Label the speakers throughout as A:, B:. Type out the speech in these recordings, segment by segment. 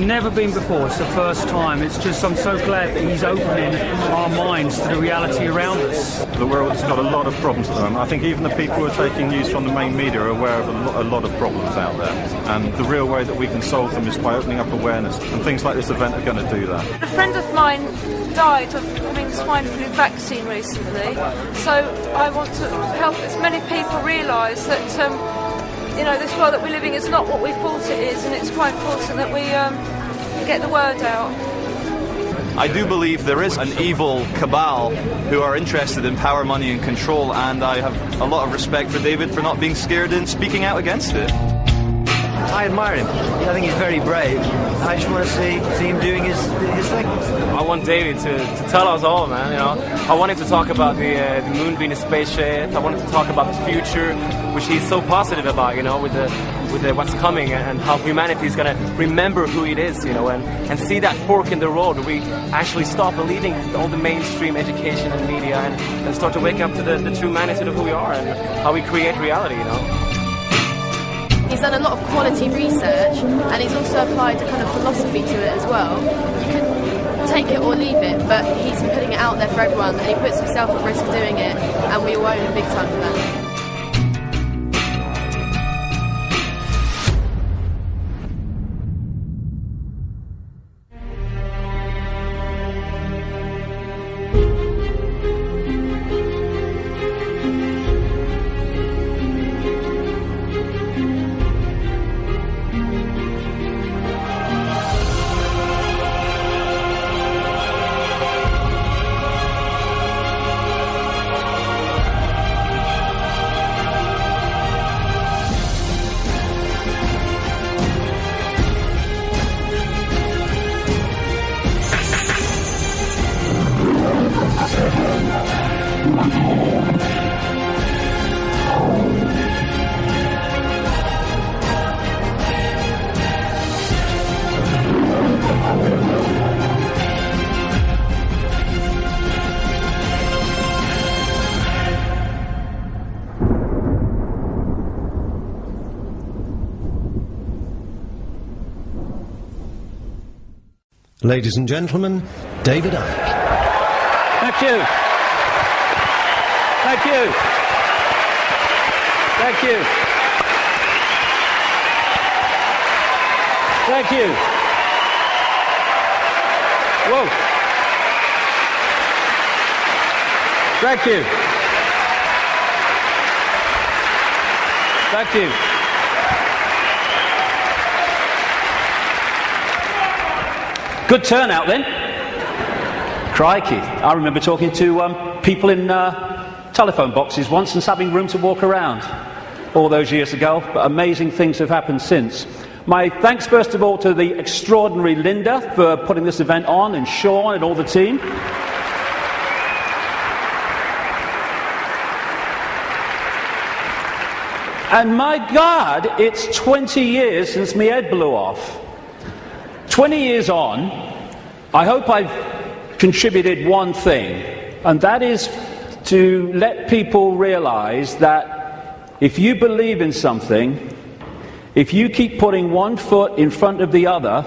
A: never been before. It's the first time. It's just, I'm so glad that he's opening our minds to the reality around us.
B: The world's got a lot of problems at the moment. I think even the people who are taking news from the main media are aware of a lot of problems out there. And the real way that we can solve them is by opening up awareness. And things like this event are going to do that.
C: A friend of mine died of having swine flu vaccine recently. So I want to help as many people realise that this world that we're living is not what we thought it is, and it's quite important that we get the word out.
D: I do believe there is an evil cabal who are interested in power, money and control, and I have a lot of respect for David for not being scared and speaking out against it.
E: I admire him. I think he's very brave. I just want to see him doing his thing.
F: I want David to tell us all, man. I want him to talk about the moon being a spaceship. I want him to talk about the future, which he's so positive about. With what's coming and how humanity is going to remember who it is. And see that fork in the road where we actually stop believing all the mainstream education and media and start to wake up to the true magnitude of who we are and how we create reality.
G: He's done a lot of quality research, and he's also applied a kind of philosophy to it as well. You can take it or leave it, but he's putting it out there for everyone, and he puts himself at risk doing it, and we all owe him big time for that.
H: Ladies and gentlemen, David Icke.
A: Thank you. Thank you. Thank you. Thank you. Whoa. Thank you. Thank you. Good turnout then. Crikey. I remember talking to people in telephone boxes once and having room to walk around all those years ago, but amazing things have happened since. My thanks first of all to the extraordinary Linda for putting this event on, and Sean and all the team. And my God, it's 20 years since my head blew off. 20 years on, I hope I've contributed one thing, and that is to let people realize that if you believe in something, if you keep putting one foot in front of the other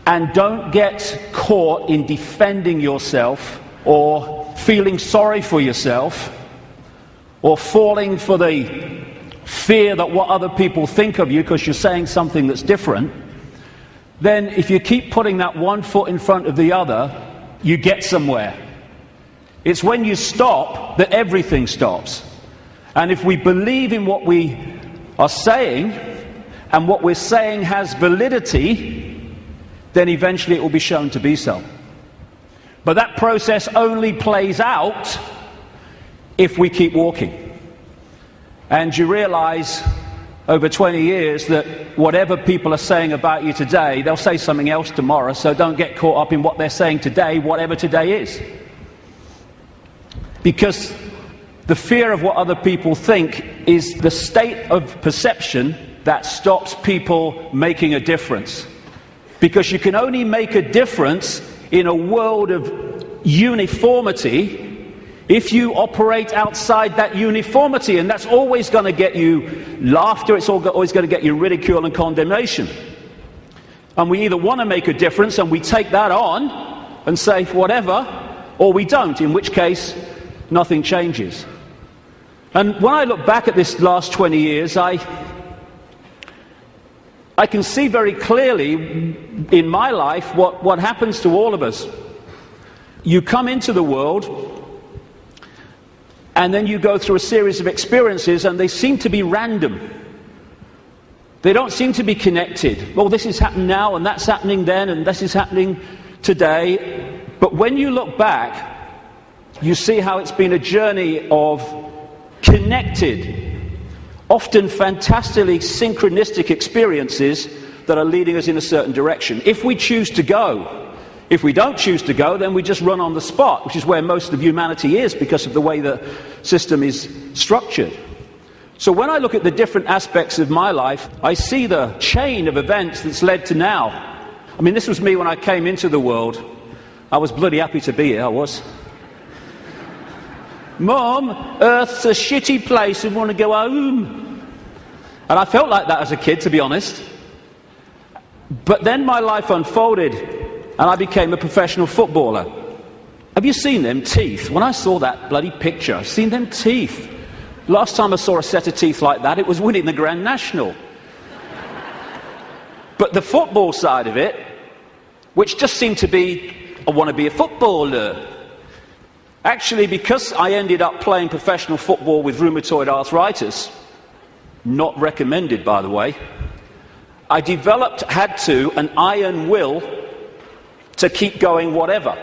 A: and don't get caught in defending yourself or feeling sorry for yourself or falling for the fear that what other people think of you because you're saying something that's different, then if you keep putting that one foot in front of the other, you get somewhere. It's when you stop that everything stops. And if we believe in what we are saying, and what we're saying has validity, then eventually it will be shown to be so. But that process only plays out if we keep walking. And you realize over 20 years that whatever people are saying about you today, they'll say something else tomorrow, so don't get caught up in what they're saying today, whatever today is. Because the fear of what other people think is the state of perception that stops people making a difference. Because you can only make a difference in a world of uniformity if you operate outside that uniformity, and that's always going to get you laughter, it's always going to get you ridicule and condemnation. And we either want to make a difference and we take that on and say whatever, or we don't, in which case nothing changes. And when I look back at this last 20 years, I can see very clearly in my life what happens to all of us. You come into the world, and then you go through a series of experiences, and they seem to be random. They don't seem to be connected. Well, this is happening now, and that's happening then, and this is happening today. But when you look back, you see how it's been a journey of connected, often fantastically synchronistic experiences that are leading us in a certain direction. If we choose to go. If we don't choose to go, then we just run on the spot, which is where most of humanity is because of the way the system is structured. So when I look at the different aspects of my life, I see the chain of events that's led to now. I mean, this was me when I came into the world. I was bloody happy to be here, I was. Mum, Earth's a shitty place, I want to go home. And I felt like that as a kid, to be honest. But then my life unfolded, and I became a professional footballer. Have you seen them teeth? When I saw that bloody picture, I've seen them teeth. Last time I saw a set of teeth like that, it was winning the Grand National. But the football side of it, which just seemed to be, I want to be a footballer. Actually, because I ended up playing professional football with rheumatoid arthritis, not recommended by the way, I had an iron will to keep going whatever.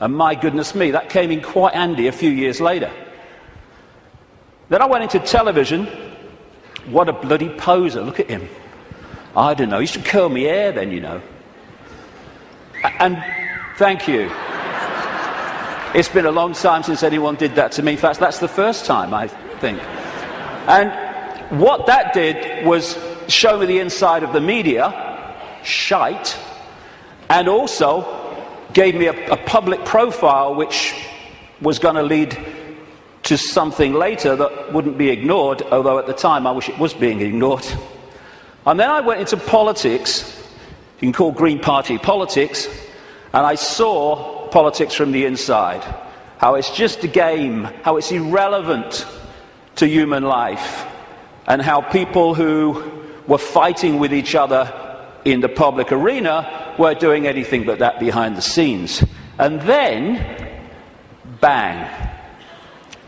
A: And my goodness me, that came in quite handy a few years later. Then I went into television. What a bloody poser, look at him. I don't know, you should curl my hair then, you know. And thank you. It's been a long time since anyone did that to me. In fact, that's the first time, I think. And what that did was show me the inside of the media, shite, and also gave me a public profile which was going to lead to something later that wouldn't be ignored, although at the time I wish it was being ignored. And then I went into politics, you can call Green Party politics, and I saw politics from the inside, how it's just a game, how it's irrelevant to human life, and how people who were fighting with each other in the public arena weren't doing anything but that behind the scenes. And then, bang,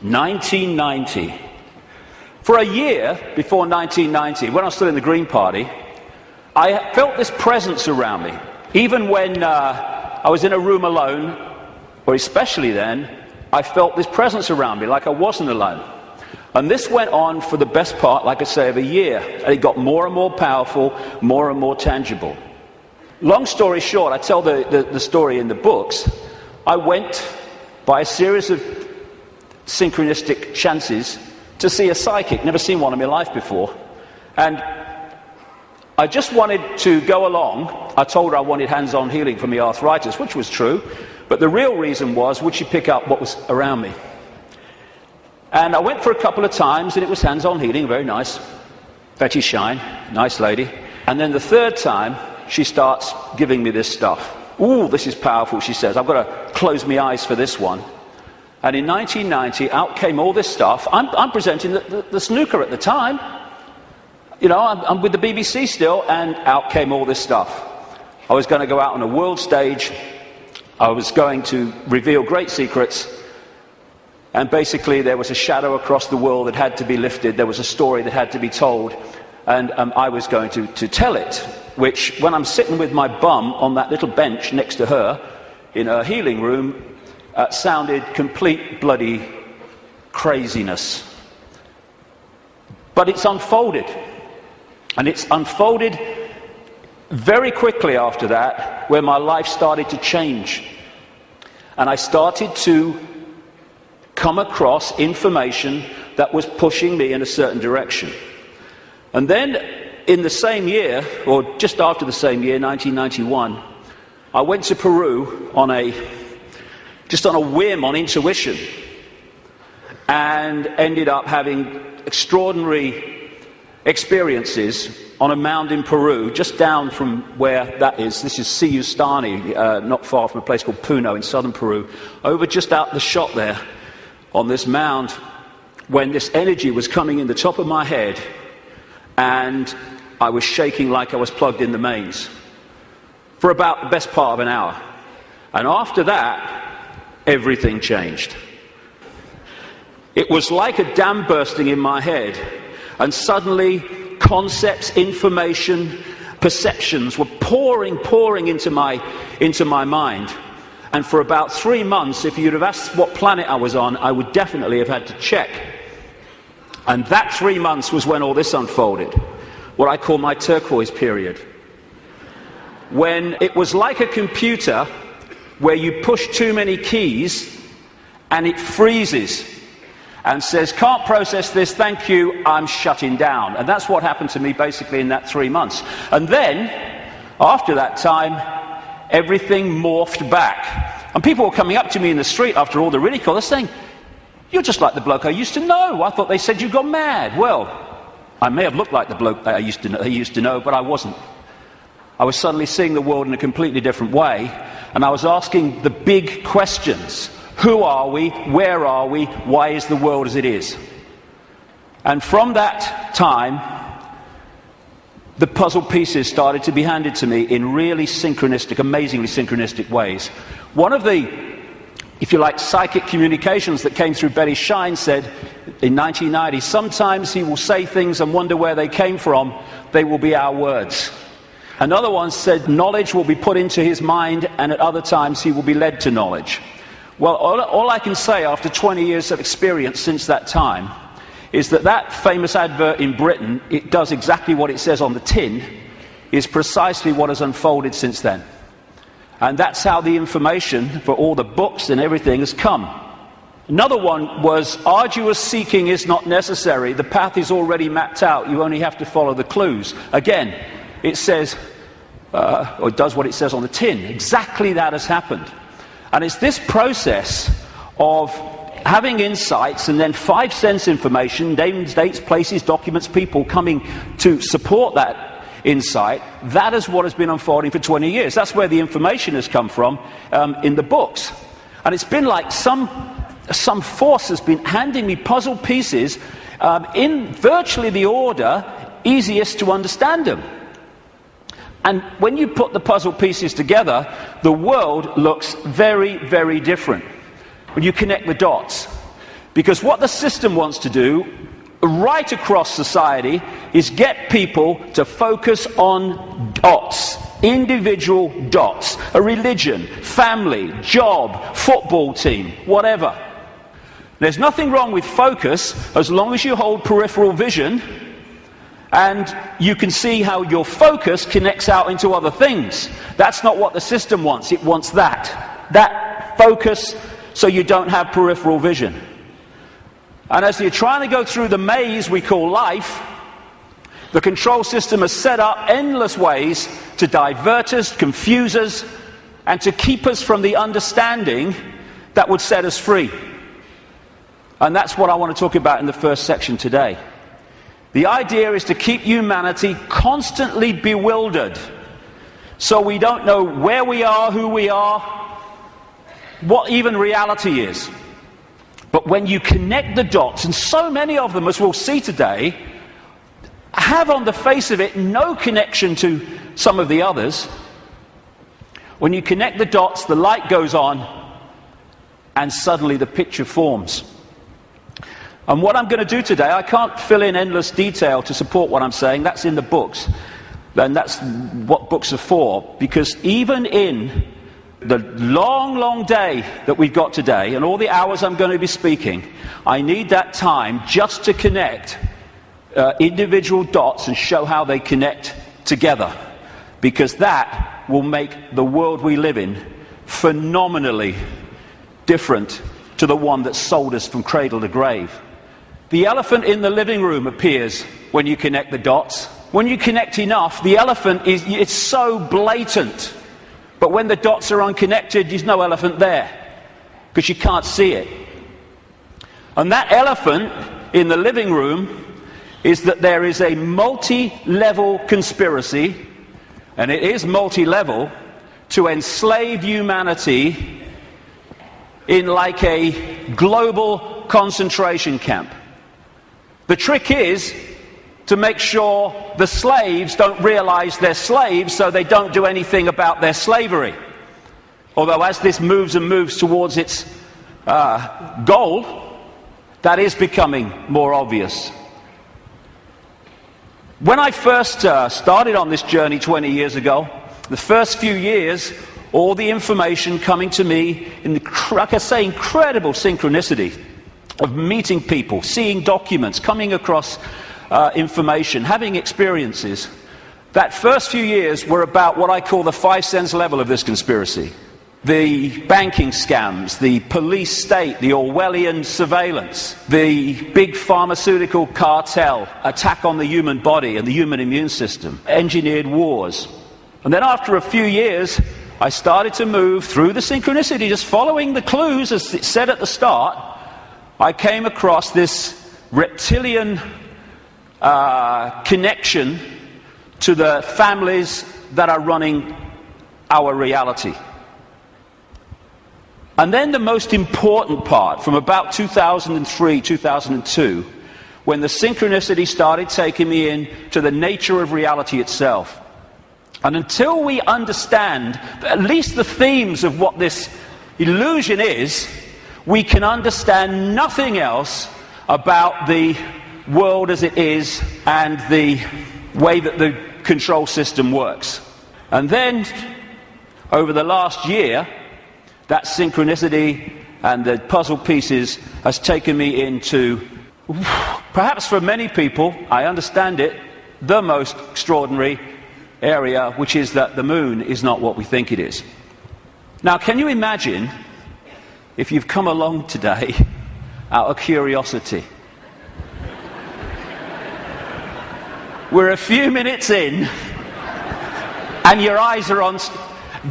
A: 1990. For a year before 1990, when I was still in the Green Party, I felt this presence around me. Even when I was in a room alone, or especially then, I felt this presence around me, like I wasn't alone. And this went on for the best part, like I say, of a year. And it got more and more powerful, more and more tangible. Long story short, I tell the story in the books. I went by a series of synchronistic chances to see a psychic. Never seen one in my life before. And I just wanted to go along. I told her I wanted hands-on healing for my arthritis, which was true. But the real reason was, would she pick up what was around me? And I went for a couple of times, and it was hands-on healing, very nice. Betty Shine, nice lady. And then the third time, she starts giving me this stuff. Ooh, this is powerful, she says. I've got to close my eyes for this one. And in 1990, out came all this stuff. I'm presenting the snooker at the time. You know, I'm with the BBC still, and out came all this stuff. I was going to go out on a world stage. I was going to reveal great secrets. And basically, there was a shadow across the world that had to be lifted. There was a story that had to be told. And I was going to tell it. Which, when I'm sitting with my bum on that little bench next to her in her healing room, sounded complete bloody craziness. But it's unfolded. And it's unfolded very quickly after that, where my life started to change. And I started to come across information that was pushing me in a certain direction. And then, in the same year, or just after the same year, 1991, I went to Peru just on a whim, on intuition, and ended up having extraordinary experiences on a mound in Peru, just down from where that is. This is Siyustani, not far from a place called Puno in southern Peru. Over just out the shot there, on this mound, when this energy was coming in the top of my head, and I was shaking like I was plugged in the mains for about the best part of an hour. And after that, everything changed. It was like a dam bursting in my head, and suddenly concepts, information, perceptions were pouring into my mind. And for about 3 months, if you'd have asked what planet I was on, I would definitely have had to check. And that 3 months was when all this unfolded, what I call my turquoise period. When it was like a computer where you push too many keys and it freezes and says, can't process this, thank you, I'm shutting down. And that's what happened to me basically in that 3 months. And then, after that time, everything morphed back. And people were coming up to me in the street after all the ridicule, they're saying, you're just like the bloke I used to know. I thought they said you got mad. Well, I may have looked like the bloke that I used to know, but I wasn't. I was suddenly seeing the world in a completely different way, and I was asking the big questions. Who are we? Where are we? Why is the world as it is? And from that time, the puzzle pieces started to be handed to me in really synchronistic, amazingly synchronistic ways. One of the, if you like, psychic communications that came through Betty Shine said in 1990, sometimes he will say things and wonder where they came from. They will be our words. Another one said knowledge will be put into his mind, and at other times he will be led to knowledge. Well, all I can say after 20 years of experience since that time is that that famous advert in Britain, it does exactly what it says on the tin, is precisely what has unfolded since then. And that's how the information for all the books and everything has come. Another one was, arduous seeking is not necessary. The path is already mapped out. You only have to follow the clues. Again, it says, or it does what it says on the tin. Exactly that has happened. And it's this process of having insights and then 5 sense information, names, dates, places, documents, people coming to support that insight. That is what has been unfolding for 20 years. That's where the information has come from in the books. And it's been like some force has been handing me puzzle pieces in virtually the order easiest to understand them. And when you put the puzzle pieces together, the world looks very, very different when you connect the dots. Because what the system wants to do, right across society, is get people to focus on dots, individual dots, a religion, family, job, football team, whatever. There's nothing wrong with focus as long as you hold peripheral vision and you can see how your focus connects out into other things. That's not what the system wants. It wants that focus so you don't have peripheral vision. And as you're trying to go through the maze we call life, the control system has set up endless ways to divert us, confuse us, and to keep us from the understanding that would set us free. And that's what I want to talk about in the first section today. The idea is to keep humanity constantly bewildered, so we don't know where we are, who we are, what even reality is. But when you connect the dots, and so many of them, as we'll see today, have on the face of it no connection to some of the others, when you connect the dots, the light goes on, and suddenly the picture forms. And what I'm going to do today, I can't fill in endless detail to support what I'm saying. That's in the books. And that's what books are for. Because even in the long, long day that we've got today, and all the hours I'm going to be speaking, I need that time just to connect individual dots and show how they connect together. Because that will make the world we live in phenomenally different to the one that sold us from cradle to grave. The elephant in the living room appears when you connect the dots. When you connect enough, the elephant it's so blatant. But when the dots are unconnected, there's no elephant there, because you can't see it. And that elephant in the living room is that there is a multi-level conspiracy, and it is multi-level, to enslave humanity in like a global concentration camp. The trick is to make sure the slaves don't realize they're slaves, so they don't do anything about their slavery. Although as this moves and moves towards its goal, that is becoming more obvious. When I first started on this journey 20 years ago, the first few years, all the information coming to me in the, like I say, incredible synchronicity of meeting people, seeing documents, coming across information, having experiences. That first few years were about what I call the 5 sense level of this conspiracy. The banking scams, the police state, the Orwellian surveillance, the big pharmaceutical cartel, attack on the human body and the human immune system, engineered wars. And then after a few years, I started to move through the synchronicity, just following the clues as it said at the start. I came across this reptilian connection to the families that are running our reality. And then the most important part, from about 2003, 2002, when the synchronicity started taking me in to the nature of reality itself. And until we understand at least the themes of what this illusion is, we can understand nothing else about the world as it is and the way that the control system works. And then, over the last year, that synchronicity and the puzzle pieces has taken me into, perhaps for many people, I understand it, the most extraordinary area, which is that the moon is not what we think it is. Now, can you imagine if you've come along today out of curiosity? We're a few minutes in, and your eyes are on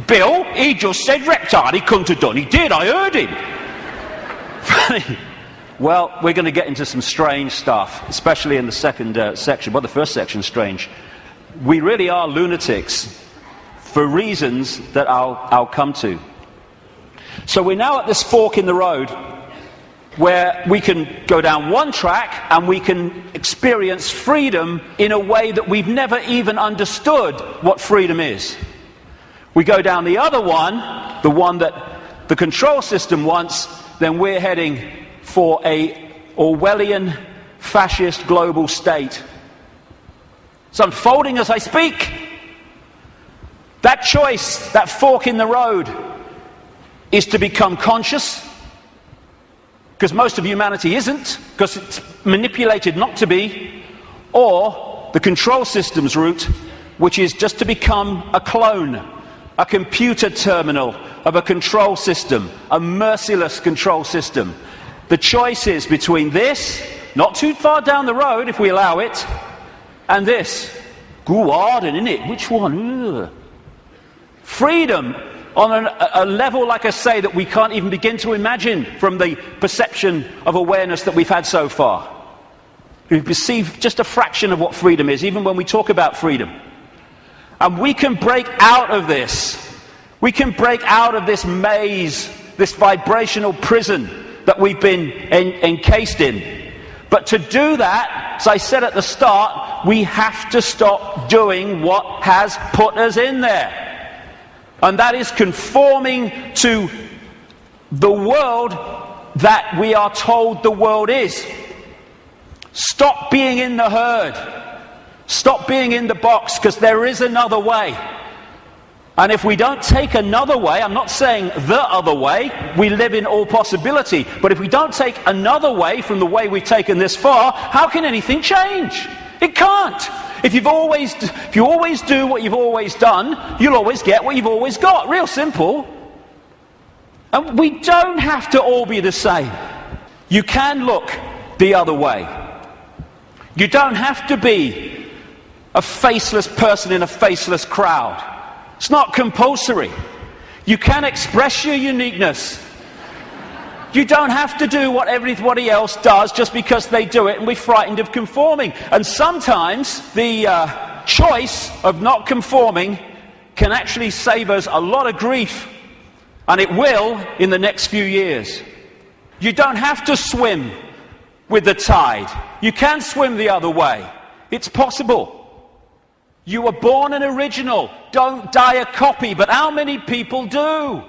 A: Bill. He just said reptile. He couldn't have done. He did. I heard him. Well, we're going to get into some strange stuff, especially in the second section. Well, the first section's strange. We really are lunatics for reasons that I'll come to. So we're now at this fork in the road where we can go down one track and we can experience freedom in a way that we've never even understood what freedom is. We go down the other one, the one that the control system wants, then we're heading for a Orwellian fascist global state. It's unfolding as I speak. That choice, that fork in the road, is to become conscious, because most of humanity isn't, because it's manipulated not to be, or the control system's route, which is just to become a clone, a computer terminal of a control system, a merciless control system. The choice is between this, not too far down the road if we allow it, and this. Go hard, isn't it? Which one? Ugh. Freedom on a level, like I say, that we can't even begin to imagine from the perception of awareness that we've had so far. We perceive just a fraction of what freedom is, even when we talk about freedom. And we can break out of this. We can break out of this maze, this vibrational prison that we've been encased in. But to do that, as I said at the start, we have to stop doing what has put us in there. And that is conforming to the world that we are told the world is. Stop being in the herd. Stop being in the box, because there is another way. And if we don't take another way, I'm not saying the other way, we live in all possibility, but if we don't take another way from the way we've taken this far, how can anything change? It can't. If you always do what you've always done, you'll always get what you've always got. Real simple. And we don't have to all be the same. You can look the other way. You don't have to be a faceless person in a faceless crowd. It's not compulsory. You can express your uniqueness. You don't have to do what everybody else does just because they do it and we're frightened of conforming. And sometimes the choice of not conforming can actually save us a lot of grief. And it will in the next few years. You don't have to swim with the tide. You can swim the other way. It's possible. You were born an original. Don't die a copy. But how many people do?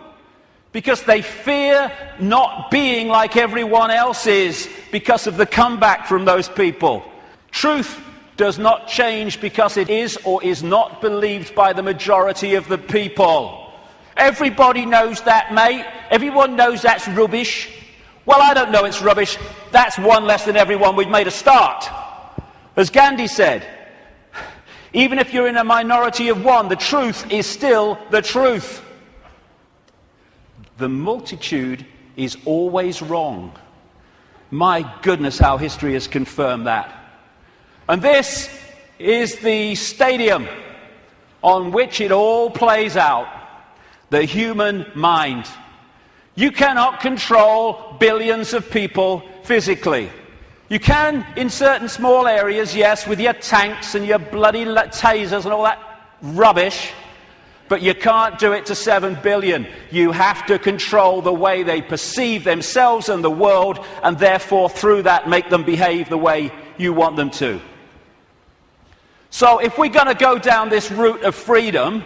A: Because they fear not being like everyone else is because of the comeback from those people. Truth does not change because it is or is not believed by the majority of the people. Everybody knows that, mate. Everyone knows that's rubbish. Well, I don't know it's rubbish. That's one less than everyone. We've made a start. As Gandhi said, even if you're in a minority of one, the truth is still the truth. The multitude is always wrong. My goodness, how history has confirmed that. And this is the stadium on which it all plays out. The human mind. You cannot control billions of people physically. You can in certain small areas, yes, with your tanks and your bloody tasers and all that rubbish, but you can't do it to 7 billion. You have to control the way they perceive themselves and the world, and therefore through that make them behave the way you want them to. So if we're going to go down this route of freedom,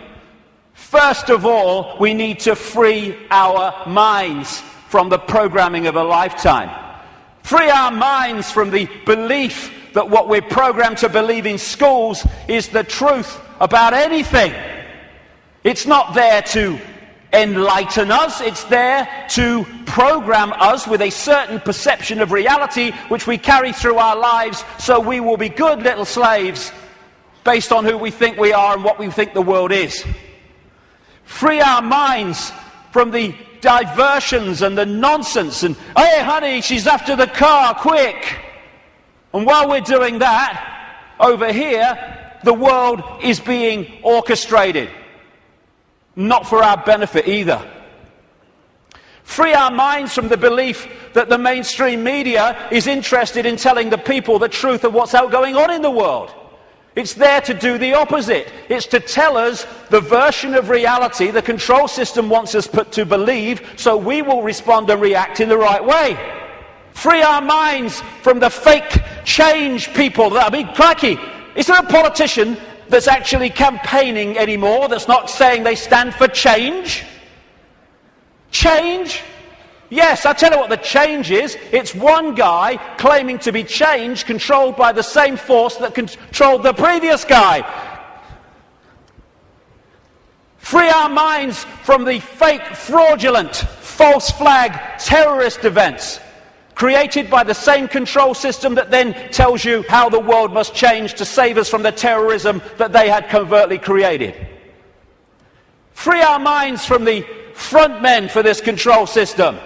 A: first of all, we need to free our minds from the programming of a lifetime. Free our minds from the belief that what we're programmed to believe in schools is the truth about anything. It's not there to enlighten us. It's there to program us with a certain perception of reality which we carry through our lives, so we will be good little slaves based on who we think we are and what we think the world is. Free our minds from the diversions and the nonsense and, hey honey, she's after the car, quick. And while we're doing that, over here, the world is being orchestrated. Not for our benefit either. Free our minds from the belief that the mainstream media is interested in telling the people the truth of what's going on in the world. It's there to do the opposite. It's to tell us the version of reality the control system wants us to believe, so we will respond and react in the right way. Free our minds from the fake change people. I mean, crikey, is there a politician that's actually campaigning anymore that's not saying they stand for change? Change? Yes, I'll tell you what the change is. It's one guy claiming to be change, controlled by the same force that controlled the previous guy. Free our minds from the fake, fraudulent, false flag terrorist events created by the same control system that then tells you how the world must change to save us from the terrorism that they had covertly created. Free our minds from the front men for this control system,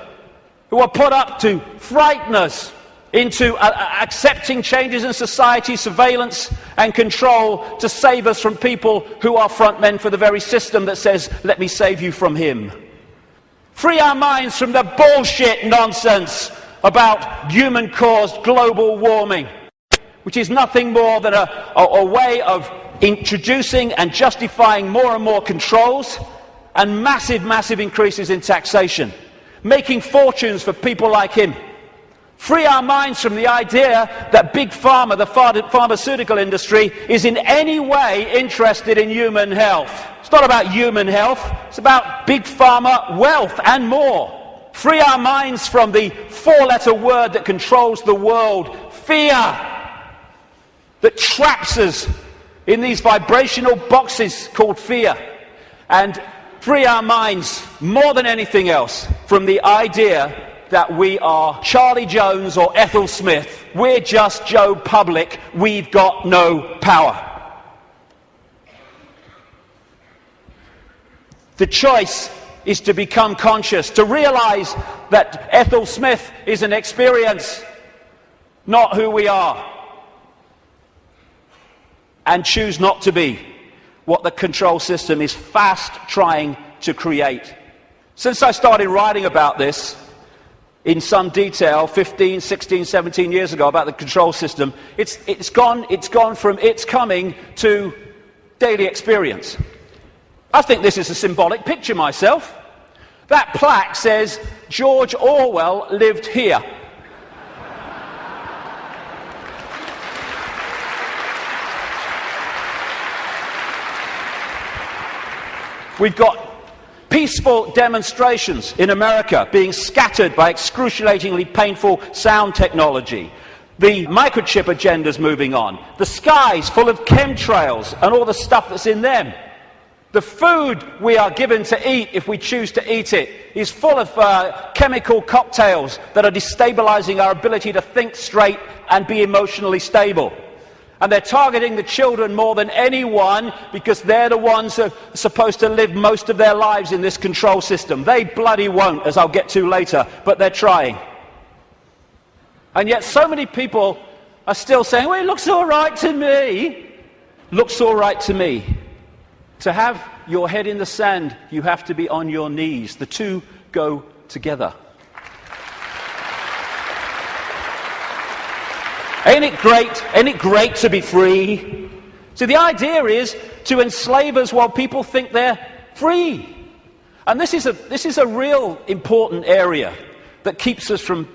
A: who are put up to frighten us into accepting changes in society, surveillance and control to save us from people who are front men for the very system that says, let me save you from him. Free our minds from the bullshit nonsense about human-caused global warming, which is nothing more than a way of introducing and justifying more and more controls and massive increases in taxation, making fortunes for people like him. Free our minds from the idea that Big Pharma, the pharmaceutical industry, is in any way interested in human health. It's not about human health, it's about Big Pharma wealth and more. Free our minds from the four-letter word that controls the world, fear, that traps us in these vibrational boxes called fear. And free our minds, more than anything else, from the idea that we are Charlie Jones or Ethel Smith. We're just Joe Public. We've got no power. The choice is to become conscious, to realize that Ethel Smith is an experience, not who we are, and choose not to be what the control system is fast trying to create. Since I started writing about this, in some detail 15, 16, 17 years ago about the control system. It's gone from its coming to daily experience. I think this is a symbolic picture myself. That plaque says, George Orwell lived here. We've got peaceful demonstrations in America being scattered by excruciatingly painful sound technology. The microchip agenda's moving on. The sky's full of chemtrails and all the stuff that's in them. The food we are given to eat, if we choose to eat it, is full of chemical cocktails that are destabilizing our ability to think straight and be emotionally stable. And they're targeting the children more than anyone because they're the ones who are supposed to live most of their lives in this control system. They bloody won't, as I'll get to later, but they're trying. And yet so many people are still saying, well, it looks all right to me. Looks all right to me. To have your head in the sand, you have to be on your knees. The two go together. Ain't it great? Ain't it great to be free? So the idea is to enslave us while people think they're free. And this is a real important area that keeps us from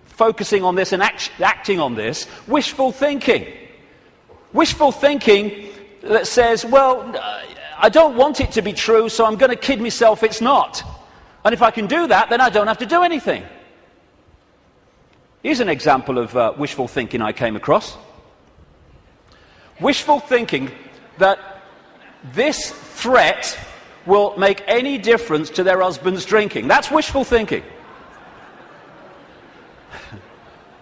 A: focusing on this and acting on this. Wishful thinking. Wishful thinking that says, well, I don't want it to be true, so I'm going to kid myself it's not. And if I can do that, then I don't have to do anything. Here's an example of wishful thinking I came across. Wishful thinking that this threat will make any difference to their husband's drinking. That's wishful thinking.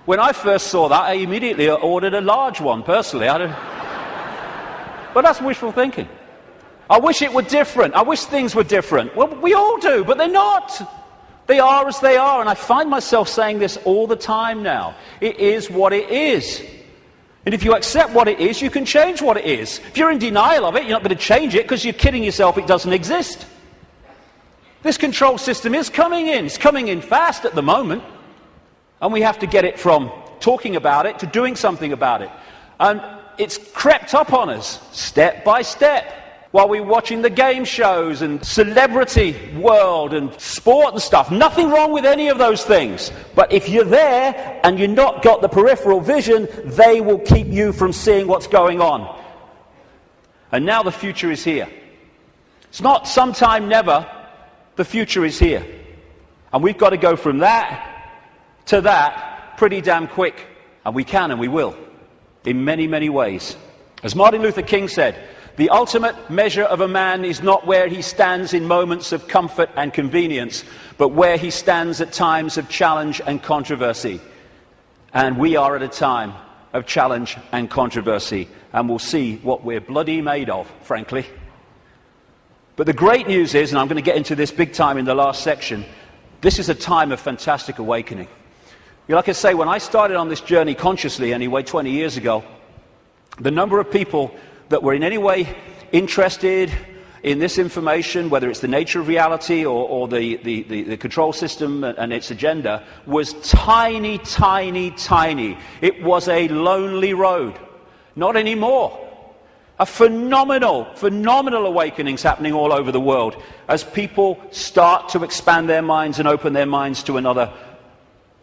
A: When I first saw that, I immediately ordered a large one, personally. But that's wishful thinking. I wish it were different. I wish things were different. Well, we all do, but they're not. They are as they are, and I find myself saying this all the time now. It is what it is. And if you accept what it is, you can change what it is. If you're in denial of it, you're not going to change it because you're kidding yourself it doesn't exist. This control system is coming in. It's coming in fast at the moment. And we have to get it from talking about it to doing something about it. And it's crept up on us, step by step. While we're watching the game shows and celebrity world and sport and stuff. Nothing wrong with any of those things. But if you're there and you've not got the peripheral vision, they will keep you from seeing what's going on. And now the future is here. It's not sometime never. The future is here. And we've got to go from that to that pretty damn quick. And we can and we will. In many, many ways. As Martin Luther King said, the ultimate measure of a man is not where he stands in moments of comfort and convenience, but where he stands at times of challenge and controversy. And we are at a time of challenge and controversy, and we'll see what we're bloody made of, frankly. But the great news is, and I'm going to get into this big time in the last section, this is a time of fantastic awakening. Like I say, when I started on this journey consciously anyway, 20 years ago, the number of people that were in any way interested in this information, whether it's the nature of reality or the control system and its agenda, was tiny, tiny, tiny. It was a lonely road. Not anymore. A phenomenal awakenings happening all over the world as people start to expand their minds and open their minds to another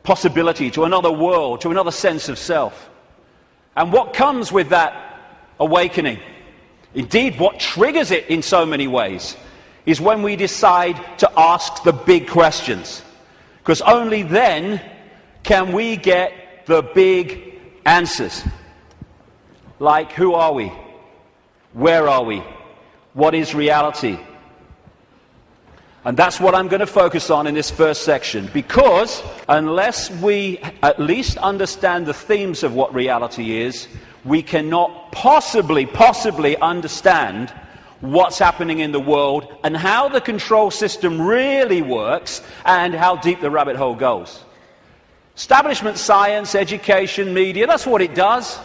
A: possibility, to another world, to another sense of self. And what comes with that awakening, indeed what triggers it in so many ways, is when we decide to ask the big questions. Because only then can we get the big answers. Like, who are we? Where are we? What is reality? And that's what I'm going to focus on in this first section, because unless we at least understand the themes of what reality is, we cannot possibly understand what's happening in the world and how the control system really works and how deep the rabbit hole goes. Establishment science, education, media, that's what it does.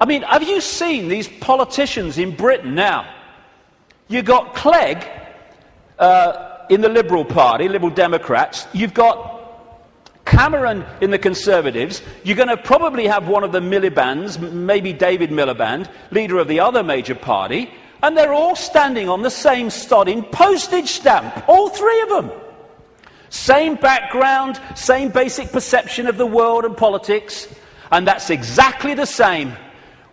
A: I mean, have you seen these politicians in Britain now? You got Clegg in the Liberal Party, Liberal Democrats. You've got Cameron in the Conservatives, you're going to probably have one of the Miliband's, maybe David Miliband, leader of the other major party, and they're all standing on the same stodding postage stamp, all three of them. Same background, same basic perception of the world and politics, and that's exactly the same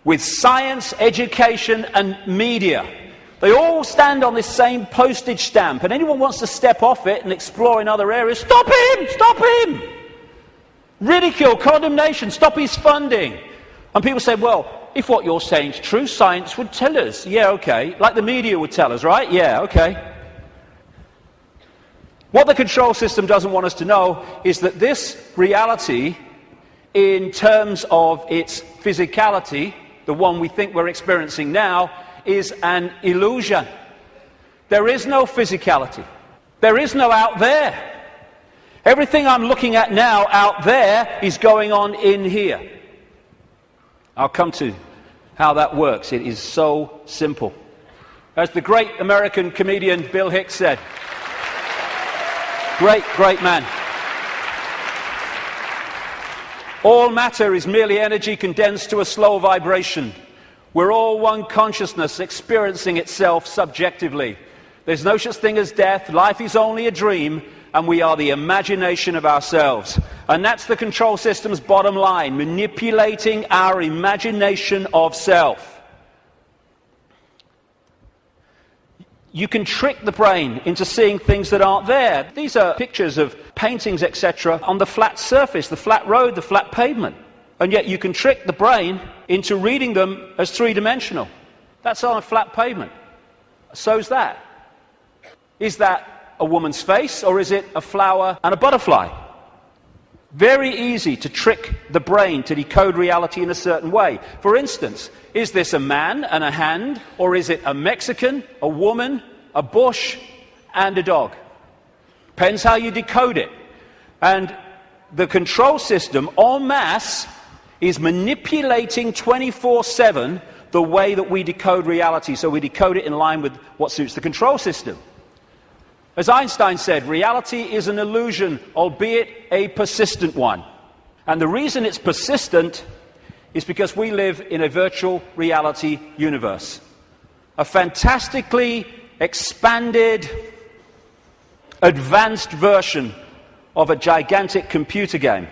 A: with science, education, and media. They all stand on this same postage stamp, and anyone wants to step off it and explore in other areas, stop him! Stop him! Ridicule, condemnation, stop his funding. And people say, well, if what you're saying is true, science would tell us. Yeah, okay. Like the media would tell us, right? Yeah, okay. What the control system doesn't want us to know is that this reality, in terms of its physicality, the one we think we're experiencing now, is an illusion. There is no physicality. There is no out there. Everything I'm looking at now out there is going on in here. I'll come to how that works. It is so simple. As the great American comedian Bill Hicks said, great man. All matter is merely energy condensed to a slow vibration. We're all one consciousness experiencing itself subjectively. There's no such thing as death. Life is only a dream, and we are the imagination of ourselves. And that's the control system's bottom line, manipulating our imagination of self. You can trick the brain into seeing things that aren't there. These are pictures of paintings, etc., on the flat surface, the flat road, the flat pavement. And yet you can trick the brain into reading them as three-dimensional. That's on a flat pavement. So's that. Is that a woman's face, or is it a flower and a butterfly? Very easy to trick the brain to decode reality in a certain way. For instance, is this a man and a hand, or is it a Mexican, a woman, a bush, and a dog? Depends how you decode it. And the control system, en masse, is manipulating 24/7 the way that we decode reality, so we decode it in line with what suits the control system. As Einstein said, reality is an illusion, albeit a persistent one. And the reason it's persistent is because we live in a virtual reality universe. A fantastically expanded, advanced version of a gigantic computer game.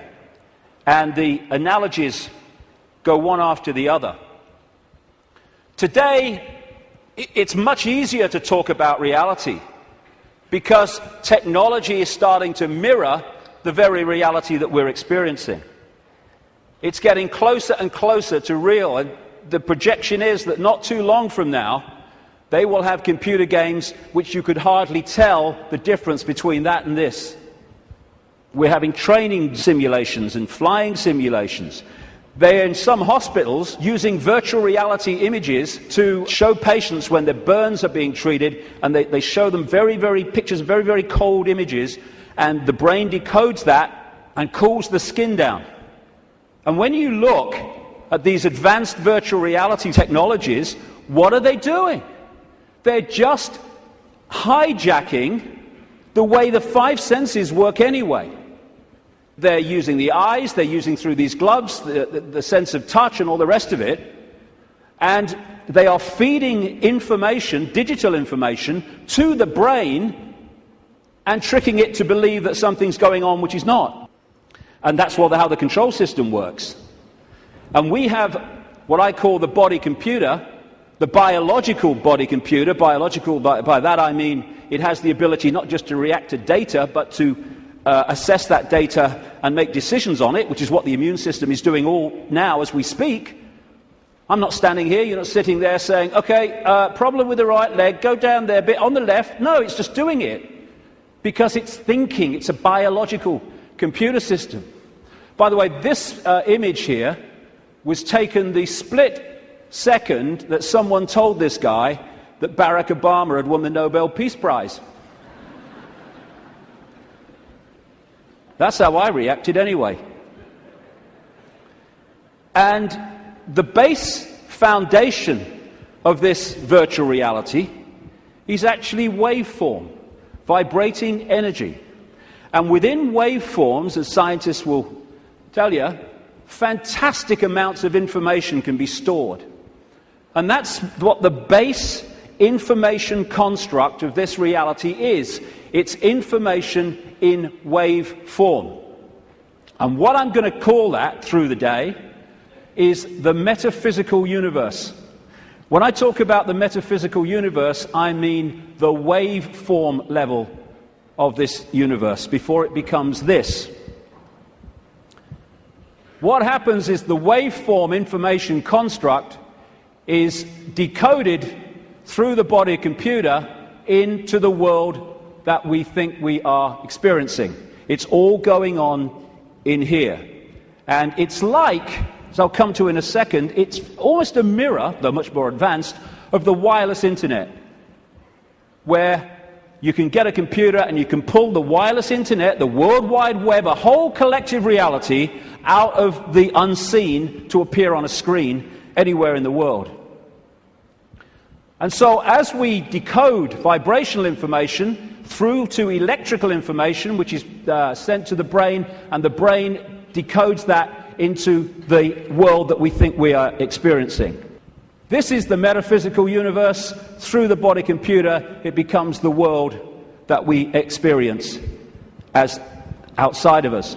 A: And the analogies go one after the other. Today, it's much easier to talk about reality, because technology is starting to mirror the very reality that we're experiencing. It's getting closer and closer to real, and the projection is that not too long from now, they will have computer games which you could hardly tell the difference between that and this. We're having training simulations and flying simulations. They're in some hospitals using virtual reality images to show patients when their burns are being treated, and they show them pictures of very cold images, and the brain decodes that and cools the skin down. And when you look at these advanced virtual reality technologies, what are they doing? They're just hijacking the way the five senses work anyway. They're using the eyes, they're using through these gloves, the sense of touch and all the rest of it, and they are feeding information, digital information, to the brain and tricking it to believe that something's going on which is not. And that's how the control system works. And we have what I call the body computer, the biological body computer. Biological, by that I mean it has the ability not just to react to data, but to assess that data and make decisions on it, which is what the immune system is doing all now as we speak. I'm not standing here, you're not sitting there saying, okay, problem with the right leg, go down there a bit on the left. No, it's just doing it because it's thinking. It's a biological computer system. By the way, this image here was taken the split second that someone told this guy that Barack Obama had won the Nobel Peace Prize. That's how I reacted anyway. And the base foundation of this virtual reality is actually waveform, vibrating energy. And within waveforms, as scientists will tell you, fantastic amounts of information can be stored. And that's what the base information construct of this reality is. It's information in wave form. And what I'm going to call that through the day is the metaphysical universe. When I talk about the metaphysical universe, I mean the waveform level of this universe before it becomes this. What happens is the waveform information construct is decoded through the body computer into the world that we think we are experiencing. It's all going on in here. And it's like, as I'll come to in a second, it's almost a mirror, though much more advanced, of the wireless internet, where you can get a computer and you can pull the wireless internet, the World Wide Web, a whole collective reality out of the unseen to appear on a screen anywhere in the world. And so as we decode vibrational information through to electrical information, which is sent to the brain, and the brain decodes that into the world that we think we are experiencing. This is the metaphysical universe. Through the body computer, it becomes the world that we experience as outside of us.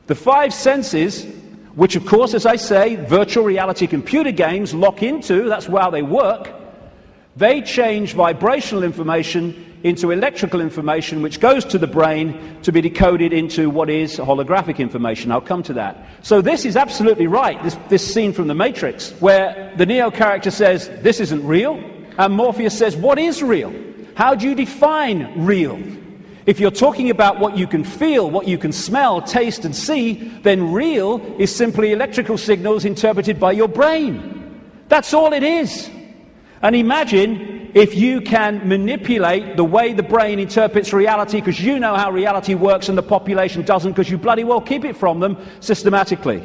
A: The five senses, which of course, as I say, virtual reality computer games lock into, that's how they work, they change vibrational information into electrical information, which goes to the brain to be decoded into what is holographic information. I'll come to that. So this is absolutely right, this scene from The Matrix, where the Neo character says, this isn't real, and Morpheus says, what is real? How do you define real? If you're talking about what you can feel, what you can smell, taste, and see, then real is simply electrical signals interpreted by your brain. That's all it is. And imagine if you can manipulate the way the brain interprets reality, because you know how reality works and the population doesn't, because you bloody well keep it from them systematically.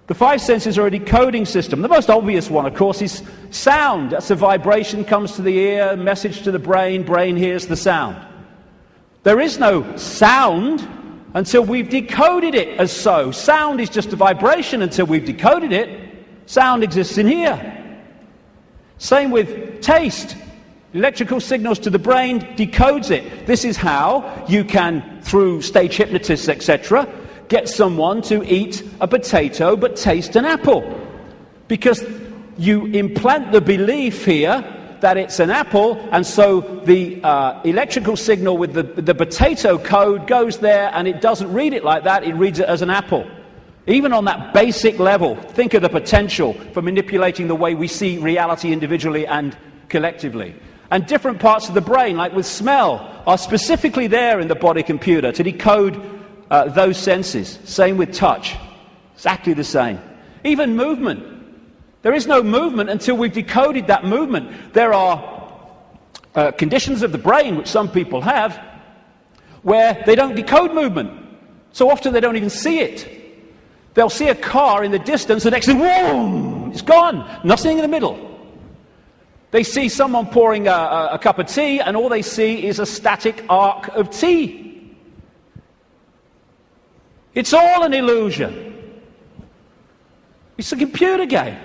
A: The five senses are a decoding system. The most obvious one, of course, is sound. That's a vibration, comes to the ear, message to the brain, brain hears the sound. There is no sound until we've decoded it as so. Sound is just a vibration until we've decoded it. Sound exists in here. Same with taste. Electrical signals to the brain decodes it. This is how you can, through stage hypnotists, etc., get someone to eat a potato but taste an apple. Because you implant the belief here that it's an apple, and so the electrical signal with the potato code goes there, and it doesn't read it like that, it reads it as an apple. Even on that basic level, think of the potential for manipulating the way we see reality individually and collectively. And different parts of the brain, like with smell, are specifically there in the body computer to decode those senses. Same with touch. Exactly the same. Even movement. There is no movement until we've decoded that movement. There are conditions of the brain, which some people have, where they don't decode movement. So often they don't even see it. They'll see a car in the distance, the next thing, whoom, it's gone. Nothing in the middle. They see someone pouring a cup of tea, and all they see is a static arc of tea. It's all an illusion. It's a computer game.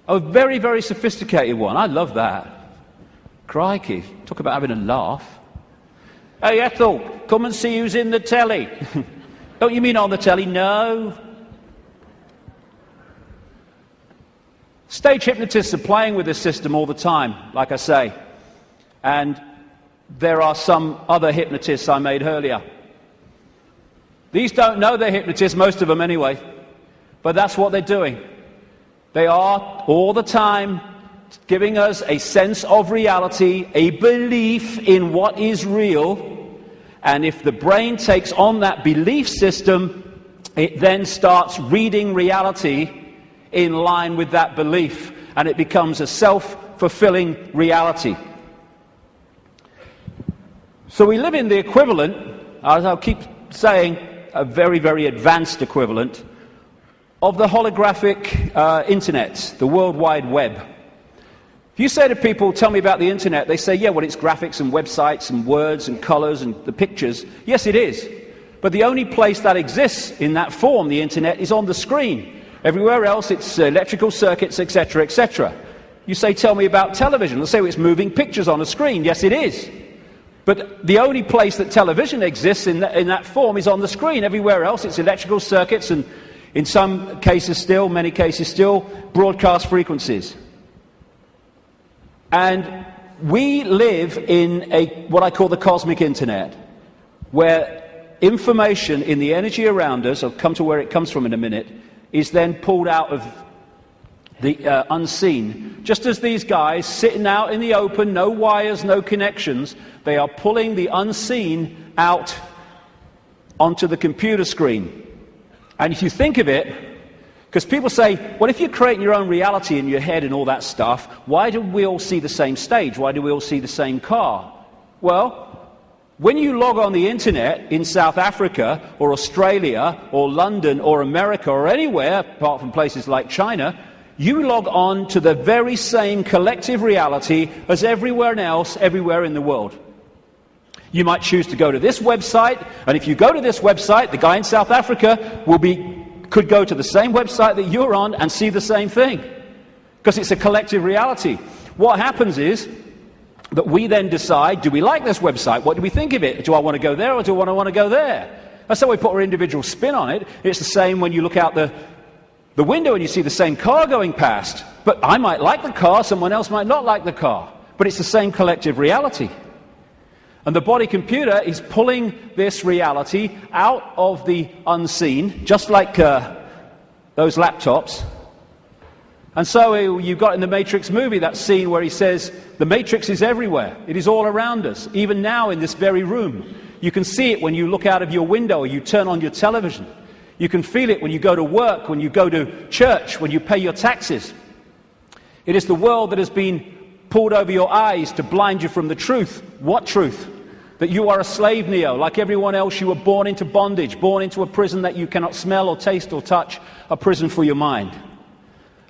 A: A very, very sophisticated one. I love that. Crikey, talk about having a laugh. Hey, Ethel, come and see who's in the telly. Don't you mean on the telly? No. Stage hypnotists are playing with this system all the time, like I say. And there are some other hypnotists I made earlier. These don't know they're hypnotists, most of them anyway. But that's what they're doing. They are, all the time, giving us a sense of reality, a belief in what is real. And if the brain takes on that belief system, it then starts reading reality in line with that belief, and it becomes a self-fulfilling reality. So we live in the equivalent, as I'll keep saying, a very, very advanced equivalent of the holographic internet, the World Wide Web. If you say to people, tell me about the internet, they say, yeah, well, it's graphics and websites and words and colors and the pictures. Yes, it is. But the only place that exists in that form, the internet, is on the screen. Everywhere else, it's electrical circuits, etc., etc. You say, tell me about television. They'll say, well, it's moving pictures on a screen. Yes, it is. But the only place that television exists in that form is on the screen. Everywhere else, it's electrical circuits and, in some cases still, many cases still, broadcast frequencies. And we live in what I call the cosmic internet, where information in the energy around us, I'll come to where it comes from in a minute, is then pulled out of the unseen. Just as these guys sitting out in the open, no wires, no connections, they are pulling the unseen out onto the computer screen. And if you think of it, because people say, well, if you're creating your own reality in your head and all that stuff, why do we all see the same stage? Why do we all see the same car? Well, when you log on the internet in South Africa or Australia or London or America or anywhere, apart from places like China, you log on to the very same collective reality as everywhere else, everywhere in the world. You might choose to go to this website, and if you go to this website, the guy in South Africa could go to the same website that you're on and see the same thing, because it's a collective reality. What happens is that we then decide, do we like this website? What do we think of it? Do I want to go there or do I want to go there? That's how we put our individual spin on it. It's the same when you look out the window and you see the same car going past. But I might like the car, someone else might not like the car. But it's the same collective reality. And the body computer is pulling this reality out of the unseen, just like those laptops. And so you've got in the Matrix movie that scene where he says, the Matrix is everywhere. It is all around us, even now in this very room. You can see it when you look out of your window or you turn on your television. You can feel it when you go to work, when you go to church, when you pay your taxes. It is the world that has been pulled over your eyes to blind you from the truth. What truth? That you are a slave, Neo. Like everyone else, you were born into bondage, born into a prison that you cannot smell or taste or touch, a prison for your mind.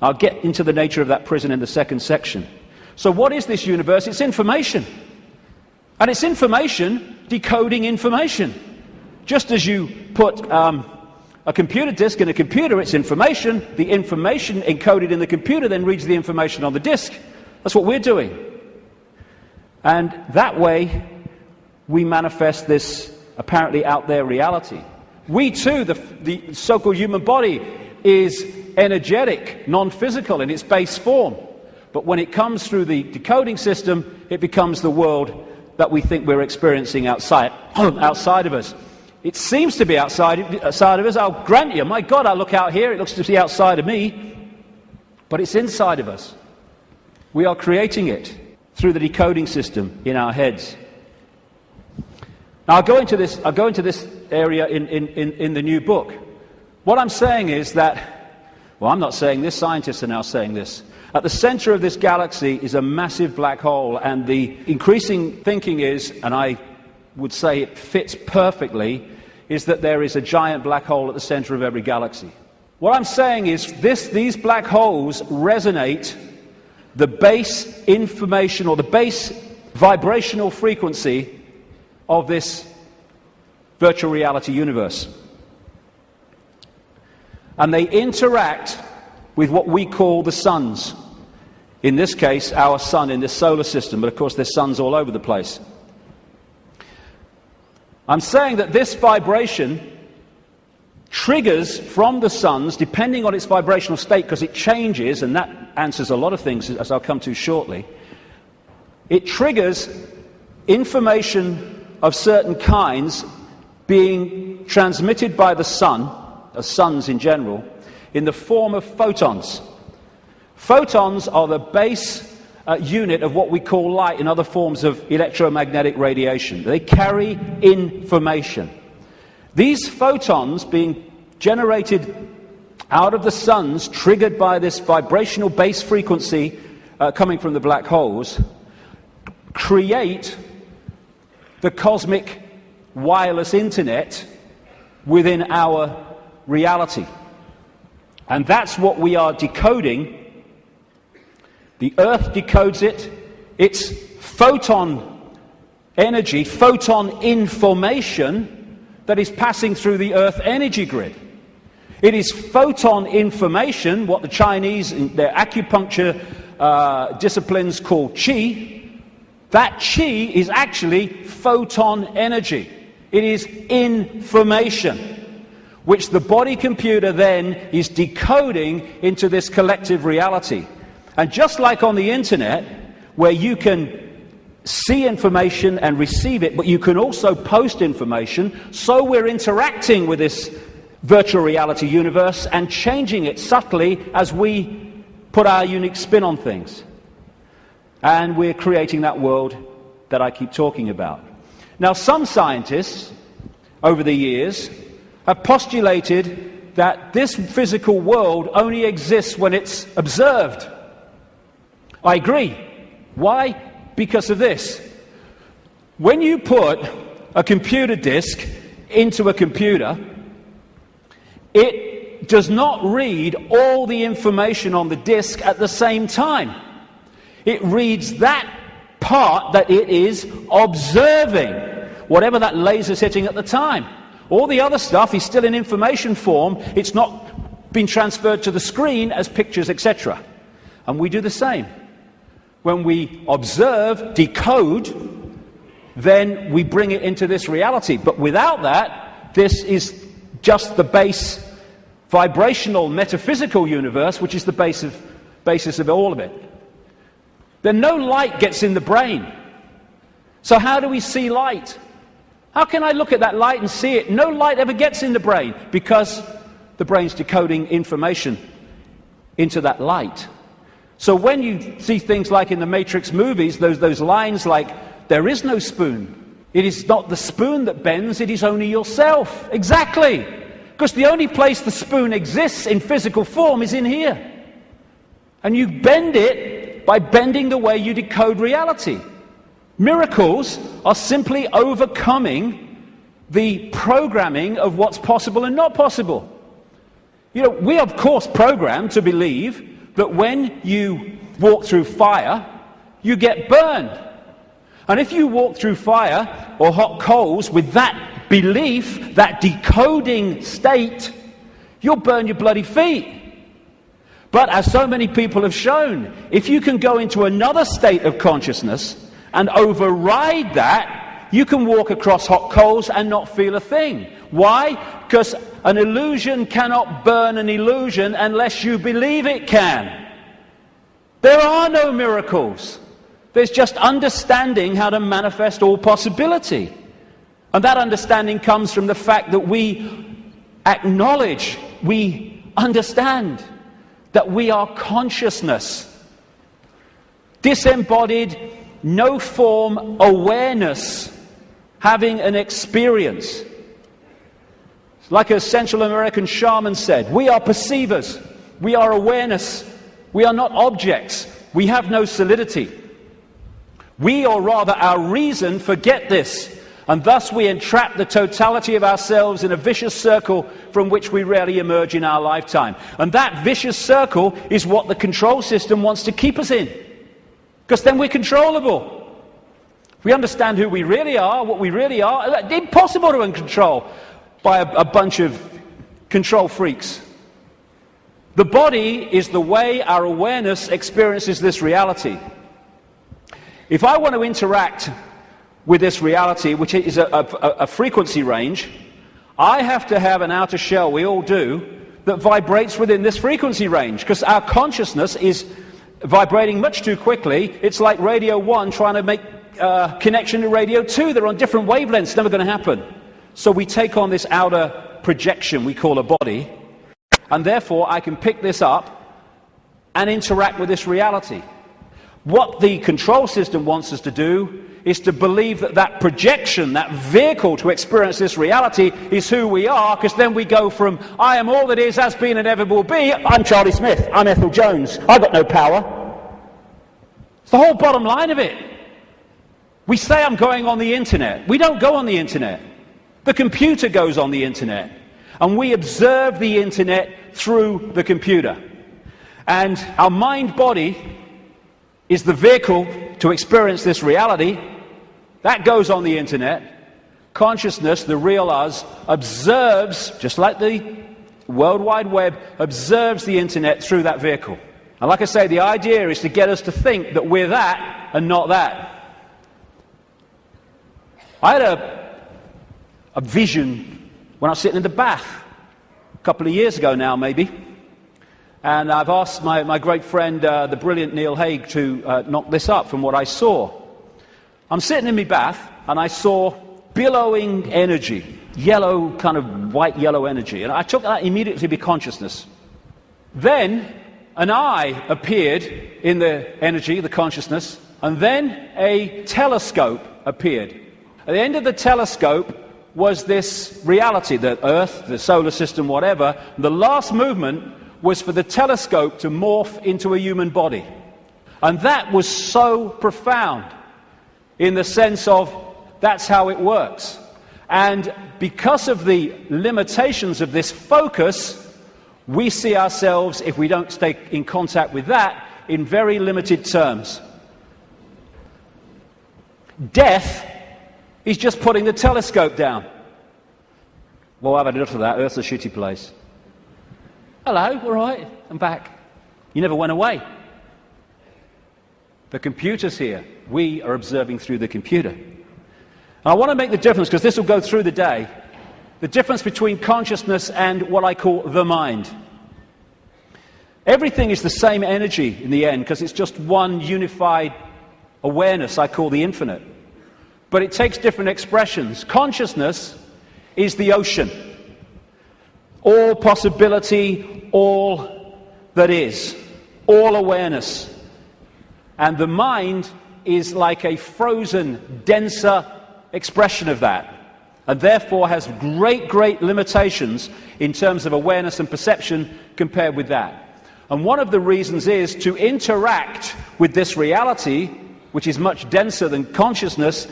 A: I'll get into the nature of that prison in the second section. So what is this universe? It's information. And it's information decoding information. Just as you put a computer disk in a computer, it's information. The information encoded in the computer then reads the information on the disk. That's what we're doing. And that way, we manifest this apparently out there reality. We too, the so-called human body, is energetic, non-physical in its base form. But when it comes through the decoding system, it becomes the world that we think we're experiencing outside of us. It seems to be outside of us. I'll grant you, my God, I look out here, it looks to be outside of me. But it's inside of us. We are creating it through the decoding system in our heads. Now, I'll go into this area in the new book. What I'm saying is that, well, I'm not saying this, scientists are now saying this. At the center of this galaxy is a massive black hole, and the increasing thinking is, and I would say it fits perfectly, is that there is a giant black hole at the center of every galaxy. What I'm saying is these black holes resonate the base information or the base vibrational frequency of this virtual reality universe. And they interact with what we call the suns. In this case, our sun in this solar system, but of course there's suns all over the place. I'm saying that this vibration triggers from the suns, depending on its vibrational state, because it changes, and that answers a lot of things, as I'll come to shortly. It triggers information of certain kinds being transmitted by the sun, suns in general, in the form of photons. Photons are the base unit of what we call light and other forms of electromagnetic radiation. They carry information. These photons being generated out of the suns, triggered by this vibrational base frequency coming from the black holes, create the cosmic wireless internet within our reality. And that's what we are decoding The Earth decodes it. It's photon energy, photon information that is passing through the Earth energy grid. It is photon information, what the Chinese in their acupuncture disciplines call qi. That qi is actually photon energy. It is information, which the body computer then is decoding into this collective reality. And just like on the internet, where you can see information and receive it, but you can also post information, so we're interacting with this virtual reality universe and changing it subtly as we put our unique spin on things. And we're creating that world that I keep talking about. Now, some scientists over the years have postulated that this physical world only exists when it's observed. I agree. Why? Because of this. When you put a computer disk into a computer, it does not read all the information on the disk at the same time. It reads that part that it is observing, whatever that laser's hitting at the time. All the other stuff is still in information form. It's not been transferred to the screen as pictures, etc. And we do the same. When we observe, decode, then we bring it into this reality. But without that, this is just the base vibrational metaphysical universe, which is the basis of all of it. Then no light gets in the brain. So how do we see light? How can I look at that light and see it? No light ever gets in the brain because the brain's decoding information into that light. So when you see things like in the Matrix movies, those lines like, there is no spoon. It is not the spoon that bends, it is only yourself. Exactly. Because the only place the spoon exists in physical form is in here. And you bend it by bending the way you decode reality. Miracles are simply overcoming the programming of what's possible and not possible. You know, we are of course programmed to believe that when you walk through fire, you get burned. And if you walk through fire or hot coals with that belief, that decoding state, you'll burn your bloody feet. But as so many people have shown, if you can go into another state of consciousness and override that, you can walk across hot coals and not feel a thing. Why? Because an illusion cannot burn an illusion unless you believe it can. There are no miracles. There's just understanding how to manifest all possibility. And that understanding comes from the fact that we acknowledge, we understand that we are consciousness. Disembodied, no form awareness, having an experience. Like a Central American shaman said, we are perceivers, we are awareness, we are not objects, we have no solidity. We, or rather our reason, forget this, and thus we entrap the totality of ourselves in a vicious circle from which we rarely emerge in our lifetime. And that vicious circle is what the control system wants to keep us in, because then we're controllable. If we understand who we really are, what we really are, it's impossible to control by a bunch of control freaks. The body is the way our awareness experiences this reality. If I want to interact with this reality, which is a frequency range, I have to have an outer shell, we all do, that vibrates within this frequency range, because our consciousness is vibrating much too quickly. It's like Radio 1 trying to make connection to Radio 2. They're on different wavelengths, never going to happen. So we take on this outer projection we call a body, and therefore I can pick this up and interact with this reality. What the control system wants us to do is to believe that that projection, that vehicle to experience this reality, is who we are, because then we go from, I am all that is, has been, and ever will be, I'm Charlie Smith, I'm Ethel Jones, I've got no power. It's the whole bottom line of it. We say I'm going on the internet. We don't go on the internet. The computer goes on the internet, and we observe the internet through the computer. And our mind-body is the vehicle to experience this reality. That goes on the internet. Consciousness, the real us, observes, just like the World Wide Web, observes the internet through that vehicle. And like I say, the idea is to get us to think that we're that and not that. I had a vision when I was sitting in the bath a couple of years ago now, maybe. And I've asked my great friend, the brilliant Neil Haig, to knock this up from what I saw. I'm sitting in my bath, and I saw billowing energy, yellow, kind of white-yellow energy. And I took that immediately to be consciousness. Then an eye appeared in the energy, the consciousness, and then a telescope appeared. At the end of the telescope was this reality, the Earth, the solar system, whatever. The last movement was for the telescope to morph into a human body. And that was so profound in the sense of that's how it works. And because of the limitations of this focus, we see ourselves, if we don't stay in contact with that, in very limited terms. Death is just putting the telescope down. Well, I've had enough of that. Earth's a shitty place. Hello, all right, I'm back. You never went away. The computer's here. We are observing through the computer. And I want to make the difference, because this will go through the day, the difference between consciousness and what I call the mind. Everything is the same energy in the end, because it's just one unified awareness I call the infinite. But it takes different expressions. Consciousness is the ocean. All possibility, all that is, all awareness. And the mind is like a frozen, denser expression of that, and therefore has great, great limitations in terms of awareness and perception compared with that. And one of the reasons is to interact with this reality, which is much denser than consciousness,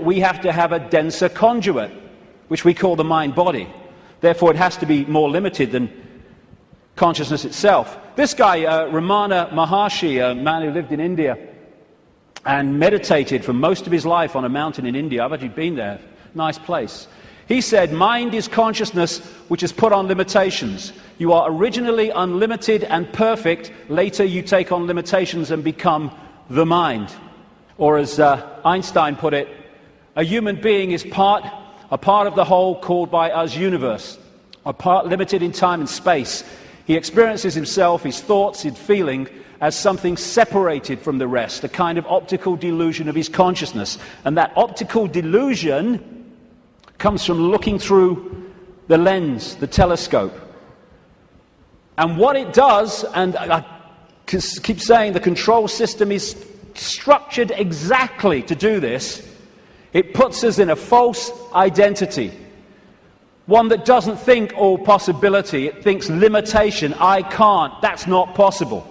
A: we have to have a denser conduit, which we call the mind-body. Therefore, it has to be more limited than consciousness itself. This guy, Ramana Maharshi, a man who lived in India and meditated for most of his life on a mountain in India. I've actually been there. Nice place. He said, mind is consciousness which is put on limitations. You are originally unlimited and perfect. Later you take on limitations and become the mind. Or as Einstein put it, a human being is a part of the whole called by us universe, a part limited in time and space. He experiences himself, his thoughts, his feeling, as something separated from the rest, a kind of optical delusion of his consciousness. And that optical delusion comes from looking through the lens, the telescope. And what it does, and I keep saying the control system is structured exactly to do this, it puts us in a false identity. One that doesn't think all possibility, it thinks limitation, I can't, that's not possible.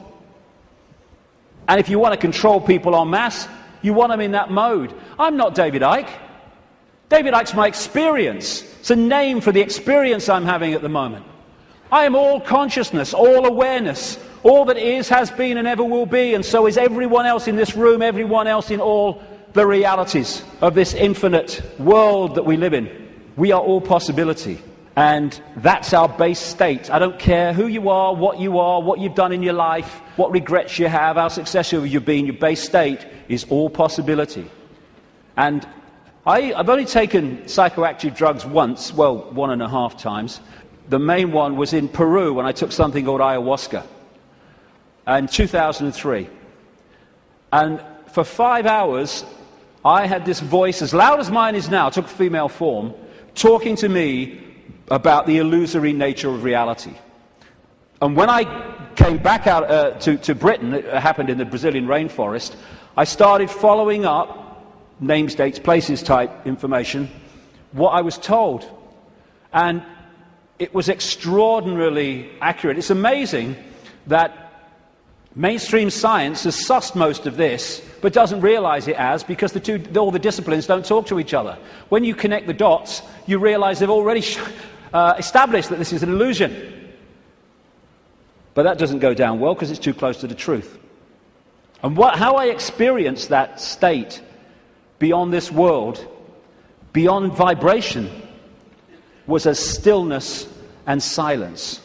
A: And if you want to control people en masse, you want them in that mode. I'm not David Icke. David Icke's my experience. It's a name for the experience I'm having at the moment. I am all consciousness, all awareness. All that is, has been, and ever will be, and so is everyone else in this room, everyone else in all the realities of this infinite world that we live in. We are all possibility, and that's our base state. I don't care who you are, what you've done in your life, what regrets you have, how successful you've been. Your base state is all possibility. And I've only taken psychoactive drugs once, well, 1.5 times. The main one was in Peru when I took something called ayahuasca in 2003. And for 5 hours, I had this voice, as loud as mine is now, took a female form, talking to me about the illusory nature of reality. And when I came back out to Britain, it happened in the Brazilian rainforest, I started following up names, dates, places type information, what I was told. And it was extraordinarily accurate. It's amazing that mainstream science has sussed most of this, but doesn't realize it as, because all the disciplines don't talk to each other. When you connect the dots, you realize they've already established that this is an illusion. But that doesn't go down well, because it's too close to the truth. And how I experienced that state beyond this world, beyond vibration, was as stillness and silence.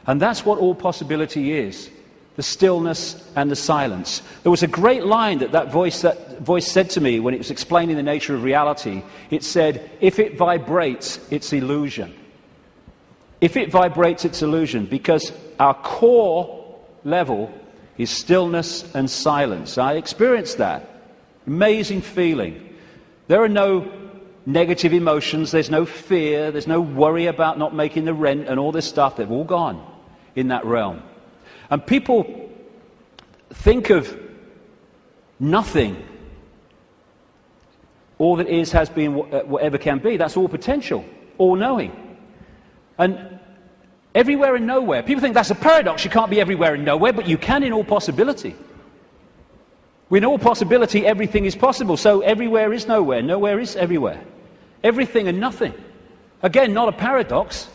A: And that's what all possibility is, the stillness and the silence. There was a great line that voice said to me when it was explaining the nature of reality. It said, if it vibrates, it's illusion. If it vibrates, it's illusion, because our core level is stillness and silence. I experienced that. Amazing feeling. There are no negative emotions, there's no fear, there's no worry about not making the rent and all this stuff. They've all gone in that realm. And people think of nothing. All that is, has been, whatever can be. That's all potential, all knowing. And everywhere and nowhere. People think that's a paradox. You can't be everywhere and nowhere, but you can in all possibility. In all possibility, everything is possible. So everywhere is nowhere. Nowhere is everywhere. Everything and nothing. Again, not a paradox.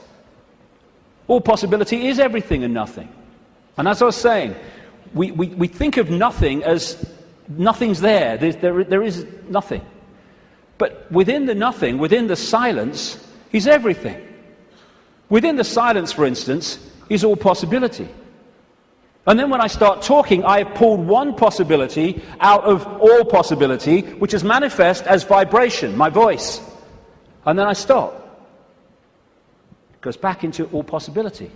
A: All possibility is everything and nothing. And as I was saying, we think of nothing as nothing's there. There is nothing. But within the nothing, within the silence, is everything. Within the silence, for instance, is all possibility. And then when I start talking, I have pulled one possibility out of all possibility, which is manifest as vibration, my voice. And then I stop. It goes back into all possibility.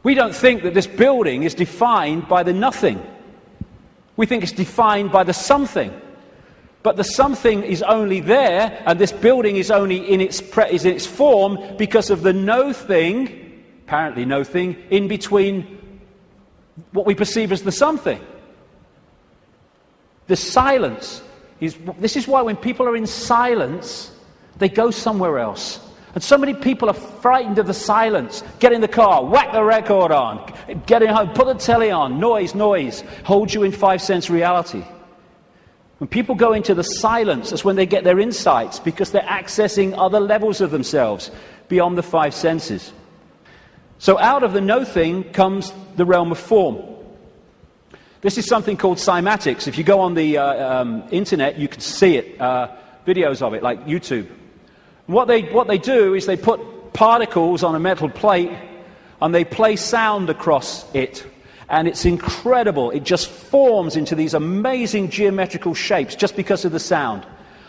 A: We don't think that this building is defined by the nothing. We think it's defined by the something. But the something is only there, and this building is only in its form because of the no thing, apparently no thing, in between what we perceive as the something. The silence this is why when people are in silence, they go somewhere else. And so many people are frightened of the silence. Get in the car, whack the record on, get in home, put the telly on, noise, hold you in 5 sense reality. When people go into the silence, that's when they get their insights, because they're accessing other levels of themselves beyond the 5 senses. So out of the no thing comes the realm of form. This is something called cymatics. If you go on the internet, you can see it, videos of it, like YouTube. What they do is they put particles on a metal plate and they play sound across it. And it's incredible. It just forms into these amazing geometrical shapes just because of the sound.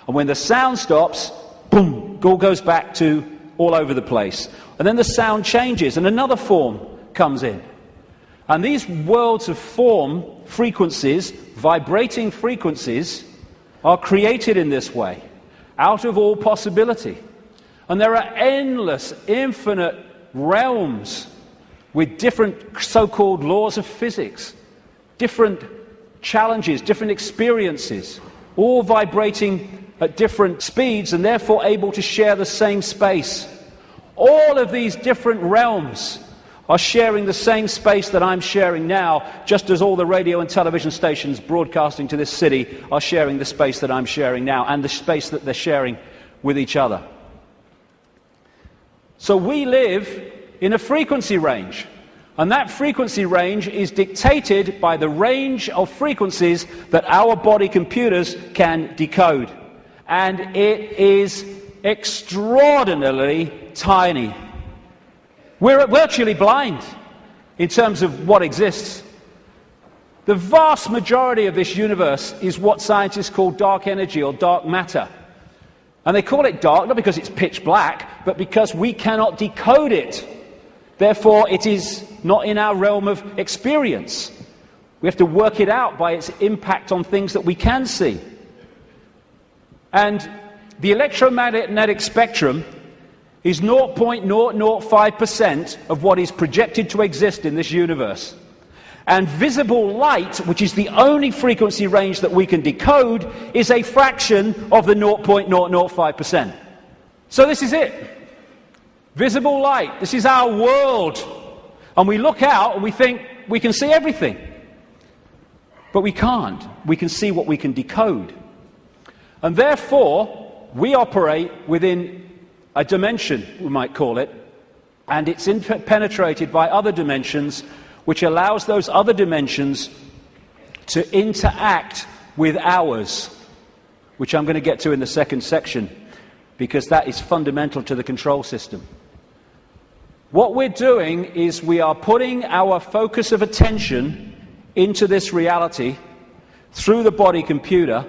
A: And when the sound stops, boom, it all goes back to all over the place. And then the sound changes and another form comes in. And these worlds of form, frequencies, vibrating frequencies, are created in this way, out of all possibility. And there are endless, infinite realms with different so-called laws of physics, different challenges, different experiences, all vibrating at different speeds and therefore able to share the same space. All of these different realms are sharing the same space that I'm sharing now, just as all the radio and television stations broadcasting to this city are sharing the space that I'm sharing now and the space that they're sharing with each other. So we live in a frequency range, and that frequency range is dictated by the range of frequencies that our body computers can decode. And it is extraordinarily tiny. We're virtually blind in terms of what exists. The vast majority of this universe is what scientists call dark energy or dark matter. And they call it dark not because it's pitch black, but because we cannot decode it. Therefore, it is not in our realm of experience. We have to work it out by its impact on things that we can see. And the electromagnetic spectrum is 0.005% of what is projected to exist in this universe. And visible light, which is the only frequency range that we can decode, is a fraction of the 0.005%. So this is it. Visible light. This is our world. And we look out and we think we can see everything. But we can't. We can see what we can decode. And therefore, we operate within a dimension, we might call it, and it's penetrated by other dimensions, which allows those other dimensions to interact with ours, which I'm going to get to in the second section, because that is fundamental to the control system. What we're doing is we are putting our focus of attention into this reality through the body computer,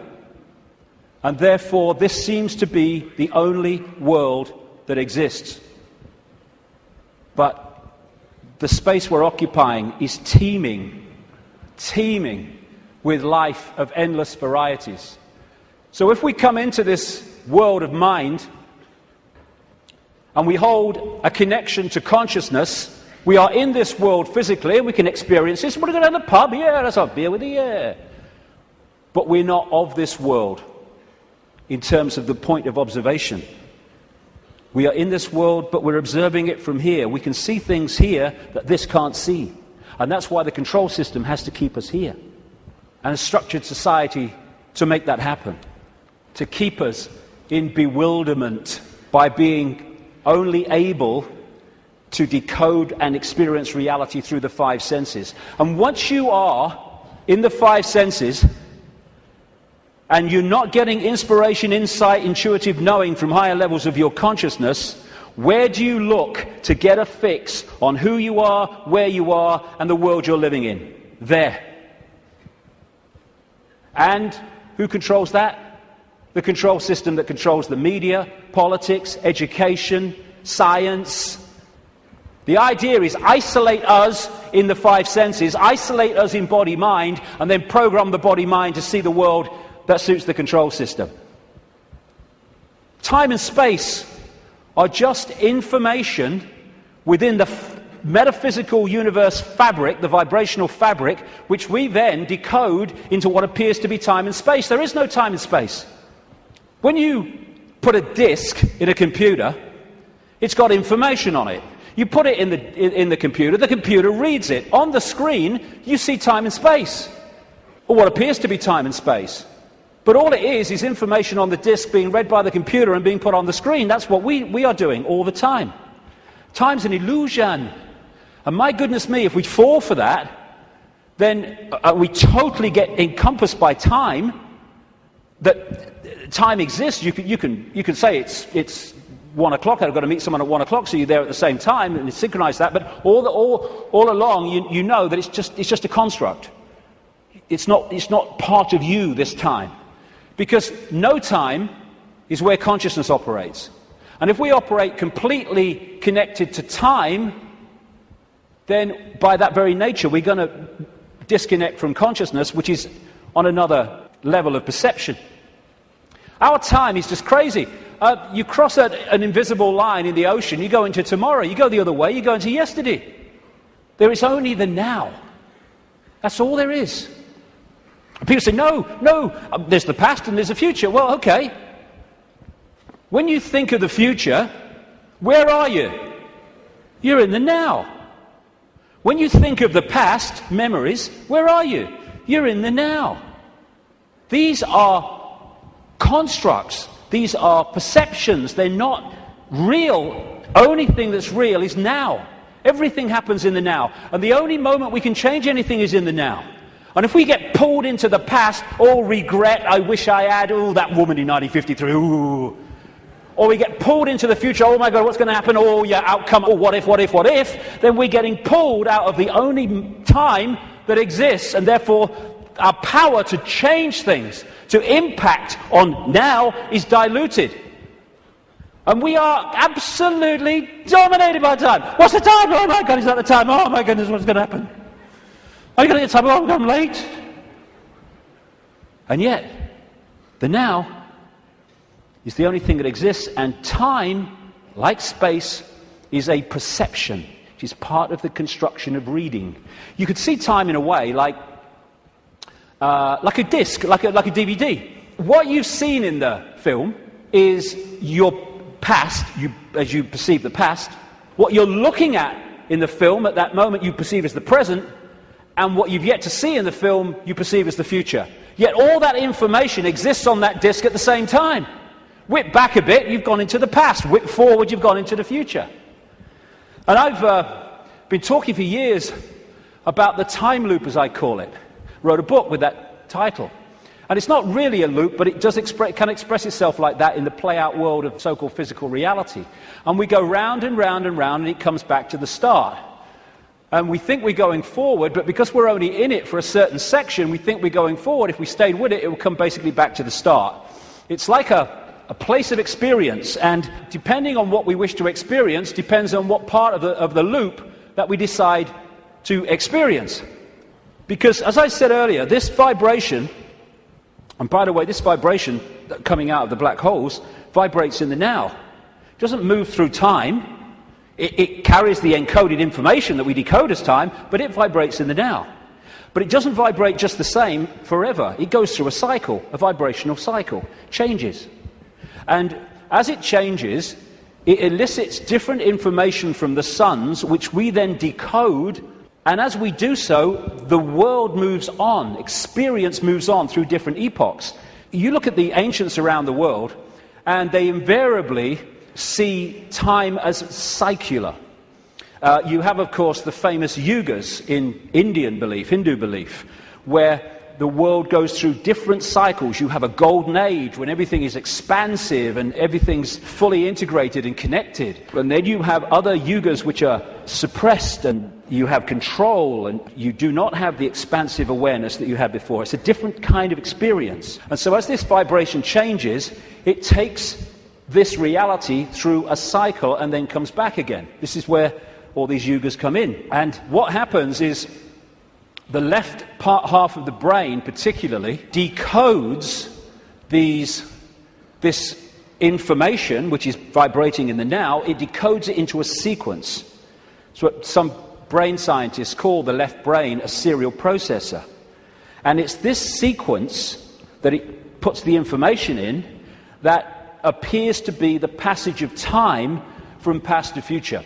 A: and therefore this seems to be the only world that exists. But the space we're occupying is teeming with life of endless varieties. So if we come into this world of mind and we hold a connection to consciousness, we are in this world physically, and we can experience this. We're going to go to the pub, yeah, let's have a beer with you, yeah. But we're not of this world in terms of the point of observation. We are in this world, but we're observing it from here. We can see things here that this can't see. And that's why the control system has to keep us here. And a structured society to make that happen. To keep us in bewilderment by being only able to decode and experience reality through the five senses. And once you are in the five senses, and you're not getting inspiration, insight, intuitive knowing from higher levels of your consciousness, where do you look to get a fix on who you are, where you are, and the world you're living in? There. And who controls that? The control system that controls the media, politics, education, science. The idea is isolate us in the five senses, isolate us in body-mind, and then program the body-mind to see the world that suits the control system. Time and space are just information within the metaphysical universe fabric, the vibrational fabric, which we then decode into what appears to be time and space. There is no time and space. When you put a disk in a computer, it's got information on it. You put it in the computer reads it. On the screen, you see time and space, or what appears to be time and space. But all it is information on the disk being read by the computer and being put on the screen. That's what we are doing all the time. Time's an illusion. And my goodness me, if we fall for that, then we totally get encompassed by time, that time exists. You can say it's 1 o'clock, I've got to meet someone at 1 o'clock, so you're there at the same time, and synchronize that, but all along you know that it's just a construct. It's not part of you this time. Because no time is where consciousness operates. And if we operate completely connected to time, then by that very nature we're going to disconnect from consciousness, which is on another level of perception. Our time is just crazy. You cross an invisible line in the ocean, you go into tomorrow, you go the other way, you go into yesterday. There is only the now. That's all there is. People say, no, there's the past and there's the future. Well, okay. When you think of the future, where are you? You're in the now. When you think of the past, memories, where are you? You're in the now. These are constructs. These are perceptions. They're not real. Only thing that's real is now. Everything happens in the now. And the only moment we can change anything is in the now. And if we get pulled into the past, all regret, I wish I had, oh, that woman in 1953, ooh. Or we get pulled into the future, oh my God, what's going to happen? Oh, yeah, outcome, oh, what if? Then we're getting pulled out of the only time that exists, and therefore our power to change things, to impact on now, is diluted. And we are absolutely dominated by time. What's the time? Oh my God, is that the time? Oh my goodness, what's going to happen? Are you going to get time? Oh, I'm late. And yet, the now is the only thing that exists, and time, like space, is a perception. It is part of the construction of reading. You could see time in a way like a disc, like a DVD. What you've seen in the film is your past, as you perceive the past. What you're looking at in the film at that moment you perceive as the present, and what you've yet to see in the film you perceive as the future. Yet all that information exists on that disc at the same time. Whip back a bit, you've gone into the past. Whip forward, you've gone into the future. And I've been talking for years about the time loop, as I call it. wrote a book with that title. And it's not really a loop, but it does can express itself like that in the play-out world of so-called physical reality. And we go round and round and round, and it comes back to the start. And we think we're going forward, but because we're only in it for a certain section, we think we're going forward. If we stayed with it, it will come basically back to the start. It's like a place of experience, and depending on what we wish to experience, depends on what part of the loop that we decide to experience. Because, as I said earlier, this vibration, and by the way, this vibration coming out of the black holes vibrates in the now. It doesn't move through time. It carries the encoded information that we decode as time, but it vibrates in the now. But it doesn't vibrate just the same forever. It goes through a cycle, a vibrational cycle, changes. And as it changes, it elicits different information from the suns, which we then decode. And as we do so, the world moves on, experience moves on through different epochs. You look at the ancients around the world, and they invariably see time as secular. You have, of course, the famous yugas in Indian belief, Hindu belief, where the world goes through different cycles. You have a golden age when everything is expansive and everything's fully integrated and connected. And then you have other yugas which are suppressed, and you have control, and you do not have the expansive awareness that you had before. It's a different kind of experience. And so as this vibration changes, it takes this reality through a cycle and then comes back again. This is where all these yugas come in. And what happens is the left half of the brain particularly decodes this information, which is vibrating in the now. It decodes it into a sequence. It's what some brain scientists call the left brain a serial processor. And it's this sequence that it puts the information in that appears to be the passage of time from past to future.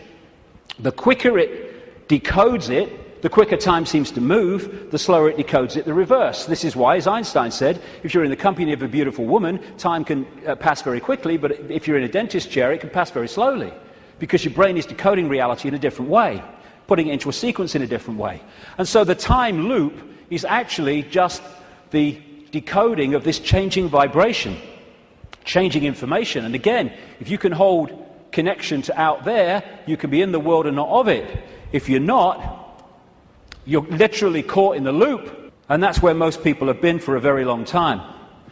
A: The quicker it decodes it, the quicker time seems to move, the slower it decodes it the reverse. This is why, as Einstein said, if you're in the company of a beautiful woman, time can pass very quickly, but if you're in a dentist chair, it can pass very slowly, because your brain is decoding reality in a different way, putting it into a sequence in a different way. And so the time loop is actually just the decoding of this changing vibration, changing information. And again, if you can hold connection to out there, you can be in the world and not of it. If you're not, you're literally caught in the loop, and that's where most people have been for a very long time.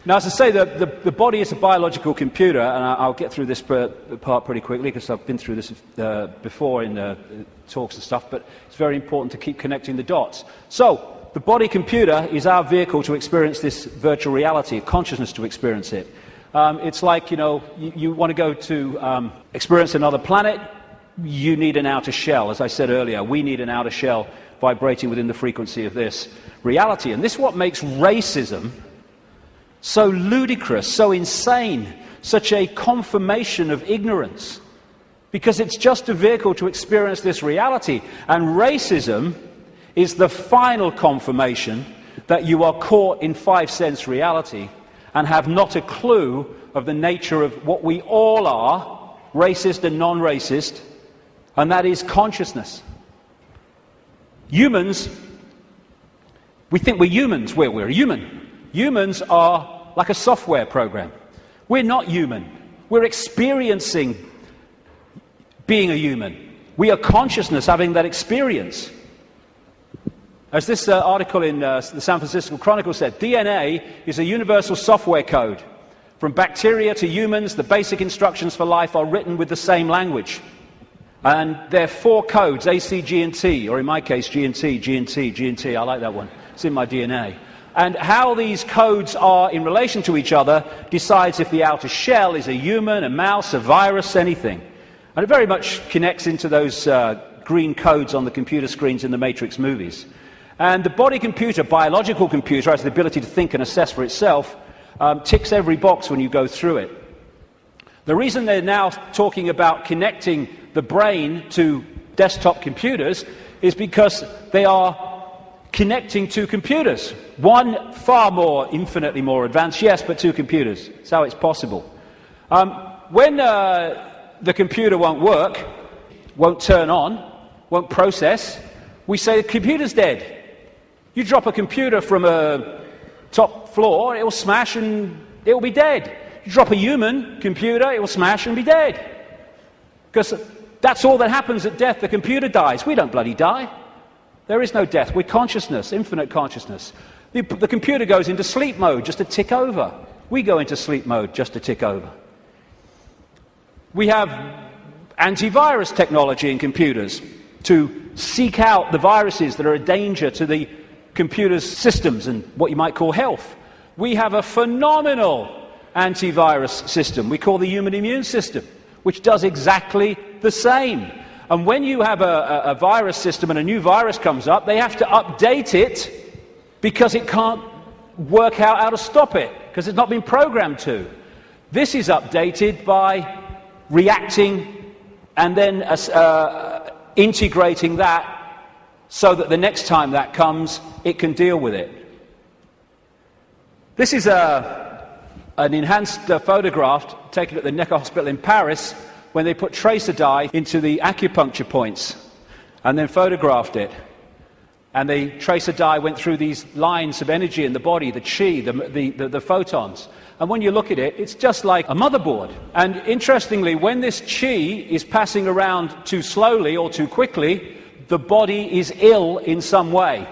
A: Now, as I say, the body is a biological computer, and I'll get through this part pretty quickly because I've been through this before in talks and stuff, but it's very important to keep connecting the dots. So, the body computer is our vehicle to experience this virtual reality, a consciousness to experience it. It's like, you want to go to experience another planet, you need an outer shell. As I said earlier, we need an outer shell vibrating within the frequency of this reality. And this is what makes racism so ludicrous, so insane, such a confirmation of ignorance. Because it's just a vehicle to experience this reality. And racism is the final confirmation that you are caught in five-sense reality and have not a clue of the nature of what we all are, racist and non-racist, and that is consciousness. Humans, we think we're humans. We're human. Humans are like a software program. We're not human. We're experiencing being a human. We are consciousness having that experience. As this article in the San Francisco Chronicle said, DNA is a universal software code. From bacteria to humans, the basic instructions for life are written with the same language. And there are four codes, A, C, G, and T, or in my case, G and T, G and T, G and T. I like that one. It's in my DNA. And how these codes are in relation to each other decides if the outer shell is a human, a mouse, a virus, anything. And it very much connects into those green codes on the computer screens in the Matrix movies. And the body computer, biological computer, has the ability to think and assess for itself, ticks every box when you go through it. The reason they're now talking about connecting the brain to desktop computers is because they are connecting two computers. One far more, infinitely more advanced, yes, but two computers. That's how it's possible. When the computer won't work, won't turn on, won't process, we say the computer's dead. You drop a computer from a top floor, it will smash and it will be dead. You drop a human computer, it will smash and be dead. Because that's all that happens at death. The computer dies. We don't bloody die. There is no death. We're consciousness, infinite consciousness. The computer goes into sleep mode just to tick over. We go into sleep mode just to tick over. We have antivirus technology in computers to seek out the viruses that are a danger to the computer's systems and what you might call health. We have a phenomenal antivirus system we call the human immune system, which does exactly the same. And when you have a virus system and a new virus comes up, they have to update it because it can't work out how to stop it, because it's not been programmed to. This is updated by reacting and then integrating that so that the next time that comes, it can deal with it. This is an enhanced photograph taken at the Necker Hospital in Paris when they put tracer dye into the acupuncture points and then photographed it. And the tracer dye went through these lines of energy in the body, the chi, the photons. And when you look at it, it's just like a motherboard. And interestingly, when this chi is passing around too slowly or too quickly, the body is ill in some way.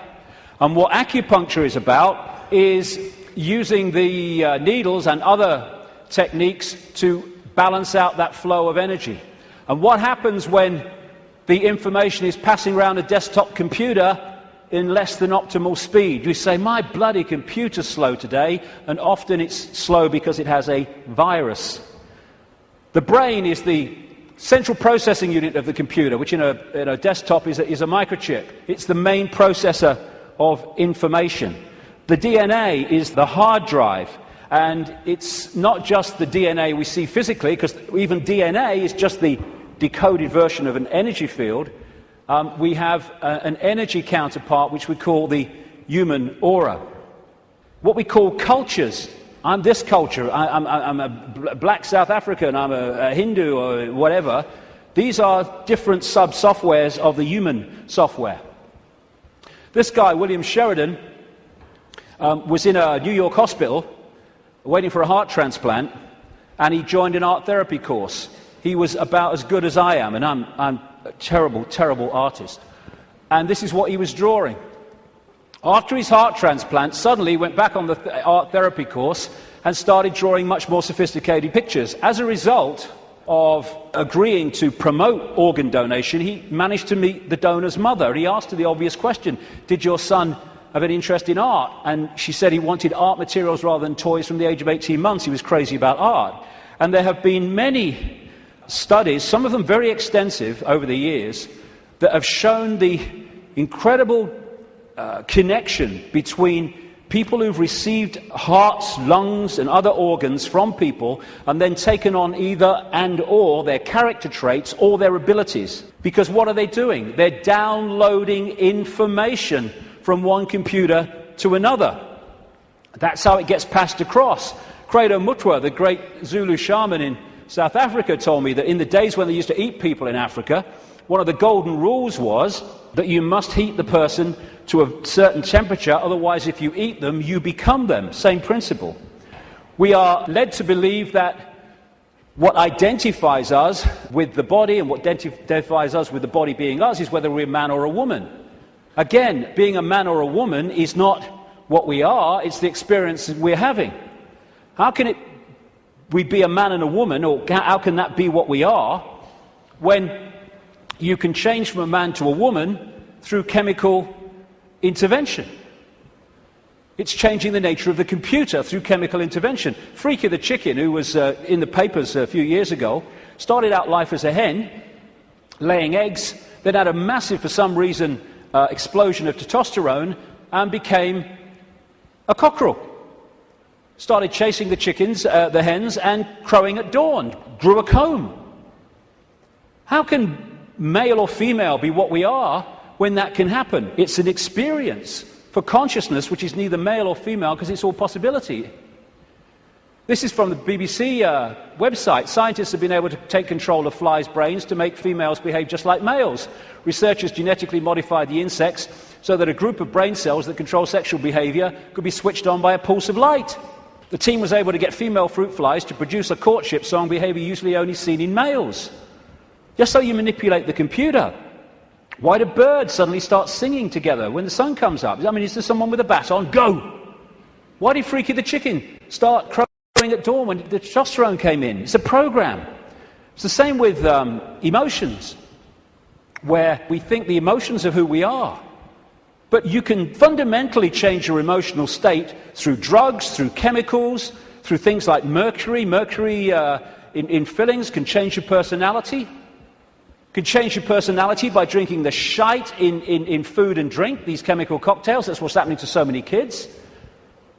A: And what acupuncture is about is using the needles and other techniques to balance out that flow of energy. And what happens when the information is passing around a desktop computer in less than optimal speed? You say, my bloody computer's slow today, and often it's slow because it has a virus. The brain is the central processing unit of the computer, which in a desktop is a microchip. It's the main processor of information. The DNA is the hard drive, and it's not just the DNA we see physically, because even DNA is just the decoded version of an energy field. We have an energy counterpart which we call the human aura. What we call cultures. I'm this culture, I'm a black South African, I'm a Hindu or whatever. These are different sub-softwares of the human software. This guy, William Sheridan, was in a New York hospital waiting for a heart transplant, and he joined an art therapy course. He was about as good as I am, and I'm a terrible, terrible artist. And this is what he was drawing. After his heart transplant, suddenly he went back on the art therapy course and started drawing much more sophisticated pictures. As a result of agreeing to promote organ donation, he managed to meet the donor's mother. He asked her the obvious question, did your son have an interest in art? And she said he wanted art materials rather than toys from the age of 18 months. He was crazy about art. And there have been many studies, some of them very extensive over the years, that have shown the incredible connection between people who've received hearts, lungs and other organs from people and then taken on either and or their character traits or their abilities. Because what are they doing? They're downloading information from one computer to another. That's how it gets passed across. Credo Mutwa, the great Zulu shaman in South Africa, told me that in the days when they used to eat people in Africa, one of the golden rules was that you must heat the person to a certain temperature, otherwise if you eat them, you become them. Same principle. We are led to believe that what identifies us with the body and what identifies us with the body being us is whether we're a man or a woman. Again, being a man or a woman is not what we are, it's the experience we're having. How can we be a man and a woman, or how can that be what we are, when you can change from a man to a woman through chemical intervention? It's changing the nature of the computer through chemical intervention. Freaky the chicken, who was in the papers a few years ago, started out life as a hen, laying eggs, then had a massive, for some reason, explosion of testosterone, and became a cockerel. Started chasing the chickens, the hens, and crowing at dawn. Grew a comb. How can male or female be what we are when that can happen? It's an experience for consciousness which is neither male or female because it's all possibility. This is from the BBC website. Scientists have been able to take control of flies' brains to make females behave just like males. Researchers genetically modified the insects so that a group of brain cells that control sexual behavior could be switched on by a pulse of light. The team was able to get female fruit flies to produce a courtship song behavior usually only seen in males. Just so you manipulate the computer. Why do birds suddenly start singing together when the sun comes up? I mean, is there someone with a baton? Go! Why did Freaky the chicken start crowing at dawn when the testosterone came in? It's a program. It's the same with emotions, where we think the emotions of who we are. But you can fundamentally change your emotional state through drugs, through chemicals, through things like mercury. Mercury in fillings can change your personality. Can change your personality by drinking the shite in food and drink, these chemical cocktails. That's what's happening to so many kids.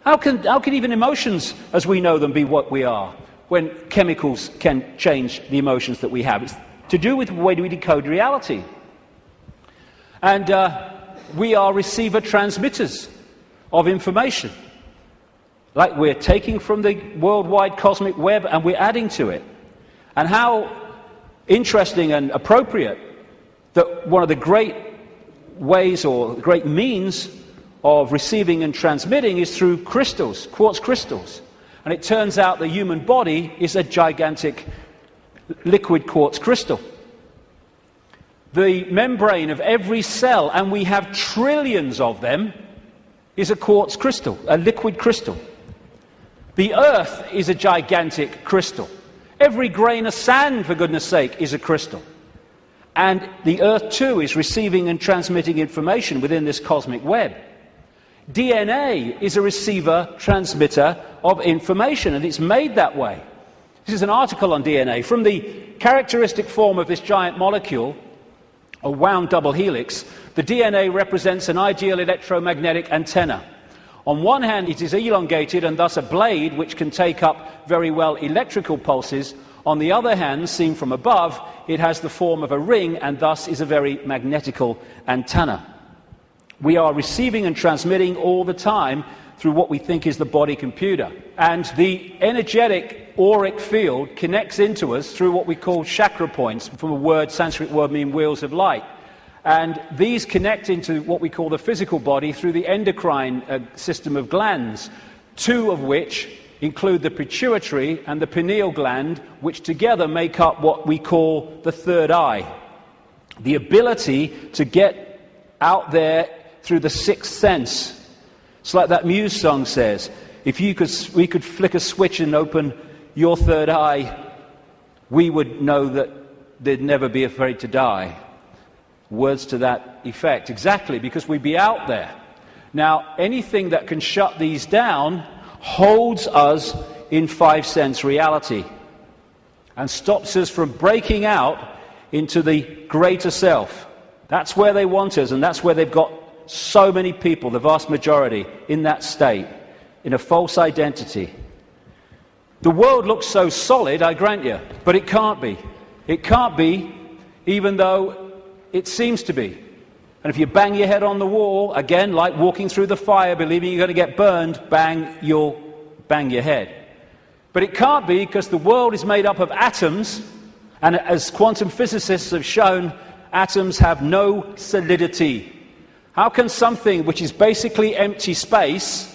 A: How can even emotions, as we know them, be what we are, when chemicals can change the emotions that we have? It's to do with the way we decode reality. And we are receiver-transmitters of information. Like we're taking from the worldwide cosmic web and we're adding to it. And how interesting and appropriate that one of the great ways or great means of receiving and transmitting is through crystals, quartz crystals. And it turns out the human body is a gigantic liquid quartz crystal. The membrane of every cell, and we have trillions of them, is a quartz crystal, a liquid crystal. The Earth is a gigantic crystal. Every grain of sand, for goodness sake, is a crystal. And the Earth, too, is receiving and transmitting information within this cosmic web. DNA is a receiver-transmitter of information, and it's made that way. This is an article on DNA. From the characteristic form of this giant molecule, a wound double helix, the DNA represents an ideal electromagnetic antenna. On one hand, it is elongated and thus a blade which can take up very well electrical pulses. On the other hand, seen from above, it has the form of a ring and thus is a very magnetical antenna. We are receiving and transmitting all the time through what we think is the body computer. And the energetic auric field connects into us through what we call chakra points, from a word, Sanskrit word meaning wheels of light. And these connect into what we call the physical body through the endocrine system of glands, two of which include the pituitary and the pineal gland, which together make up what we call the third eye. The ability to get out there through the sixth sense. It's like that Muse song says, if we could flick a switch and open your third eye, we would know that they'd never be afraid to die. Words to that effect. Exactly, because we'd be out there. Now, anything that can shut these down holds us in five-sense reality and stops us from breaking out into the greater self. That's where they want us, and that's where they've got so many people, the vast majority, in that state, in a false identity. The world looks so solid, I grant you, but it can't be. It can't be, even though it seems to be. And if you bang your head on the wall, again, like walking through the fire, believing you're going to get burned, you'll bang your head. But it can't be, because the world is made up of atoms, and as quantum physicists have shown, atoms have no solidity. How can something which is basically empty space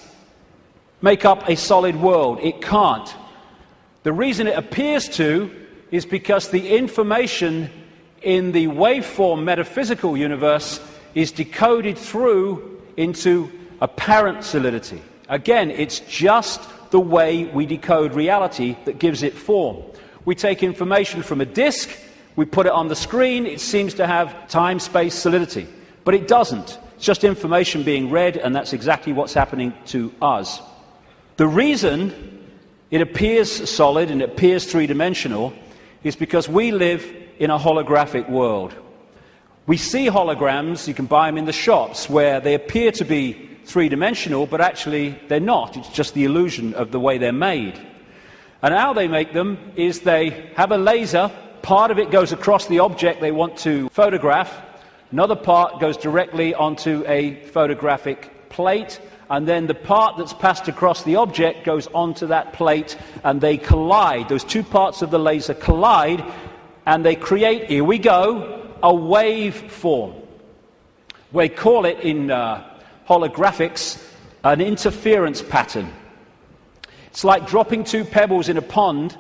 A: make up a solid world? It can't. The reason it appears to is because the information in the waveform metaphysical universe is decoded through into apparent solidity. Again, it's just the way we decode reality that gives it form. We take information from a disk, we put it on the screen, it seems to have time-space solidity. But it doesn't. It's just information being read, and that's exactly what's happening to us. The reason it appears solid and it appears three-dimensional is because we live in a holographic world. We see holograms, you can buy them in the shops, where they appear to be three-dimensional, but actually they're not. It's just the illusion of the way they're made. And how they make them is they have a laser, part of it goes across the object they want to photograph, another part goes directly onto a photographic plate, and then the part that's passed across the object goes onto that plate, and they collide. Those two parts of the laser collide, and they create, here we go, a waveform. We call it in holographics an interference pattern. It's like dropping two pebbles in a pond,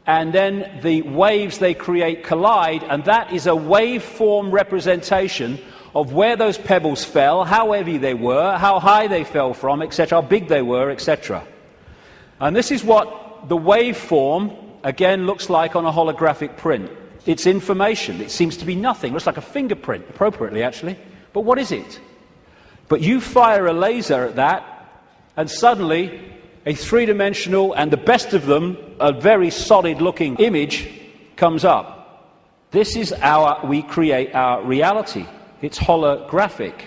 A: and then the waves they create collide, and that is a waveform representation of where those pebbles fell, how heavy they were, how high they fell from, etc., how big they were, etc. And this is what the waveform, again, looks like on a holographic print. It's information. It seems to be nothing. It looks like a fingerprint, appropriately, actually. But what is it? But you fire a laser at that, and suddenly a three-dimensional, and the best of them, a very solid-looking image comes up. This is we create our reality. It's holographic.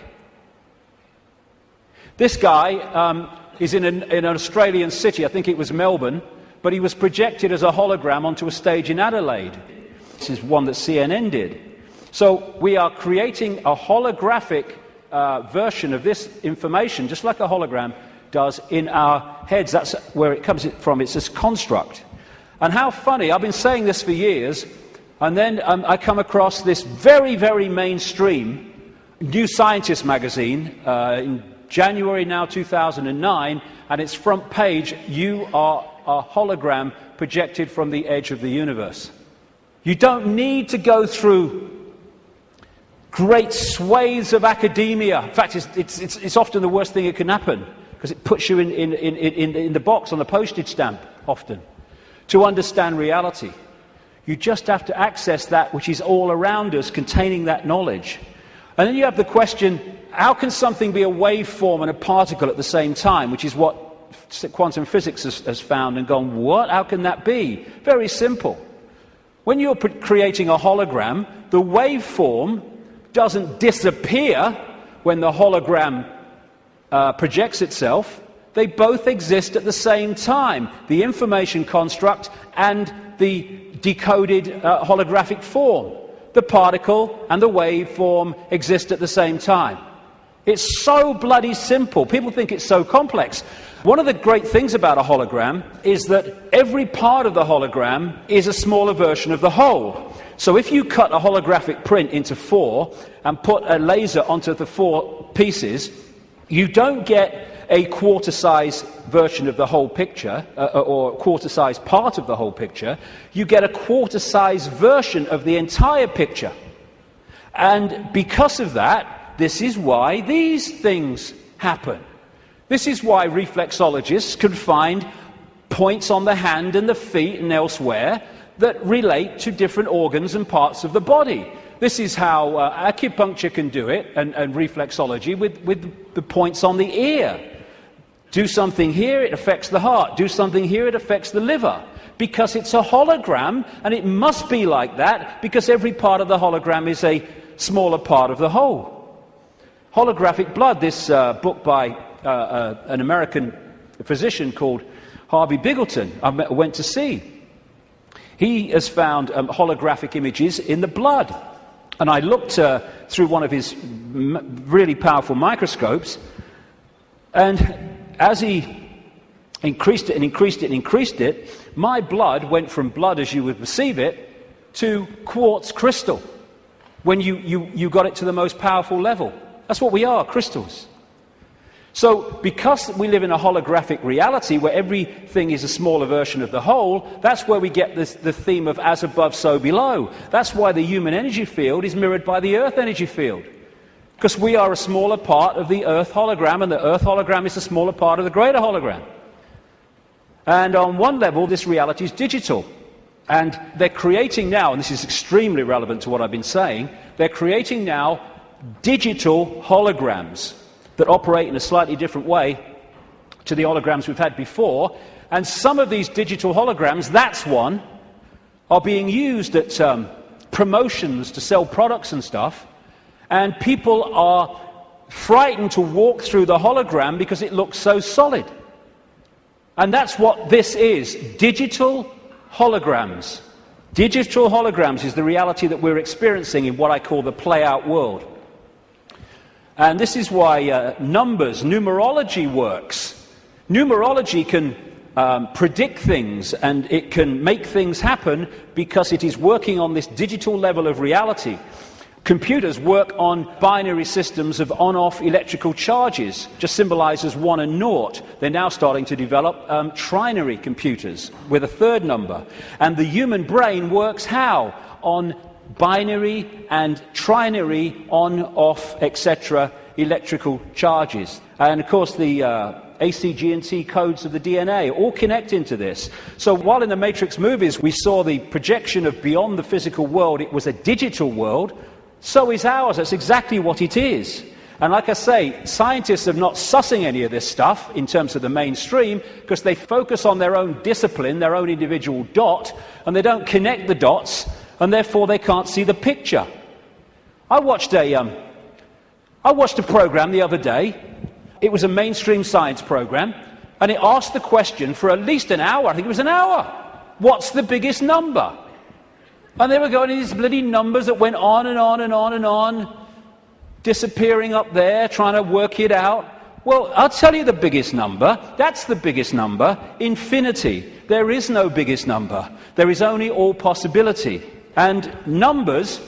A: This guy is in an Australian city, I think it was Melbourne, but he was projected as a hologram onto a stage in Adelaide. This is one that CNN did. So we are creating a holographic version of this information, just like a hologram does in our heads. That's where it comes from. It's this construct. And how funny, I've been saying this for years, and then I come across this very, very mainstream New Scientist magazine in January now 2009, and its front page, you are a hologram projected from the edge of the universe. You don't need to go through great swathes of academia. In fact, it's often the worst thing that can happen, because it puts you in the box on the postage stamp, often, to understand reality. You just have to access that which is all around us, containing that knowledge. And then you have the question, how can something be a waveform and a particle at the same time, which is what quantum physics has found and gone, what? How can that be? Very simple. When you're creating a hologram, the waveform doesn't disappear when the hologram projects itself. They both exist at the same time, the information construct and the decoded holographic form. The particle and the waveform exist at the same time. It's so bloody simple. People think it's so complex. One of the great things about a hologram is that every part of the hologram is a smaller version of the whole. So if you cut a holographic print into four and put a laser onto the four pieces, you don't get a quarter-size version of the whole picture, or a quarter-size part of the whole picture. You get a quarter-size version of the entire picture. And because of that, this is why these things happen. This is why reflexologists can find points on the hand and the feet and elsewhere that relate to different organs and parts of the body. This is how acupuncture can do it, and reflexology with the points on the ear. Do something here, it affects the heart. Do something here, it affects the liver. Because it's a hologram, and it must be like that, because every part of the hologram is a smaller part of the whole. Holographic blood, this book by an American physician called Harvey Biggleton, I went to see. He has found holographic images in the blood. And I looked through one of his really powerful microscopes, and as he increased it and increased it and increased it, my blood went from blood as you would perceive it to quartz crystal when you got it to the most powerful level. That's what we are, crystals. So because we live in a holographic reality where everything is a smaller version of the whole, that's where we get the theme of as above, so below. That's why the human energy field is mirrored by the Earth energy field. Because we are a smaller part of the Earth hologram, and the Earth hologram is a smaller part of the greater hologram. And on one level, this reality is digital. And they're creating now, and this is extremely relevant to what I've been saying, they're creating now digital holograms that operate in a slightly different way to the holograms we've had before. And some of these digital holograms, that's one, are being used at promotions to sell products and stuff. And people are frightened to walk through the hologram because it looks so solid. And that's what this is, digital holograms. Digital holograms is the reality that we're experiencing in what I call the play-out world. And this is why numerology works. Numerology can predict things, and it can make things happen because it is working on this digital level of reality. Computers work on binary systems of on-off electrical charges, just symbolized as 1 and 0. They're now starting to develop trinary computers with a third number. And the human brain works how? On binary and trinary on-off, etc. electrical charges. And of course the A, C, G and T codes of the DNA all connect into this. So while in the Matrix movies we saw the projection of beyond the physical world, it was a digital world, so is ours. That's exactly what it is. And like I say, scientists are not sussing any of this stuff in terms of the mainstream because they focus on their own discipline, their own individual dot, and they don't connect the dots, and therefore they can't see the picture. I watched a program the other day. It was a mainstream science program, and it asked the question for at least an hour. I think it was an hour. What's the biggest number? And they were going in these bloody numbers that went on and on and on and on, disappearing up there, trying to work it out. Well, I'll tell you the biggest number. That's the biggest number. Infinity. There is no biggest number. There is only all possibility. And numbers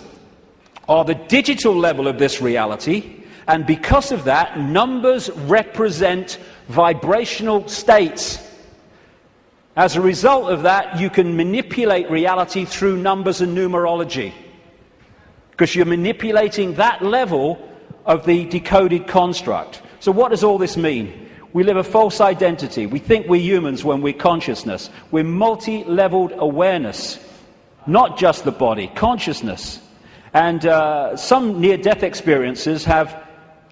A: are the digital level of this reality. And because of that, numbers represent vibrational states. As a result of that, you can manipulate reality through numbers and numerology, because you're manipulating that level of the decoded construct. So what does all this mean? We live a false identity. We think we're humans when we're consciousness. We're multi-leveled awareness, not just the body, consciousness. And some near-death experiences have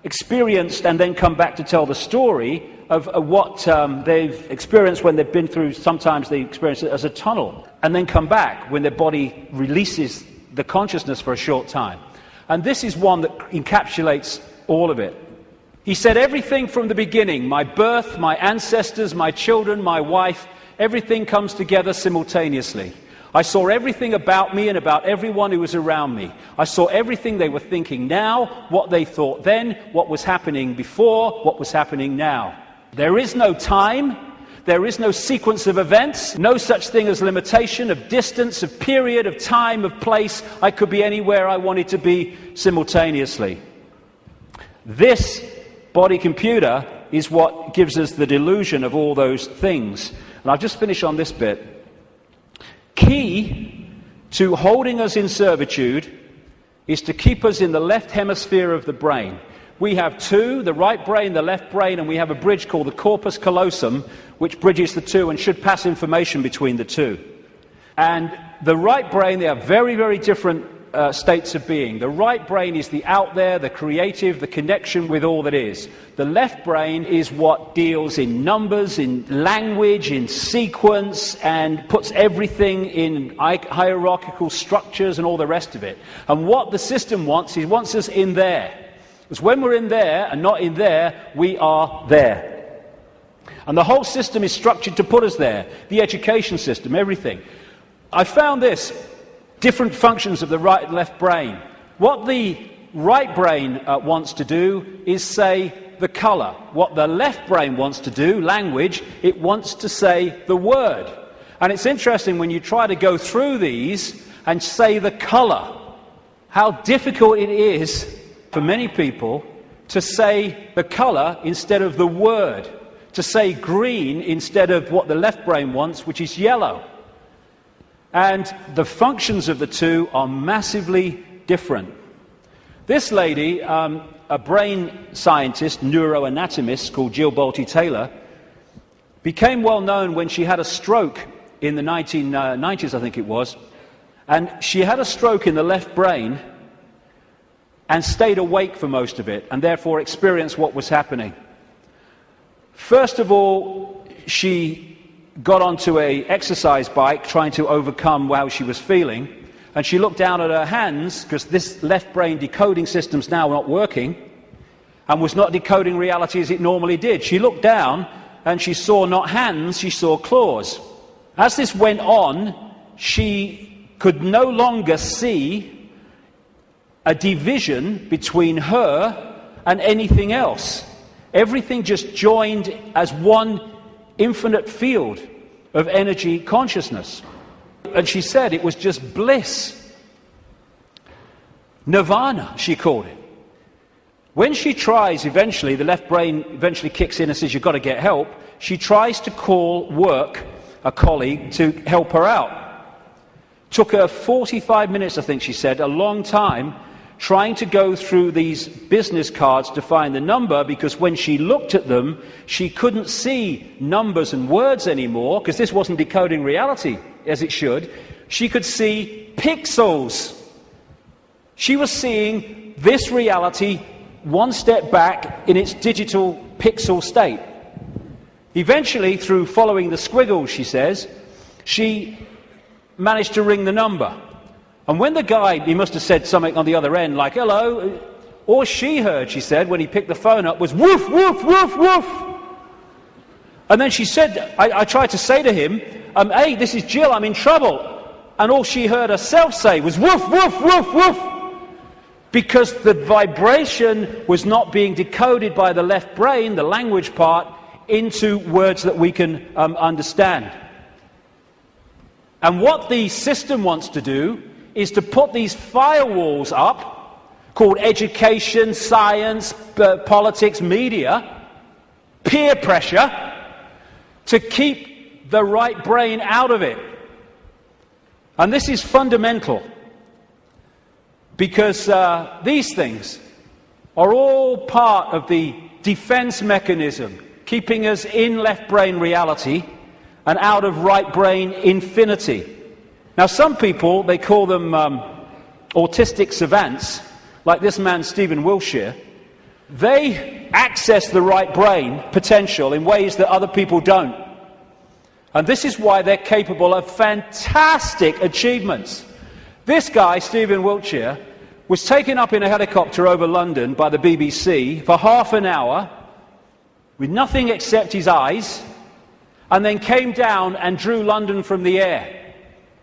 A: experienced and then come back to tell the story of what they've experienced when they've been through. Sometimes they experience it as a tunnel and then come back when their body releases the consciousness for a short time. And this is one that encapsulates all of it. He said, everything from the beginning, my birth, my ancestors, my children, my wife, everything comes together simultaneously. I saw everything about me and about everyone who was around me. I saw everything they were thinking now, what they thought then, what was happening before, what was happening now. There is no time. There is no sequence of events. No such thing as limitation of distance, of period, of time, of place. I could be anywhere I wanted to be simultaneously. This body computer is what gives us the delusion of all those things. And I'll just finish on this bit. Key to holding us in servitude is to keep us in the left hemisphere of the brain. We have two, the right brain, the left brain, and we have a bridge called the corpus callosum, which bridges the two and should pass information between the two. And the right brain, they are very, very different states of being. The right brain is the out there, the creative, the connection with all that is. The left brain is what deals in numbers, in language, in sequence, and puts everything in hierarchical structures and all the rest of it. And what the system wants, it wants us in there. Because when we're in there and not in there, we are there. And the whole system is structured to put us there. The education system, everything. I found this. Different functions of the right and left brain. What the right brain wants to do is say the colour. What the left brain wants to do, language, it wants to say the word. And it's interesting when you try to go through these and say the colour, how difficult it is for many people to say the colour instead of the word, to say green instead of what the left brain wants, which is yellow. And the functions of the two are massively different. This lady, a brain scientist, neuroanatomist called Jill Bolte Taylor, became well known when she had a stroke in the 1990s, I think it was. And she had a stroke in the left brain and stayed awake for most of it, and therefore experienced what was happening. First of all, she got onto an exercise bike trying to overcome how she was feeling, and she looked down at her hands, because this left brain decoding system's now not working and was not decoding reality as it normally did. She looked down and she saw not hands, she saw claws. As this went on, she could no longer see a division between her and anything else. Everything just joined as one infinite field of energy consciousness. And she said it was just bliss. Nirvana, she called it. When she tries eventually, the left brain eventually kicks in and says, you've got to get help, she tries to call work, a colleague, to help her out. Took her 45 minutes, I think she said, a long time, trying to go through these business cards to find the number, because when she looked at them, she couldn't see numbers and words anymore, because this wasn't decoding reality as it should. She could see pixels. She was seeing this reality one step back in its digital pixel state. Eventually, through following the squiggles, she says, she managed to ring the number. And when the guy, he must have said something on the other end, like, hello, all she heard, she said, when he picked the phone up, was woof, woof, woof, woof. And then she said, I tried to say to him, hey, this is Jill, I'm in trouble. And all she heard herself say was woof, woof, woof, woof. Because the vibration was not being decoded by the left brain, the language part, into words that we can understand. And what the system wants to do is to put these firewalls up, called education, science, politics, media, peer pressure, to keep the right brain out of it. And this is fundamental, because these things are all part of the defense mechanism, keeping us in left brain reality and out of right brain infinity. Now, some people, they call them autistic savants, like this man, Stephen Wiltshire. They access the right brain potential in ways that other people don't. And this is why they're capable of fantastic achievements. This guy, Stephen Wiltshire, was taken up in a helicopter over London by the BBC for half an hour with nothing except his eyes, and then came down and drew London from the air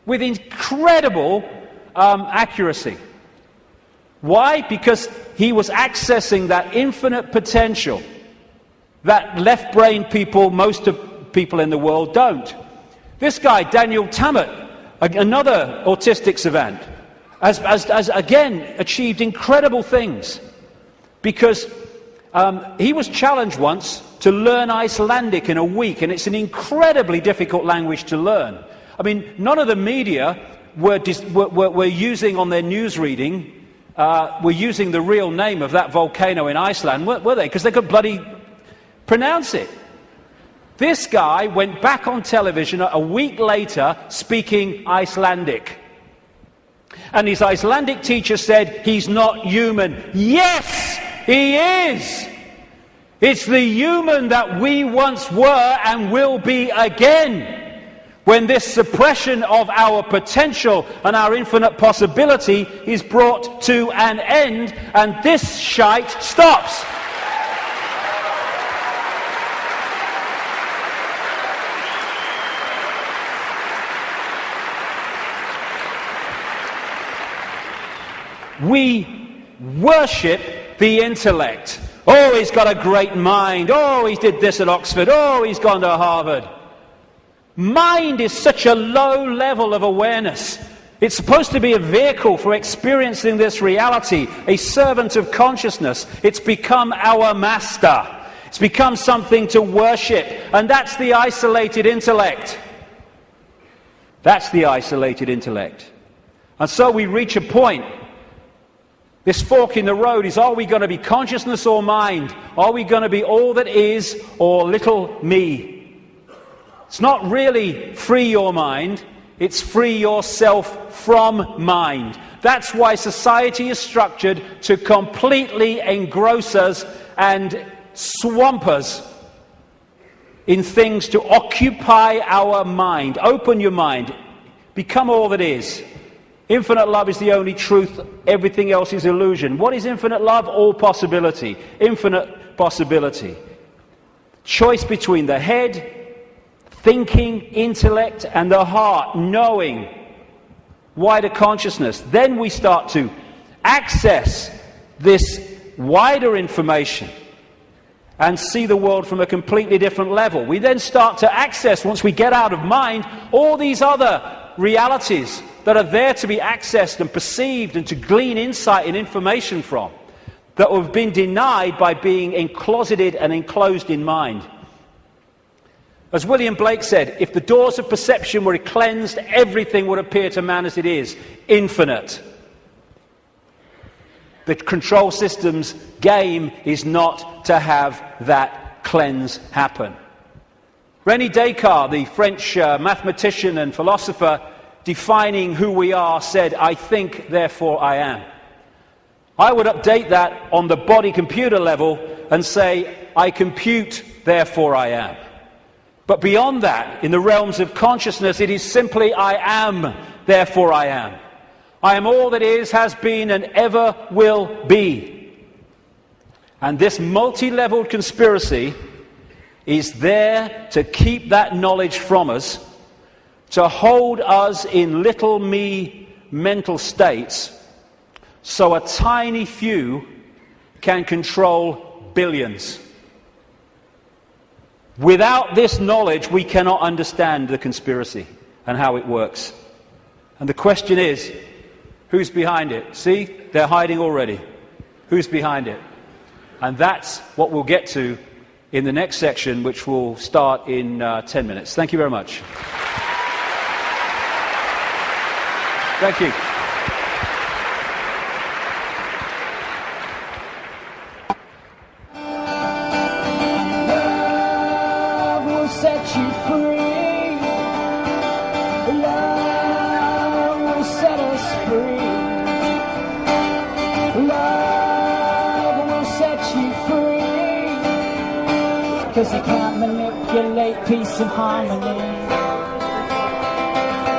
A: with incredible accuracy. Why? Because he was accessing that infinite potential that left brain people, most of people in the world, don't. This guy, Daniel Tammet, another autistic savant, has again achieved incredible things, because he was challenged once to learn Icelandic in a week, and it's an incredibly difficult language to learn. I mean, none of the media were using on their news reading, were using the real name of that volcano in Iceland, were they? Because they could bloody pronounce it. This guy went back on television a week later speaking Icelandic. And his Icelandic teacher said, he's not human. Yes, he is! It's the human that we once were and will be again. When this suppression of our potential and our infinite possibility is brought to an end, and this shite stops. We worship the intellect. Oh, he's got a great mind. Oh, he did this at Oxford. Oh, he's gone to Harvard. Mind is such a low level of awareness. It's supposed to be a vehicle for experiencing this reality, a servant of consciousness. It's become our master. It's become something to worship. And that's the isolated intellect. That's the isolated intellect. And so we reach a point. This fork in the road is, are we going to be consciousness or mind? Are we going to be all that is or little me? It's not really free your mind, it's free yourself from mind. That's why society is structured to completely engross us and swamp us in things to occupy our mind. Open your mind, become all that is. Infinite love is the only truth, everything else is illusion. What is infinite love? All possibility, infinite possibility. Choice between the head, thinking, intellect, and the heart, knowing, wider consciousness. Then we start to access this wider information and see the world from a completely different level. We then start to access, once we get out of mind, all these other realities that are there to be accessed and perceived and to glean insight and information from, that have been denied by being encloseted and enclosed in mind. As William Blake said, if the doors of perception were cleansed, everything would appear to man as it is, infinite. The control system's game is not to have that cleanse happen. René Descartes, the French mathematician and philosopher, defining who we are, said, "I think, therefore I am." I would update that on the body-computer level and say, "I compute, therefore I am." But beyond that, in the realms of consciousness, it is simply, "I am, therefore I am." I am all that is, has been, and ever will be. And this multi-leveled conspiracy is there to keep that knowledge from us, to hold us in little me mental states, so a tiny few can control billions. Without this knowledge, we cannot understand the conspiracy and how it works. And the question is, who's behind it? See, they're hiding already. Who's behind it? And that's what we'll get to in the next section, which will start in 10 minutes. Thank you very much. Thank you.
I: Love will set you free. Love will set us free. Love will set you free. 'Cause you can't manipulate peace and harmony.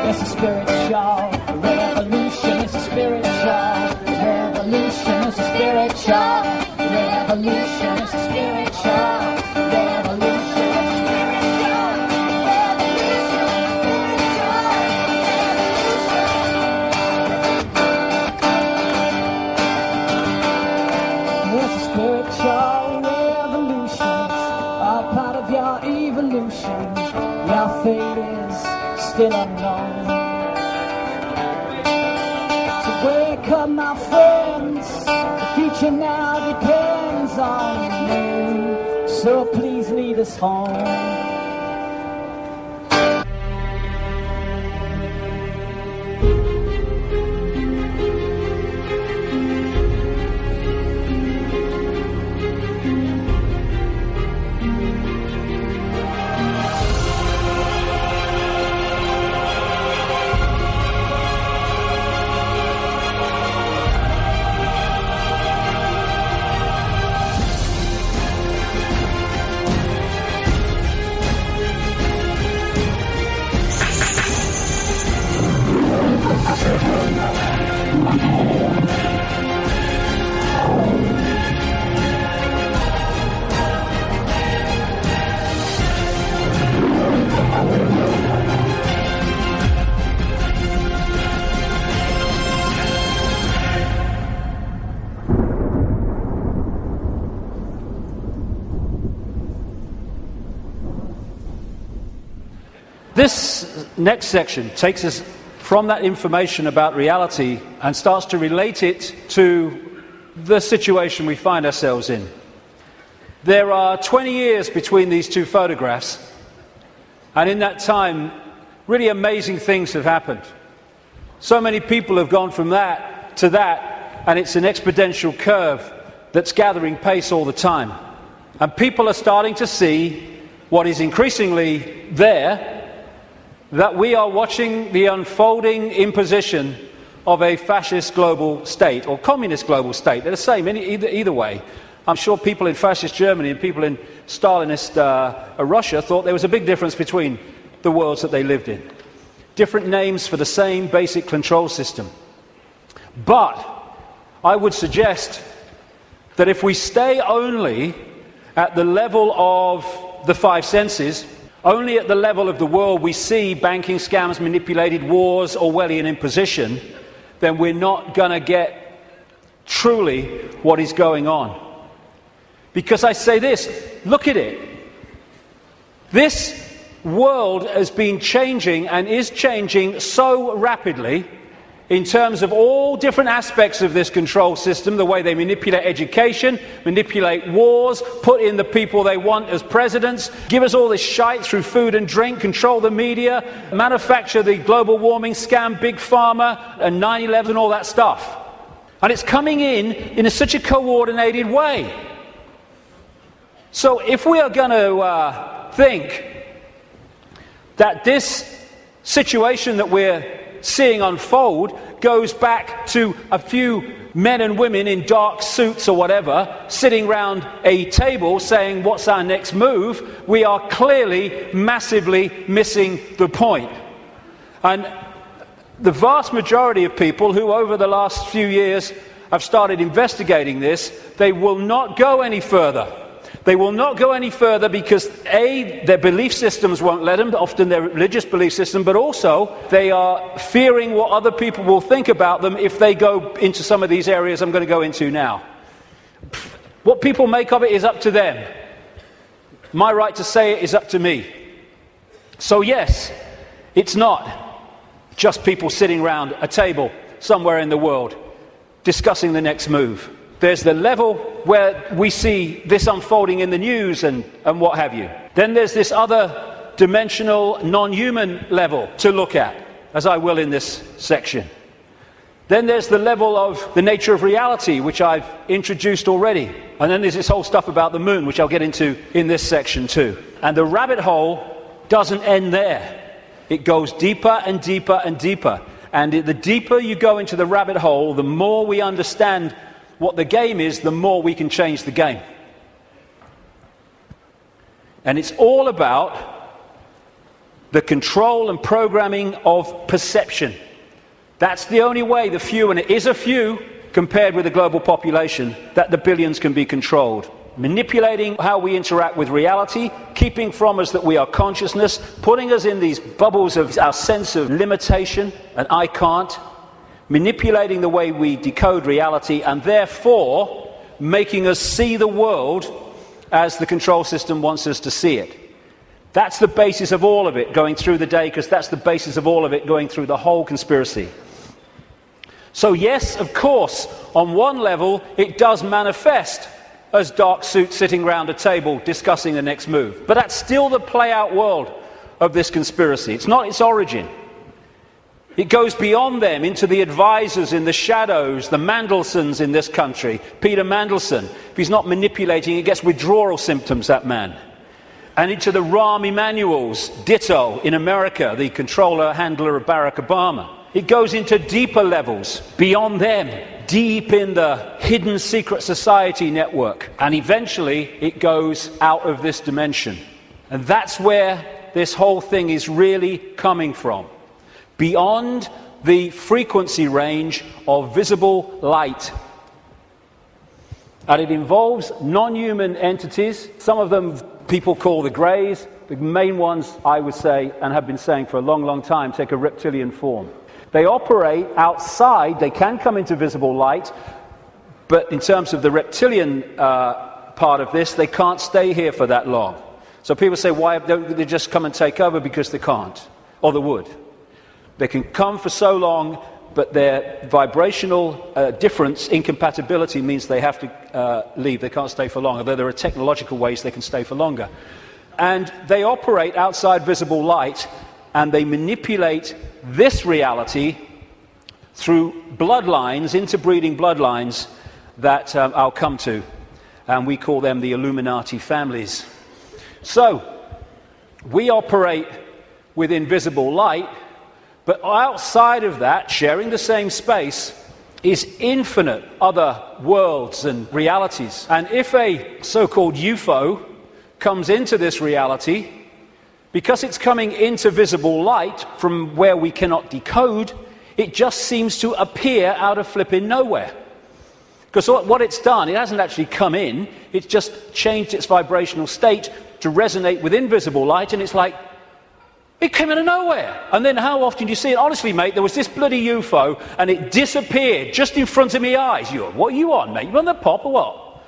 I: It's a spiritual revolution. It's a spiritual revolution. It's a spiritual revolution. It's a spiritual revolution. It's a spiritual revolution. All part of your evolution. Your fate is still unknown. So wake up, my friends. The future now depends on you. So please lead us home.
A: This next section takes us from that information about reality and starts to relate it to the situation we find ourselves in. There are 20 years between these two photographs, and in that time, really amazing things have happened. So many people have gone from that to that, and it's an exponential curve that's gathering pace all the time. And people are starting to see what is increasingly there, that we are watching the unfolding imposition of a fascist global state, or communist global state. They're the same either way. I'm sure people in fascist Germany and people in Stalinist Russia thought there was a big difference between the worlds that they lived in. Different names for the same basic control system. But I would suggest that if we stay only at the level of the five senses, only at the level of the world we see banking scams, manipulated wars, Orwellian imposition, then we're not going to get truly what is going on. Because I say this, look at it. This world has been changing and is changing so rapidly in terms of all different aspects of this control system, the way they manipulate education, manipulate wars, put in the people they want as presidents, give us all this shite through food and drink, control the media, manufacture the global warming scam, big pharma, and 9/11 and all that stuff. And it's coming in such a coordinated way. So if we are going to think that this situation that we're seeing unfold goes back to a few men and women in dark suits or whatever sitting round a table saying what's our next move, we are clearly massively missing the point. And the vast majority of people who over the last few years have started investigating this, they will not go any further. They will not go any further because A, their belief systems won't let them, often their religious belief system, but also they are fearing what other people will think about them if they go into some of these areas I'm going to go into now. What people make of it is up to them. My right to say it is up to me. So yes, it's not just people sitting around a table somewhere in the world discussing the next move. There's the level where we see this unfolding in the news and what have you. Then there's this other dimensional, non-human level to look at, as I will in this section. Then there's the level of the nature of reality, which I've introduced already. And then there's this whole stuff about the moon, which I'll get into in this section too. And the rabbit hole doesn't end there. It goes deeper and deeper and deeper. And the deeper you go into the rabbit hole, the more we understand what the game is, the more we can change the game. And it's all about the control and programming of perception. That's the only way the few, and it is a few compared with the global population, that the billions can be controlled. Manipulating how we interact with reality, keeping from us that we are consciousness, putting us in these bubbles of our sense of limitation and I can't, manipulating the way we decode reality, and therefore making us see the world as the control system wants us to see it. That's the basis of all of it going through the day, because that's the basis of all of it going through the whole conspiracy. So yes, of course, on one level it does manifest as dark suits sitting around a table discussing the next move. But that's still the play-out world of this conspiracy. It's not its origin. It goes beyond them into the advisors in the shadows, the Mandelsons in this country. Peter Mandelson, if he's not manipulating, he gets withdrawal symptoms, that man. And into the Rahm Emanuels, ditto, in America, the controller, handler of Barack Obama. It goes into deeper levels, beyond them, deep in the hidden secret society network. And eventually, it goes out of this dimension. And that's where this whole thing is really coming from. Beyond the frequency range of visible light. And it involves non-human entities. Some of them people call the greys. The main ones, I would say, and have been saying for a long, long time, take a reptilian form. They operate outside. They can come into visible light. But in terms of the reptilian part of this, they can't stay here for that long. So people say, why don't they just come and take over? Because they can't. Or they would. They can come for so long, but their vibrational difference, incompatibility, means they have to leave. They can't stay for long, although there are technological ways they can stay for longer. And they operate outside visible light, and they manipulate this reality through bloodlines, interbreeding bloodlines, that I'll come to. And we call them the Illuminati families. So, we operate with invisible light, but outside of that, sharing the same space, is infinite other worlds and realities. And if a so-called UFO comes into this reality, because it's coming into visible light from where we cannot decode, it just seems to appear out of flipping nowhere. Because what it's done, it hasn't actually come in, it's just changed its vibrational state to resonate with invisible light, and it's like, It came out of nowhere. And then how often do you see it? Honestly, mate, there was this bloody UFO and it disappeared just in front of my eyes. What are you on, mate? You on the pop or what?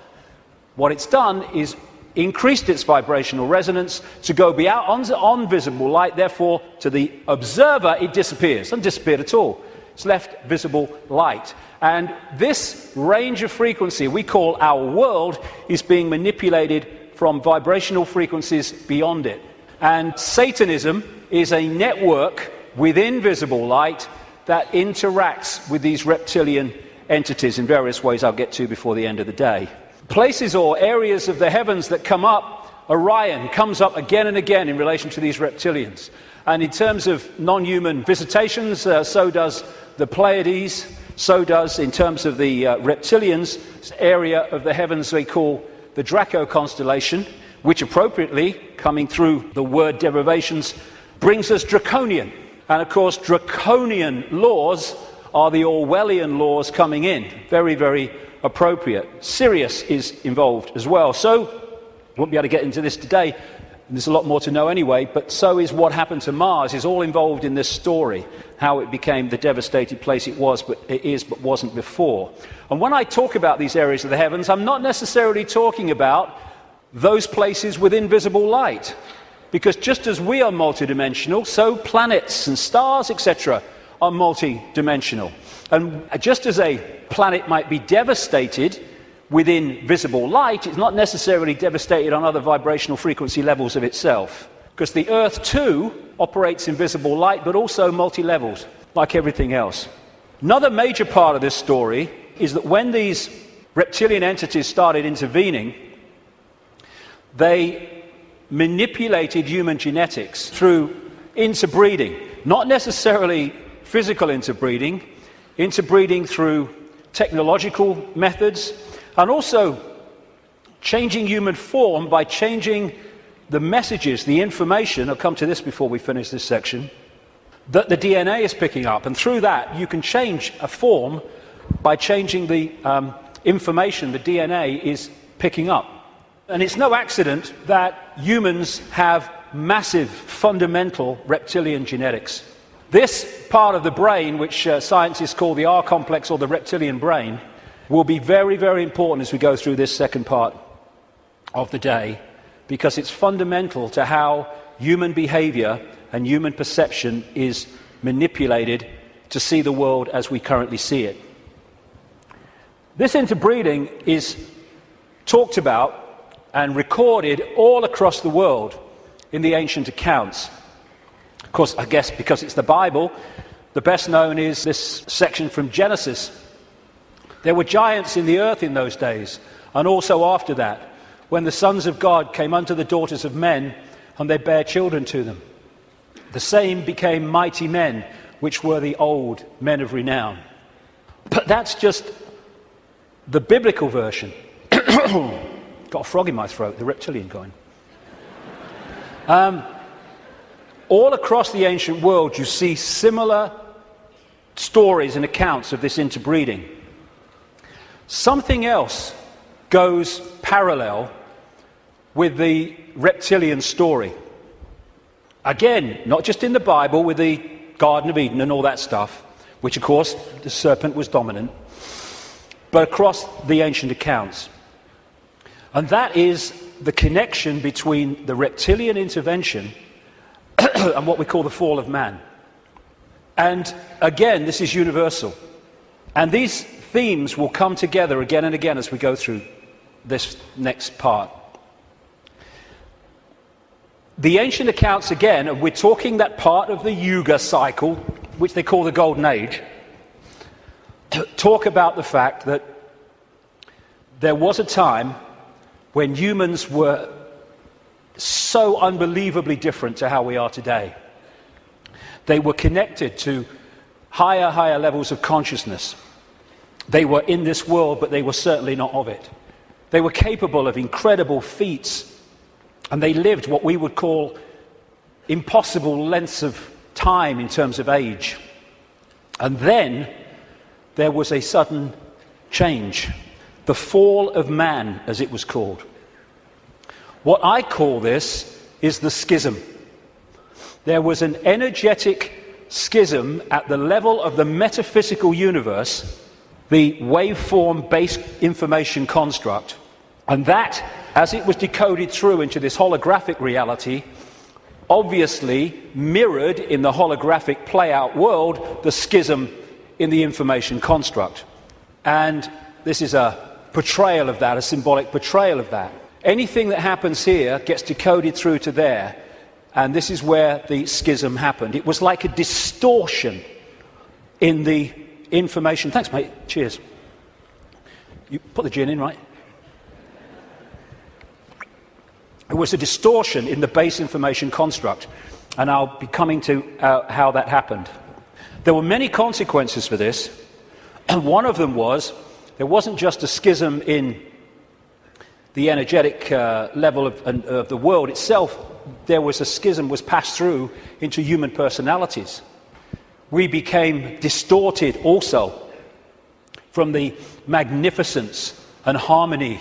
A: What it's done is increased its vibrational resonance to go beyond on visible light. Therefore, to the observer, it disappears. It doesn't disappear at all. It's left visible light. And this range of frequency we call our world is being manipulated from vibrational frequencies beyond it. And Satanism is a network within visible light that interacts with these reptilian entities in various ways I'll get to before the end of the day. Places or areas of the heavens that come up, Orion comes up again and again in relation to these reptilians. And in terms of non-human visitations, so does the Pleiades, so does, in terms of the reptilians, area of the heavens they call the Draco constellation, which appropriately, coming through the word derivations, brings us draconian. And of course, draconian laws are the Orwellian laws coming in. Very, very appropriate. Sirius is involved as well. So, I won't be able to get into this today. There's a lot more to know anyway, but so is what happened to Mars, is all involved in this story, how it became the devastated place it is but wasn't before. And when I talk about these areas of the heavens, I'm not necessarily talking about those places with invisible light, because just as we are multidimensional, so planets and stars, etc., are multidimensional. And just as a planet might be devastated within visible light, it's not necessarily devastated on other vibrational frequency levels of itself. Because the Earth, too, operates in visible light, but also multi-levels, like everything else. Another major part of this story is that when these reptilian entities started intervening, they manipulated human genetics through interbreeding. Not necessarily physical interbreeding through technological methods, and also changing human form by changing the messages, the information, I'll come to this before we finish this section, that the DNA is picking up. And through that, you can change a form by changing the information the DNA is picking up. And it's no accident that humans have massive, fundamental reptilian genetics. This part of the brain, which scientists call the R complex or the reptilian brain, will be very, very important as we go through this second part of the day, because it's fundamental to how human behavior and human perception is manipulated to see the world as we currently see it. This interbreeding is talked about and recorded all across the world in the ancient accounts. Of course, I guess because it's the Bible, the best known is this section from Genesis. There were giants in the earth in those days, and also after that, when the sons of God came unto the daughters of men, and they bare children to them. The same became mighty men, which were the old men of renown. But that's just the biblical version. Got a frog in my throat, the reptilian going. All across the ancient world, you see similar stories and accounts of this interbreeding. Something else goes parallel with the reptilian story. Again, not just in the Bible with the Garden of Eden and all that stuff, which of course the serpent was dominant, but across the ancient accounts. And that is the connection between the reptilian intervention and what we call the fall of man. And again, this is universal. And these themes will come together again and again as we go through this next part. The ancient accounts, again, and we're talking that part of the Yuga cycle, which they call the Golden Age, talk about the fact that there was a time when humans were so unbelievably different to how we are today. They were connected to higher levels of consciousness. They were in this world, but they were certainly not of it. They were capable of incredible feats, and they lived what we would call impossible lengths of time in terms of age. And then there was a sudden change, the fall of man, as it was called. What I call this is the schism. There was an energetic schism at the level of the metaphysical universe, the waveform-based information construct, and that, as it was decoded through into this holographic reality, obviously mirrored in the holographic play-out world the schism in the information construct. And this is a portrayal of that, a symbolic portrayal of that. Anything that happens here gets decoded through to there, and this is where the schism happened. It was like a distortion in the information. Thanks, mate. Cheers. You put the gin in, right? It was a distortion in the base information construct, and I'll be coming to how that happened. There were many consequences for this, and one of them was there wasn't just a schism in the energetic level of the world itself. There was a schism was passed through into human personalities. We became distorted also from the magnificence and harmony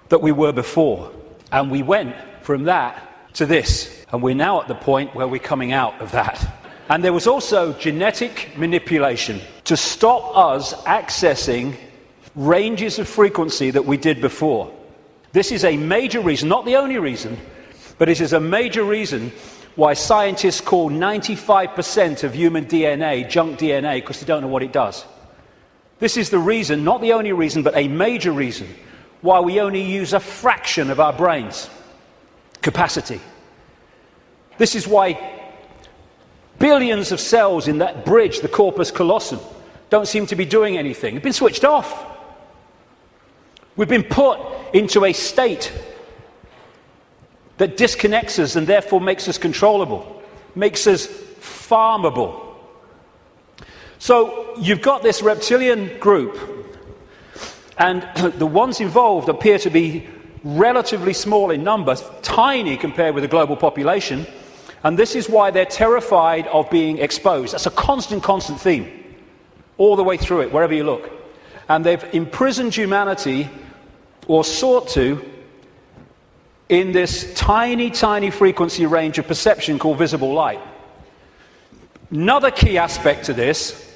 A: that we were before. And we went from that to this. And we're now at the point where we're coming out of that. And there was also genetic manipulation to stop us accessing ranges of frequency that we did before. This is a major reason, not the only reason, but it is a major reason why scientists call 95% of human DNA junk DNA, because they don't know what it does. This is the reason, not the only reason, but a major reason why we only use a fraction of our brain's capacity. This is why billions of cells in that bridge, the corpus callosum, don't seem to be doing anything. They've been switched off. We've been put into a state that disconnects us and therefore makes us controllable, makes us farmable. So you've got this reptilian group, and the ones involved appear to be relatively small in number, tiny compared with the global population, and this is why they're terrified of being exposed. That's a constant theme, all the way through it, wherever you look. And they've imprisoned humanity, or sought to, in this tiny frequency range of perception called visible light. Another key aspect to this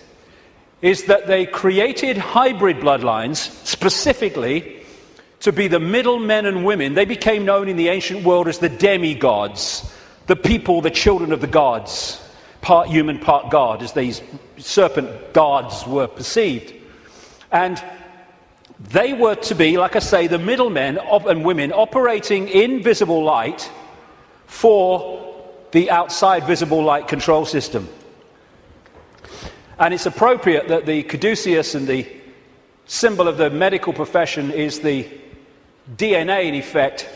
A: is that they created hybrid bloodlines specifically to be the middle men and women. They became known in the ancient world as the demigods, the people, the children of the gods, part human, part god, as these serpent gods were perceived. And they were to be, like I say, the middlemen and women operating in visible light for the outside visible light control system. And it's appropriate that the caduceus and the symbol of the medical profession is the DNA, in effect,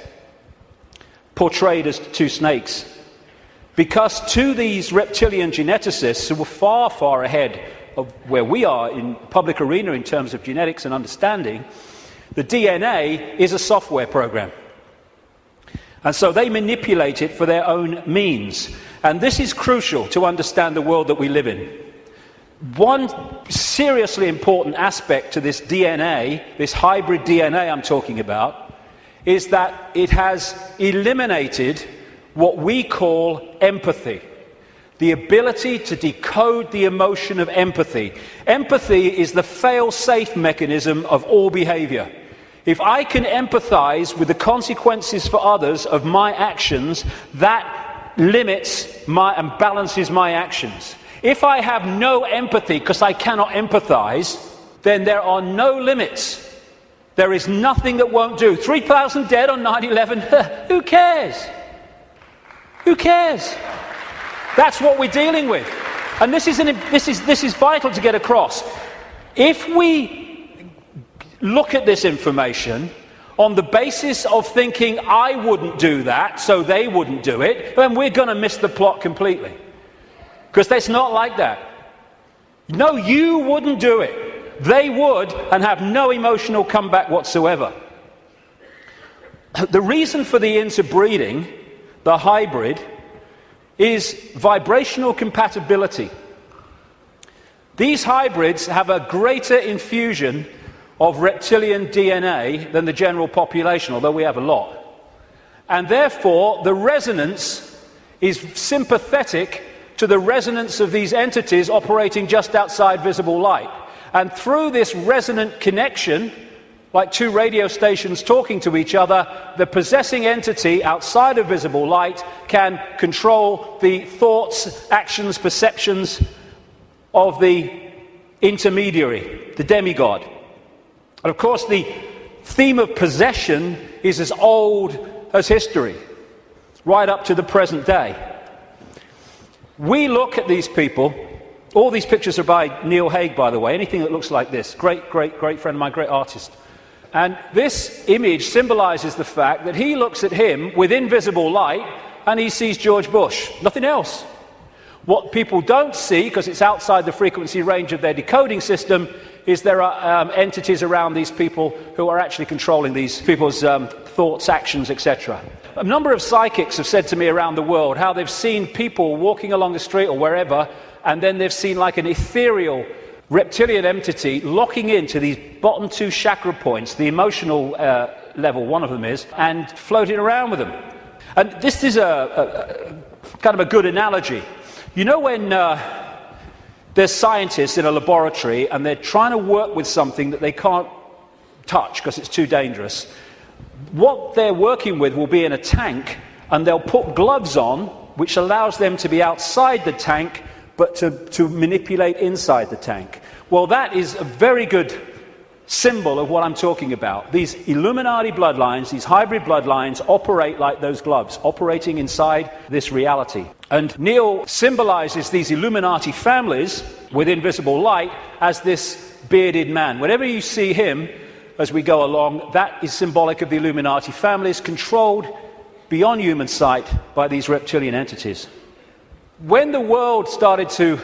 A: portrayed as two snakes. Because to these reptilian geneticists, who were far ahead of where we are in public arena in terms of genetics and understanding, the DNA is a software program. And so they manipulate it for their own means. And this is crucial to understand the world that we live in. One seriously important aspect to this DNA, this hybrid DNA I'm talking about, is that it has eliminated what we call empathy. The ability to decode the emotion of empathy. Empathy is the fail-safe mechanism of all behavior. If I can empathize with the consequences for others of my actions, that limits and balances my actions. If I have no empathy because I cannot empathize, then there are no limits. There is nothing that won't do. 3,000 dead on 9/11, who cares? Who cares? That's what we're dealing with. And this is vital to get across. If we look at this information on the basis of thinking I wouldn't do that, so they wouldn't do it, then we're going to miss the plot completely. Because it's not like that. No, you wouldn't do it. They would, and have no emotional comeback whatsoever. The reason for the interbreeding, the hybrid, is vibrational compatibility. These hybrids have a greater infusion of reptilian DNA than the general population, although we have a lot. And therefore, the resonance is sympathetic to the resonance of these entities operating just outside visible light. And through this resonant connection, like two radio stations talking to each other, the possessing entity outside of visible light can control the thoughts, actions, perceptions of the intermediary, the demigod. And of course, the theme of possession is as old as history, right up to the present day. We look at these people. All these pictures are by Neil Haig, by the way. Anything that looks like this. Great friend of mine, great artist. And this image symbolizes the fact that he looks at him with invisible light and he sees George Bush. Nothing else. What people don't see, because it's outside the frequency range of their decoding system, is there are entities around these people who are actually controlling these people's thoughts, actions, etc. A number of psychics have said to me around the world how they've seen people walking along the street or wherever, and then they've seen like an ethereal reptilian entity locking into these bottom two chakra points, the emotional level, one of them is, and floating around with them. And this is a kind of a good analogy. You know when there's scientists in a laboratory and they're trying to work with something that they can't touch because it's too dangerous, what they're working with will be in a tank, and they'll put gloves on, which allows them to be outside the tank, but to manipulate inside the tank. Well, that is a very good symbol of what I'm talking about. These Illuminati bloodlines, these hybrid bloodlines, operate like those gloves, operating inside this reality. And Neil symbolizes these Illuminati families with invisible light as this bearded man. Whenever you see him as we go along, that is symbolic of the Illuminati families, controlled beyond human sight by these reptilian entities. When the world started to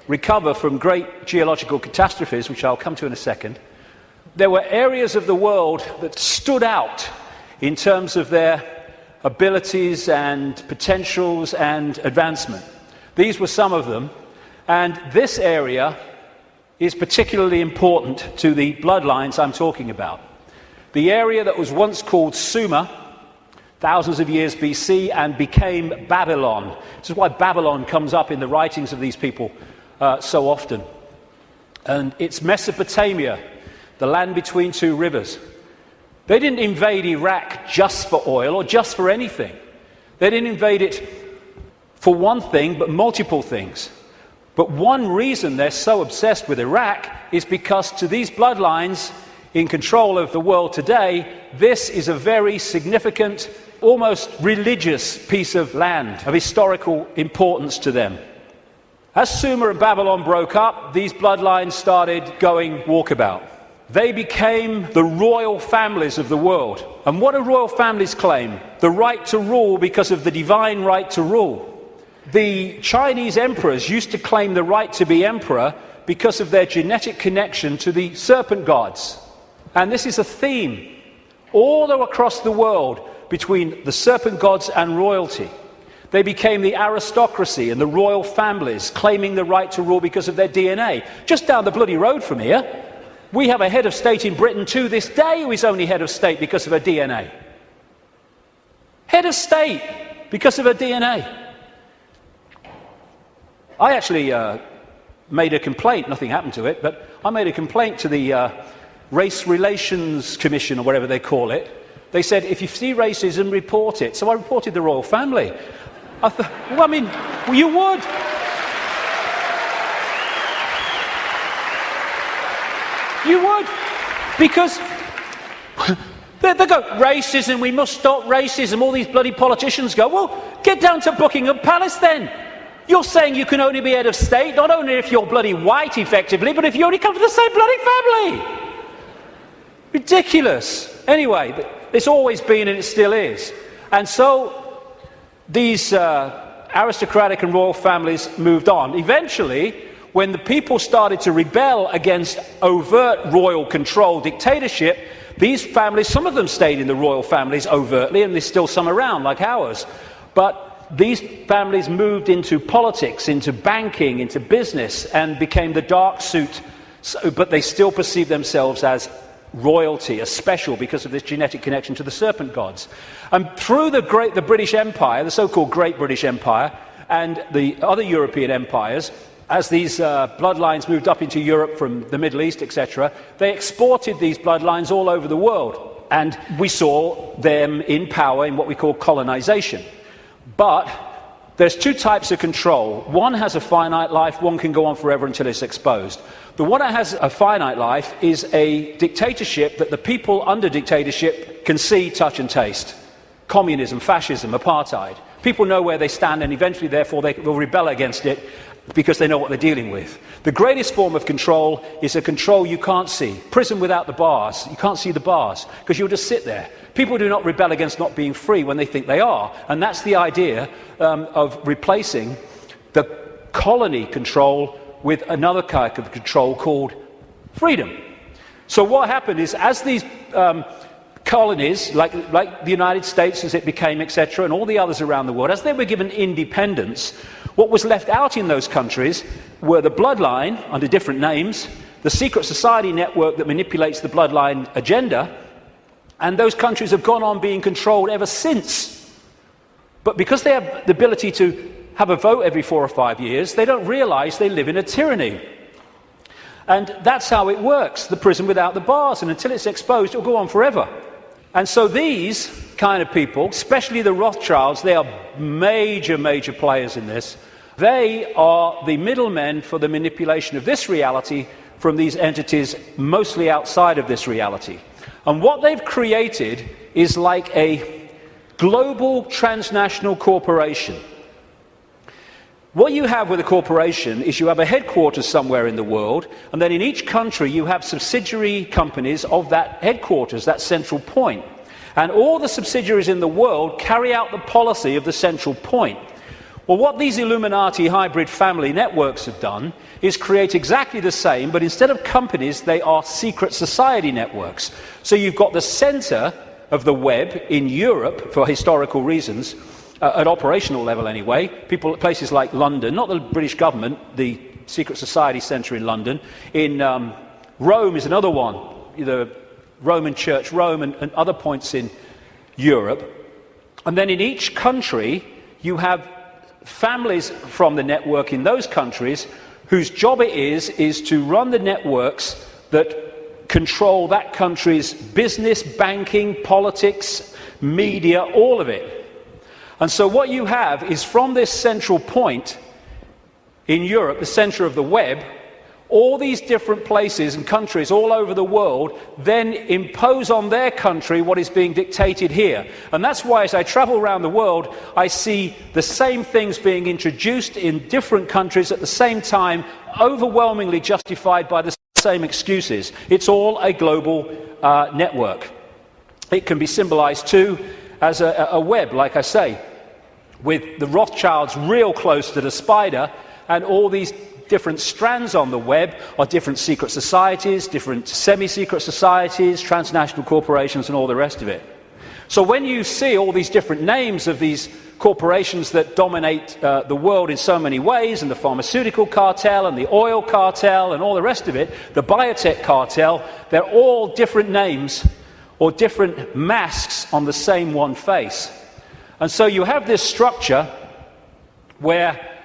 A: recover from great geological catastrophes, which I'll come to in a second, there were areas of the world that stood out in terms of their abilities and potentials and advancement. These were some of them, and this area is particularly important to the bloodlines I'm talking about. The area that was once called Sumer, thousands of years BC, and became Babylon. This is why Babylon comes up in the writings of these people so often. And it's Mesopotamia, the land between two rivers. They didn't invade Iraq just for oil or just for anything. They didn't invade it for one thing, but multiple things. But one reason they're so obsessed with Iraq is because to these bloodlines in control of the world today, this is a very significant, almost religious piece of land, of historical importance to them. As Sumer and Babylon broke up, these bloodlines started going walkabout. They became the royal families of the world. And what do royal families claim? The right to rule because of the divine right to rule. The Chinese emperors used to claim the right to be emperor because of their genetic connection to the serpent gods. And this is a theme all across the world between the serpent gods and royalty. They became the aristocracy and the royal families, claiming the right to rule because of their DNA. Just down the bloody road from here, we have a head of state in Britain to this day who is only head of state because of her DNA. Head of state because of her DNA. I actually made a complaint, nothing happened to it, but I made a complaint to the Race Relations Commission, or whatever they call it. They said, if you see racism, report it. So I reported the royal family. I thought, well, I mean, well, you would. You would. Because they go, racism, we must stop racism. All these bloody politicians go, well, get down to Buckingham Palace then. You're saying you can only be head of state, not only if you're bloody white, effectively, but if you only come from the same bloody family. Ridiculous. Anyway, it's always been and it still is. And so these aristocratic and royal families moved on. Eventually, when the people started to rebel against overt royal control dictatorship, these families, some of them stayed in the royal families overtly, and there's still some around, like ours. But these families moved into politics, into banking, into business, and became the dark suit, but they still perceive themselves as royalty, as special because of this genetic connection to the serpent gods. And through the British Empire, the so-called Great British Empire, and the other European empires, as these bloodlines moved up into Europe from the Middle East, etc., they exported these bloodlines all over the world. And we saw them in power in what we call colonization. But there's two types of control. One has a finite life, one can go on forever until it's exposed. The one that has a finite life is a dictatorship that the people under dictatorship can see, touch and taste. Communism, fascism, apartheid. People know where they stand, and eventually, therefore, they will rebel against it because they know what they're dealing with. The greatest form of control is a control you can't see. Prison without the bars. You can't see the bars because you'll just sit there. People do not rebel against not being free when they think they are. And that's the idea of replacing the colony control with another kind of control called freedom. So what happened is, as these colonies, like the United States as it became, etc., and all the others around the world, as they were given independence, what was left out in those countries were the bloodline, under different names, the secret society network that manipulates the bloodline agenda, and those countries have gone on being controlled ever since. But because they have the ability to have a vote every 4 or 5 years, they don't realize they live in a tyranny. And that's how it works, the prison without the bars, and until it's exposed, it'll go on forever. And so these kind of people, especially the Rothschilds, they are major, major players in this. They are the middlemen for the manipulation of this reality from these entities mostly outside of this reality. And what they've created is like a global transnational corporation. What you have with a corporation is you have a headquarters somewhere in the world, and then in each country you have subsidiary companies of that headquarters, that central point. And all the subsidiaries in the world carry out the policy of the central point. Well, what these Illuminati hybrid family networks have done is create exactly the same, but instead of companies, they are secret society networks. So you've got the center of the web in Europe, for historical reasons, at operational level anyway, places like London, not the British government, the secret society centre in London. In Rome is another one, the Roman Church, Rome, and other points in Europe. And then in each country, you have families from the network in those countries whose job it is to run the networks that control that country's business, banking, politics, media, all of it. And so what you have is, from this central point in Europe, the centre of the web, all these different places and countries all over the world then impose on their country what is being dictated here. And that's why, as I travel around the world, I see the same things being introduced in different countries at the same time, overwhelmingly justified by the same excuses. It's all a global network. It can be symbolized too as a web, like I say, with the Rothschilds real close to the spider, and all these different strands on the web are different secret societies, different semi-secret societies, transnational corporations, and all the rest of it. So when you see all these different names of these corporations that dominate the world in so many ways, and the pharmaceutical cartel and the oil cartel and all the rest of it, the biotech cartel, they're all different names or different masks on the same one face. And so you have this structure where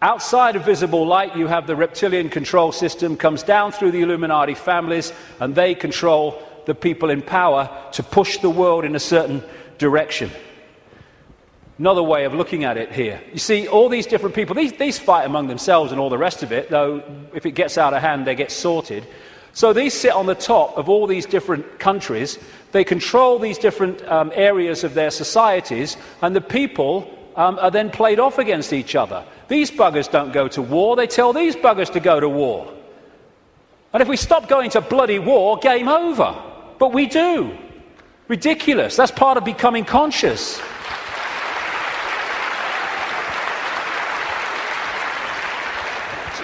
A: outside of visible light you have the reptilian control system, comes down through the Illuminati families, and they control the people in power to push the world in a certain direction. Another way of looking at it here. You see, all these different people, these fight among themselves and all the rest of it, though if it gets out of hand they get sorted. So these sit on the top of all these different countries. They control these different areas of their societies, and the people are then played off against each other. These buggers don't go to war, they tell these buggers to go to war. And if we stop going to bloody war, game over. But we do. Ridiculous. That's part of becoming conscious.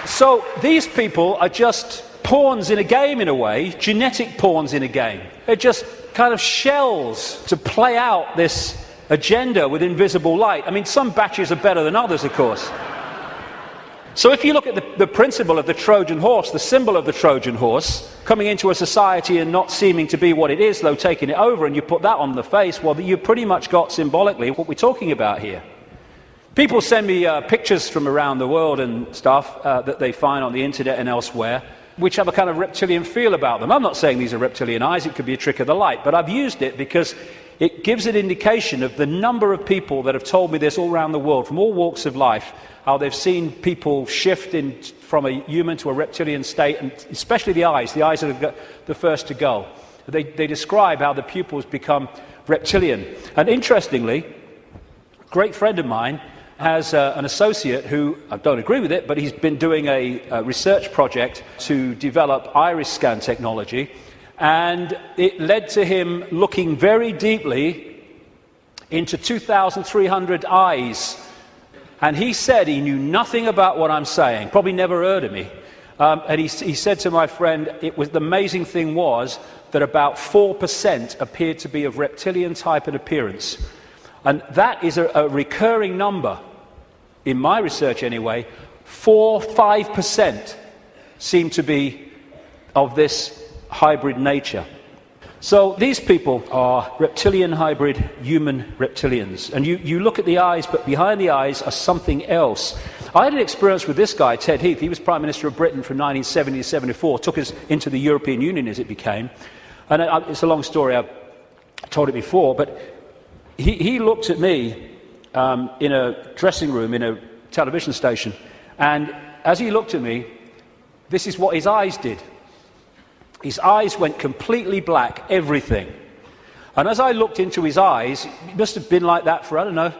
A: So these people are just pawns in a game, in a way, genetic pawns in a game. They're just kind of shells to play out this agenda with invisible light. I mean, some batches are better than others, of course. So if you look at the principle of the Trojan horse, the symbol of the Trojan horse, coming into a society and not seeming to be what it is, though taking it over, and you put that on the face, well, you've pretty much got symbolically what we're talking about here. People send me pictures from around the world and stuff that they find on the internet and elsewhere, which have a kind of reptilian feel about them. I'm not saying these are reptilian eyes, it could be a trick of the light, but I've used it because it gives an indication of the number of people that have told me this all around the world, from all walks of life, how they've seen people shift from a human to a reptilian state, and especially the eyes are the first to go. They describe how the pupils become reptilian. And interestingly, a great friend of mine has an associate who, I don't agree with it, but he's been doing a research project to develop iris scan technology, and it led to him looking very deeply into 2,300 eyes. And he said he knew nothing about what I'm saying, probably never heard of me. And he said to my friend, the amazing thing was that about 4% appeared to be of reptilian type and appearance. And that is a recurring number, in my research anyway. 5% seem to be of this hybrid nature. So these people are reptilian hybrid human reptilians. And you look at the eyes, but behind the eyes are something else. I had an experience with this guy, Ted Heath. He was Prime Minister of Britain from 1970 to 74, took us into the European Union as it became. And it's a long story, I've told it before, but he looked at me in a dressing room in a television station, and as he looked at me, this is what his eyes did. His eyes went completely black, everything. And as I looked into his eyes, it must have been like that for, I don't know,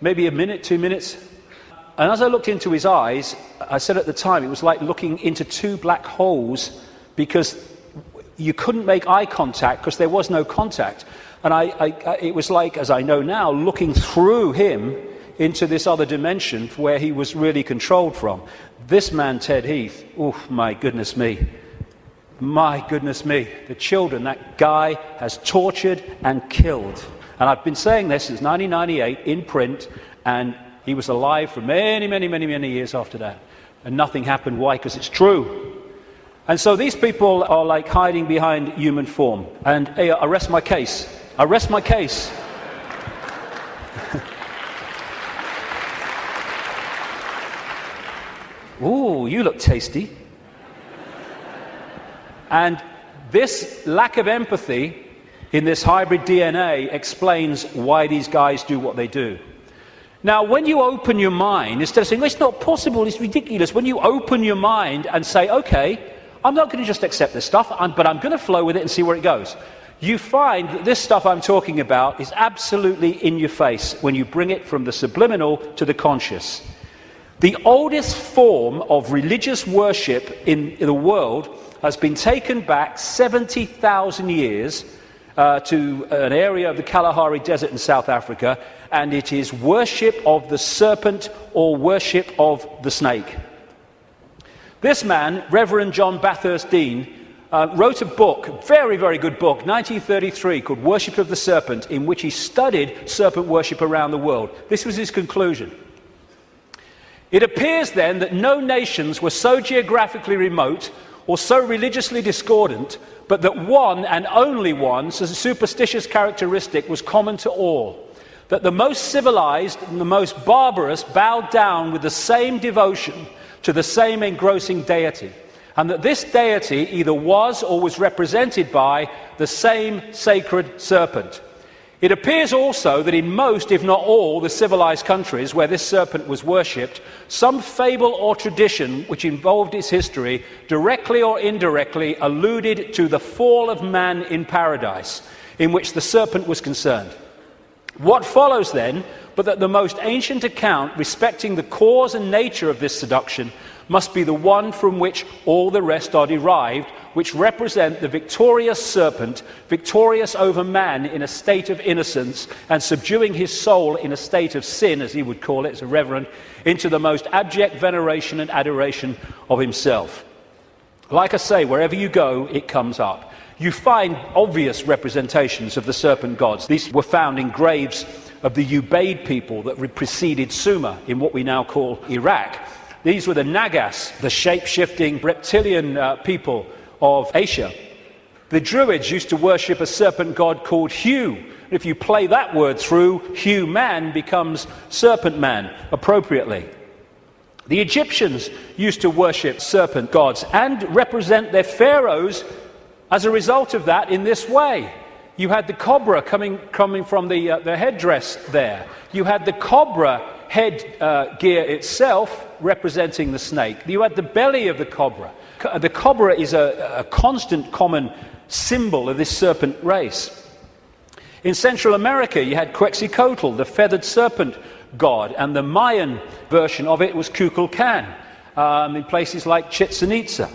A: maybe a minute, 2 minutes. And as I looked into his eyes, I said at the time, it was like looking into two black holes, because you couldn't make eye contact because there was no contact. And it was like, as I know now, looking through him into this other dimension where he was really controlled from. This man, Ted Heath, oh my goodness me. My goodness me, the children that guy has tortured and killed. And I've been saying this since 1998 in print, and he was alive for many, many, many, many years after that. And nothing happened. Why? Because it's true. And so these people are like hiding behind human form. And hey, I rest my case. I rest my case. Ooh, you look tasty. And this lack of empathy in this hybrid DNA explains why these guys do what they do. Now, when you open your mind, instead of saying, well, it's not possible, it's ridiculous, when you open your mind and say, okay, I'm not going to just accept this stuff, but I'm going to flow with it and see where it goes, you find that this stuff I'm talking about is absolutely in your face when you bring it from the subliminal to the conscious. The oldest form of religious worship in the world has been taken back 70,000 years to an area of the Kalahari Desert in South Africa, and it is worship of the serpent or worship of the snake. This man, Reverend John Bathurst Dean, wrote a book, a very, very good book, 1933, called Worship of the Serpent, in which he studied serpent worship around the world. This was his conclusion. It appears then that no nations were so geographically remote or so religiously discordant, but that one and only one superstitious characteristic was common to all, that the most civilized and the most barbarous bowed down with the same devotion to the same engrossing deity, and that this deity either was or was represented by the same sacred serpent. It appears also that in most, if not all, the civilized countries where this serpent was worshipped, some fable or tradition which involved its history, directly or indirectly, alluded to the fall of man in paradise, in which the serpent was concerned. What follows then, but that the most ancient account respecting the cause and nature of this seduction must be the one from which all the rest are derived, which represent the victorious serpent, victorious over man in a state of innocence and subduing his soul in a state of sin, as he would call it as a reverend, into the most abject veneration and adoration of himself. Like I say, wherever you go, it comes up. You find obvious representations of the serpent gods. These were found in graves of the Ubaid people that preceded Sumer in what we now call Iraq. These were the Nagas, the shape-shifting reptilian people of Asia. The Druids used to worship a serpent god called Hu. If you play that word through, Hu-man becomes serpent man, appropriately. The Egyptians used to worship serpent gods and represent their pharaohs as a result of that in this way. You had the cobra coming from the headdress there. You had the cobra head gear itself representing the snake. You had the belly of the cobra. The cobra is a constant common symbol of this serpent race. In Central America, you had Quetzalcoatl, the feathered serpent god, and the Mayan version of it was Kukulkan in places like Chichen Itza.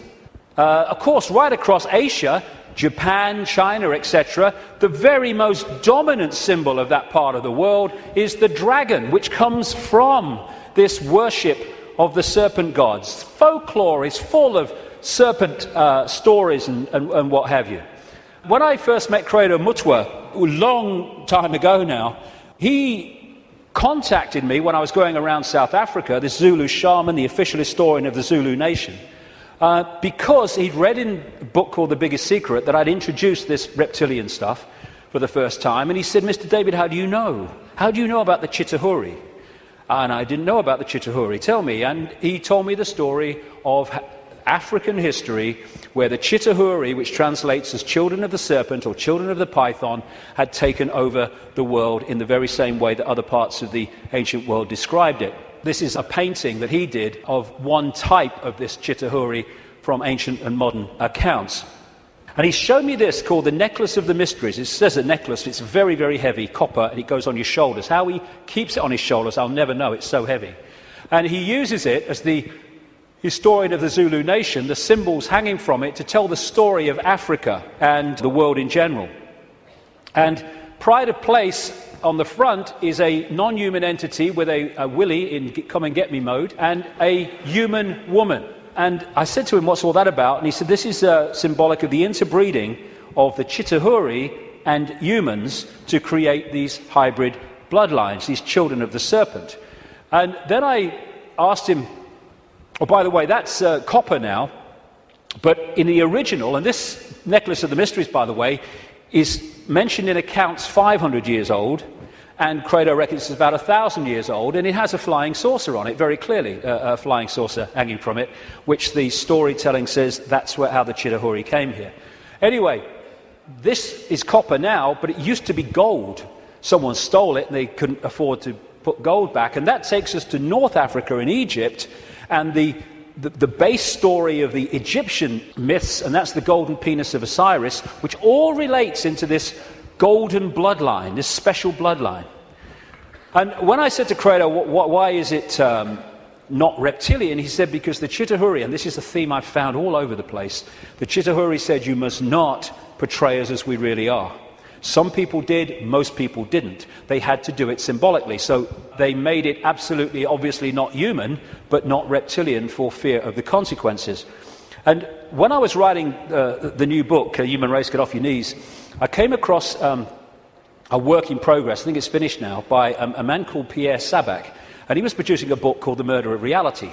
A: Of course, right across Asia, Japan, China, etc., the very most dominant symbol of that part of the world is the dragon, which comes from this worship of the serpent gods. Folklore is full of serpent stories and what have you. When I first met Credo Mutwa, a long time ago now, he contacted me when I was going around South Africa, this Zulu shaman, the official historian of the Zulu nation, because he'd read in a book called The Biggest Secret that I'd introduced this reptilian stuff for the first time, and he said, Mr. David, how do you know? How do you know about the Chitahuri? And I didn't know about the Chitahuri. Tell me. And he told me the story of African history where the Chitahuri, which translates as children of the serpent or children of the python, had taken over the world in the very same way that other parts of the ancient world described it. This is a painting that he did of one type of this Chitahuri from ancient and modern accounts. And he showed me this called the Necklace of the Mysteries. It says a necklace, it's very, very heavy, copper, and it goes on your shoulders. How he keeps it on his shoulders, I'll never know, it's so heavy. And he uses it as the historian of the Zulu nation, the symbols hanging from it, to tell the story of Africa and the world in general. And pride of place on the front is a non-human entity with a willy in come and get me mode and a human woman. And I said to him, what's all that about? And he said, this is symbolic of the interbreeding of the Chitahuri and humans to create these hybrid bloodlines, these children of the serpent. And then I asked him, oh, by the way, that's copper now, but in the original, and this Necklace of the Mysteries, by the way, is mentioned in accounts 500 years old, and Credo reckons it's about 1,000 years old, and it has a flying saucer on it, very clearly, a flying saucer hanging from it, which the storytelling says that's how the Chitahuri came here. Anyway, this is copper now, but it used to be gold. Someone stole it, and they couldn't afford to put gold back, and that takes us to North Africa and Egypt, and the base story of the Egyptian myths, and that's the golden penis of Osiris, which all relates into this golden bloodline, this special bloodline. And when I said to Credo, why is it not reptilian, he said, because the Chitahuri, and this is a theme I've found all over the place, the Chitahuri said you must not portray us as we really are. Some people did, most people didn't. They had to do it symbolically, so they made it absolutely, obviously not human, but not reptilian for fear of the consequences. And when I was writing the new book, Human Race, Get Off Your Knees, I came across a work in progress, I think it's finished now, by a man called Pierre Sabac, and he was producing a book called The Murder of Reality.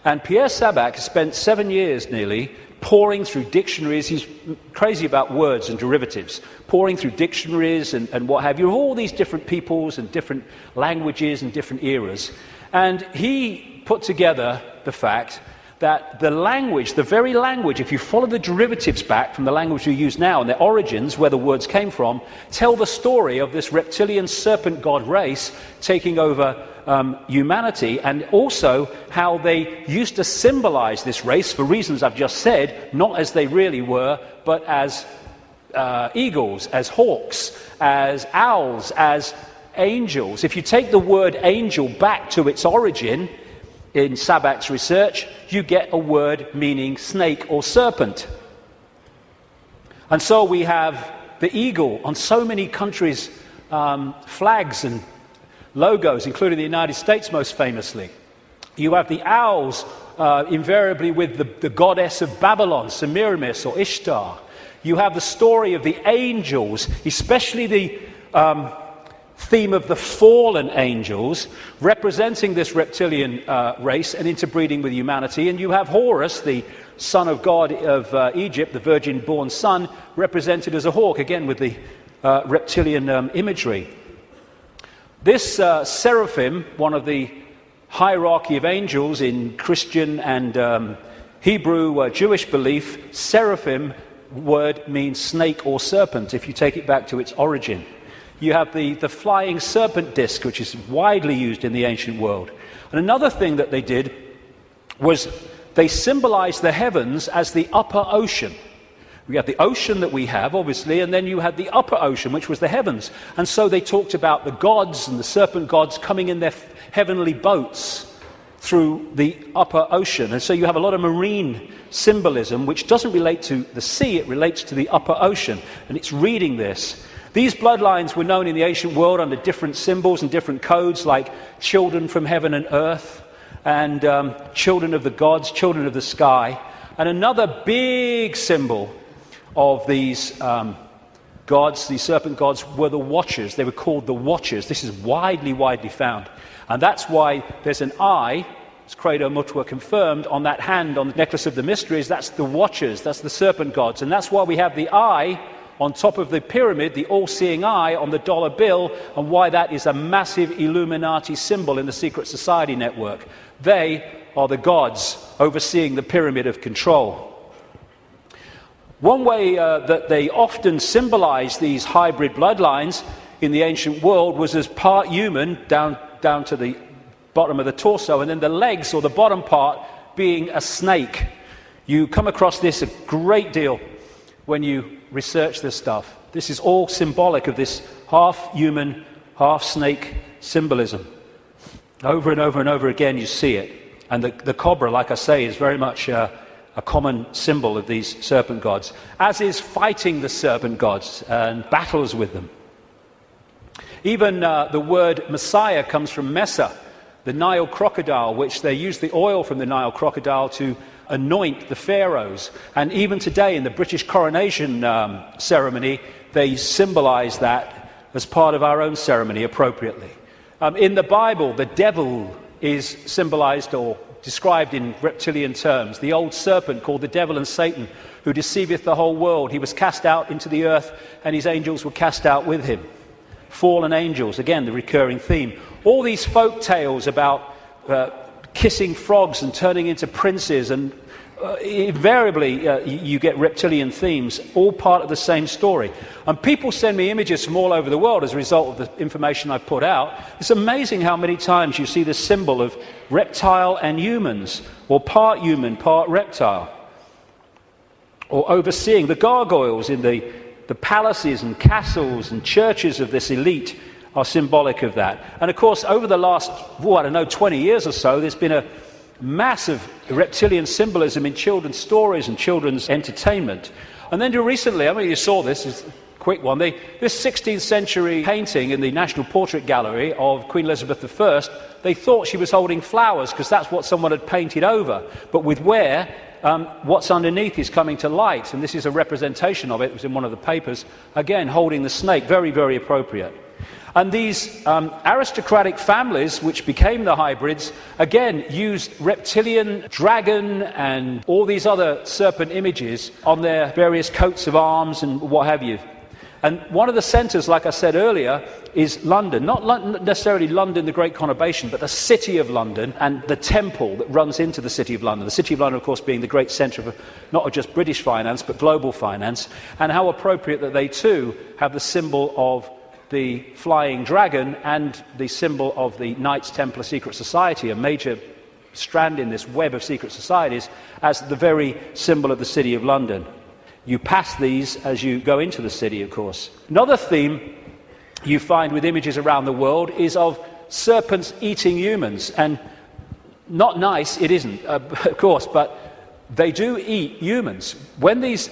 A: And Pierre Sabac spent 7 years nearly pouring through dictionaries. He's crazy about words and derivatives, pouring through dictionaries and what have you, of all these different peoples and different languages and different eras. And he put together the fact that the language, the very language, if you follow the derivatives back from the language we use now and their origins, where the words came from, tell the story of this reptilian serpent god race taking over humanity, and also how they used to symbolize this race for reasons I've just said, not as they really were, but as eagles, as hawks, as owls, as angels. If you take the word angel back to its origin, in Sabac's research, you get a word meaning snake or serpent. And so we have the eagle on so many countries' flags and logos, including the United States most famously. You have the owls, invariably with the goddess of Babylon, Semiramis or Ishtar. You have the story of the angels, especially the theme of the fallen angels, representing this reptilian race and interbreeding with humanity. And you have Horus, the son of God of Egypt, the virgin-born son, represented as a hawk, again with the reptilian imagery. This seraphim, one of the hierarchy of angels in Christian and Hebrew Jewish belief, seraphim word means snake or serpent, if you take it back to its origin. You have the flying serpent disc, which is widely used in the ancient world. And another thing that they did was they symbolized the heavens as the upper ocean. We have the ocean that we have, obviously, and then you had the upper ocean, which was the heavens. And so they talked about the gods and the serpent gods coming in their heavenly boats through the upper ocean. And so you have a lot of marine symbolism, which doesn't relate to the sea, it relates to the upper ocean. And it's reading this. These bloodlines were known in the ancient world under different symbols and different codes, like children from heaven and earth, and children of the gods, children of the sky. And another big symbol of these gods, these serpent gods, were the Watchers. They were called the Watchers. This is widely found. And that's why there's an eye, as Credo Mutua confirmed, on that hand, on the necklace of the mysteries. That's the Watchers, that's the serpent gods. And that's why we have the eye on top of the pyramid, the all-seeing eye on the dollar bill, and why that is a massive Illuminati symbol in the secret society network. They are the gods overseeing the pyramid of control. One way that they often symbolized these hybrid bloodlines in the ancient world was as part human, down to the bottom of the torso, and then the legs, or the bottom part, being a snake. You come across this a great deal when you research this stuff. This is all symbolic of this half-human, half-snake symbolism. Over and over and over again you see it. And the cobra, like I say, is very much a common symbol of these serpent gods, as is fighting the serpent gods and battles with them. Even the word Messiah comes from Mesa, the Nile crocodile, which they use the oil from the Nile crocodile to anoint the pharaohs. And even today in the British coronation ceremony, they symbolize that as part of our own ceremony appropriately. In the Bible, the devil is symbolized or described in reptilian terms. The old serpent called the devil and Satan, who deceiveth the whole world. He was cast out into the earth, and his angels were cast out with him. Fallen angels, again, the recurring theme. All these folk tales about kissing frogs and turning into princes, and invariably you get reptilian themes, all part of the same story. And people send me images from all over the world as a result of the information I put out. It's amazing how many times you see this symbol of reptile and humans, or part human, part reptile. Or overseeing the gargoyles in the palaces and castles and churches of this elite are symbolic of that. And of course, over the last, 20 years or so, there's been a massive reptilian symbolism in children's stories and children's entertainment. And then recently, you saw this, is a quick one, this 16th century painting in the National Portrait Gallery of Queen Elizabeth I, they thought she was holding flowers because that's what someone had painted over. But with where what's underneath is coming to light, and this is a representation of it. It was in one of the papers, again holding the snake, very, very appropriate. And these aristocratic families, which became the hybrids, again used reptilian, dragon, and all these other serpent images on their various coats of arms and what have you. And one of the centres, like I said earlier, is London. Not necessarily London, the Great Conurbation, but the City of London and the temple that runs into the City of London. The City of London, of course, being the great centre of not just British finance, but global finance. And how appropriate that they too have the symbol of the flying dragon and the symbol of the Knights Templar Secret Society, a major strand in this web of secret societies, as the very symbol of the City of London. You pass these as you go into the city, of course. Another theme you find with images around the world is of serpents eating humans. And not nice, it isn't, of course, but they do eat humans. When these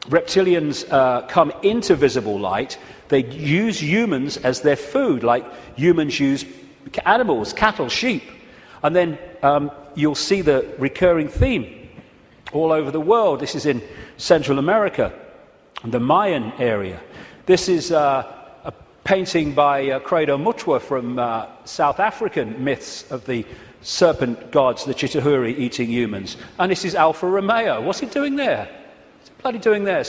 A: reptilians come into visible light, they use humans as their food, like humans use animals, cattle, sheep. And then you'll see the recurring theme all over the world. This is in Central America, the Mayan area. This is a painting by Credo Mutwa from South African myths of the serpent gods, the Chitahuri, eating humans. And this is Alfa Romeo. What's he doing there? What's he bloody doing there?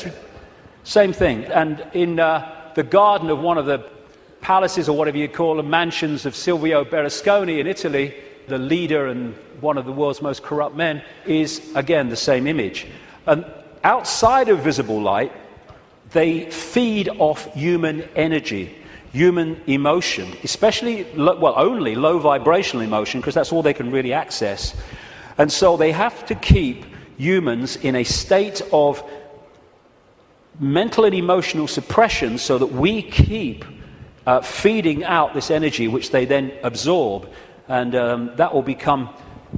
A: Same thing. And in the garden of one of the palaces, or whatever you call them, mansions of Silvio Berlusconi in Italy, the leader and one of the world's most corrupt men, is, again, the same image. And outside of visible light, they feed off human energy, human emotion, especially, only low vibrational emotion, because that's all they can really access. And so they have to keep humans in a state of mental and emotional suppression so that we keep feeding out this energy, which they then absorb. And that will become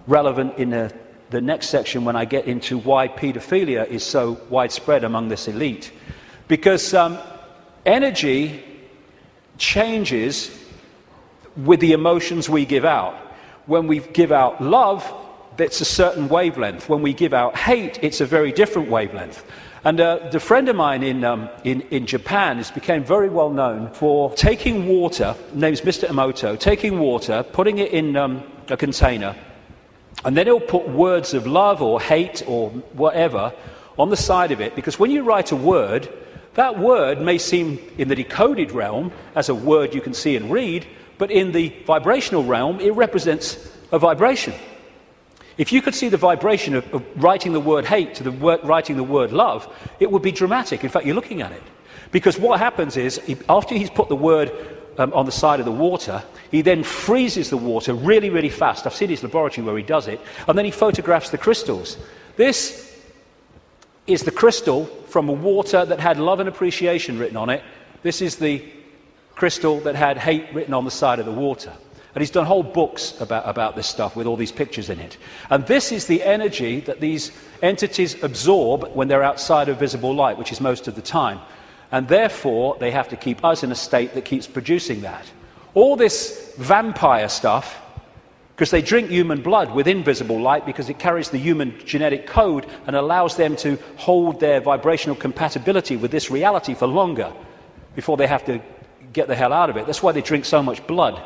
A: relevant in the next section when I get into why paedophilia is so widespread among this elite. Because energy changes with the emotions we give out. When we give out love, it's a certain wavelength. When we give out hate, it's a very different wavelength. And the friend of mine in Japan has become very well known for taking water, name's Mr. Emoto, taking water, putting it in a container, and then he'll put words of love or hate or whatever on the side of it, because when you write a word, that word may seem in the decoded realm as a word you can see and read, but in the vibrational realm, it represents a vibration. If you could see the vibration of writing the word hate to writing the word love, it would be dramatic. In fact, you're looking at it. Because what happens is, after he's put the word on the side of the water, he then freezes the water really, really fast. I've seen his laboratory where he does it. And then he photographs the crystals. This is the crystal from a water that had love and appreciation written on it. This is the crystal that had hate written on the side of the water. And he's done whole books about this stuff with all these pictures in it. And this is the energy that these entities absorb when they're outside of visible light, which is most of the time. And therefore, they have to keep us in a state that keeps producing that. All this vampire stuff, because they drink human blood with invisible light because it carries the human genetic code and allows them to hold their vibrational compatibility with this reality for longer before they have to get the hell out of it. That's why they drink so much blood.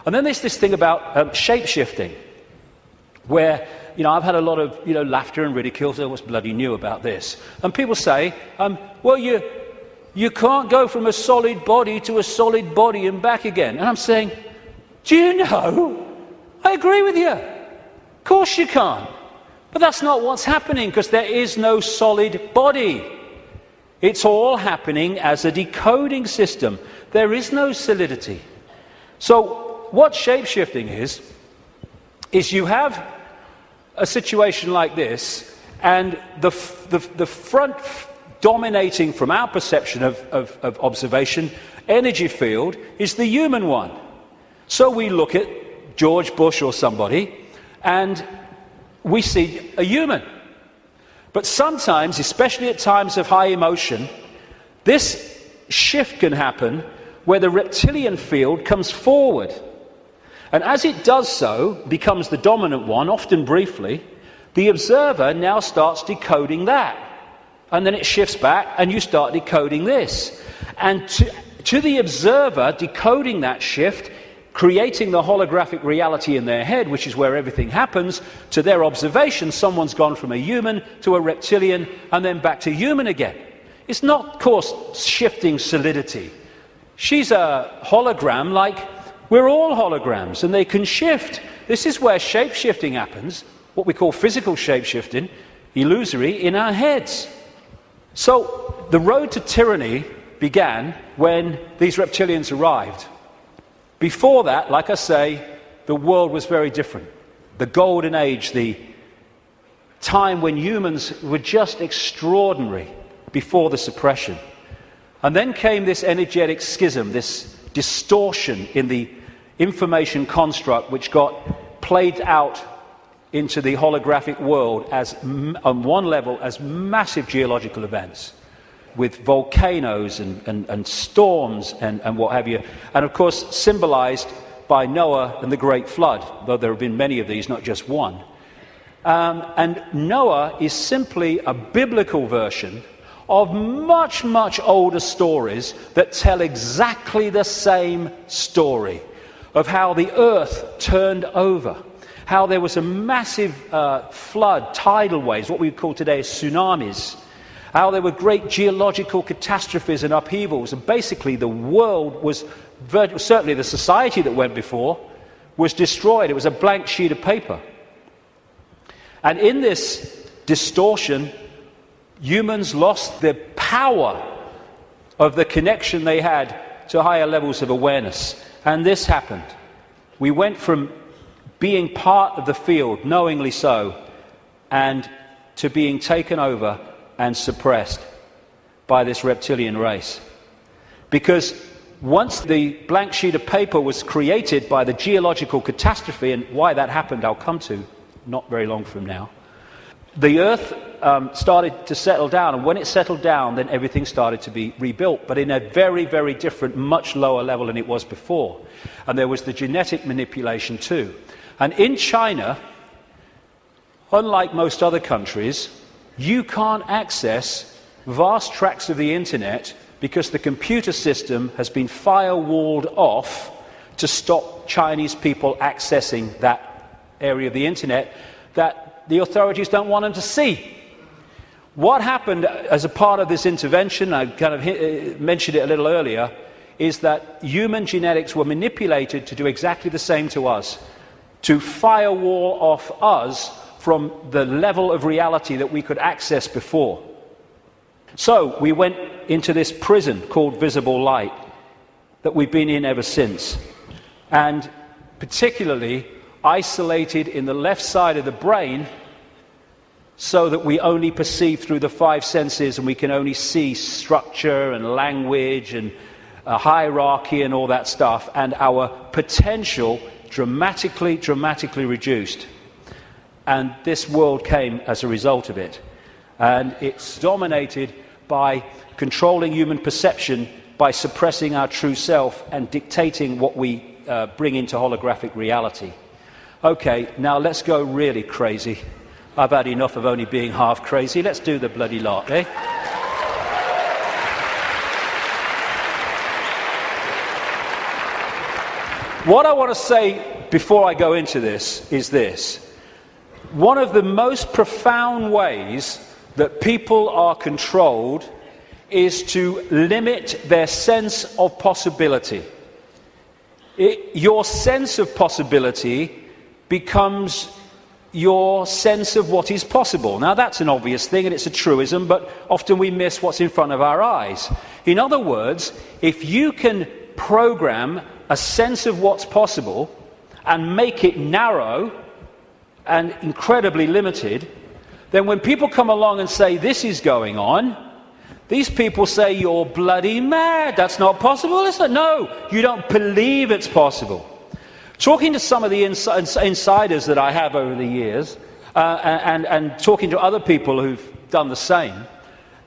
A: And then there's this thing about shape-shifting, where, I've had a lot of, laughter and ridicule, so what's bloody new about this? And people say, well, you can't go from a solid body to a solid body and back again. And I'm saying, do you know? I agree with you. Of course you can't. But that's not what's happening, because there is no solid body. It's all happening as a decoding system. There is no solidity. So what shape-shifting is you have a situation like this, and the front dominating from our perception of observation energy field is the human one. So we look at George Bush or somebody, and we see a human. But sometimes, especially at times of high emotion, this shift can happen where the reptilian field comes forward. And as it does so, becomes the dominant one, often briefly, the observer now starts decoding that. And then it shifts back, and you start decoding this. And to the observer, decoding that shift, creating the holographic reality in their head, which is where everything happens, to their observation, someone's gone from a human to a reptilian, and then back to human again. It's not, of course, shifting solidity. She's a hologram like we're all holograms, and they can shift. This is where shape-shifting happens, what we call physical shape-shifting, illusory, in our heads. So the road to tyranny began when these reptilians arrived. Before that, like I say, the world was very different. The golden age, the time when humans were just extraordinary before the suppression. And then came this energetic schism, this distortion in the information construct, which got played out into the holographic world as, on one level, as massive geological events, with volcanoes and storms and what have you. And of course, symbolized by Noah and the Great Flood, though there have been many of these, not just one. And Noah is simply a biblical version of much, much older stories that tell exactly the same story of how the Earth turned over, how there was a massive flood, tidal waves, what we would call today tsunamis, how there were great geological catastrophes and upheavals, and basically the world was, certainly the society that went before, was destroyed. It was a blank sheet of paper. And in this distortion, humans lost the power of the connection they had to higher levels of awareness. And this happened. We went from being part of the field, knowingly so, and to being taken over and suppressed by this reptilian race. Because once the blank sheet of paper was created by the geological catastrophe, and why that happened I'll come to not very long from now, the Earth started to settle down, and when it settled down, then everything started to be rebuilt, but in a very, very different, much lower level than it was before. And there was the genetic manipulation too. And in China, unlike most other countries, you can't access vast tracts of the internet because the computer system has been firewalled off to stop Chinese people accessing that area of the internet that the authorities don't want them to see. What happened as a part of this intervention, I kind of mentioned it a little earlier, is that human genetics were manipulated to do exactly the same to us, to firewall off us from the level of reality that we could access before. So we went into this prison called visible light that we've been in ever since, and particularly isolated in the left side of the brain so that we only perceive through the five senses, and we can only see structure and language and hierarchy and all that stuff, and our potential dramatically reduced. And this world came as a result of it. And it's dominated by controlling human perception, by suppressing our true self and dictating what we bring into holographic reality. Okay, now let's go really crazy. I've had enough of only being half crazy. Let's do the bloody lot, eh? What I want to say before I go into this is this. One of the most profound ways that people are controlled is to limit their sense of possibility. Your sense of possibility becomes your sense of what is possible. Now that's an obvious thing and it's a truism, but often we miss what's in front of our eyes. In other words, if you can program a sense of what's possible and make it narrow and incredibly limited, then when people come along and say this is going on, these people say you're bloody mad, that's not possible. It's like, no, you don't believe it's possible. Talking to some of the insiders that I have over the years, and talking to other people who've done the same,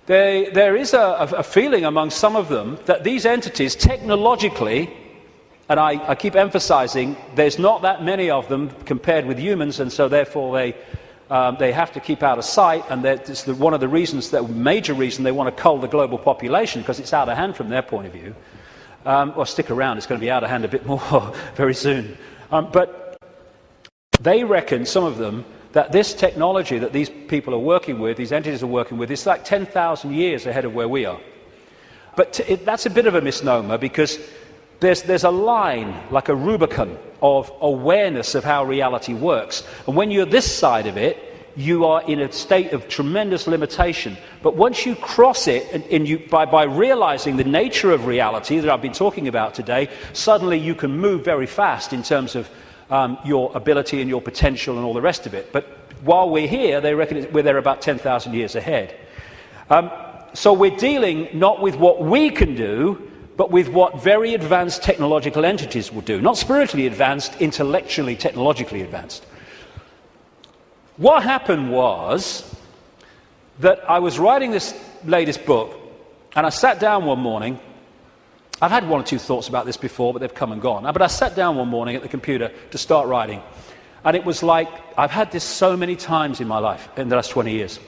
A: there is a feeling among some of them that these entities technologically, and I keep emphasizing there's not that many of them compared with humans, and so therefore they have to keep out of sight, and it's one of the reasons, the major reason they want to cull the global population, because it's out of hand from their point of view. Well, stick around, it's going to be out of hand a bit more very soon. But they reckon, some of them, that this technology that these people are working with, these entities are working with, is like 10,000 years ahead of where we are. But that's a bit of a misnomer, because there's a line, like a Rubicon, of awareness of how reality works. And when you're this side of it, you are in a state of tremendous limitation. But once you cross it, and you, by realizing the nature of reality that I've been talking about today, suddenly you can move very fast in terms of your ability and your potential and all the rest of it. But while we're here, they reckon we're there about 10,000 years ahead. So we're dealing not with what we can do, but with what very advanced technological entities will do. Not spiritually advanced, intellectually, technologically advanced. What happened was that I was writing this latest book, and I sat down one morning. I've had one or two thoughts about this before, but they've come and gone. But I sat down one morning at the computer to start writing, and it was like, I've had this so many times in my life, in the last 20 years,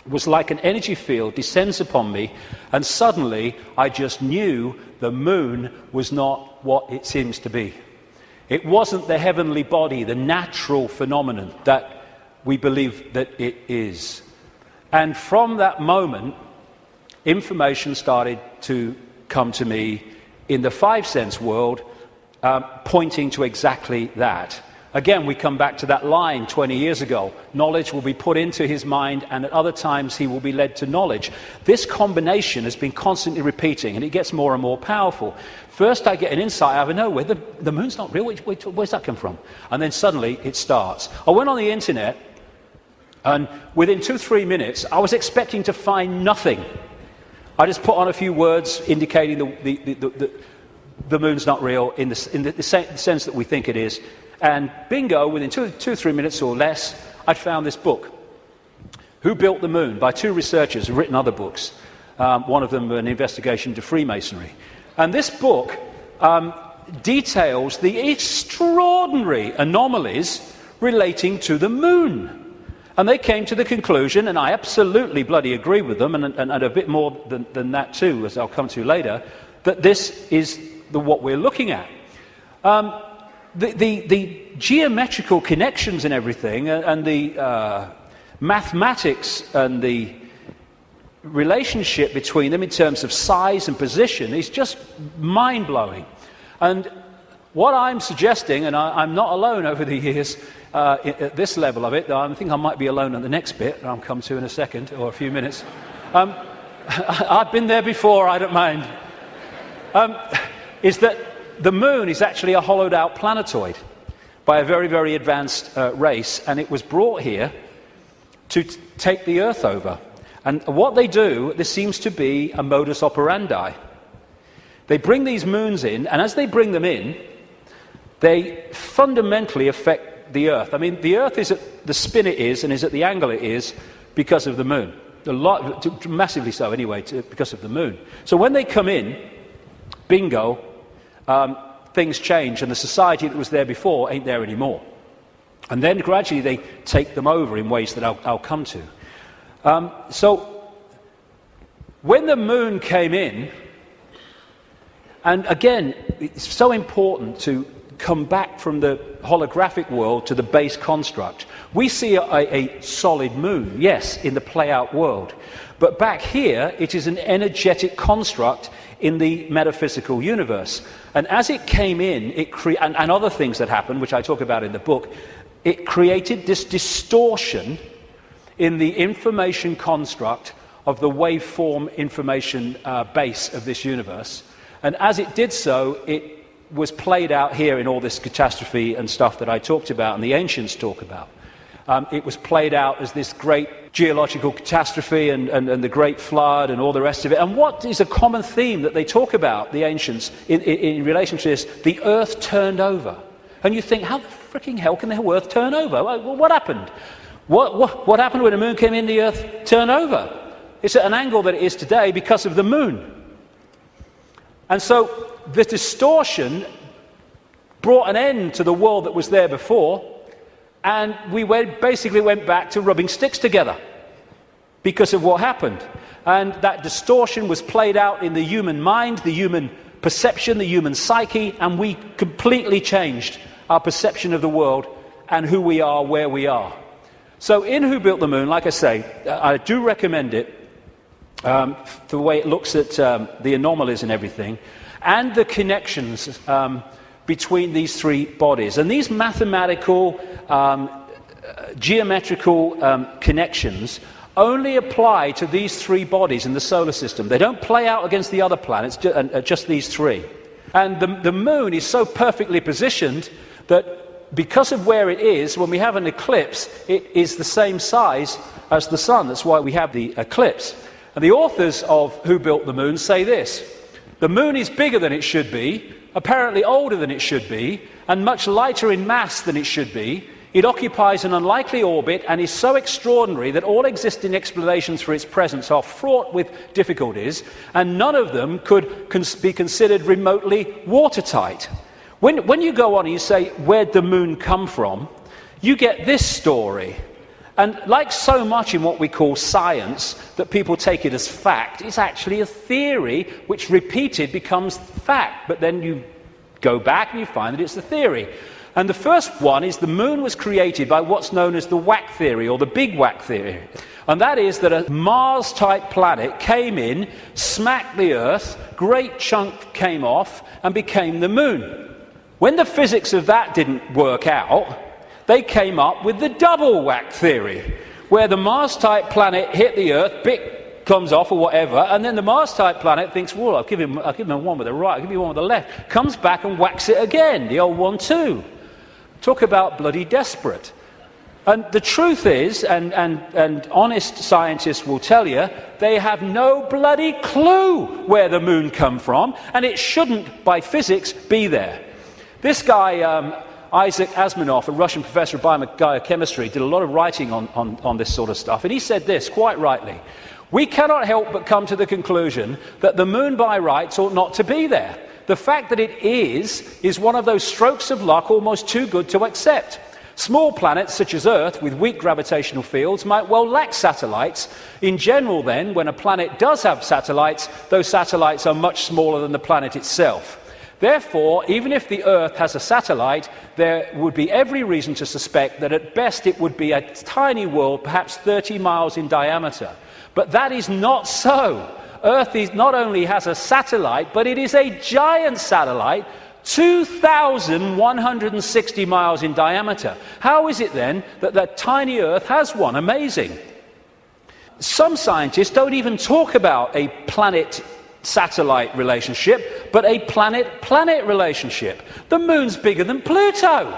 A: was like an energy field descends upon me, and suddenly I just knew the moon was not what it seems to be. It wasn't the heavenly body, the natural phenomenon that we believe that it is. And from that moment, information started to come to me in the five-sense world, pointing to exactly that. Again, we come back to that line 20 years ago. Knowledge will be put into his mind, and at other times he will be led to knowledge. This combination has been constantly repeating, and it gets more and more powerful. First I get an insight out of nowhere. The moon's not real. Where's that come from? And then suddenly it starts. I went on the internet, and within 2-3 minutes, I was expecting to find nothing. I just put on a few words indicating the moon's not real in the sense that we think it is. And bingo, within 2-3 minutes or less, I'd found this book, Who Built the Moon, by two researchers who've written other books. One of them an investigation into Freemasonry. And this book details the extraordinary anomalies relating to the moon. And they came to the conclusion, and I absolutely bloody agree with them, and a bit more than that too, as I'll come to later, that this is what we're looking at. The geometrical connections and everything, and the mathematics and the relationship between them in terms of size and position is just mind-blowing. And what I'm suggesting, and I'm not alone over the years at this level of it, I think I might be alone at the next bit, I'll come to in a second or a few minutes. I've been there before, I don't mind. Is that the moon is actually a hollowed-out planetoid by a very, very advanced race, and it was brought here to take the Earth over. And what they do, there seems to be a modus operandi. They bring these moons in, and as they bring them in, they fundamentally affect the Earth. I mean, the Earth is at the spin it is and is at the angle it is because of the moon. Massively so, anyway, because of the moon. So when they come in, bingo, things change, and the society that was there before ain't there anymore. And then gradually they take them over in ways that I'll come to. So when the moon came in, and again, it's so important to come back from the holographic world to the base construct. We see a solid moon, yes, in the play-out world. But back here, it is an energetic construct in the metaphysical universe. And as it came in, and other things that happened, which I talk about in the book, it created this distortion in the information construct of the waveform information base of this universe. And as it did so, it was played out here in all this catastrophe and stuff that I talked about and the ancients talk about. It was played out as this great geological catastrophe and the great flood and all the rest of it. And what is a common theme that they talk about, the ancients, in relation to this? The earth turned over. And you think, how the freaking hell can the earth turn over? Well, what happened? What happened when the moon came in, the earth turned over? It's at an angle that it is today because of the moon. And so the distortion brought an end to the world that was there before, and we basically went back to rubbing sticks together because of what happened. And that distortion was played out in the human mind, the human perception, the human psyche, and we completely changed our perception of the world and who we are, where we are. So in Who Built the Moon, like I say, I do recommend it, the way it looks at the anomalies and everything, and the connections between these three bodies. And these mathematical, geometrical connections only apply to these three bodies in the solar system. They don't play out against the other planets, just these three. And the moon is so perfectly positioned that because of where it is, when we have an eclipse, it is the same size as the sun. That's why we have the eclipse. And the authors of Who Built the Moon say this: the moon is bigger than it should be, apparently older than it should be, and much lighter in mass than it should be. It occupies an unlikely orbit and is so extraordinary that all existing explanations for its presence are fraught with difficulties, and none of them could be considered remotely watertight. When you go on and you say, where'd the moon come from? You get this story. And like so much in what we call science, that people take it as fact, it's actually a theory which repeated becomes fact. But then you go back and you find that it's a theory. And the first one is the moon was created by what's known as the whack theory, or the big whack theory. And that is that a Mars-type planet came in, smacked the Earth, great chunk came off, and became the moon. When the physics of that didn't work out, they came up with the double whack theory, where the Mars-type planet hit the Earth, bit comes off or whatever, and then the Mars-type planet thinks, well, I'll give him one with the right, I'll give you one with the left, comes back and whacks it again, the old 1-2. Talk about bloody desperate. And the truth is, and honest scientists will tell you, they have no bloody clue where the moon come from, and it shouldn't, by physics, be there. This guy, Isaac Asimov, a Russian professor of biochemistry, did a lot of writing on this sort of stuff, and he said this, quite rightly: we cannot help but come to the conclusion that the moon by rights ought not to be there. The fact that it is one of those strokes of luck almost too good to accept. Small planets such as Earth with weak gravitational fields might well lack satellites. In general then, when a planet does have satellites, those satellites are much smaller than the planet itself. Therefore, even if the Earth has a satellite, there would be every reason to suspect that at best it would be a tiny world, perhaps 30 miles in diameter. But that is not so. Earth not only has a satellite, but it is a giant satellite, 2,160 miles in diameter. How is it then that that tiny Earth has one? Amazing. Some scientists don't even talk about a planet-satellite relationship, but a planet-planet relationship. The moon's bigger than Pluto.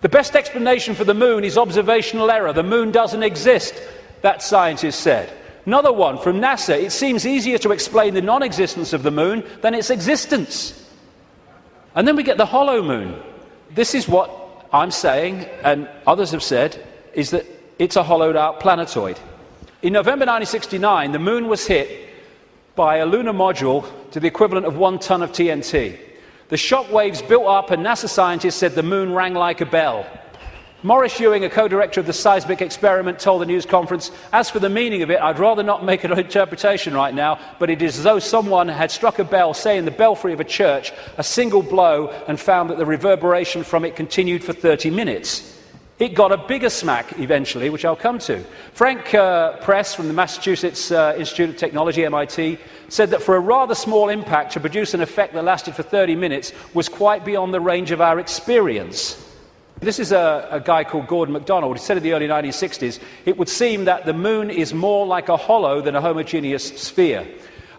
A: The best explanation for the moon is observational error. The moon doesn't exist, that scientist said. Another one from NASA: it seems easier to explain the non-existence of the moon than its existence. And then we get the hollow moon. This is what I'm saying, and others have said, is that it's a hollowed out planetoid. In November 1969, the moon was hit by a lunar module to the equivalent of 1 ton of TNT. The shock waves built up, and NASA scientists said the moon rang like a bell. Maurice Ewing, a co-director of the seismic experiment, told the news conference, as for the meaning of it, I'd rather not make an interpretation right now, but it is as though someone had struck a bell, say in the belfry of a church, a single blow, and found that the reverberation from it continued for 30 minutes. It got a bigger smack eventually, which I'll come to. Frank Press from the Massachusetts Institute of Technology, MIT, said that for a rather small impact to produce an effect that lasted for 30 minutes was quite beyond the range of our experience. This is a guy called Gordon MacDonald. He said in the early 1960s, it would seem that the moon is more like a hollow than a homogeneous sphere.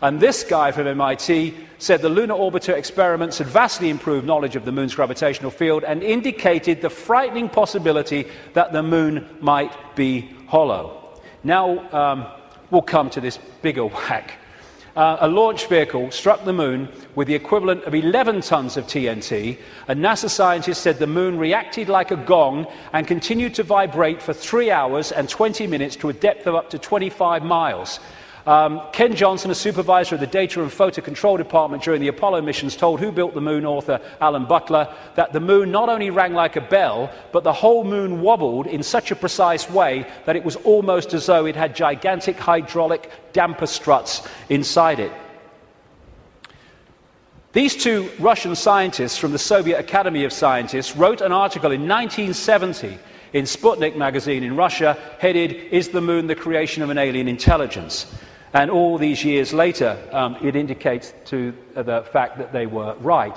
A: And this guy from MIT said the lunar orbiter experiments had vastly improved knowledge of the moon's gravitational field and indicated the frightening possibility that the moon might be hollow. Now we'll come to this bigger whack. A launch vehicle struck the moon with the equivalent of 11 tons of TNT, and NASA scientists said the moon reacted like a gong and continued to vibrate for 3 hours and 20 minutes to a depth of up to 25 miles. Ken Johnson, a supervisor of the Data and Photo Control Department during the Apollo missions, told Who Built the Moon author Alan Butler that the moon not only rang like a bell, but the whole moon wobbled in such a precise way that it was almost as though it had gigantic hydraulic damper struts inside it. These two Russian scientists from the Soviet Academy of Scientists wrote an article in 1970 in Sputnik magazine in Russia, headed, "Is the Moon the Creation of an Alien Intelligence?" And all these years later, it indicates to the fact that they were right.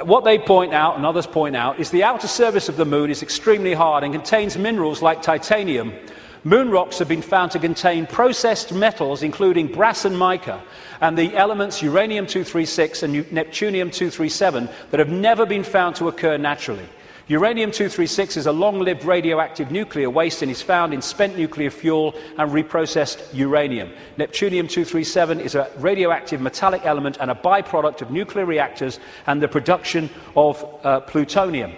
A: What they point out, and others point out, is the outer surface of the Moon is extremely hard and contains minerals like titanium. Moon rocks have been found to contain processed metals, including brass and mica, and the elements uranium-236 and neptunium-237 that have never been found to occur naturally. Uranium-236 is a long-lived radioactive nuclear waste and is found in spent nuclear fuel and reprocessed uranium. Neptunium-237 is a radioactive metallic element and a byproduct of nuclear reactors and the production of plutonium.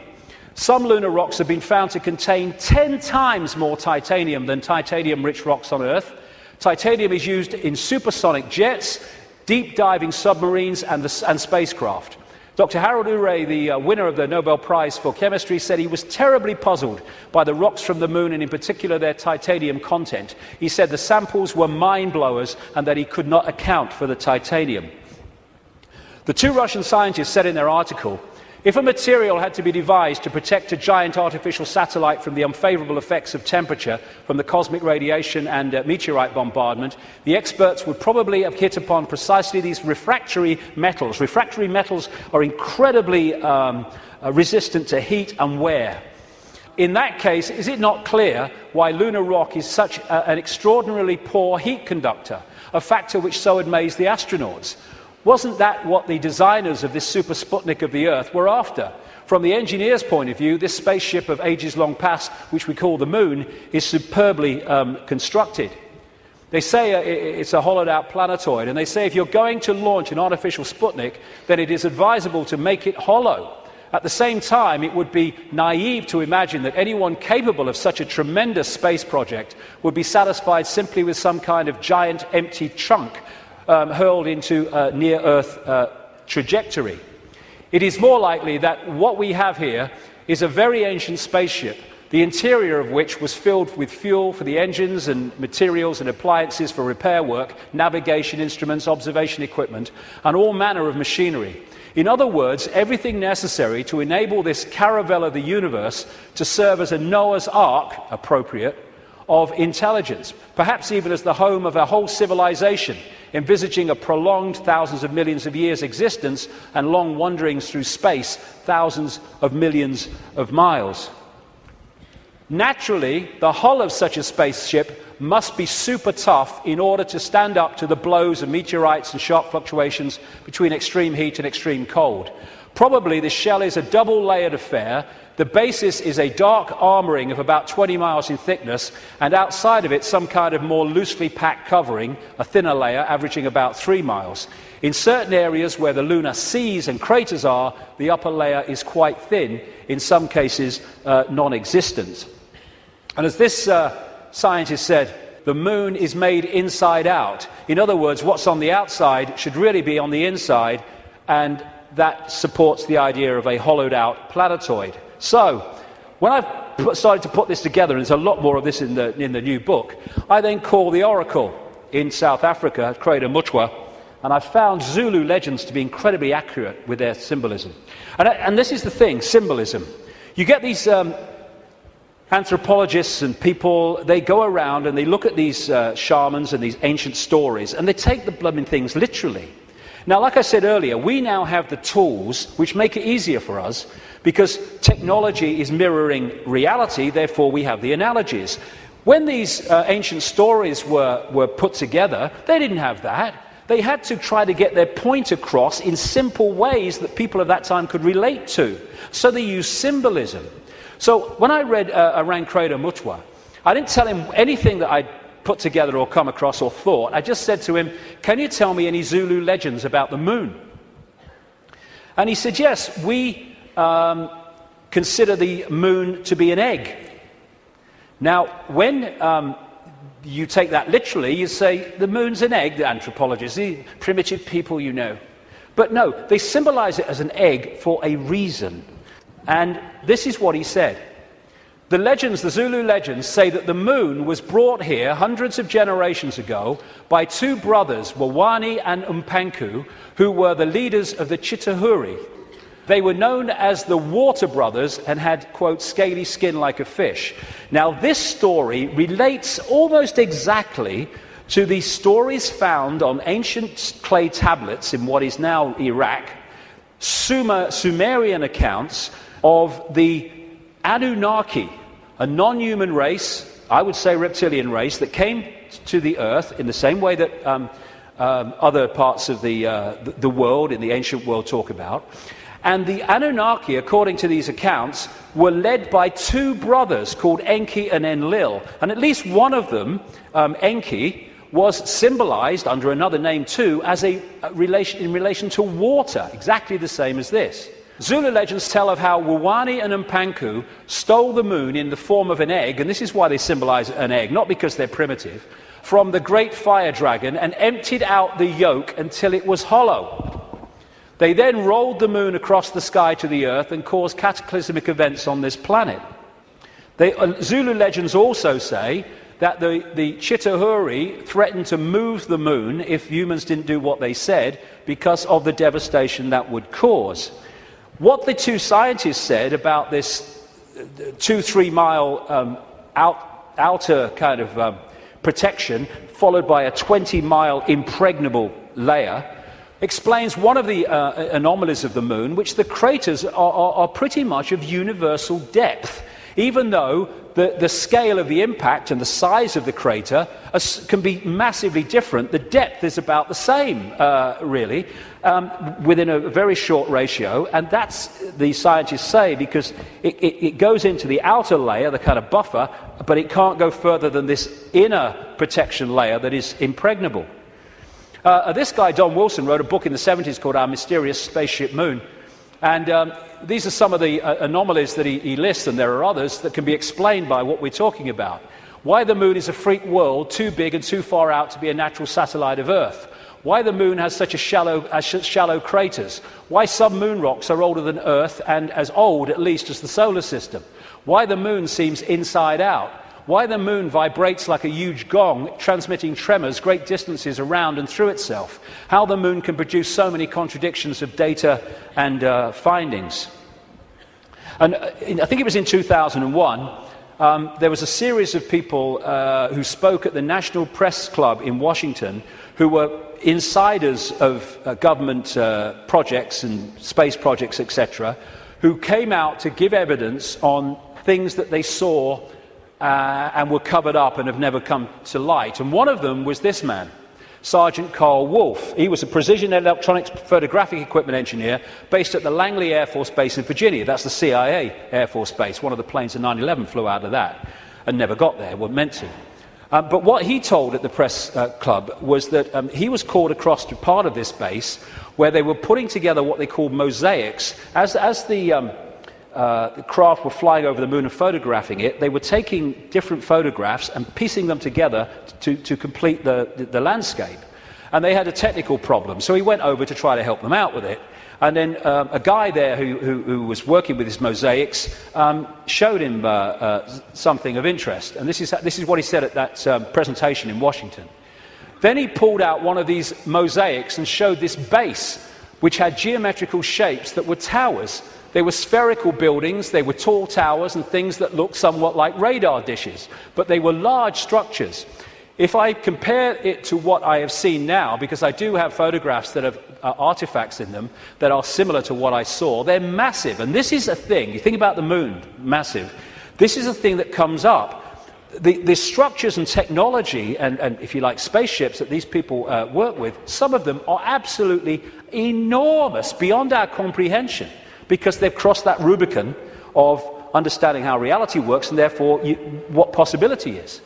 A: Some lunar rocks have been found to contain 10 times more titanium than titanium-rich rocks on Earth. Titanium is used in supersonic jets, deep-diving submarines and spacecraft. Dr. Harold Urey, the winner of the Nobel Prize for Chemistry, said he was terribly puzzled by the rocks from the moon and in particular their titanium content. He said the samples were mind-blowers and that he could not account for the titanium. The two Russian scientists said in their article, if a material had to be devised to protect a giant artificial satellite from the unfavorable effects of temperature, from the cosmic radiation and meteorite bombardment, the experts would probably have hit upon precisely these refractory metals. Refractory metals are incredibly resistant to heat and wear. In that case, is it not clear why lunar rock is such an extraordinarily poor heat conductor, a factor which so amazed the astronauts? Wasn't that what the designers of this super Sputnik of the Earth were after? From the engineer's point of view, this spaceship of ages long past, which we call the Moon, is superbly constructed. They say it's a hollowed-out planetoid, and they say if you're going to launch an artificial Sputnik, then it is advisable to make it hollow. At the same time, it would be naive to imagine that anyone capable of such a tremendous space project would be satisfied simply with some kind of giant empty chunk hurled into a near-Earth trajectory. It is more likely that what we have here is a very ancient spaceship, the interior of which was filled with fuel for the engines and materials and appliances for repair work, navigation instruments, observation equipment, and all manner of machinery. In other words, everything necessary to enable this caravel of the universe to serve as a Noah's Ark, appropriate, of intelligence, perhaps even as the home of a whole civilization, envisaging a prolonged thousands of millions of years existence and long wanderings through space, thousands of millions of miles. Naturally, the hull of such a spaceship must be super tough in order to stand up to the blows of meteorites and sharp fluctuations between extreme heat and extreme cold. Probably the shell is a double-layered affair. The basis is a dark armouring of about 20 miles in thickness, and outside of it some kind of more loosely packed covering, a thinner layer averaging about 3 miles. In certain areas where the lunar seas and craters are, the upper layer is quite thin, in some cases non-existent. And as this scientist said, the moon is made inside out. In other words, what's on the outside should really be on the inside, and that supports the idea of a hollowed-out planetoid. So, when I started to put this together, and there's a lot more of this in the new book, I then called the oracle in South Africa, Credo Mutwa, and I found Zulu legends to be incredibly accurate with their symbolism. And this is the thing, symbolism. You get these anthropologists and people, they go around and they look at these shamans and these ancient stories, and they take the blooming things literally. Now, like I said earlier, we now have the tools which make it easier for us because technology is mirroring reality, therefore we have the analogies. When these ancient stories were put together, they didn't have that. They had to try to get their point across in simple ways that people of that time could relate to. So they used symbolism. So when I read Around Credo Mutwa, I didn't tell him anything that I'd put together or come across or thought. I just said to him, can you tell me any Zulu legends about the moon? And he said, yes, we consider the moon to be an egg. Now, when you take that literally, you say, the moon's an egg, the anthropologists, the primitive people you know. But no, they symbolize it as an egg for a reason. And this is what he said. The legends, the Zulu legends, say that the moon was brought here hundreds of generations ago by two brothers, Wawani and Umpanku, who were the leaders of the Chitahuri. They were known as the Water Brothers and had, quote, scaly skin like a fish. Now, this story relates almost exactly to the stories found on ancient clay tablets in what is now Iraq, Sumerian accounts of the Anunnaki, a non-human race, I would say reptilian race, that came to the earth in the same way that other parts of the world, in the ancient world, talk about. And the Anunnaki, according to these accounts, were led by two brothers called Enki and Enlil. And at least one of them, Enki, was symbolized under another name too as in relation to water, exactly the same as this. Zulu legends tell of how Wawani and Umpanku stole the moon in the form of an egg, and this is why they symbolize an egg, not because they're primitive, from the great fire dragon and emptied out the yolk until it was hollow. They then rolled the moon across the sky to the Earth and caused cataclysmic events on this planet. Zulu legends also say that the Chitauri threatened to move the moon if humans didn't do what they said because of the devastation that would cause. What the two scientists said about this 2-3 mile outer kind of protection followed by a 20-mile impregnable layer explains one of the anomalies of the moon, which the craters are pretty much of universal depth. Even though the scale of the impact and the size of the crater can be massively different, the depth is about the same, really, within a very short ratio. And that's, the scientists say, because it goes into the outer layer, the kind of buffer, but it can't go further than this inner protection layer that is impregnable. This guy, Don Wilson, wrote a book in the 70s called Our Mysterious Spaceship Moon. And these are some of the anomalies that he lists, and there are others that can be explained by what we're talking about. Why the moon is a freak world, too big and too far out to be a natural satellite of Earth. Why the moon has such shallow craters. Why some moon rocks are older than Earth and as old, at least, as the solar system. Why the moon seems inside out. Why the moon vibrates like a huge gong, transmitting tremors great distances around and through itself. How the moon can produce so many contradictions of data and findings. And I think it was in 2001, there was a series of people who spoke at the National Press Club in Washington who were insiders of government projects and space projects, etc., who came out to give evidence on things that they saw and were covered up and have never come to light. And one of them was this man, Sergeant Carl Wolfe. He was a precision electronics photographic equipment engineer based at the Langley Air Force Base in Virginia. That's the CIA Air Force Base. One of the planes in 9/11 flew out of that and never got there, wasn't meant to. But what he told at the press club was that he was called across to part of this base where they were putting together what they called mosaics. As the craft were flying over the moon and photographing it, they were taking different photographs and piecing them together to complete the landscape. And they had a technical problem, so he went over to try to help them out with it. And then a guy there who was working with his mosaics showed him something of interest. And this is what he said at that presentation in Washington. Then he pulled out one of these mosaics and showed this base, which had geometrical shapes that were towers. They were spherical buildings, they were tall towers and things that looked somewhat like radar dishes, but they were large structures. If I compare it to what I have seen now, because I do have photographs that have artifacts in them that are similar to what I saw, they're massive. And this is a thing, you think about the moon, massive. This is a thing that comes up. The structures and technology and, if you like, spaceships that these people work with, some of them are absolutely enormous, beyond our comprehension, because they've crossed that Rubicon of understanding how reality works and therefore what possibility is.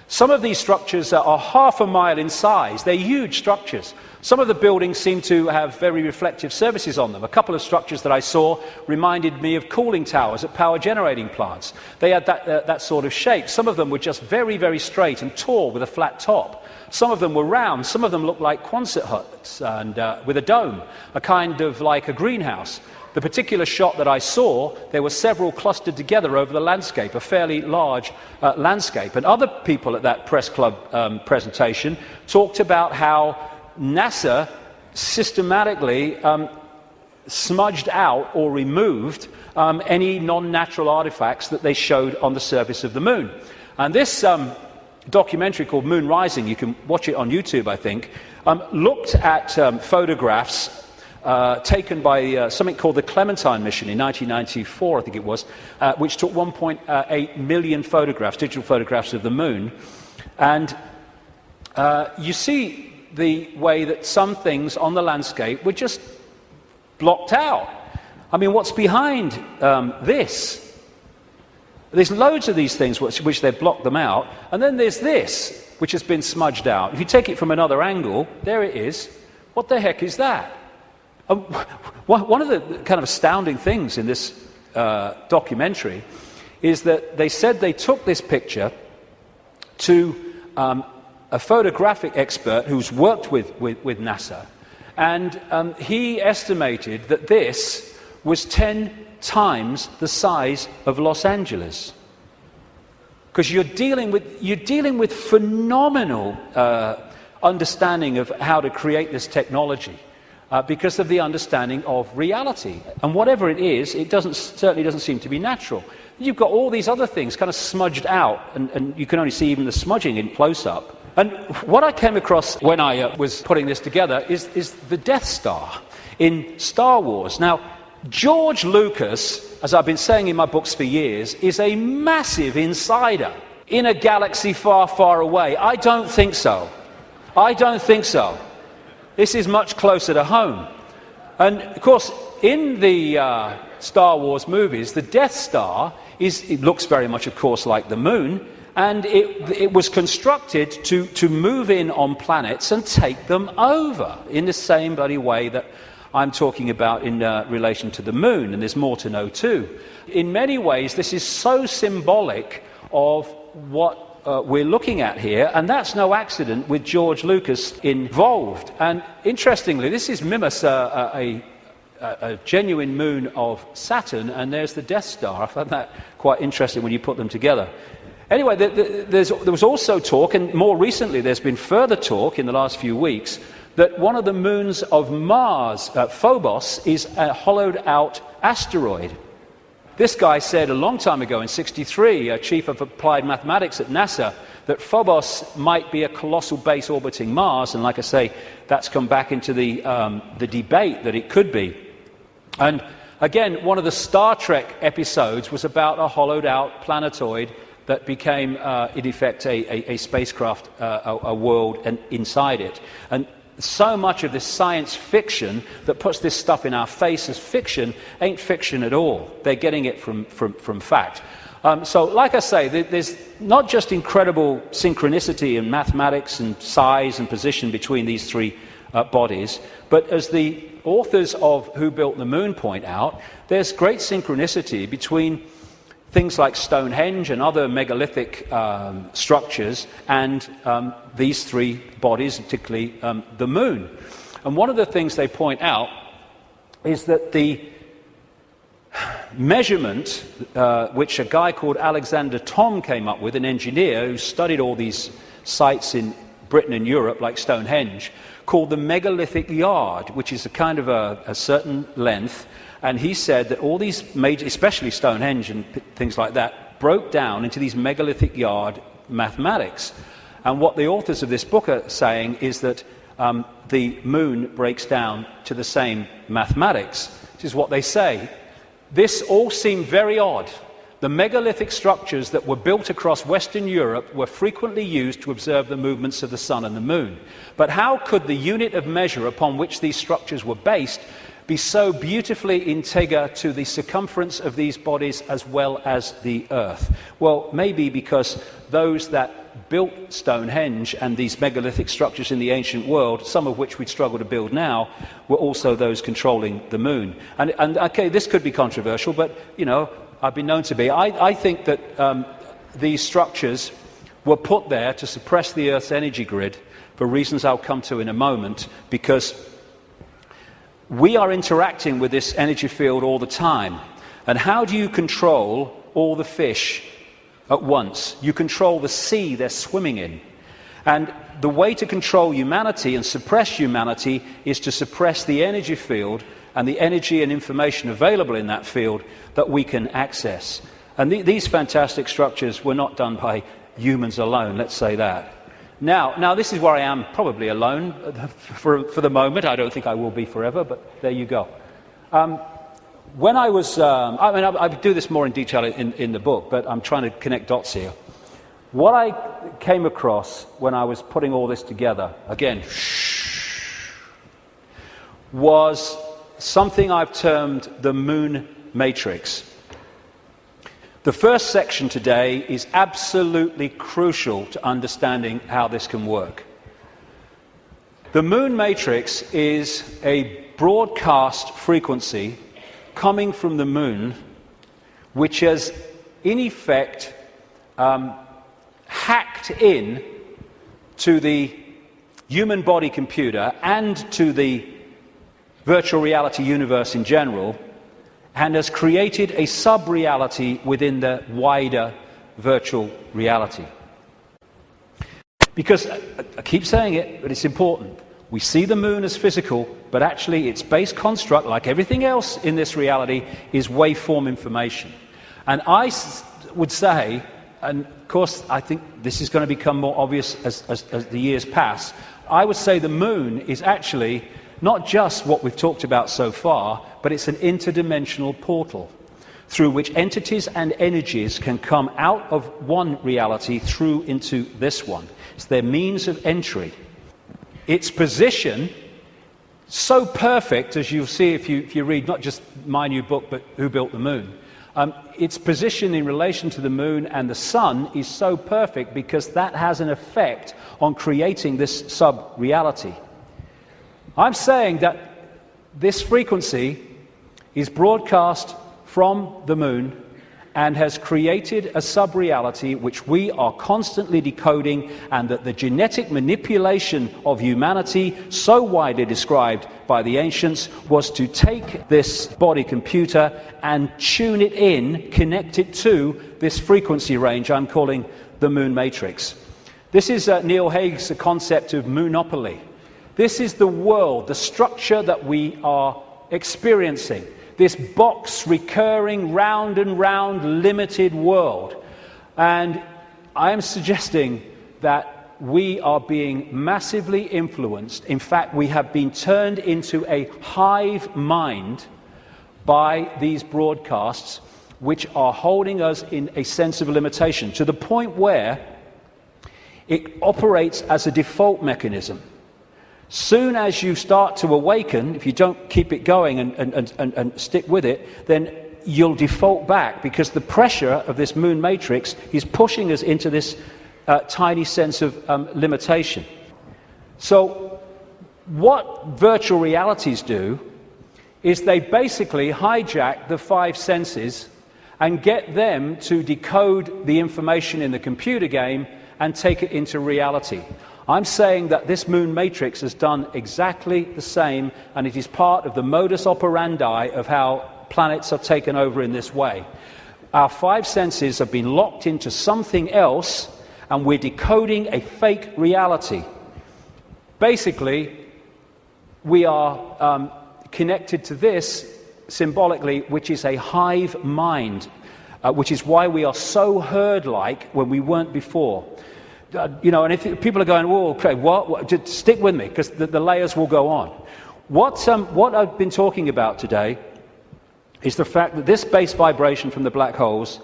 A: Some of these structures are half a mile in size. They're huge structures. Some of the buildings seem to have very reflective surfaces on them. A couple of structures that I saw reminded me of cooling towers at power generating plants. They had that sort of shape. Some of them were just very, very straight and tall with a flat top. Some of them were round. Some of them looked like Quonset huts and with a dome, a kind of like a greenhouse. The particular shot that I saw, there were several clustered together over the landscape, a fairly large landscape. And other people at that press club presentation talked about how NASA systematically smudged out or removed any non-natural artifacts that they showed on the surface of the moon. And this documentary called Moon Rising, you can watch it on YouTube, I think, looked at photographs taken by something called the Clementine mission in 1994, I think it was, which took 1.8 million photographs, digital photographs of the moon. And you see the way that some things on the landscape were just blocked out. I mean, what's behind this? There's loads of these things which they've blocked them out, and then there's this, which has been smudged out. If you take it from another angle, there it is. What the heck is that? One of the kind of astounding things in this documentary is that they said they took this picture to a photographic expert who's worked with NASA, And he estimated that this was 10 times the size of Los Angeles. Because you're dealing with phenomenal understanding of how to create this technology because of the understanding of reality. And whatever it is, it certainly doesn't seem to be natural. You've got all these other things kind of smudged out, and you can only see even the smudging in close-up. And what I came across when I was putting this together is the Death Star in Star Wars. Now, George Lucas, as I've been saying in my books for years, is a massive insider in a galaxy far, far away. I don't think so. I don't think so. This is much closer to home. And, of course, in the Star Wars movies, the Death Star it looks very much, of course, like the moon, and it was constructed to move in on planets and take them over in the same bloody way that I'm talking about in relation to the moon, and there's more to know too. In many ways, this is so symbolic of what we're looking at here, and that's no accident with George Lucas involved. And interestingly, this is Mimas, a genuine moon of Saturn, and there's the Death Star. I found that quite interesting when you put them together. Anyway, there was also talk, and more recently there's been further talk in the last few weeks, that one of the moons of Mars, Phobos, is a hollowed-out asteroid. This guy said a long time ago, in '63, a chief of applied mathematics at NASA, that Phobos might be a colossal base orbiting Mars, and like I say, that's come back into the debate that it could be. And again, one of the Star Trek episodes was about a hollowed-out planetoid that became, in effect, a spacecraft, a world, and inside it. And so much of this science fiction that puts this stuff in our face as fiction ain't fiction at all. They're getting it from fact. So, like I say, there's not just incredible synchronicity in mathematics and size and position between these three bodies, but as the authors of Who Built the Moon point out, there's great synchronicity between things like Stonehenge and other megalithic structures and these three bodies, particularly the moon. And one of the things they point out is that the measurement, which a guy called Alexander Thom came up with, an engineer who studied all these sites in Britain and Europe, like Stonehenge, called the megalithic yard, which is a kind of a certain length. And he said that all these major, especially Stonehenge and things like that, broke down into these megalithic yard mathematics. And what the authors of this book are saying is that the moon breaks down to the same mathematics. This is what they say. This all seemed very odd. The megalithic structures that were built across Western Europe were frequently used to observe the movements of the sun and the moon. But how could the unit of measure upon which these structures were based be so beautifully integer to the circumference of these bodies as well as the Earth? Well, maybe because those that built Stonehenge and these megalithic structures in the ancient world, some of which we'd struggle to build now, were also those controlling the moon. And okay, this could be controversial, but, you know, I've been known to be. I think that these structures were put there to suppress the Earth's energy grid for reasons I'll come to in a moment, because we are interacting with this energy field all the time. And how do you control all the fish at once? You control the sea they're swimming in. And the way to control humanity and suppress humanity is to suppress the energy field and the energy and information available in that field that we can access. And these fantastic structures were not done by humans alone, let's say that. Now, this is where I am probably alone for the moment. I don't think I will be forever, but there you go. When I was, I do this more in detail in the book, but I'm trying to connect dots here. What I came across when I was putting all this together, again, was something I've termed the moon matrix. The first section today is absolutely crucial to understanding how this can work. The moon matrix is a broadcast frequency coming from the moon, which has, in effect, hacked in to the human body computer and to the virtual reality universe in general, and has created a sub-reality within the wider virtual reality. Because, I keep saying it, but it's important. We see the moon as physical, but actually its base construct, like everything else in this reality, is waveform information. And I would say, and of course I think this is going to become more obvious as the years pass, I would say the moon is actually not just what we've talked about so far, but it's an interdimensional portal through which entities and energies can come out of one reality through into this one. It's their means of entry. Its position, so perfect, as you'll see if you read not just my new book, but Who Built the Moon, its position in relation to the moon and the sun is so perfect because that has an effect on creating this sub-reality. I'm saying that this frequency is broadcast from the moon and has created a sub-reality which we are constantly decoding, and that the genetic manipulation of humanity, so widely described by the ancients, was to take this body computer and tune it in, connect it to this frequency range I'm calling the moon matrix. This is Neil Haig's concept of moonopoly. This is the world, the structure that we are experiencing. This box, recurring, round and round, limited world. And I am suggesting that we are being massively influenced. In fact, we have been turned into a hive mind by these broadcasts, which are holding us in a sense of limitation, to the point where it operates as a default mechanism. Soon as you start to awaken, if you don't keep it going and stick with it, then you'll default back, because the pressure of this moon matrix is pushing us into this tiny sense of limitation. So what virtual realities do is they basically hijack the five senses and get them to decode the information in the computer game and take it into reality. I'm saying that this moon matrix has done exactly the same, and it is part of the modus operandi of how planets are taken over in this way. Our five senses have been locked into something else, and we're decoding a fake reality. Basically, we are connected to this symbolically, which is a hive mind, which is why we are so herd-like when we weren't before. And if people are going, "Whoa, okay, what?" Just stick with me, because the layers will go on. What I've been talking about today is the fact that this base vibration from the black holes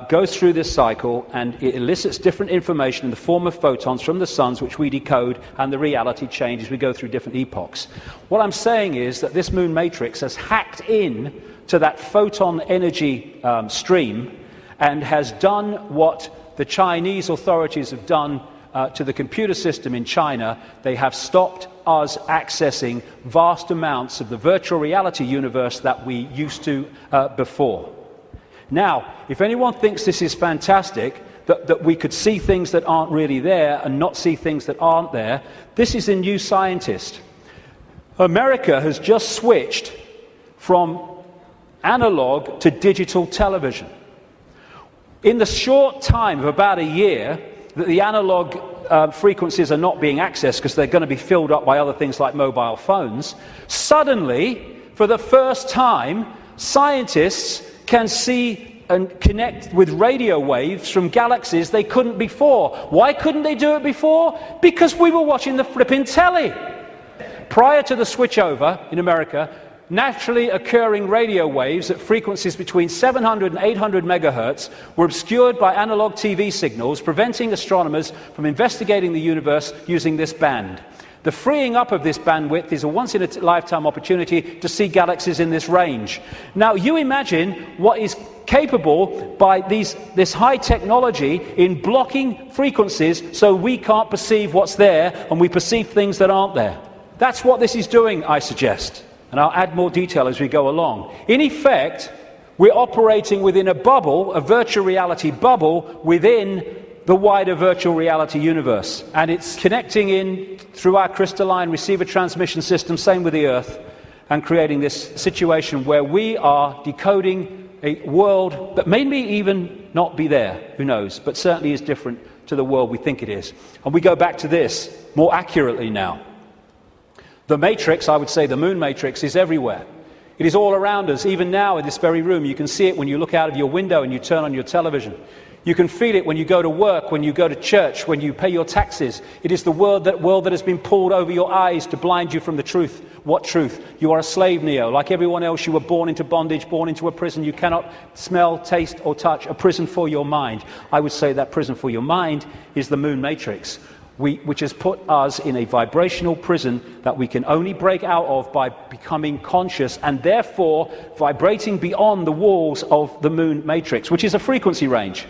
A: goes through this cycle, and it elicits different information in the form of photons from the suns, which we decode, and the reality changes. We go through different epochs. What I'm saying is that this moon matrix has hacked in to that photon energy stream and has done what the Chinese authorities have done to the computer system in China. They have stopped us accessing vast amounts of the virtual reality universe that we used to before. Now, if anyone thinks this is fantastic, that we could see things that aren't really there and not see things that aren't there, this is a New Scientist. America has just switched from analog to digital television. In the short time of about a year that the analog frequencies are not being accessed because they're going to be filled up by other things like mobile phones, suddenly, for the first time, scientists can see and connect with radio waves from galaxies they couldn't before. Why couldn't they do it before? Because we were watching the flipping telly. Prior to the switchover in America, naturally occurring radio waves at frequencies between 700 and 800 megahertz were obscured by analog TV signals, preventing astronomers from investigating the universe using this band. The freeing up of this bandwidth is a once-in-a-lifetime opportunity to see galaxies in this range. Now, you imagine what is capable by this high technology in blocking frequencies so we can't perceive what's there and we perceive things that aren't there. That's what this is doing, I suggest. And I'll add more detail as we go along. In effect, we're operating within a bubble, a virtual reality bubble, within the wider virtual reality universe. And it's connecting in through our crystalline receiver transmission system, same with the Earth. and creating this situation where we are decoding a world that may even not be there, who knows, but certainly is different to the world we think it is. And we go back to this more accurately now. The matrix, I would say the moon matrix, is everywhere. It is all around us, even now in this very room. You can see it when you look out of your window and you turn on your television. You can feel it when you go to work, when you go to church, when you pay your taxes. It is the world that has been pulled over your eyes to blind you from the truth. What truth? You are a slave, Neo. Like everyone else, you were born into bondage, born into a prison. You cannot smell, taste, or touch. A prison for your mind. I would say that prison for your mind is the moon matrix, which has put us in a vibrational prison that we can only break out of by becoming conscious and therefore vibrating beyond the walls of the moon matrix, which is a frequency range.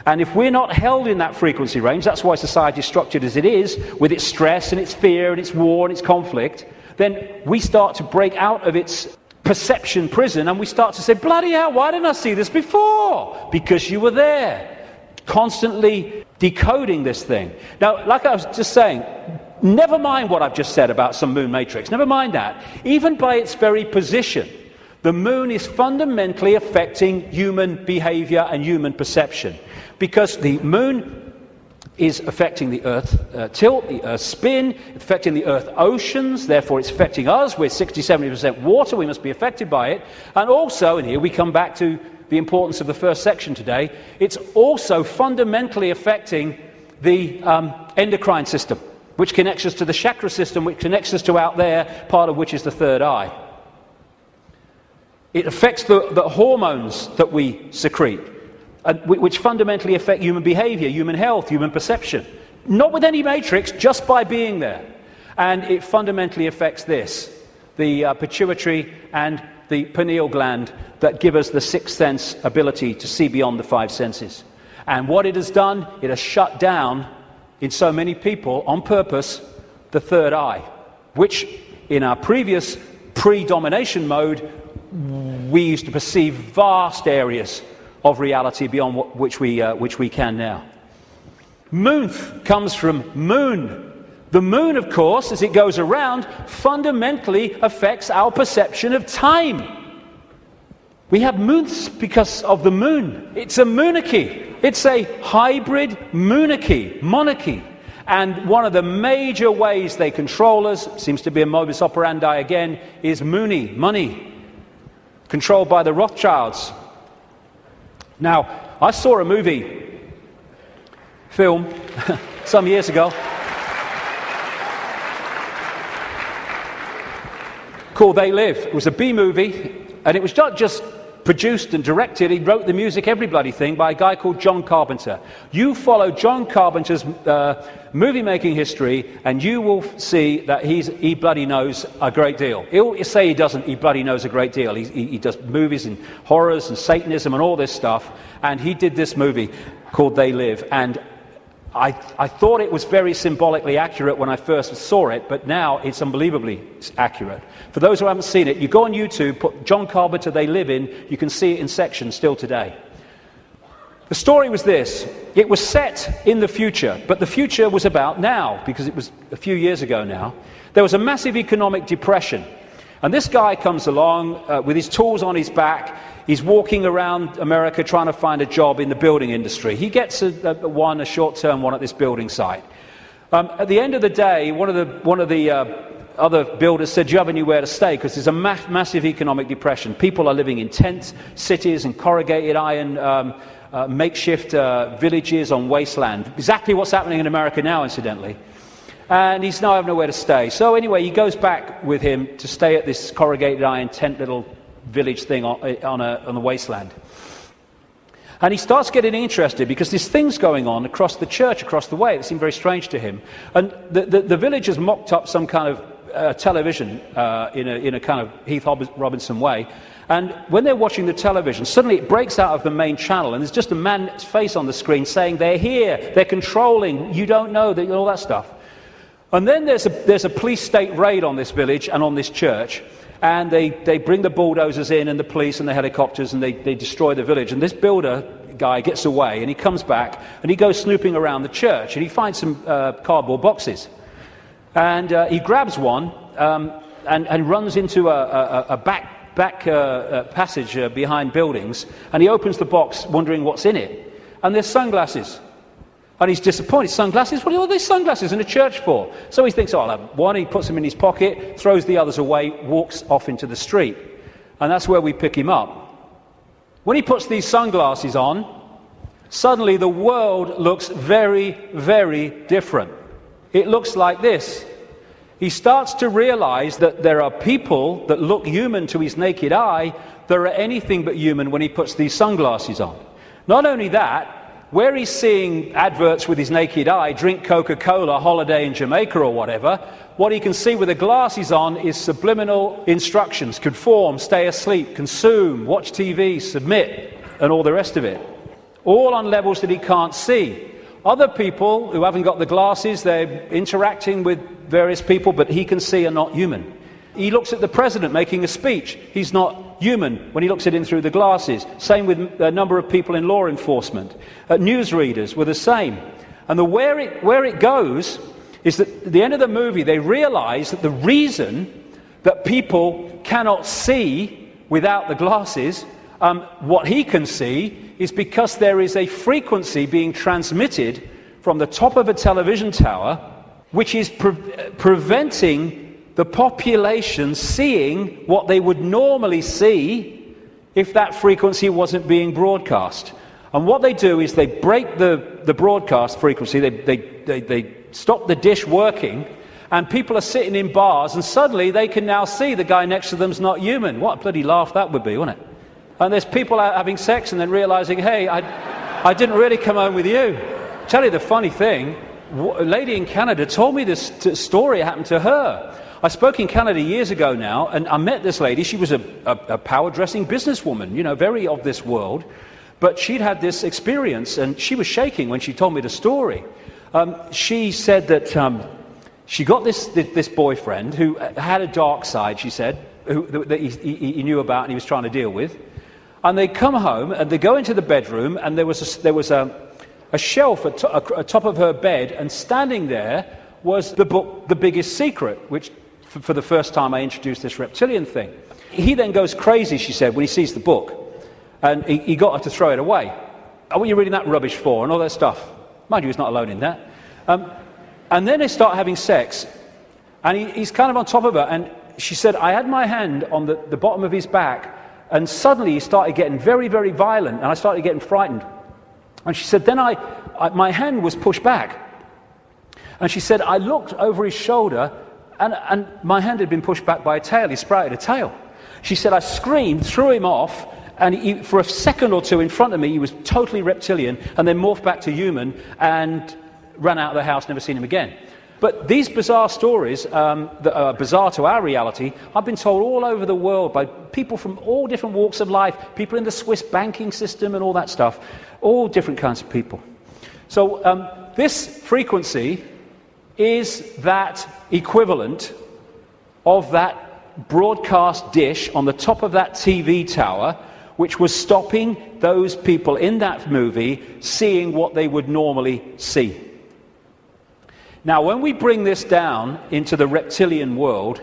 A: And if we're not held in that frequency range, that's why society is structured as it is, with its stress and its fear and its war and its conflict, then we start to break out of its perception prison and we start to say, bloody hell, why didn't I see this before? Because you were there, constantly decoding this thing. Now, like I was just saying, never mind what I've just said about some moon matrix, never mind that. Even by its very position, the moon is fundamentally affecting human behavior and human perception. Because the moon is affecting the Earth tilt, the Earth spin, affecting the Earth oceans, therefore it's affecting us. We're 60-70% water, we must be affected by it. And also, and here we come back to the importance of the first section today, it's also fundamentally affecting the endocrine system, which connects us to the chakra system, which connects us to out there, part of which is the third eye. It affects the hormones that we secrete, which fundamentally affect human behavior, human health, human perception. Not with any matrix, just by being there. And it fundamentally affects this, the pituitary and the pineal gland that give us the sixth sense ability to see beyond the five senses. And what it has done, it has shut down, in so many people, on purpose, the third eye, which in our previous pre-domination mode, we used to perceive vast areas of reality beyond which we can now. Moonth comes from moon. The moon, of course, as it goes around, fundamentally affects our perception of time. We have moonths because of the moon. It's a monarchy. It's a hybrid monarchy. And one of the major ways they control us, seems to be a modus operandi again, is money, controlled by the Rothschilds. Now, I saw a film, some years ago, called They Live. It was a B-movie, and it was not just produced and directed, he wrote the music, every bloody thing, by a guy called John Carpenter. You follow John Carpenter's movie-making history, and you will see that he bloody knows a great deal. He'll say he doesn't, he bloody knows a great deal. He does movies and horrors and Satanism and all this stuff, and he did this movie called They Live, and I thought it was very symbolically accurate when I first saw it, but now it's unbelievably accurate. For those who haven't seen it, you go on YouTube, put John Carpenter They Live in, you can see it in sections still today. The story was this: it was set in the future, but the future was about now, because it was a few years ago now. There was a massive economic depression, and this guy comes along with his tools on his back. He's walking around America trying to find a job in the building industry. He gets a short-term one at this building site. At the end of the day, one of the other builders said, "Do you have anywhere to stay?" Because there's a massive economic depression. People are living in tent cities and corrugated iron makeshift villages on wasteland. Exactly what's happening in America now, incidentally. And he's now having nowhere to stay. So anyway, he goes back with him to stay at this corrugated iron tent little village thing on the wasteland. And he starts getting interested because there's things going on across the church, across the way, that seem very strange to him. And the villagers mocked up some kind of television in a kind of Heath Robinson way. And when they're watching the television, suddenly it breaks out of the main channel, and there's just a man's face on the screen saying, "They're here, they're controlling, you don't know," all that stuff. And then there's a police state raid on this village and on this church. And they bring the bulldozers in and the police and the helicopters, and they destroy the village. And this builder guy gets away, and he comes back, and he goes snooping around the church, and he finds some cardboard boxes. And he grabs one, and runs into a back passage behind buildings, and he opens the box wondering what's in it. And there's sunglasses. And he's disappointed. Sunglasses? What are all these sunglasses in a church for? So he thinks, oh, I'll have one. He puts them in his pocket, throws the others away, walks off into the street. And that's where we pick him up. When he puts these sunglasses on, suddenly the world looks very, very different. It looks like this. He starts to realize that there are people that look human to his naked eye that are anything but human when he puts these sunglasses on. Not only that, where he's seeing adverts with his naked eye, drink Coca-Cola, holiday in Jamaica or whatever, what he can see with the glasses on is subliminal instructions: conform, stay asleep, consume, watch TV, submit, and all the rest of it. All on levels that he can't see. Other people who haven't got the glasses, they're interacting with various people, but he can see are not human. He looks at the president making a speech. He's not human when he looks at him through the glasses. Same with a number of people in law enforcement. Newsreaders were the same. And where it goes is that at the end of the movie, they realize that the reason that people cannot see without the glasses, what he can see, is because there is a frequency being transmitted from the top of a television tower, which is preventing the population seeing what they would normally see if that frequency wasn't being broadcast. And what they do is they break the broadcast frequency, they stop the dish working, and people are sitting in bars, and suddenly they can now see the guy next to them's not human. What a bloody laugh that would be, wouldn't it? And there's people out having sex and then realizing, hey, I didn't really come home with you. Tell you the funny thing, a lady in Canada told me this story happened to her. I spoke in Canada years ago now, and I met this lady. She was a power-dressing businesswoman, you know, very of this world. But she'd had this experience, and she was shaking when she told me the story. She said that she got this boyfriend who had a dark side, she said, that he knew about and he was trying to deal with. And they come home, and they go into the bedroom, and there was a shelf at top of her bed, and standing there was the book, The Biggest Secret, which for the first time I introduced this reptilian thing. He then goes crazy, she said, when he sees the book. And he got her to throw it away. Oh, what are you reading that rubbish for? And all that stuff. Mind you, he's not alone in that. And then they start having sex. And he's kind of on top of her. And she said, I had my hand on the bottom of his back. And suddenly he started getting very, very violent. And I started getting frightened. And she said, then my hand was pushed back. And she said, I looked over his shoulder, and my hand had been pushed back by a tail. He sprouted a tail. She said, I screamed, threw him off, and for a second or two in front of me, he was totally reptilian, and then morphed back to human, and ran out of the house, never seen him again. But these bizarre stories that are bizarre to our reality, I've been told all over the world by people from all different walks of life, people in the Swiss banking system and all that stuff, all different kinds of people. So this frequency is that equivalent of that broadcast dish on the top of that TV tower, which was stopping those people in that movie seeing what they would normally see. Now, when we bring this down into the reptilian world,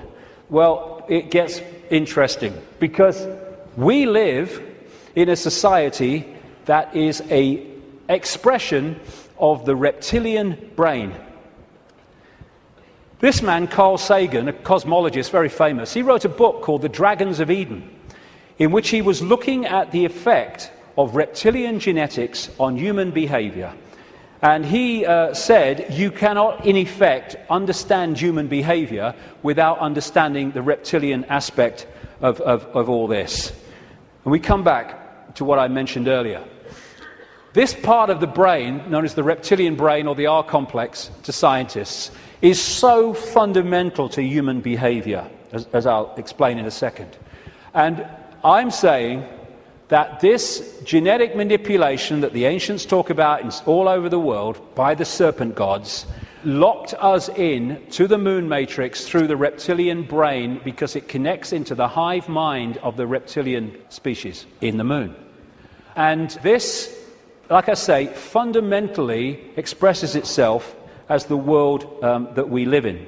A: well, it gets interesting, because we live in a society that is an expression of the reptilian brain. This man, Carl Sagan, a cosmologist, very famous, he wrote a book called The Dragons of Eden, in which he was looking at the effect of reptilian genetics on human behavior. And he said, you cannot, in effect, understand human behavior without understanding the reptilian aspect of all this. And we come back to what I mentioned earlier. This part of the brain, known as the reptilian brain or the R complex to scientists, is so fundamental to human behavior, as I'll explain in a second. And I'm saying that this genetic manipulation that the ancients talk about all over the world by the serpent gods locked us in to the moon matrix through the reptilian brain, because it connects into the hive mind of the reptilian species in the moon. And this, like I say, fundamentally expresses itself as the world that we live in.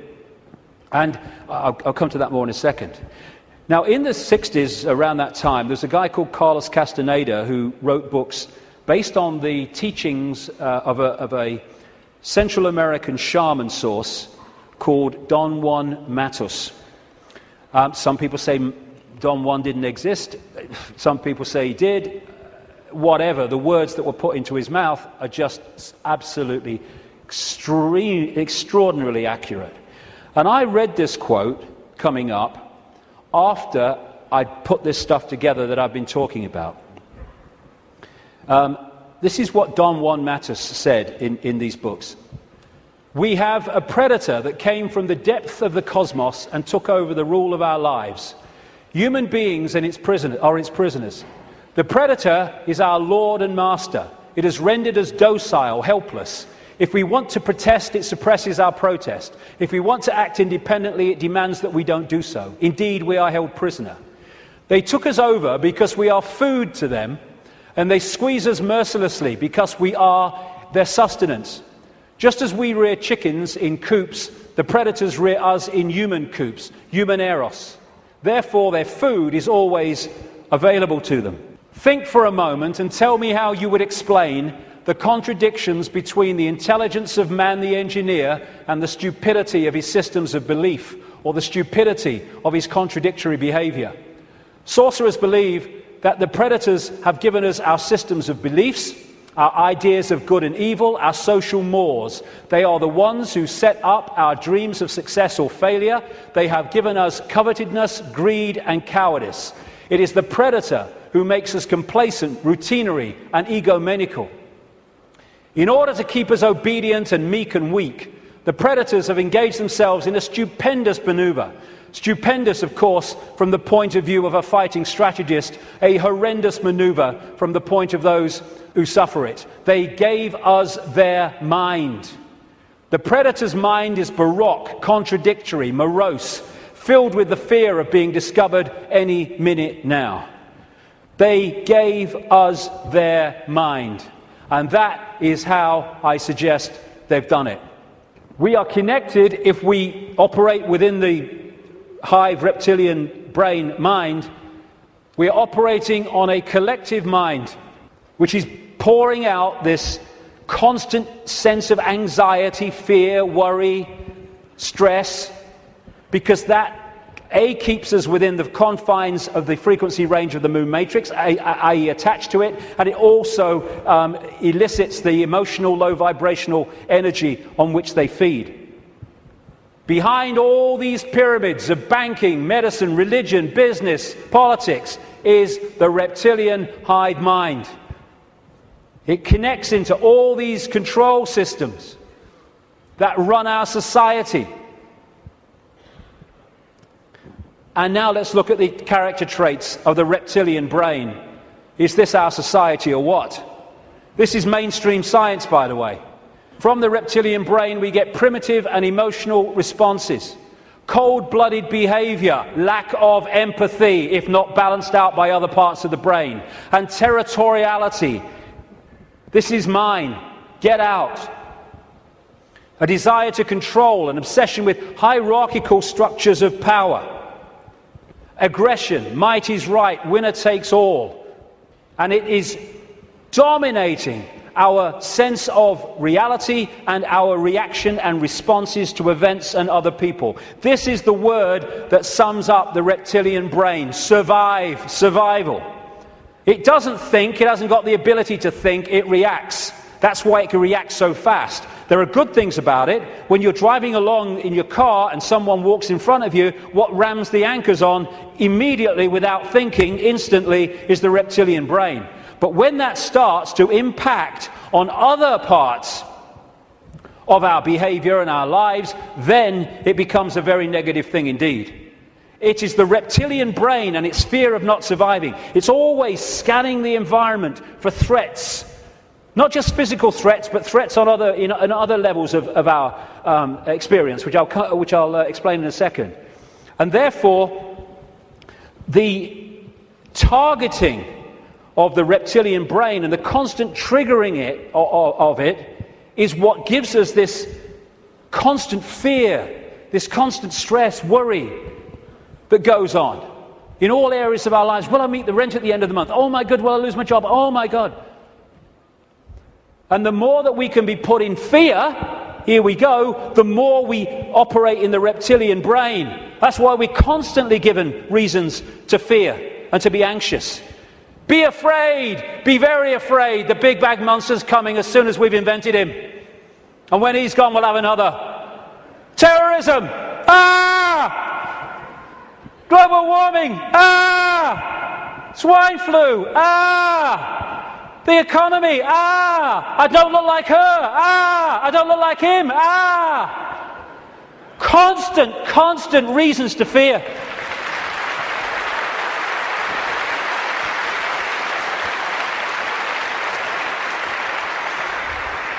A: And I'll come to that more in a second. Now, in the 60s, around that time, there's a guy called Carlos Castaneda who wrote books based on the teachings of a Central American shaman source called Don Juan Matus. Some people say Don Juan didn't exist. Some people say he did. Whatever, the words that were put into his mouth are just absolutely extraordinarily accurate. And I read this quote coming up after I'd put this stuff together that I've been talking about. This is what Don Juan Matus said in these books. We have a predator that came from the depth of the cosmos and took over the rule of our lives. Human beings and its prisoners. The predator is our lord and master. It has rendered us docile, helpless. If we want to protest, it suppresses our protest. If we want to act independently, it demands that we don't do so. Indeed, we are held prisoner. They took us over because we are food to them, and they squeeze us mercilessly because we are their sustenance. Just as we rear chickens in coops, the predators rear us in human coops, human eros. Therefore, their food is always available to them. Think for a moment and tell me how you would explain the contradictions between the intelligence of man the engineer and the stupidity of his systems of belief, or the stupidity of his contradictory behavior. Sorcerers believe that the predators have given us our systems of beliefs, our ideas of good and evil, our social mores. They are the ones who set up our dreams of success or failure. They have given us covetousness, greed, and cowardice. It is the predator who makes us complacent, routinary, and egomaniacal. In order to keep us obedient and meek and weak, the predators have engaged themselves in a stupendous maneuver. Stupendous, of course, from the point of view of a fighting strategist, a horrendous maneuver from the point of those who suffer it. They gave us their mind. The predator's mind is baroque, contradictory, morose, filled with the fear of being discovered any minute now. They gave us their mind. And that is how I suggest they've done it. We are connected if we operate within the hive reptilian brain mind. We are operating on a collective mind, which is pouring out this constant sense of anxiety, fear, worry, stress, because that keeps us within the confines of the frequency range of the moon matrix, i.e. attached to it, and it also elicits the emotional low vibrational energy on which they feed. Behind all these pyramids of banking, medicine, religion, business, politics is the reptilian hive mind. It connects into all these control systems that run our society. And now let's look at the character traits of the reptilian brain. Is this our society or what? This is mainstream science, by the way. From the reptilian brain, we get primitive and emotional responses, cold-blooded behavior, lack of empathy, if not balanced out by other parts of the brain, and territoriality. This is mine. Get out. A desire to control, an obsession with hierarchical structures of power. Aggression, might is right, winner takes all. And it is dominating our sense of reality and our reaction and responses to events and other people. This is the word that sums up the reptilian brain. Survive, survival. It doesn't think, it hasn't got the ability to think, it reacts. That's why it can react so fast. There are good things about it. When you're driving along in your car and someone walks in front of you, what rams the anchors on immediately without thinking, instantly, is the reptilian brain. But when that starts to impact on other parts of our behavior and our lives, then it becomes a very negative thing indeed. It is the reptilian brain and its fear of not surviving. It's always scanning the environment for threats. Not just physical threats, but threats on other levels of our experience, which I'll explain in a second. And therefore, the targeting of the reptilian brain and the constant triggering of it is what gives us this constant fear, this constant stress, worry that goes on in all areas of our lives. Will I meet the rent at the end of the month? Oh my God, will I lose my job? Oh my God. And the more that we can be put in fear, here we go, the more we operate in the reptilian brain. That's why we're constantly given reasons to fear and to be anxious. Be afraid, be very afraid. The big bag monster's coming as soon as we've invented him. And when he's gone, we'll have another. Terrorism! Ah! Global warming! Ah! Swine flu! Ah! The economy! Ah! I don't look like her! Ah! I don't look like him! Ah! Constant reasons to fear.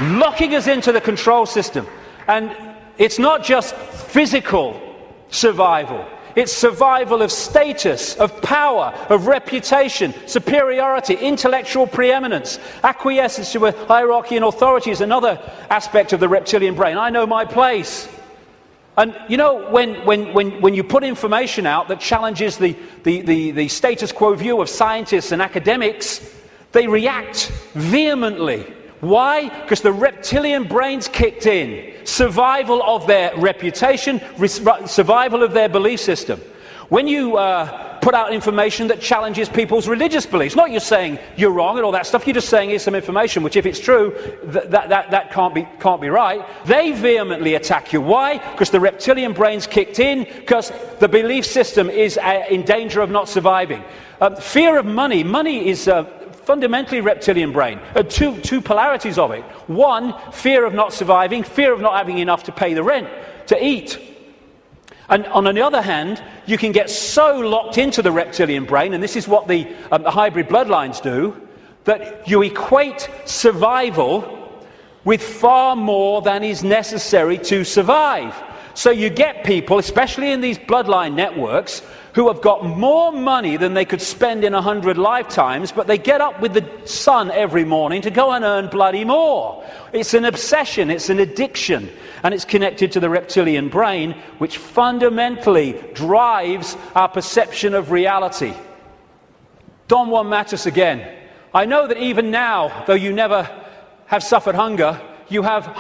A: Locking us into the control system. And it's not just physical survival. It's survival of status, of power, of reputation, superiority, intellectual preeminence. Acquiescence to a hierarchy and authority is another aspect of the reptilian brain. I know my place. And you know, when you put information out that challenges the status quo view of scientists and academics, they react vehemently. Why? Because the reptilian brain's kicked in. Survival of their reputation, survival of their belief system. When you put out information that challenges people's religious beliefs, not you're saying you're wrong and all that stuff, you're just saying here's some information, which if it's true, that can't be right. They vehemently attack you. Why? Because the reptilian brain's kicked in, because the belief system is in danger of not surviving. Fear of money. Money is fundamentally reptilian brain. Two polarities of it. One, fear of not surviving, fear of not having enough to pay the rent, to eat. And on the other hand, you can get so locked into the reptilian brain, and this is what the hybrid bloodlines do, that you equate survival with far more than is necessary to survive. So you get people, especially in these bloodline networks, who have got more money than they could spend in 100 lifetimes, but they get up with the sun every morning to go and earn bloody more. It's an obsession, it's an addiction, and it's connected to the reptilian brain, which fundamentally drives our perception of reality. Don Juan Matus again. I know that even now, though you never have suffered hunger, you have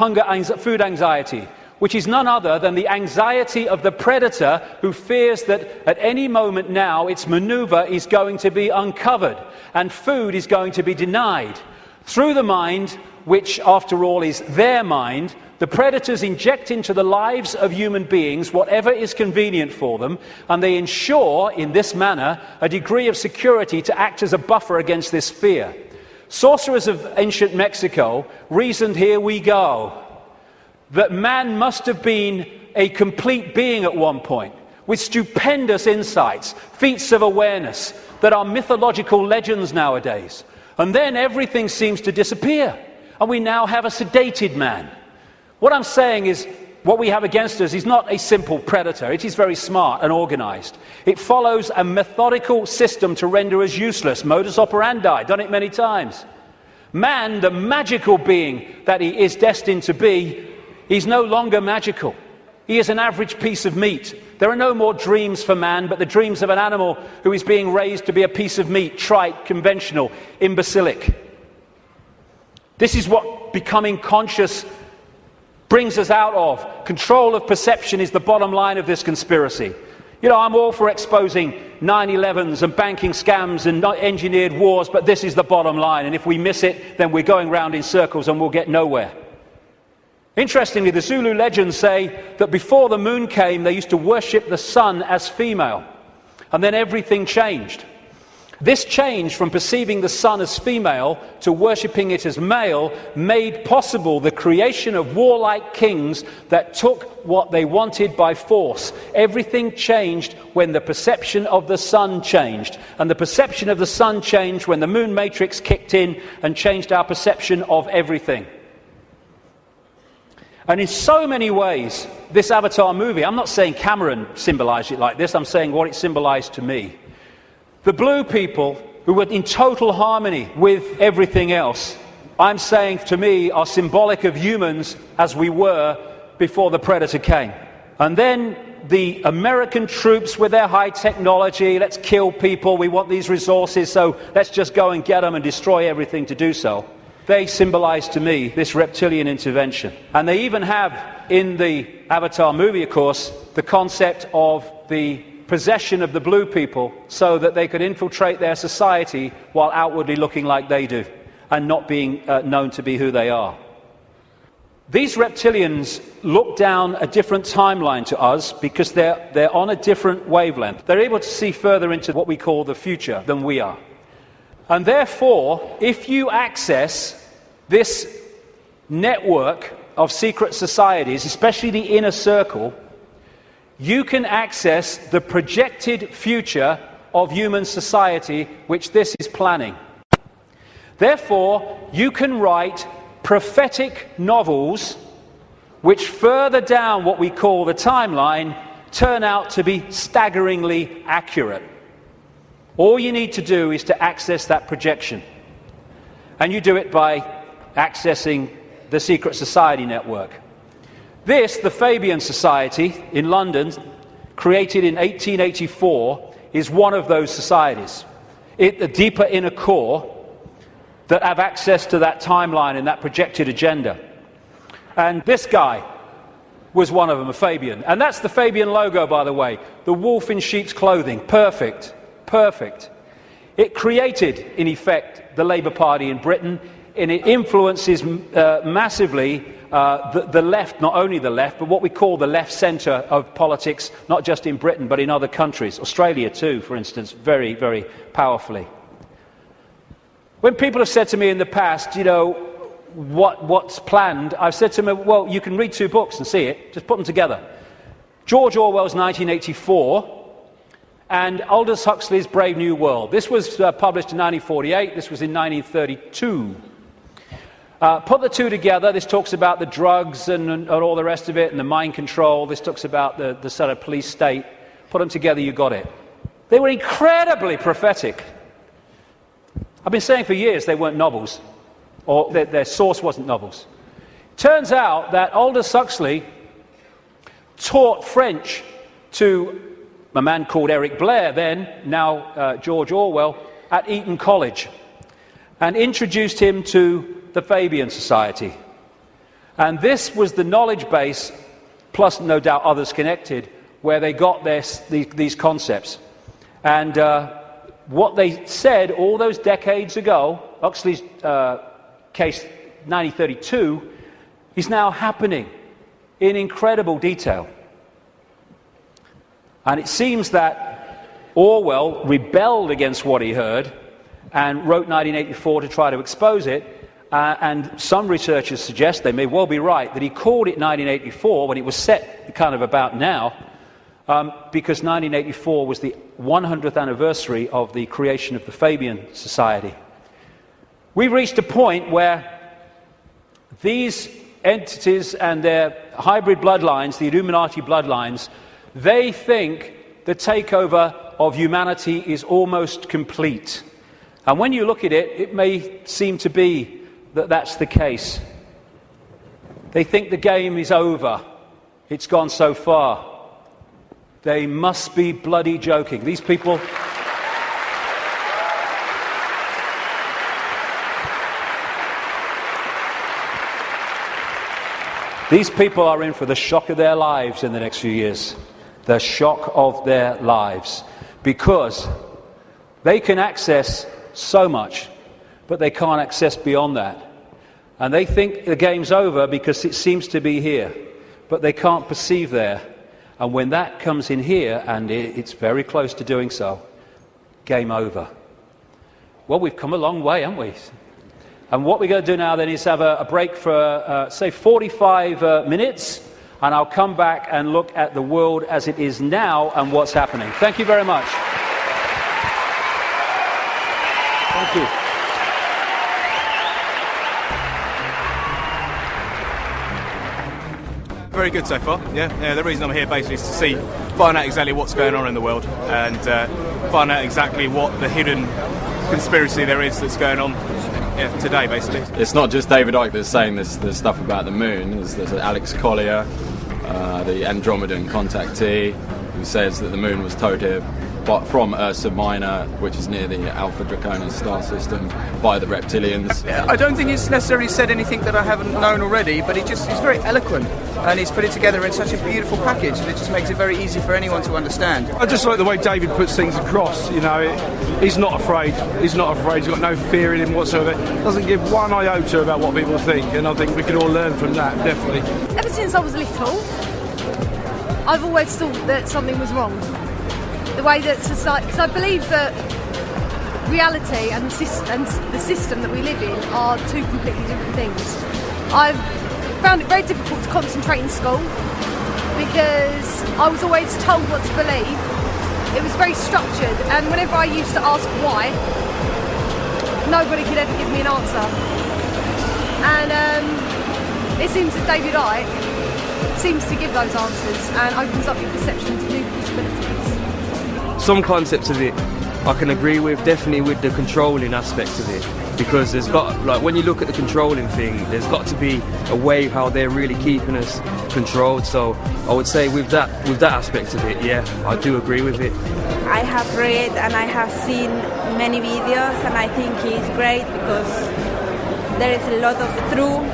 A: food anxiety, which is none other than the anxiety of the predator who fears that at any moment now its maneuver is going to be uncovered and food is going to be denied. Through the mind, which after all is their mind, the predators inject into the lives of human beings whatever is convenient for them, and they ensure in this manner a degree of security to act as a buffer against this fear. Sorcerers of ancient Mexico reasoned, here we go, that man must have been a complete being at one point, with stupendous insights, feats of awareness that are mythological legends nowadays. And then everything seems to disappear, and we now have a sedated man. What I'm saying is, what we have against us is not a simple predator. It is very smart and organized. It follows a methodical system to render us useless. Modus operandi, done it many times. Man, the magical being that he is destined to be, he's no longer magical. He is an average piece of meat. There are no more dreams for man, but the dreams of an animal who is being raised to be a piece of meat, trite, conventional, imbecilic. This is what becoming conscious brings us out of. Control of perception is the bottom line of this conspiracy. You know, I'm all for exposing 9/11s and banking scams and engineered wars, but this is the bottom line, and if we miss it, then we're going round in circles and we'll get nowhere. Interestingly, the Zulu legends say that before the moon came, they used to worship the sun as female, and then everything changed. This change from perceiving the sun as female to worshipping it as male made possible the creation of warlike kings that took what they wanted by force. Everything changed when the perception of the sun changed, and the perception of the sun changed when the moon matrix kicked in and changed our perception of everything. And in so many ways, this Avatar movie, I'm not saying Cameron symbolized it like this, I'm saying what it symbolized to me. The blue people, who were in total harmony with everything else, I'm saying to me, are symbolic of humans as we were before the predator came. And then the American troops with their high technology, let's kill people, we want these resources, so let's just go and get them and destroy everything to do so. They symbolize to me this reptilian intervention. And they even have, in the Avatar movie, of course, the concept of the possession of the blue people so that they could infiltrate their society while outwardly looking like they do and not being known to be who they are. These reptilians look down a different timeline to us because they're on a different wavelength. They're able to see further into what we call the future than we are. And therefore, if you access this network of secret societies, especially the inner circle, you can access the projected future of human society which this is planning. Therefore, you can write prophetic novels which further down what we call the timeline turn out to be staggeringly accurate. All you need to do is to access that projection. And you do it by accessing the Secret Society network. This, the Fabian Society in London, created in 1884, is one of those societies. The deeper inner core that have access to that timeline and that projected agenda. And this guy was one of them, a Fabian. And that's the Fabian logo, by the way. The wolf in sheep's clothing. Perfect. Perfect. It created, in effect, the Labour Party in Britain, and it influences massively the left, not only the left, but what we call the left centre of politics, not just in Britain, but in other countries. Australia too, for instance, very, very powerfully. When people have said to me in the past, you know, what's planned, I've said to them, well, you can read 2 books and see it, just put them together. George Orwell's 1984 and Aldous Huxley's Brave New World. This was published in 1948, this was in 1932. Put the 2 together, this talks about the drugs and all the rest of it, and the mind control, this talks about the sort of police state. Put them together, you got it. They were incredibly prophetic. I've been saying for years they weren't novels, or their source wasn't novels. Turns out that Aldous Huxley taught French to a man called Eric Blair then, now George Orwell, at Eton College, and introduced him to the Fabian Society. And this was the knowledge base, plus no doubt others connected, where they got these concepts. And what they said all those decades ago, Huxley's case 1932, is now happening in incredible detail. And it seems that Orwell rebelled against what he heard and wrote 1984 to try to expose it. And some researchers suggest, they may well be right, that he called it 1984 when it was set kind of about now, because 1984 was the 100th anniversary of the creation of the Fabian Society. We've reached a point where these entities and their hybrid bloodlines, the Illuminati bloodlines, they think the takeover of humanity is almost complete. And when you look at it, it may seem to be that that's the case. They think the game is over. It's gone so far. They must be bloody joking. These people... These people are in for the shock of their lives in the next few years. The shock of their lives. Because they can access so much, but they can't access beyond that. And they think the game's over because it seems to be here, but they can't perceive there. And when that comes in here, and it's very close to doing so, game over. Well, we've come a long way, haven't we? And what we're going to do now then is have a break for, say, 45 minutes, and I'll come back and look at the world as it is now and what's happening. Thank you very much. Thank you.
J: Very good so far, yeah. The reason I'm here basically is to find out exactly what's going on in the world and find out exactly what the hidden conspiracy there is that's going on today, basically.
K: It's not just David Icke that's saying this stuff about the moon. There's Alex Collier, the Andromedan contactee, who says that the moon was towed here but from Ursa Minor, which is near the Alpha Draconis star system, by the reptilians.
L: I don't think he's necessarily said anything that I haven't known already, but he's very eloquent, and he's put it together in such a beautiful package that it just makes it very easy for anyone to understand.
M: I just like the way David puts things across. You know, he's not afraid. He's not afraid. He's got no fear in him whatsoever. Doesn't give one iota about what people think, and I think we can all learn from that, definitely.
N: Ever since I was little, I've always thought that something was wrong. The way that society, because I believe that reality and the system that we live in are two completely different things. I've found it very difficult to concentrate in school because I was always told what to believe. It was very structured, and whenever I used to ask why, nobody could ever give me an answer. And it seems that David Icke seems to give those answers and opens up your perception to new possibilities.
O: Some concepts of it I can agree with, definitely with the controlling aspect of it, because there's got, like, when you look at the controlling thing, there's got to be a way how they're really keeping us controlled. So I would say with that aspect of it, yeah, I do agree with it.
P: I have read and I have seen many videos, and I think he's great because there is a lot of truth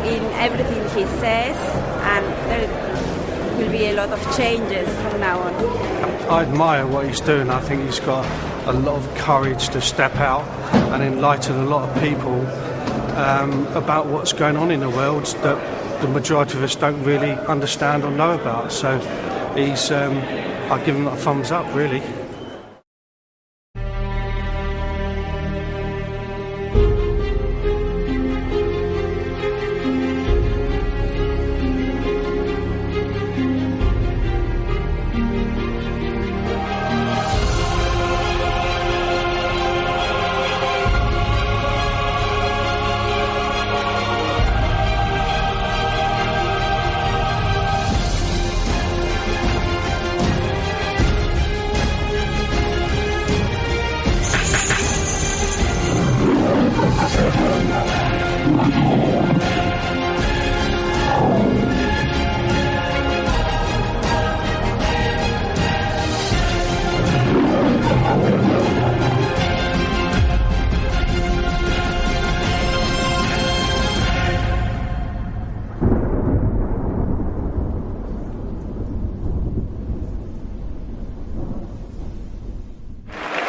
P: in everything he says, and there will be a lot of changes from now on.
Q: I admire what he's doing. I think he's got a lot of courage to step out and enlighten a lot of people about what's going on in the world that the majority of us don't really understand or know about. So he's, I give him a thumbs up, really.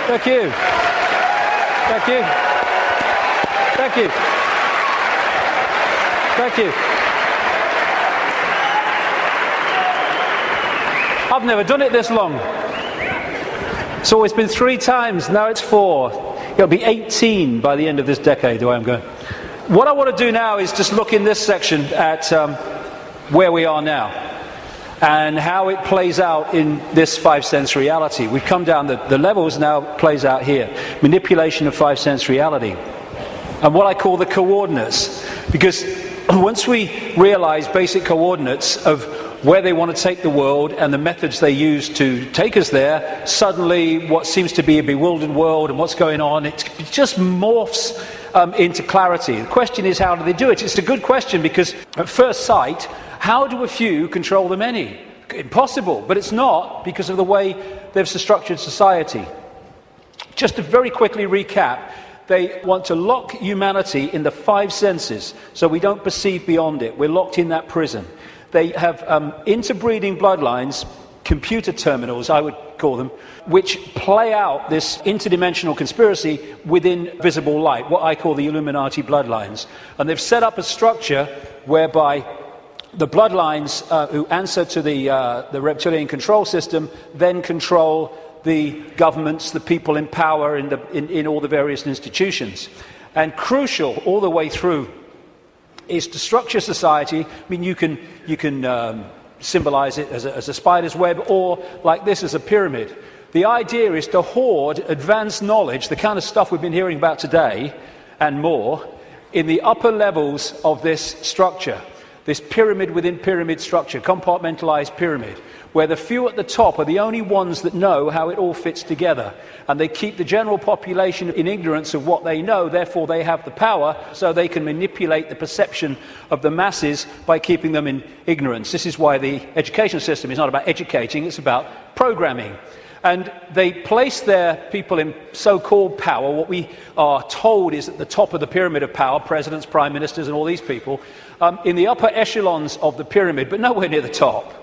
A: Thank you. Thank you. Thank you. Thank you. I've never done it this long. It's always been 3 times, now it's 4. It'll be 18 by the end of this decade, the way I'm going. What I want to do now is just look in this section at where we are now and how it plays out in this 5-sense reality. We've come down the levels, now plays out here. Manipulation of 5-sense reality. And what I call the coordinates. Because once we realize basic coordinates of where they want to take the world and the methods they use to take us there, suddenly what seems to be a bewildered world and what's going on, it just morphs into clarity. The question is, how do they do it? It's a good question, because at first sight, how do a few control the many? Impossible, but it's not, because of the way they've structured society. Just to very quickly recap, they want to lock humanity in the 5 senses, so we don't perceive beyond it. We're locked in that prison. They have interbreeding bloodlines, computer terminals, I would call them, which play out this interdimensional conspiracy within visible light, what I call the Illuminati bloodlines. And they've set up a structure whereby the bloodlines who answer to the reptilian control system then control the governments, the people in power in all the various institutions. And crucial all the way through is to structure society. I mean, you can symbolize it as a spider's web, or like this as a pyramid. The idea is to hoard advanced knowledge, the kind of stuff we've been hearing about today and more, in the upper levels of this structure. this pyramid within pyramid structure, compartmentalized pyramid, where the few at the top are the only ones that know how it all fits together. And they keep the general population in ignorance of what they know, therefore they have the power, so they can manipulate the perception of the masses by keeping them in ignorance. This is why the education system is not about educating, it's about programming. And they place their people in so-called power. What we are told is at the top of the pyramid of power, presidents, prime ministers, and all these people, in the upper echelons of the pyramid, but nowhere near the top.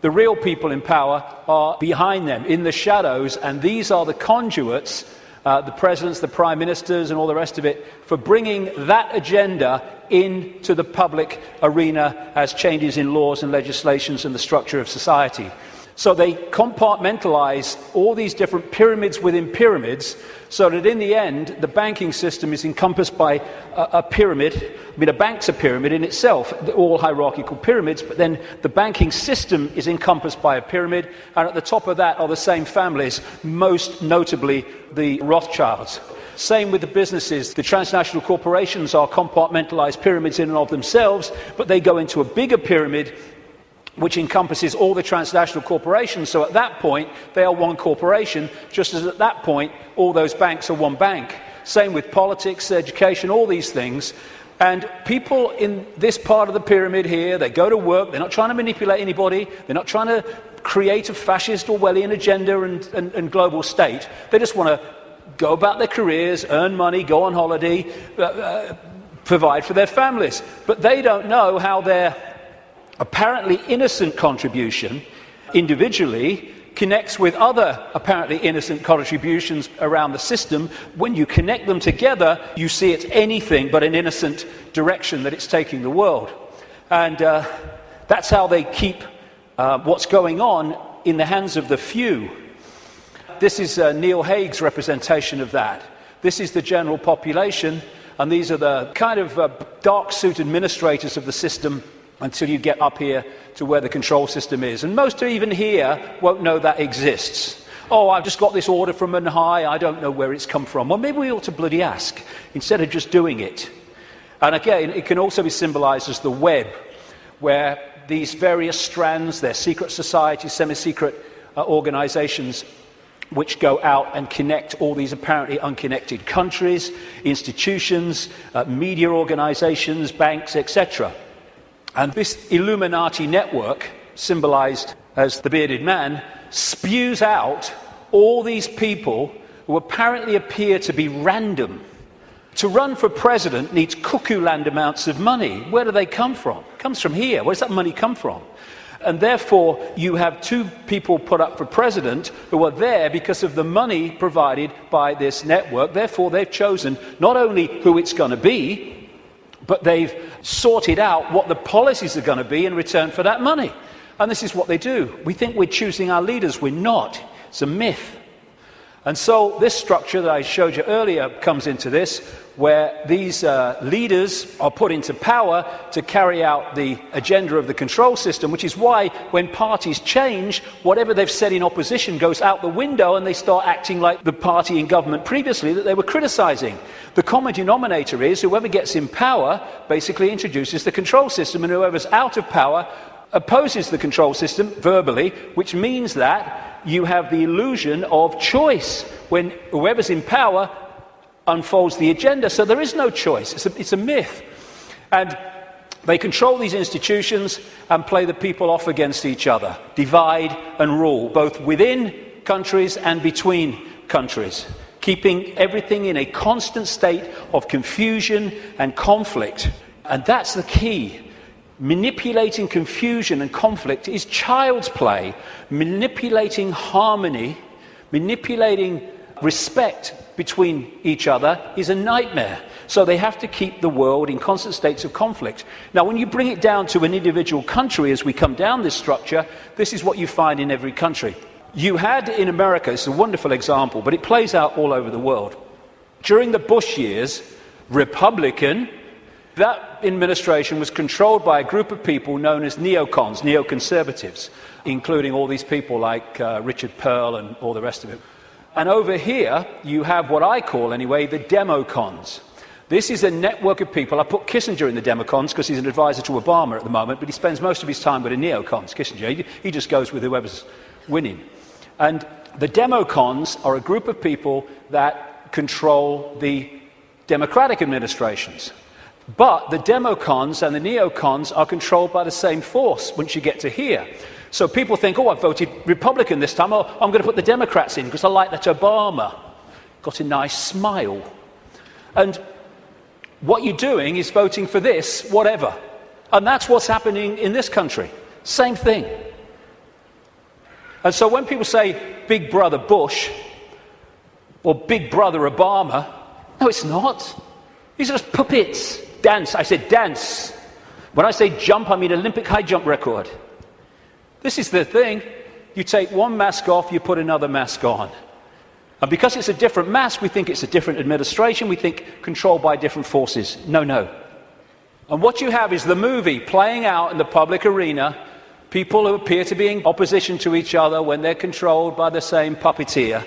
A: The real people in power are behind them, in the shadows, and these are the conduits, the presidents, the prime ministers, and all the rest of it, for bringing that agenda into the public arena as changes in laws and legislations and the structure of society. So they compartmentalize all these different pyramids within pyramids, so that in the end, the banking system is encompassed by a pyramid. I mean, a bank's a pyramid in itself, all hierarchical pyramids, but then the banking system is encompassed by a pyramid, and at the top of that are the same families, most notably the Rothschilds. Same with the businesses. The transnational corporations are compartmentalized pyramids in and of themselves, but they go into a bigger pyramid which encompasses all the transnational corporations. So at that point, they are one corporation, just as at that point, all those banks are one bank. Same with politics, education, all these things. And people in this part of the pyramid here, they go to work, they're not trying to manipulate anybody, they're not trying to create a fascist Orwellian agenda and global state. They just want to go about their careers, earn money, go on holiday, provide for their families. But they don't know how their apparently innocent contribution individually connects with other apparently innocent contributions around the system. When you connect them together, you see it's anything but an innocent direction that it's taking the world. And that's how they keep what's going on in the hands of the few. This is Neil Haig's representation of that. This is the general population, and these are the kind of dark suit administrators of the system until you get up here to where the control system is. And most even here won't know that exists. Oh, I've just got this order from on high, I don't know where it's come from. Well, maybe we ought to bloody ask, instead of just doing it. And again, it can also be symbolized as the web, where these various strands, they're secret societies, semi-secret organizations, which go out and connect all these apparently unconnected countries, institutions, media organizations, banks, etc. And this Illuminati network, symbolized as the bearded man, spews out all these people who apparently appear to be random. To run for president needs cuckoo-land amounts of money. Where do they come from? It comes from here. Where does that money come from? And therefore, you have two people put up for president who are there because of the money provided by this network. Therefore, they've chosen not only who it's going to be, but they've sorted out what the policies are going to be in return for that money. And this is what they do. We think we're choosing our leaders. We're not. It's a myth. And so this structure that I showed you earlier comes into this, where these leaders are put into power to carry out the agenda of the control system, which is why when parties change, whatever they've said in opposition goes out the window and they start acting like the party in government previously that they were criticizing. The common denominator is whoever gets in power basically introduces the control system, and whoever's out of power opposes the control system verbally, which means that you have the illusion of choice when whoever's in power unfolds the agenda. So there is no choice. It's a myth. And they control these institutions and play the people off against each other, divide and rule, both within countries and between countries, keeping everything in a constant state of confusion and conflict. And that's the key. Manipulating confusion and conflict is child's play. Manipulating harmony, manipulating respect between each other is a nightmare. So they have to keep the world in constant states of conflict. Now, when you bring it down to an individual country, as we come down this structure, this is what you find in every country. You had in America, it's a wonderful example, but it plays out all over the world. During the Bush years, Republican, that administration was controlled by a group of people known as neocons, neoconservatives, including all these people like Richard Pearl and all the rest of it. And over here, you have what I call, anyway, the democons. This is a network of people. I put Kissinger in the democons because he's an advisor to Obama at the moment, but he spends most of his time with the neocons, Kissinger. He just goes with whoever's winning. And the democons are a group of people that control the democratic administrations. But the democons and the neocons are controlled by the same force once you get to here. So people think, oh, I voted Republican this time. Oh, I'm going to put the Democrats in because I like that Obama. Got a nice smile. And what you're doing is voting for this, whatever. And that's what's happening in this country. Same thing. And so when people say Big Brother Bush or Big Brother Obama, no, it's not. These are just puppets. Dance. I said dance. When I say jump, I mean Olympic high jump record. This is the thing. You take one mask off, you put another mask on. And because it's a different mask, we think it's a different administration. We think controlled by different forces. No, no. And what you have is the movie playing out in the public arena, people who appear to be in opposition to each other when they're controlled by the same puppeteer.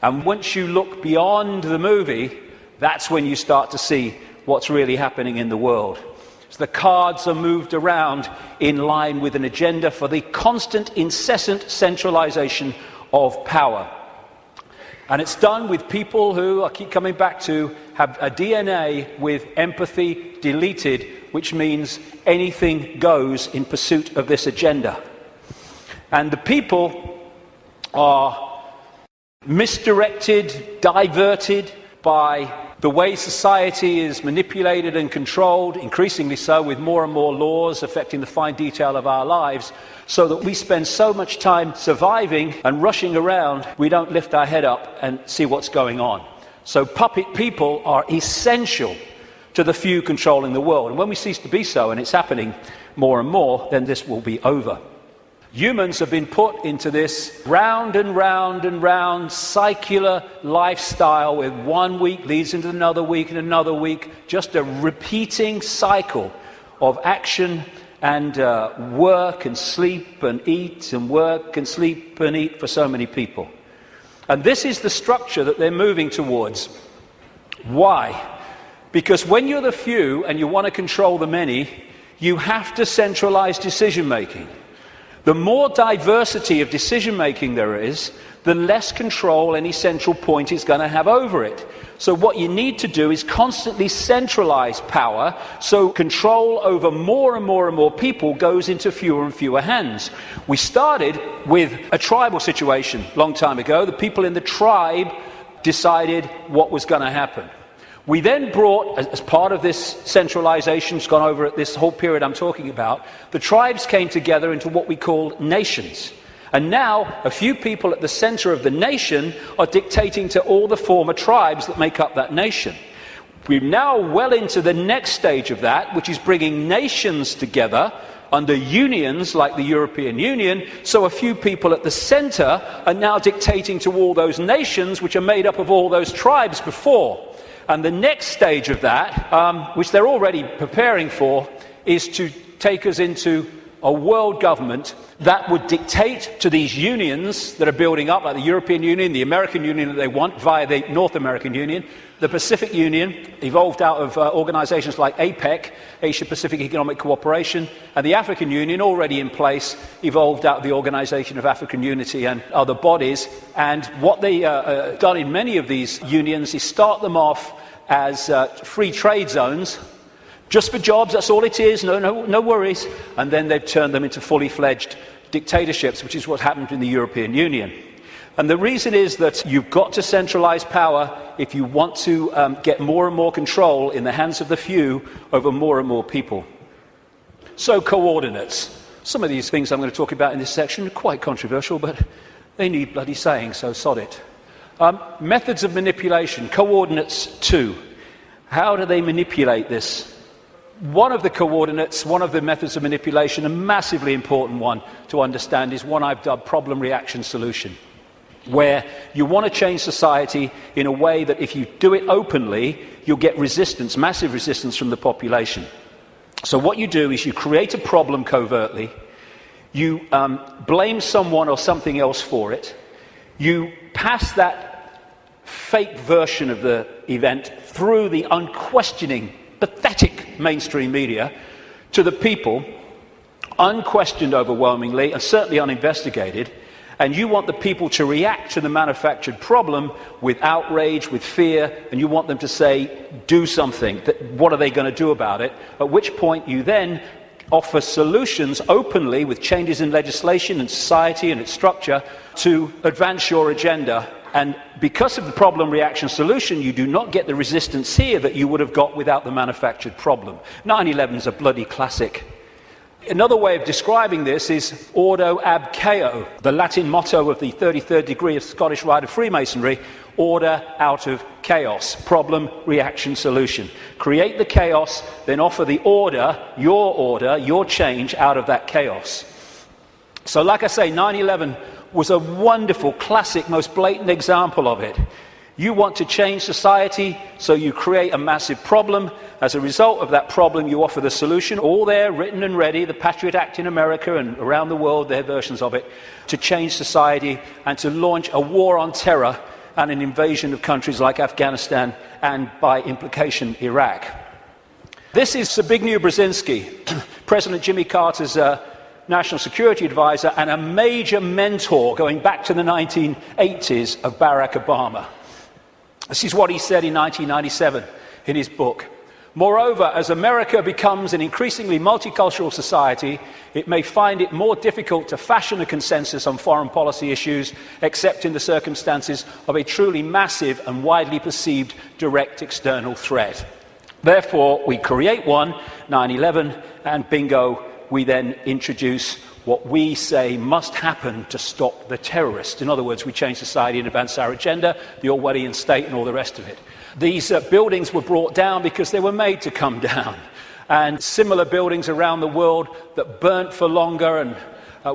A: And once you look beyond the movie, that's when you start to see what's really happening in the world. So the cards are moved around in line with an agenda for the constant, incessant centralization of power. And it's done with people who, I keep coming back to, have a DNA with empathy deleted, which means anything goes in pursuit of this agenda. And the people are misdirected, diverted by the way society is manipulated and controlled, increasingly so with more and more laws affecting the fine detail of our lives, so that we spend so much time surviving and rushing around, we don't lift our head up and see what's going on. So puppet people are essential to the few controlling the world. And when we cease to be so, and it's happening more and more, then this will be over. Humans have been put into this round and round and round circular lifestyle where 1 week leads into another week and another week, just a repeating cycle of action and work and sleep and eat and work and sleep and eat for so many people. And this is the structure that they're moving towards. Why? Because when you're the few and you want to control the many, you have to centralize decision making. The more diversity of decision-making there is, the less control any central point is going to have over it. So what you need to do is constantly centralize power, so control over more and more and more people goes into fewer and fewer hands. We started with a tribal situation a long time ago. The people in the tribe decided what was going to happen. We then brought, as part of this centralization, it's gone over at this whole period I'm talking about, the tribes came together into what we call nations. And now, a few people at the center of the nation are dictating to all the former tribes that make up that nation. We're now well into the next stage of that, which is bringing nations together under unions like the European Union, so a few people at the center are now dictating to all those nations, which are made up of all those tribes before. And the next stage of that, which they're already preparing for, is to take us into a world government that would dictate to these unions that are building up, like the European Union, the American Union that they want via the North American Union, the Pacific Union, evolved out of organizations like APEC, Asia-Pacific Economic Cooperation, and the African Union, already in place, evolved out of the Organization of African Unity and other bodies. And what they done in many of these unions is start them off as free trade zones, just for jobs, that's all it is, no worries. And then they've turned them into fully fledged dictatorships, which is what happened in the European Union. And the reason is that you've got to centralize power if you want to get more and more control in the hands of the few over more and more people. So coordinates. Some of these things I'm going to talk about in this section are quite controversial, but they need bloody saying, so sod it. Methods of manipulation. Coordinates 2. How do they manipulate this? One of the coordinates, one of the methods of manipulation, a massively important one to understand, is one I've dubbed problem, reaction, solution, where you want to change society in a way that if you do it openly, you'll get resistance, massive resistance from the population. So what you do is you create a problem covertly, you blame someone or something else for it, you pass that fake version of the event through the unquestioning, pathetic mainstream media to the people, unquestioned overwhelmingly and certainly uninvestigated, and you want the people to react to the manufactured problem with outrage, with fear, and you want them to say, do something. What are they going to do about it? At which point you then offer solutions openly with changes in legislation and society and its structure to advance your agenda. And because of the problem, reaction, solution, you do not get the resistance here that you would have got without the manufactured problem. 9/11 is a bloody classic. Another way of describing this is ordo ab chaos, the Latin motto of the 33rd degree of Scottish Rite of Freemasonry, order out of chaos, problem, reaction, solution. Create the chaos, then offer the order, your change out of that chaos. So like I say, 9/11 was a wonderful, classic, most blatant example of it. You want to change society, so you create a massive problem. As a result of that problem, you offer the solution, all there, written and ready, the Patriot Act in America and around the world, their versions of it, to change society and to launch a war on terror and an invasion of countries like Afghanistan and, by implication, Iraq. This is Zbigniew Brzezinski, President Jimmy Carter's national security advisor and a major mentor going back to the 1980s of Barack Obama. This is what he said in 1997 in his book. Moreover, as America becomes an increasingly multicultural society, it may find it more difficult to fashion a consensus on foreign policy issues, except in the circumstances of a truly massive and widely perceived direct external threat. Therefore, we create one, 9/11, and bingo, we then introduce what we say must happen to stop the terrorists. In other words, we change society and advance our agenda, the Orwellian state and all the rest of it. These buildings were brought down because they were made to come down. And similar buildings around the world that burnt for longer and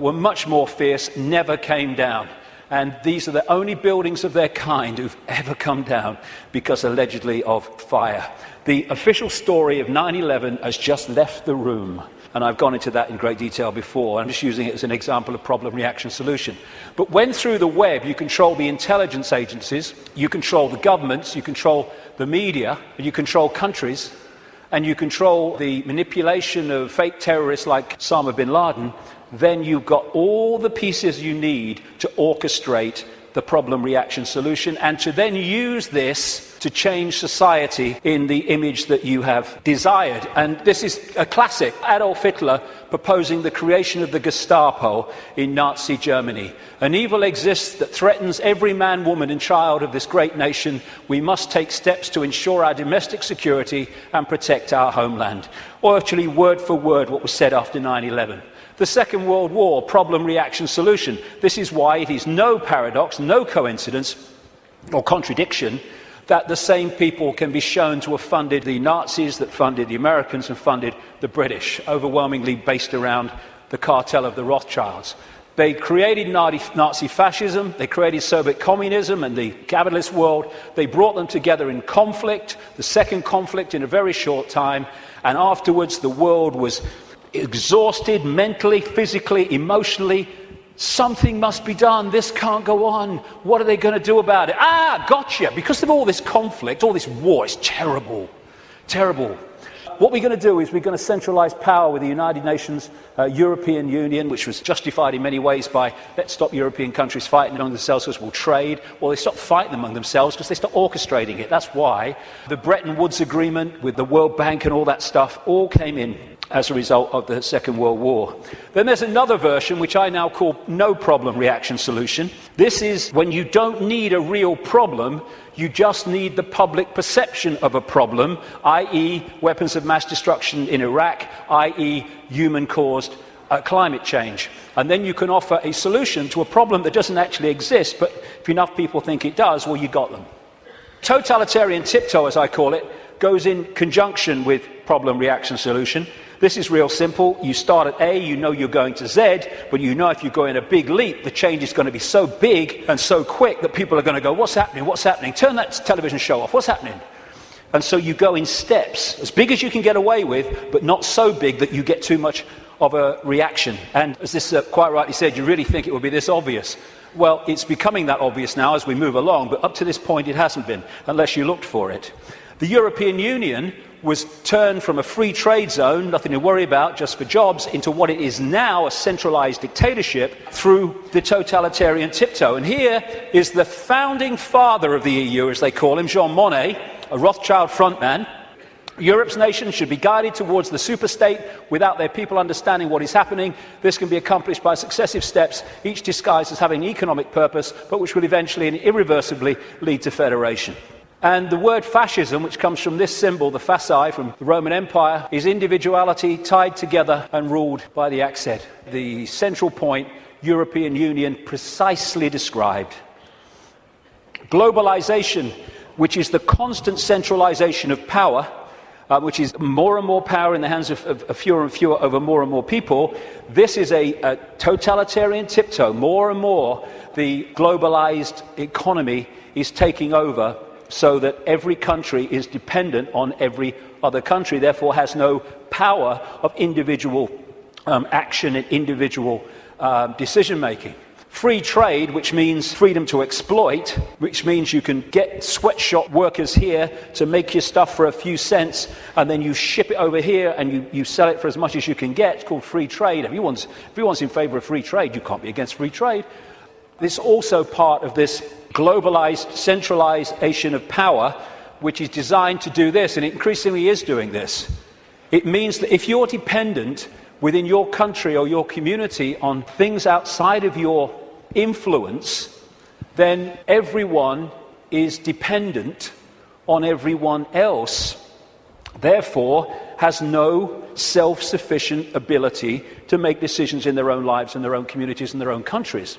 A: were much more fierce never came down. And these are the only buildings of their kind who've ever come down because allegedly of fire. The official story of 9/11 has just left the room. And I've gone into that in great detail before. I'm just using it as an example of problem, reaction, solution. But when through the web you control the intelligence agencies, you control the governments, you control the media, and you control countries, and you control the manipulation of fake terrorists like Osama bin Laden, then you've got all the pieces you need to orchestrate the problem, reaction, solution, and to then use this to change society in the image that you have desired. And this is a classic. Adolf Hitler proposing the creation of the Gestapo in Nazi Germany. An evil exists that threatens every man, woman and child of this great nation. We must take steps to ensure our domestic security and protect our homeland. Or actually, word for word, what was said after 9/11. The Second World War, problem, reaction, solution. This is why it is no paradox, no coincidence or contradiction that the same people can be shown to have funded the Nazis, that funded the Americans and funded the British, overwhelmingly based around the cartel of the Rothschilds. They created Nazi fascism, they created Soviet communism and the capitalist world. They brought them together in conflict, the second conflict in a very short time, and afterwards the world was exhausted mentally, physically, emotionally. Something must be done. This can't go on. What are they going to do about it? Gotcha. Because of all this conflict, all this war, it's terrible. Terrible. What we're going to do is we're going to centralize power with the United Nations, European Union, which was justified in many ways by let's stop European countries fighting among themselves because we'll trade. Well, they stopped fighting among themselves because they stopped orchestrating it. That's why the Bretton Woods Agreement with the World Bank and all that stuff all came in as a result of the Second World War. Then there's another version which I now call no problem reaction solution. This is when you don't need a real problem, you just need the public perception of a problem, i.e. weapons of mass destruction in Iraq, i.e. human-caused climate change. And then you can offer a solution to a problem that doesn't actually exist, but if enough people think it does, well, you got them. Totalitarian tiptoe, as I call it, goes in conjunction with problem, reaction, solution. This is real simple. You start at A, you know you're going to Z, but you know if you go in a big leap, the change is going to be so big and so quick that people are going to go, what's happening? What's happening? Turn that television show off. What's happening? And so you go in steps, as big as you can get away with, but not so big that you get too much of a reaction. And as this quite rightly said, you really think it would be this obvious. Well, it's becoming that obvious now as we move along, but up to this point it hasn't been, unless you looked for it. The European Union was turned from a free trade zone, nothing to worry about, just for jobs, into what it is now, a centralised dictatorship, through the totalitarian tiptoe. And here is the founding father of the EU, as they call him, Jean Monnet, a Rothschild frontman. Europe's nations should be guided towards the superstate without their people understanding what is happening. This can be accomplished by successive steps, each disguised as having economic purpose, but which will eventually and irreversibly lead to federation. And the word fascism, which comes from this symbol, the fasci, from the Roman Empire, is individuality tied together and ruled by the axe. The central point, European Union, precisely described. Globalization, which is the constant centralization of power, which is more and more power in the hands of fewer and fewer over more and more people. This is a totalitarian tiptoe. More and more, the globalized economy is taking over so that every country is dependent on every other country, therefore has no power of individual action and individual decision-making. Free trade, which means freedom to exploit, which means you can get sweatshop workers here to make your stuff for a few cents, and then you ship it over here and you sell it for as much as you can get. It's called free trade. Everyone's in favour of free trade. You can't be against free trade. This is also part of this globalised centralisation of power, which is designed to do this, and it increasingly is doing this. It means that if you're dependent within your country or your community on things outside of your influence, then everyone is dependent on everyone else, therefore has no self-sufficient ability to make decisions in their own lives and their own communities and their own countries.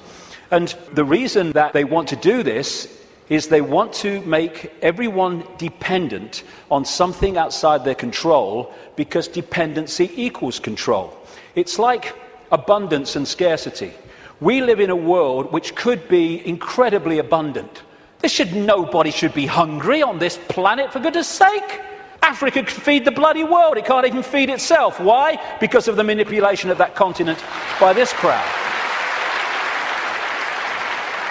A: And the reason that they want to do this is they want to make everyone dependent on something outside their control, because dependency equals control. It's like abundance and scarcity. We live in a world which could be incredibly abundant. Nobody should be hungry on this planet, for goodness sake. Africa could feed the bloody world. It can't even feed itself. Why? Because of the manipulation of that continent by this crowd.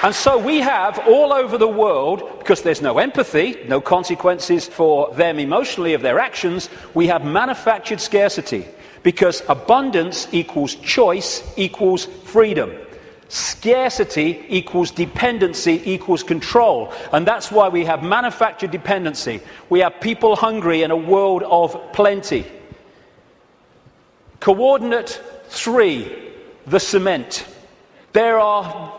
A: And so we have all over the world, because there's no empathy, no consequences for them emotionally of their actions, we have manufactured scarcity, because abundance equals choice equals freedom. Scarcity equals dependency equals control. And that's why we have manufactured dependency. We have people hungry in a world of plenty. Coordinate 3, the cement. There are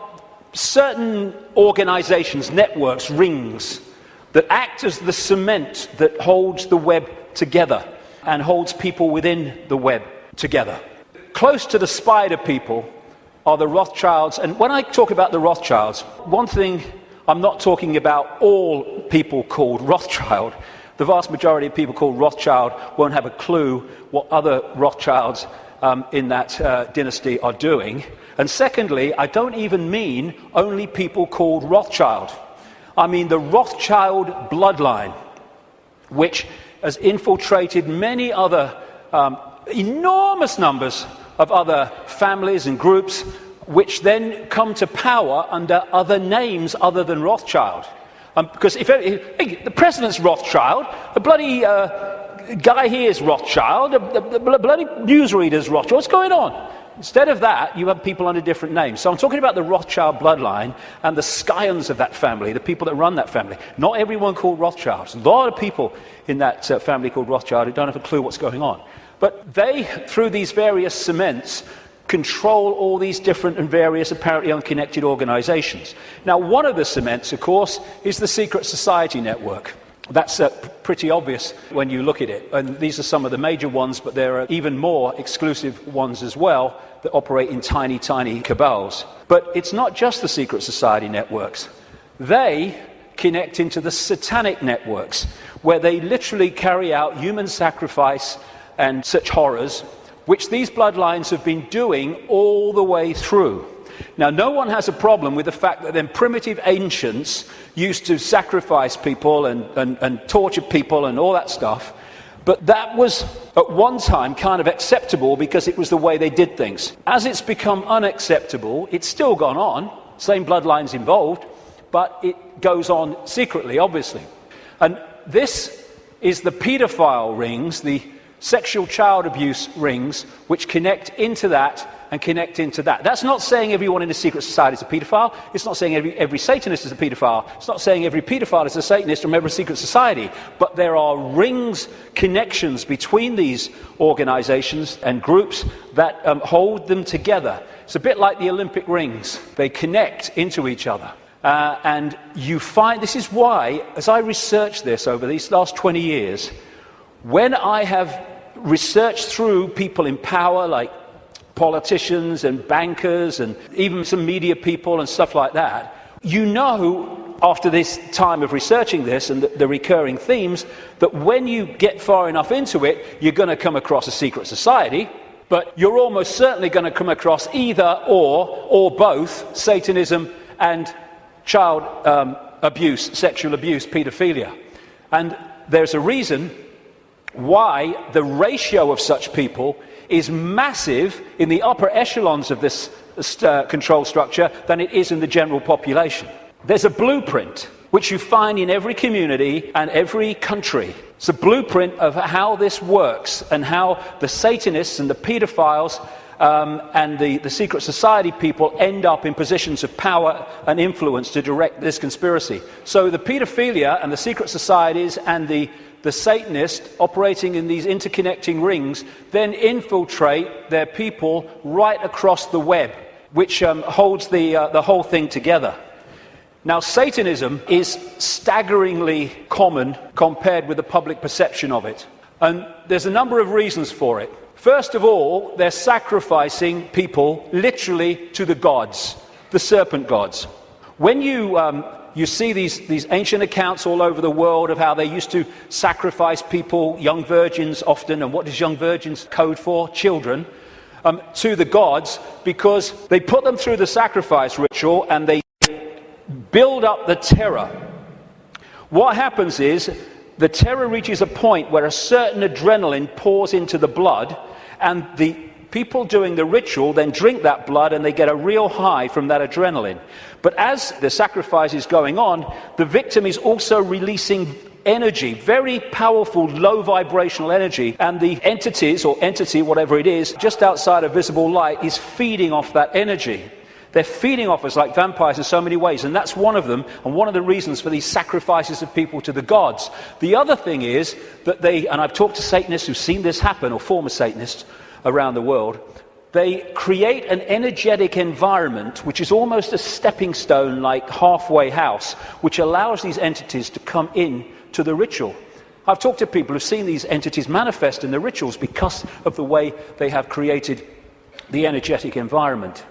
A: certain organizations, networks, rings, that act as the cement that holds the web together and holds people within the web together. Close to the spider people are the Rothschilds. And when I talk about the Rothschilds, one thing, I'm not talking about all people called Rothschild. The vast majority of people called Rothschild won't have a clue what other Rothschilds in that dynasty are doing. And secondly, I don't even mean only people called Rothschild. I mean the Rothschild bloodline, which has infiltrated many other enormous numbers of other families and groups, which then come to power under other names other than Rothschild. Because if the president's Rothschild, the bloody guy here is Rothschild, the bloody newsreader's Rothschild. What's going on? Instead of that, you have people under different names. So I'm talking about the Rothschild bloodline and the scions of that family, the people that run that family. Not everyone called Rothschild. There's a lot of people in that family called Rothschild who don't have a clue what's going on. But they, through these various cements, control all these different and various apparently unconnected organizations. Now, one of the cements, of course, is the secret society network. That's pretty obvious when you look at it. And these are some of the major ones, but there are even more exclusive ones as well that operate in tiny, tiny cabals. But it's not just the secret society networks. They connect into the satanic networks, where they literally carry out human sacrifice and such horrors, which these bloodlines have been doing all the way through. Now, no one has a problem with the fact that then primitive ancients used to sacrifice people and torture people and all that stuff, But that was, at one time, kind of acceptable because it was the way they did things. As it's become unacceptable, it's still gone on, same bloodlines involved, but it goes on secretly, obviously. And this is the paedophile rings, the sexual child abuse rings, which connect into that and connect into that. That's not saying everyone in a secret society is a paedophile. It's not saying every Satanist is a paedophile. It's not saying every paedophile is a Satanist from every secret society. But there are rings, connections between these organizations and groups that hold them together. It's a bit like the Olympic rings. They connect into each other. And you find, this is why, as I researched this over these last 20 years, when I have researched through people in power like politicians and bankers and even some media people and stuff like that, you know, after this time of researching this and the recurring themes, that when you get far enough into it, you're going to come across a secret society, but you're almost certainly going to come across either or both Satanism and child abuse, sexual abuse, paedophilia. And there's a reason why the ratio of such people is massive in the upper echelons of this control structure than it is in the general population. There's a blueprint which you find in every community and every country. It's a blueprint of how this works and how the Satanists and the pedophiles and the secret society people end up in positions of power and influence to direct this conspiracy. So the pedophilia and the secret societies and the Satanists operating in these interconnecting rings then infiltrate their people right across the web, which holds the whole thing together. Now, Satanism is staggeringly common compared with the public perception of it. And there's a number of reasons for it. First of all, they're sacrificing people literally to the gods, the serpent gods. When you see these ancient accounts all over the world of how they used to sacrifice people, young virgins often, and what does young virgins code for? Children, to the gods, because they put them through the sacrifice ritual and they build up the terror. What happens is the terror reaches a point where a certain adrenaline pours into the blood, and the people doing the ritual then drink that blood and they get a real high from that adrenaline. But as the sacrifice is going on, the victim is also releasing energy, very powerful, low vibrational energy, and the entities, or entity, whatever it is, just outside of visible light is feeding off that energy. They're feeding off us like vampires in so many ways, and that's one of them, and one of the reasons for these sacrifices of people to the gods. The other thing is that and I've talked to Satanists who've seen this happen, or former Satanists around the world, they create an energetic environment which is almost a stepping stone, like halfway house, which allows these entities to come in to the ritual. I've talked to people who've seen these entities manifest in the rituals because of the way they have created the energetic environment.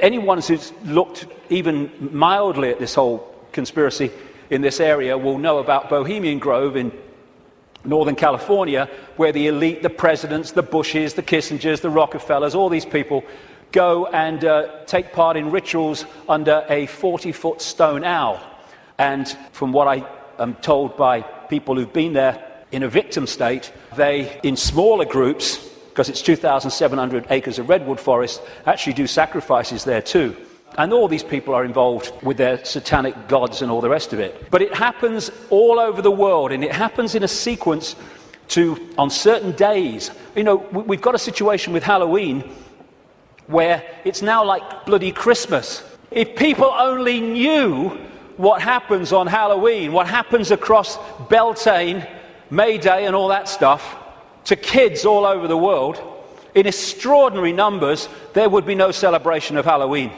A: Anyone who's looked even mildly at this whole conspiracy in this area will know about Bohemian Grove in Northern California, where the elite, the presidents, the Bushes, the Kissingers, the Rockefellers, all these people go and take part in rituals under a 40-foot stone owl. And from what I am told by people who've been there in a victim state, they, in smaller groups, because it's 2,700 acres of redwood forest, actually do sacrifices there too. And all these people are involved with their satanic gods and all the rest of it. But it happens all over the world, and it happens in a sequence on certain days. You know, we've got a situation with Halloween where it's now like bloody Christmas. If people only knew what happens on Halloween, what happens across Beltane, May Day and all that stuff, to kids all over the world, in extraordinary numbers, there would be no celebration of Halloween.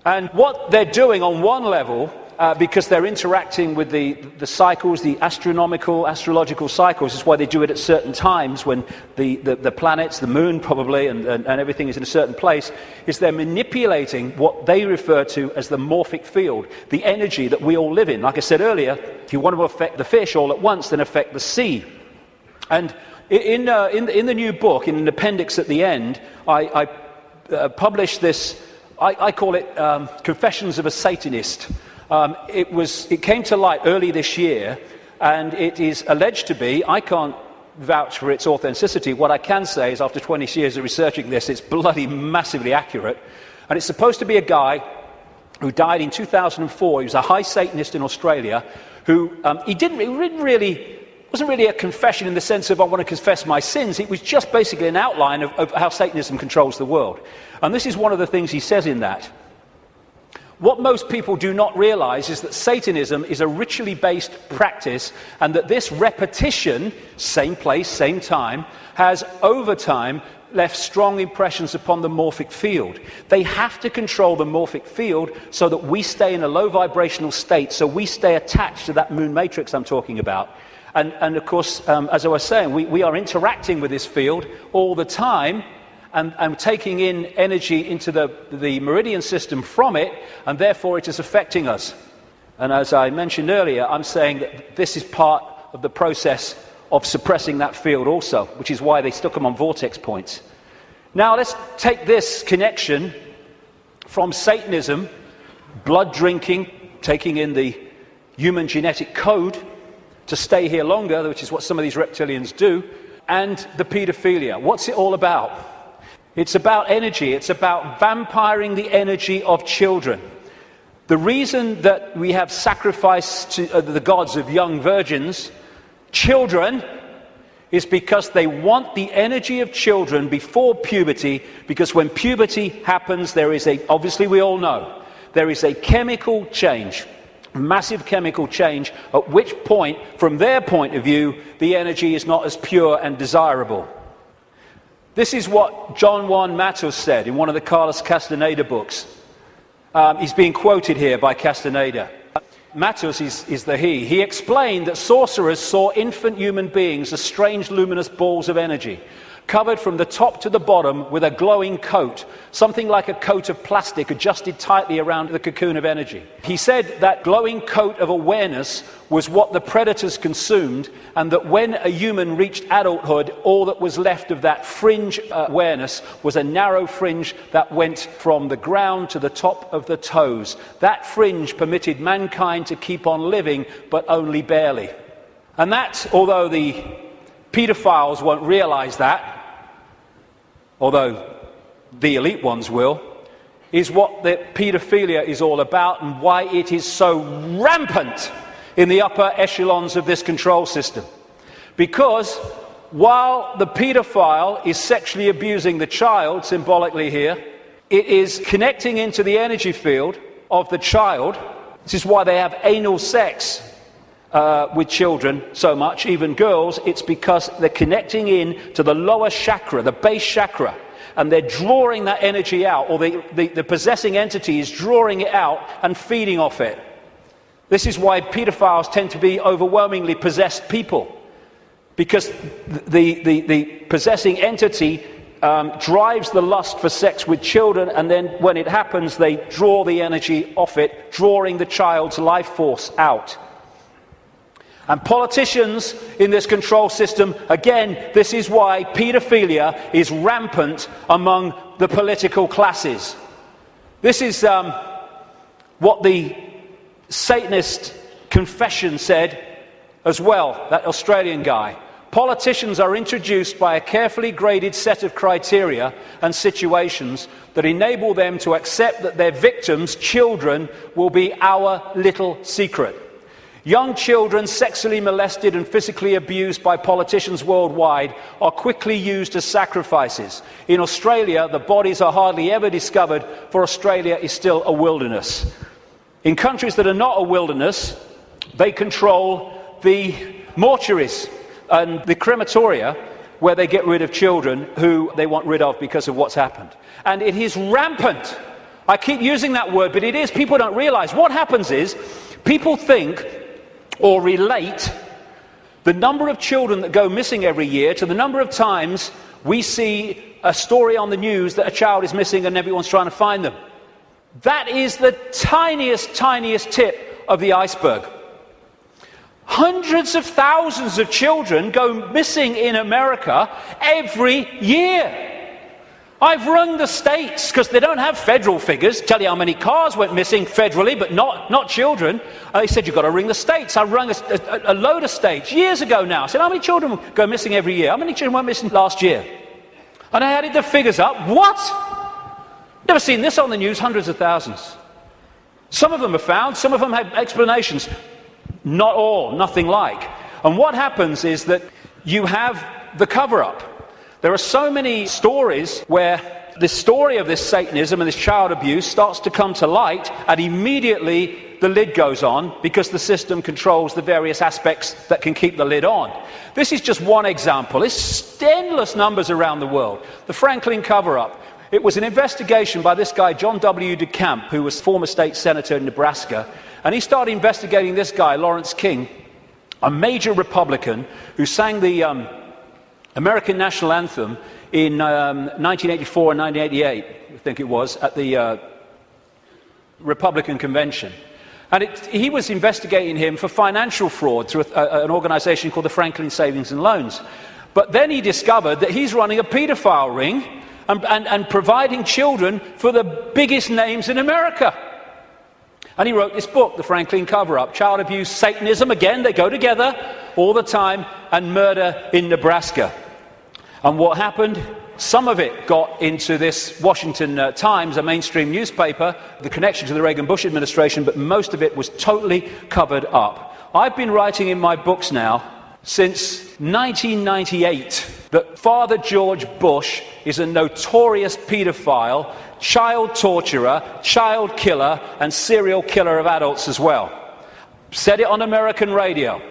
A: And what they're doing on one level, because they're interacting with the cycles, the astrological cycles, is why they do it at certain times when the planets, the moon probably, and everything is in a certain place, is they're manipulating what they refer to as the morphic field, the energy that we all live in. Like I said earlier, if you want to affect the fish all at once, then affect the sea. And in the new book, in an appendix at the end, I published this. I call it Confessions of a Satanist. It came to light early this year and it is alleged to be, I can't vouch for its authenticity, what I can say is after 20 years of researching this, it's bloody massively accurate, and it's supposed to be a guy who died in 2004. He was a high Satanist in Australia, who wasn't really a confession in the sense of I want to confess my sins. It was just basically an outline of how Satanism controls the world. And this is one of the things he says in that. What most people do not realize is that Satanism is a ritually based practice, and that this repetition, same place, same time, has over time left strong impressions upon the morphic field. They have to control the morphic field so that we stay in a low vibrational state, so we stay attached to that moon matrix I'm talking about. And of course, as I was saying, we are interacting with this field all the time, and taking in energy into the meridian system from it, and therefore it is affecting us. And as I mentioned earlier, I'm saying that this is part of the process of suppressing that field also, which is why they stuck them on vortex points. Now let's take this connection from Satanism, blood drinking, taking in the human genetic code to stay here longer, which is what some of these reptilians do, and the paedophilia. What's it all about? It's about energy. It's about vampiring the energy of children. The reason that we have sacrifice to the gods of young virgins, children, is because they want the energy of children before puberty, because when puberty happens, there is obviously we all know, there is a chemical change, massive chemical change, at which point, from their point of view, the energy is not as pure and desirable. This is what John Juan Matos said in one of the Carlos Castaneda books. He's being quoted here by Castaneda. Matos is the he. He explained that sorcerers saw infant human beings as strange luminous balls of energy, covered from the top to the bottom with a glowing coat, something like a coat of plastic adjusted tightly around the cocoon of energy. He said that glowing coat of awareness was what the predators consumed, and that when a human reached adulthood, all that was left of that fringe awareness was a narrow fringe that went from the ground to the top of the toes. That fringe permitted mankind to keep on living, but only barely. And that, although the pedophiles won't realize that, although the elite ones will, is what the paedophilia is all about, and why it is so rampant in the upper echelons of this control system. Because while the paedophile is sexually abusing the child, symbolically here, it is connecting into the energy field of the child. This is why they have anal sex with children so much, even girls. It's because they're connecting in to the lower chakra, the base chakra, and they're drawing that energy out, or the possessing entity is drawing it out and feeding off it. This is why pedophiles tend to be overwhelmingly possessed people, because the possessing entity drives the lust for sex with children, and then when it happens, they draw the energy off it, drawing the child's life force out. And politicians in this control system, again, this is why paedophilia is rampant among the political classes. This is what the Satanist confession said as well, that Australian guy. Politicians are introduced by a carefully graded set of criteria and situations that enable them to accept that their victims, children, will be our little secret. Young children sexually molested and physically abused by politicians worldwide are quickly used as sacrifices. In Australia, the bodies are hardly ever discovered, for Australia is still a wilderness. In countries that are not a wilderness, they control the mortuaries and the crematoria, where they get rid of children who they want rid of because of what's happened. And it is rampant. I keep using that word, but it is. People don't realize. What happens is, people think or relate the number of children that go missing every year to the number of times we see a story on the news that a child is missing and everyone's trying to find them. That is the tiniest tip of the iceberg. Hundreds of thousands of children go missing in America every year. I've rung the states, because they don't have federal figures, tell you how many cars went missing federally, but not children. They said, you've got to ring the states. I rung a load of states years ago now. I said, how many children go missing every year? How many children went missing last year? And I added the figures up. What? Never seen this on the news, hundreds of thousands. Some of them are found, some of them have explanations. Not all, nothing like. And what happens is that you have the cover-up. There are so many stories where the story of this Satanism and this child abuse starts to come to light, and immediately the lid goes on because the system controls the various aspects that can keep the lid on. This is just one example. There's endless numbers around the world. The Franklin cover-up. It was an investigation by this guy, John W. DeCamp, who was former state senator in Nebraska, and he started investigating this guy, Lawrence King, a major Republican who sang the American national anthem in 1984 and 1988, I think it was, at the Republican convention. And he was investigating him for financial fraud through an organization called the Franklin Savings and Loans. But then he discovered that he's running a pedophile ring and providing children for the biggest names in America. And he wrote this book, The Franklin Cover-Up, Child Abuse, Satanism, again, they go together all the time, and murder in Nebraska. And what happened? Some of it got into this Washington Times, a mainstream newspaper, the connection to the Reagan-Bush administration, but most of it was totally covered up. I've been writing in my books now since 1998 that Father George Bush is a notorious paedophile, child torturer, child killer, and serial killer of adults as well. Said it on American radio.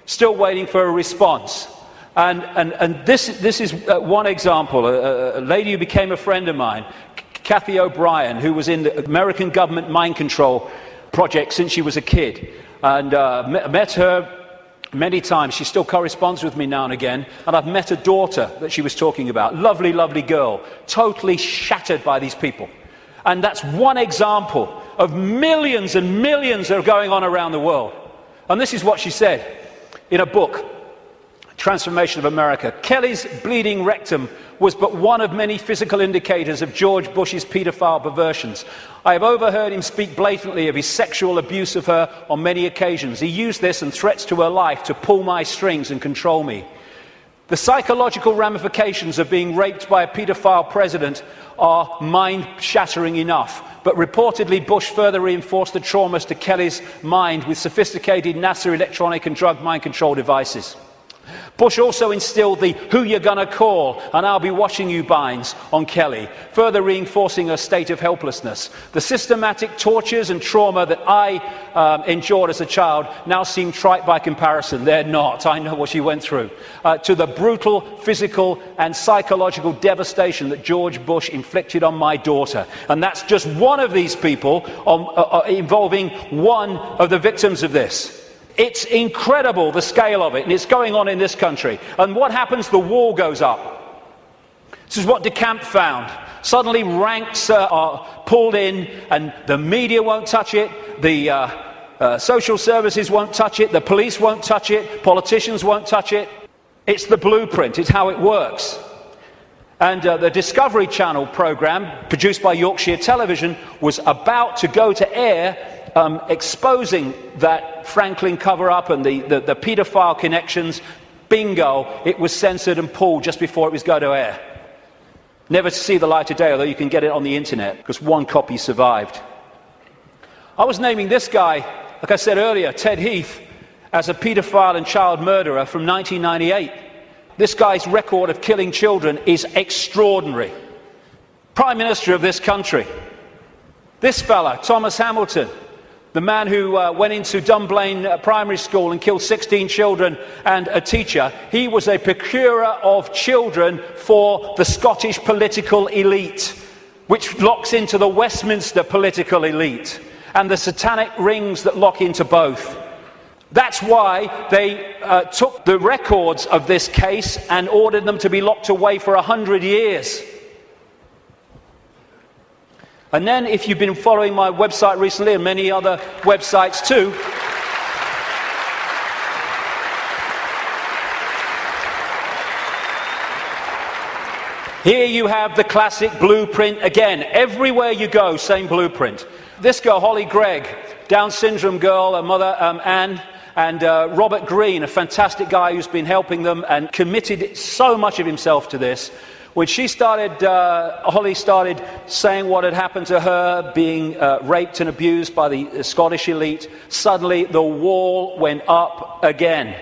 A: Still waiting for a response. And this is one example. A lady who became a friend of mine, Kathy O'Brien, who was in the American government mind control project since she was a kid. And met her many times. She still corresponds with me now and again. And I've met a daughter that she was talking about. Lovely, lovely girl. Totally shattered by these people. And that's one example of millions and millions that are going on around the world. And this is what she said in a book, Transformation of America. Kelly's bleeding rectum was but one of many physical indicators of George Bush's paedophile perversions. I have overheard him speak blatantly of his sexual abuse of her on many occasions. He used this and threats to her life to pull my strings and control me. The psychological ramifications of being raped by a paedophile president are mind-shattering enough. But reportedly, Bush further reinforced the traumas to Kelly's mind with sophisticated NASA electronic and drug mind control devices. Bush also instilled the "who you're gonna call and I'll be watching you" binds on Kelly, further reinforcing her state of helplessness. The systematic tortures and trauma that I endured as a child now seem trite by comparison. They're not. I know what she went through. To the brutal physical and psychological devastation that George Bush inflicted on my daughter. And that's just one of these people involving one of the victims of this. It's incredible, the scale of it, and it's going on in this country. And what happens? The wall goes up. This is what DeCamp found. Suddenly ranks are pulled in, and the media won't touch it, the social services won't touch it, the police won't touch it, politicians won't touch it. It's the blueprint, it's how it works. And the Discovery Channel programme, produced by Yorkshire Television, was about to go to air exposing that Franklin cover-up and the paedophile connections. Bingo, it was censored and pulled just before it was going to air. Never to see the light of day, although you can get it on the internet, because one copy survived. I was naming this guy, like I said earlier, Ted Heath, as a paedophile and child murderer from 1998. This guy's record of killing children is extraordinary. Prime Minister of this country. This fella, Thomas Hamilton, the man who went into Dunblane Primary School and killed 16 children and a teacher, he was a procurer of children for the Scottish political elite, which locks into the Westminster political elite, and the satanic rings that lock into both. That's why they took the records of this case and ordered them to be locked away for 100 years. And then, if you've been following my website recently, and many other websites too, Here you have the classic blueprint again. Everywhere you go, same blueprint. This girl, Holly Gregg, Down syndrome girl, her mother, Anne, and Robert Greene, a fantastic guy who's been helping them and committed so much of himself to this. When she started, Holly started saying what had happened to her, being raped and abused by the Scottish elite, suddenly the wall went up again.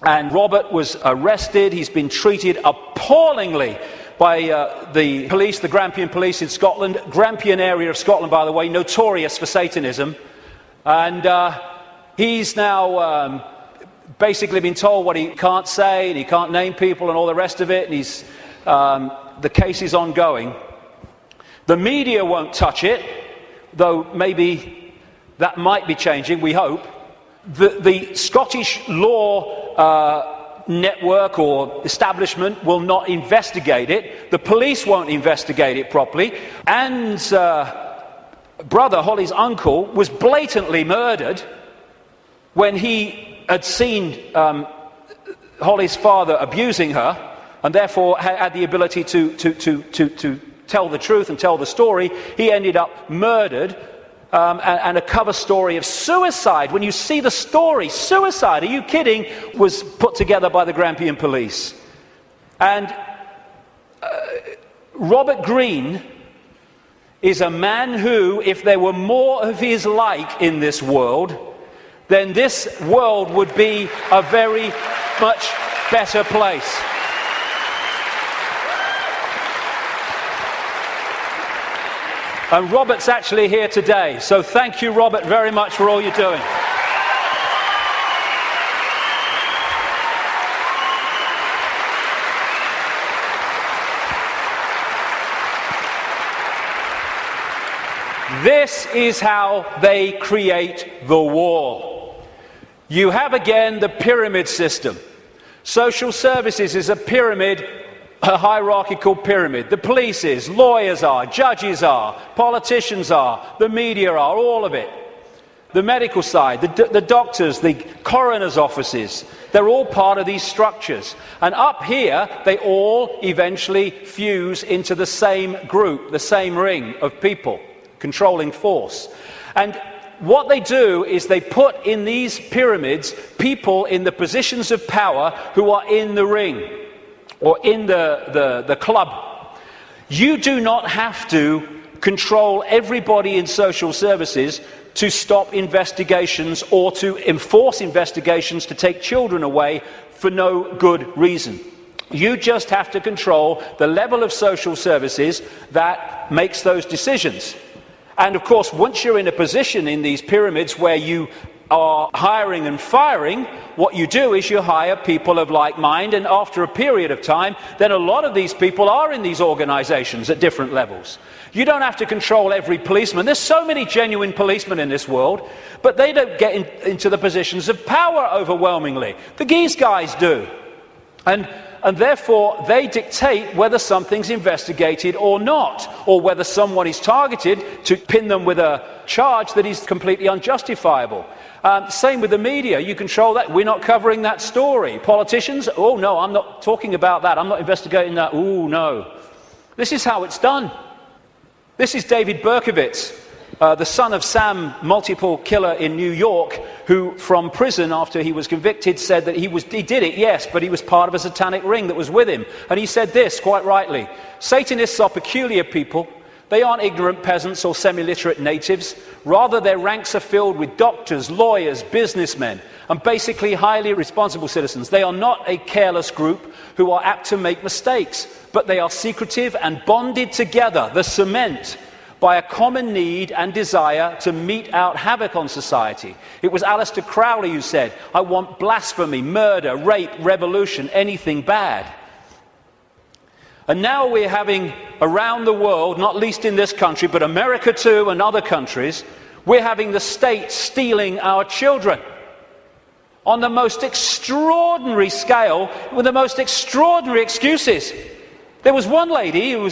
A: And Robert was arrested. He's been treated appallingly by the police, the Grampian police in Scotland. Grampian area of Scotland, by the way, notorious for Satanism. And he's now basically been told what he can't say, and he can't name people and all the rest of it. And he's, the case is ongoing. The media won't touch it, though maybe that might be changing, we hope. The Scottish law network or establishment will not investigate it. The police won't investigate it properly. Anne's brother, Holly's uncle, was blatantly murdered when he had seen Holly's father abusing her, and therefore had the ability to tell the truth and tell the story. He ended up murdered. And a cover story of suicide. When you see the story, suicide, are you kidding, was put together by the Grampian police. And Robert Greene is a man who, if there were more of his like in this world, then this world would be a very much better place. And Robert's actually here today, so thank you, Robert, very much for all you're doing. This is how they create the wall. You have again the pyramid system. Social services is a pyramid, a hierarchical pyramid. The police is, lawyers are, judges are, politicians are, the media are, all of it. The medical side, the doctors, the coroner's offices, they're all part of these structures. And up here, they all eventually fuse into the same group, the same ring of people, controlling force. And what they do is they put in these pyramids people in the positions of power who are in the ring, or in the club. You do not have to control everybody in social services to stop investigations or to enforce investigations to take children away for no good reason. You just have to control the level of social services that makes those decisions. And of course, once you're in a position in these pyramids where you are hiring and firing, what you do is you hire people of like mind, and after a period of time, then a lot of these people are in these organizations at different levels. You don't have to control every policeman. There's so many genuine policemen in this world, but they don't get into the positions of power overwhelmingly. The Geese guys do. And therefore, they dictate whether something's investigated or not, or whether someone is targeted to pin them with a charge that is completely unjustifiable. Same with the media. You control that. We're not covering that story. Politicians, oh no, I'm not talking about that. I'm not investigating that. Oh no. This is how it's done. This is David Berkowitz, the son of Sam, multiple killer in New York, who from prison after he was convicted said that he did it, yes, but he was part of a satanic ring that was with him. And he said this, quite rightly: Satanists are peculiar people. They aren't ignorant peasants or semi-literate natives. Rather, their ranks are filled with doctors, lawyers, businessmen, and basically highly responsible citizens. They are not a careless group who are apt to make mistakes, but they are secretive and bonded together, the cement, by a common need and desire to mete out havoc on society. It was Aleister Crowley who said, "I want blasphemy, murder, rape, revolution, anything bad." And now we're having, around the world, not least in this country, but America too and other countries, we're having the state stealing our children on the most extraordinary scale, with the most extraordinary excuses. There was one lady who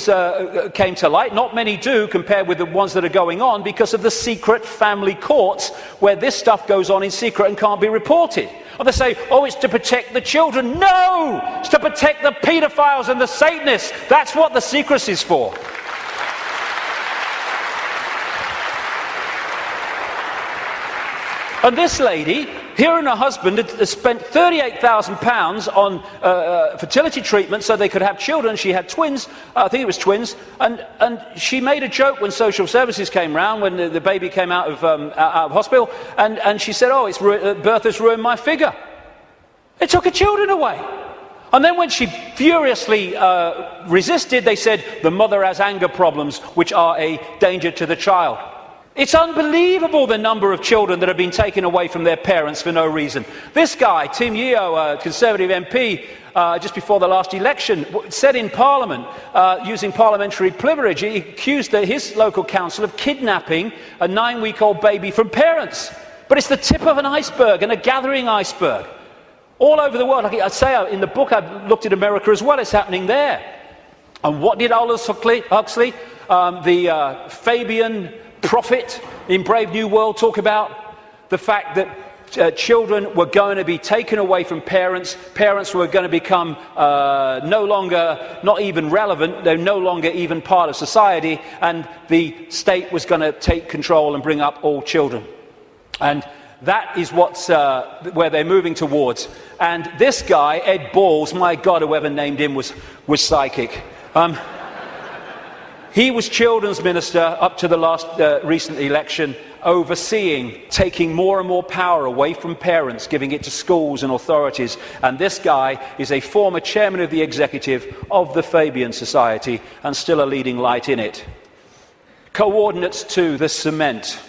A: came to light, not many do compared with the ones that are going on, because of the secret family courts where this stuff goes on in secret and can't be reported. Or they say, oh, it's to protect the children. No! It's to protect the paedophiles and the Satanists. That's what the secrecy is for. And this lady, her and her husband had spent £38,000 on fertility treatment so they could have children. She had twins, I think it was twins, and she made a joke when social services came round, when the baby came out of hospital, and she said, oh, birth has ruined my figure. They took her children away. And then when she furiously resisted, they said, the mother has anger problems, which are a danger to the child. It's unbelievable the number of children that have been taken away from their parents for no reason. This guy, Tim Yeo, a Conservative MP, just before the last election, said in Parliament, using parliamentary privilege, he accused his local council of kidnapping a 9-week-old baby from parents. But it's the tip of an iceberg, and a gathering iceberg. All over the world, like I say in the book, I've looked at America as well, it's happening there. And what did Aldous Huxley, the Fabian prophet in Brave New World, talk about? The fact that children were going to be taken away from parents, parents were going to become no longer, not even relevant, they're no longer even part of society, and the state was going to take control and bring up all children. And that is where they're moving towards. And this guy, Ed Balls, my God, whoever named him was psychic. He was children's minister up to the last recent election, overseeing, taking more and more power away from parents, giving it to schools and authorities. And this guy is a former chairman of the executive of the Fabian Society and still a leading light in it. Coordinates to the cement.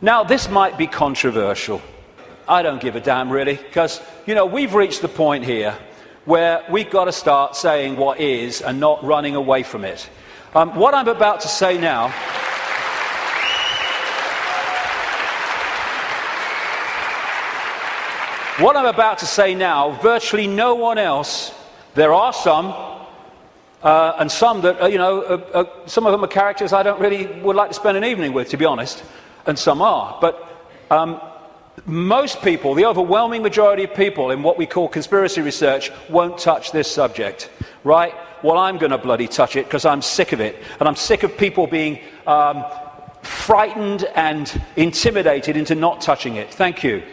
A: Now, this might be controversial. I don't give a damn, really, because, we've reached the point here where we've got to start saying what is and not running away from it. What I'm about to say now virtually no one else, there are some, and some that, some of them are characters I don't really would like to spend an evening with, to be honest, and some are. But most people, the overwhelming majority of people in what we call conspiracy research, won't touch this subject, right? Well, I'm going to bloody touch it because I'm sick of it. And I'm sick of people being frightened and intimidated into not touching it. Thank you.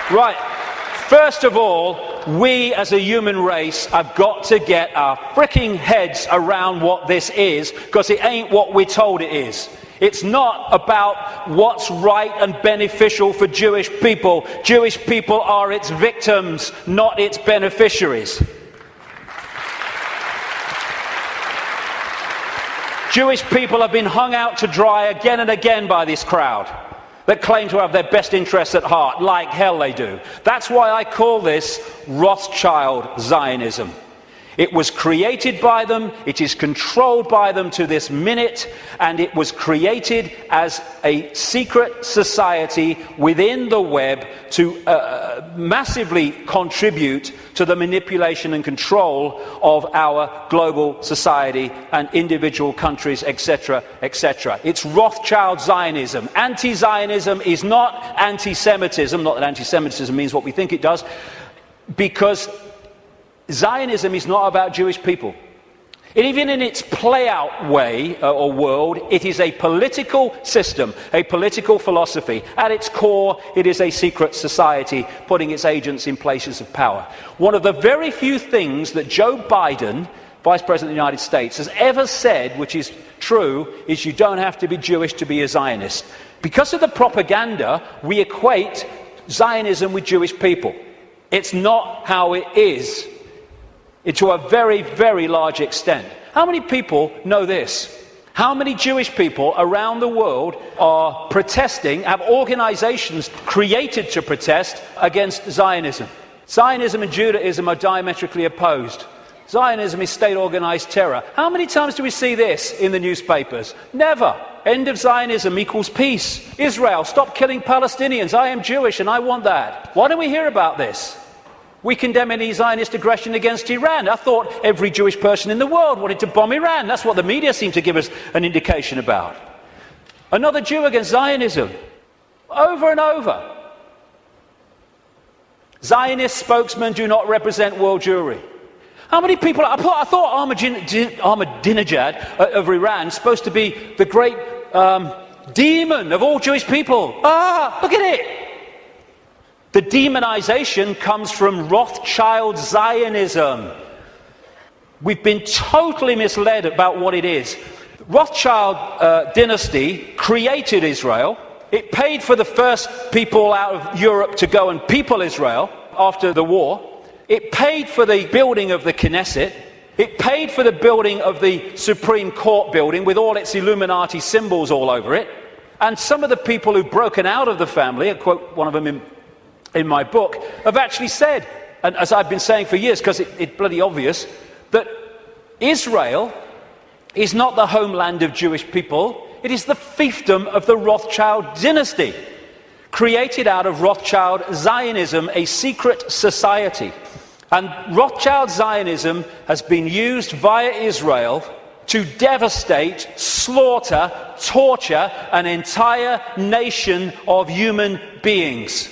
A: Right. First of all, we as a human race have got to get our fricking heads around what this is, because it ain't what we're told it is. It's not about what's right and beneficial for Jewish people. Jewish people are its victims, not its beneficiaries. Jewish people have been hung out to dry again and again by this crowd that claim to have their best interests at heart, like hell they do. That's why I call this Rothschild Zionism. It was created by them, it is controlled by them to this minute, and it was created as a secret society within the web to massively contribute to the manipulation and control of our global society and individual countries, etc., etc. It's Rothschild Zionism. Anti-Zionism is not anti-Semitism, not that anti-Semitism means what we think it does, because Zionism is not about Jewish people. Even in its play-out way or world, it is a political system, a political philosophy. At its core, it is a secret society putting its agents in places of power. One of the very few things that Joe Biden, Vice President of the United States, has ever said, which is true, is you don't have to be Jewish to be a Zionist. Because of the propaganda, we equate Zionism with Jewish people. It's not how it is. To a very, very large extent. How many people know this? How many Jewish people around the world are protesting, have organizations created to protest against Zionism? Zionism and Judaism are diametrically opposed. Zionism is state-organized terror. How many times do we see this in the newspapers? Never. End of Zionism equals peace. Israel, stop killing Palestinians. I am Jewish and I want that. Why don't we hear about this? We condemn any Zionist aggression against Iran. I thought every Jewish person in the world wanted to bomb Iran. That's what the media seemed to give us an indication about. Another Jew against Zionism. Over and over. Zionist spokesmen do not represent world Jewry. How many people... I thought Ahmadinejad of Iran supposed to be the great demon of all Jewish people. Look at it. The demonization comes from Rothschild Zionism. We've been totally misled about what it is. Rothschild dynasty created Israel. It paid for the first people out of Europe to go and people Israel after the war. It paid for the building of the Knesset. It paid for the building of the Supreme Court building with all its Illuminati symbols all over it. And some of the people who've broken out of the family, I quote one of them in my book, have actually said, and as I've been saying for years, because it's bloody obvious, that Israel is not the homeland of Jewish people, it is the fiefdom of the Rothschild dynasty, created out of Rothschild Zionism, a secret society. And Rothschild Zionism has been used via Israel to devastate, slaughter, torture an entire nation of human beings,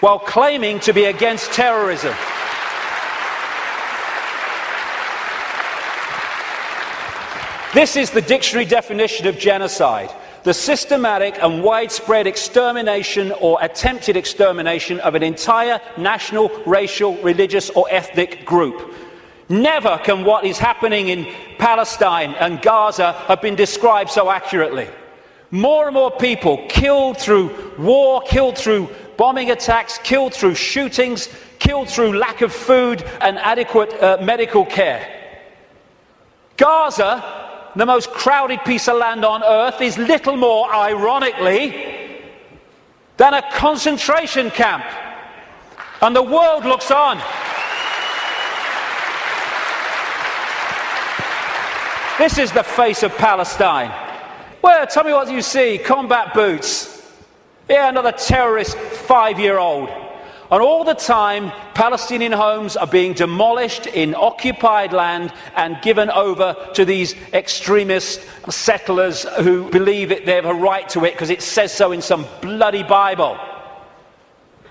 A: while claiming to be against terrorism. This is the dictionary definition of genocide: the systematic and widespread extermination or attempted extermination of an entire national, racial, religious or ethnic group. Never can what is happening in Palestine and Gaza have been described so accurately. More and more people killed through war, killed through bombing attacks, killed through shootings, killed through lack of food and adequate medical care. Gaza, the most crowded piece of land on earth, is little more, ironically, than a concentration camp. And the world looks on. This is the face of Palestine. Well, tell me what you see. Combat boots. Yeah, another terrorist 5-year-old. And all the time, Palestinian homes are being demolished in occupied land and given over to these extremist settlers who believe that they have a right to it because it says so in some bloody Bible.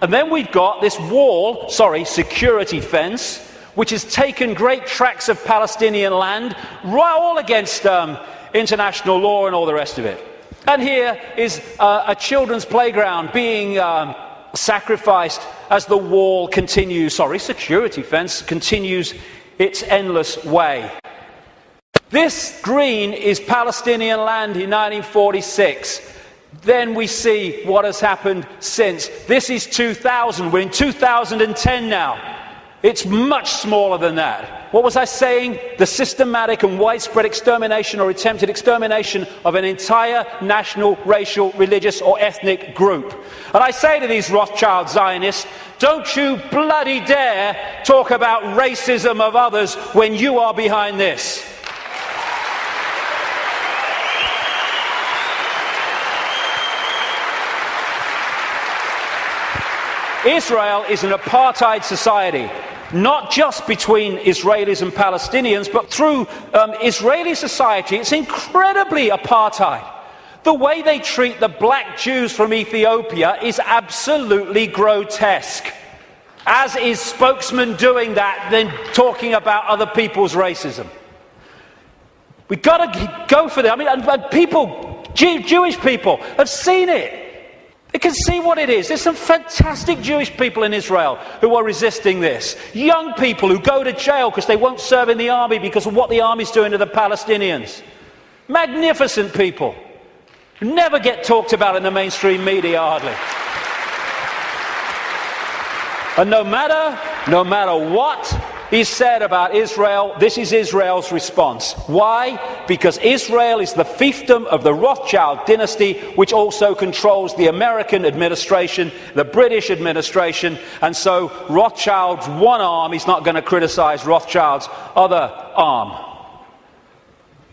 A: And then we've got this security fence, which has taken great tracts of Palestinian land, all against international law and all the rest of it. And here is a children's playground being sacrificed as the wall continues, security fence continues its endless way. This green is Palestinian land in 1946. Then we see what has happened since. This is 2000. We're in 2010 now. It's much smaller than that. What was I saying? The systematic and widespread extermination or attempted extermination of an entire national, racial, religious or ethnic group. And I say to these Rothschild Zionists, don't you bloody dare talk about racism of others when you are behind this. Israel is an apartheid society. Not just between Israelis and Palestinians, but through Israeli society. It's incredibly apartheid. The way they treat the black Jews from Ethiopia is absolutely grotesque. As is spokesman doing that, then talking about other people's racism. We've got to go for that. I mean, and people, Jewish people, have seen it. They can see what it is. There's some fantastic Jewish people in Israel who are resisting this. Young people who go to jail because they won't serve in the army because of what the army's doing to the Palestinians. Magnificent people. Never get talked about in the mainstream media, hardly. And no matter what is said about Israel, this is Israel's response. Why? Because Israel is the fiefdom of the Rothschild dynasty, which also controls the American administration, the British administration, and so Rothschild's one arm is not going to criticize Rothschild's other arm.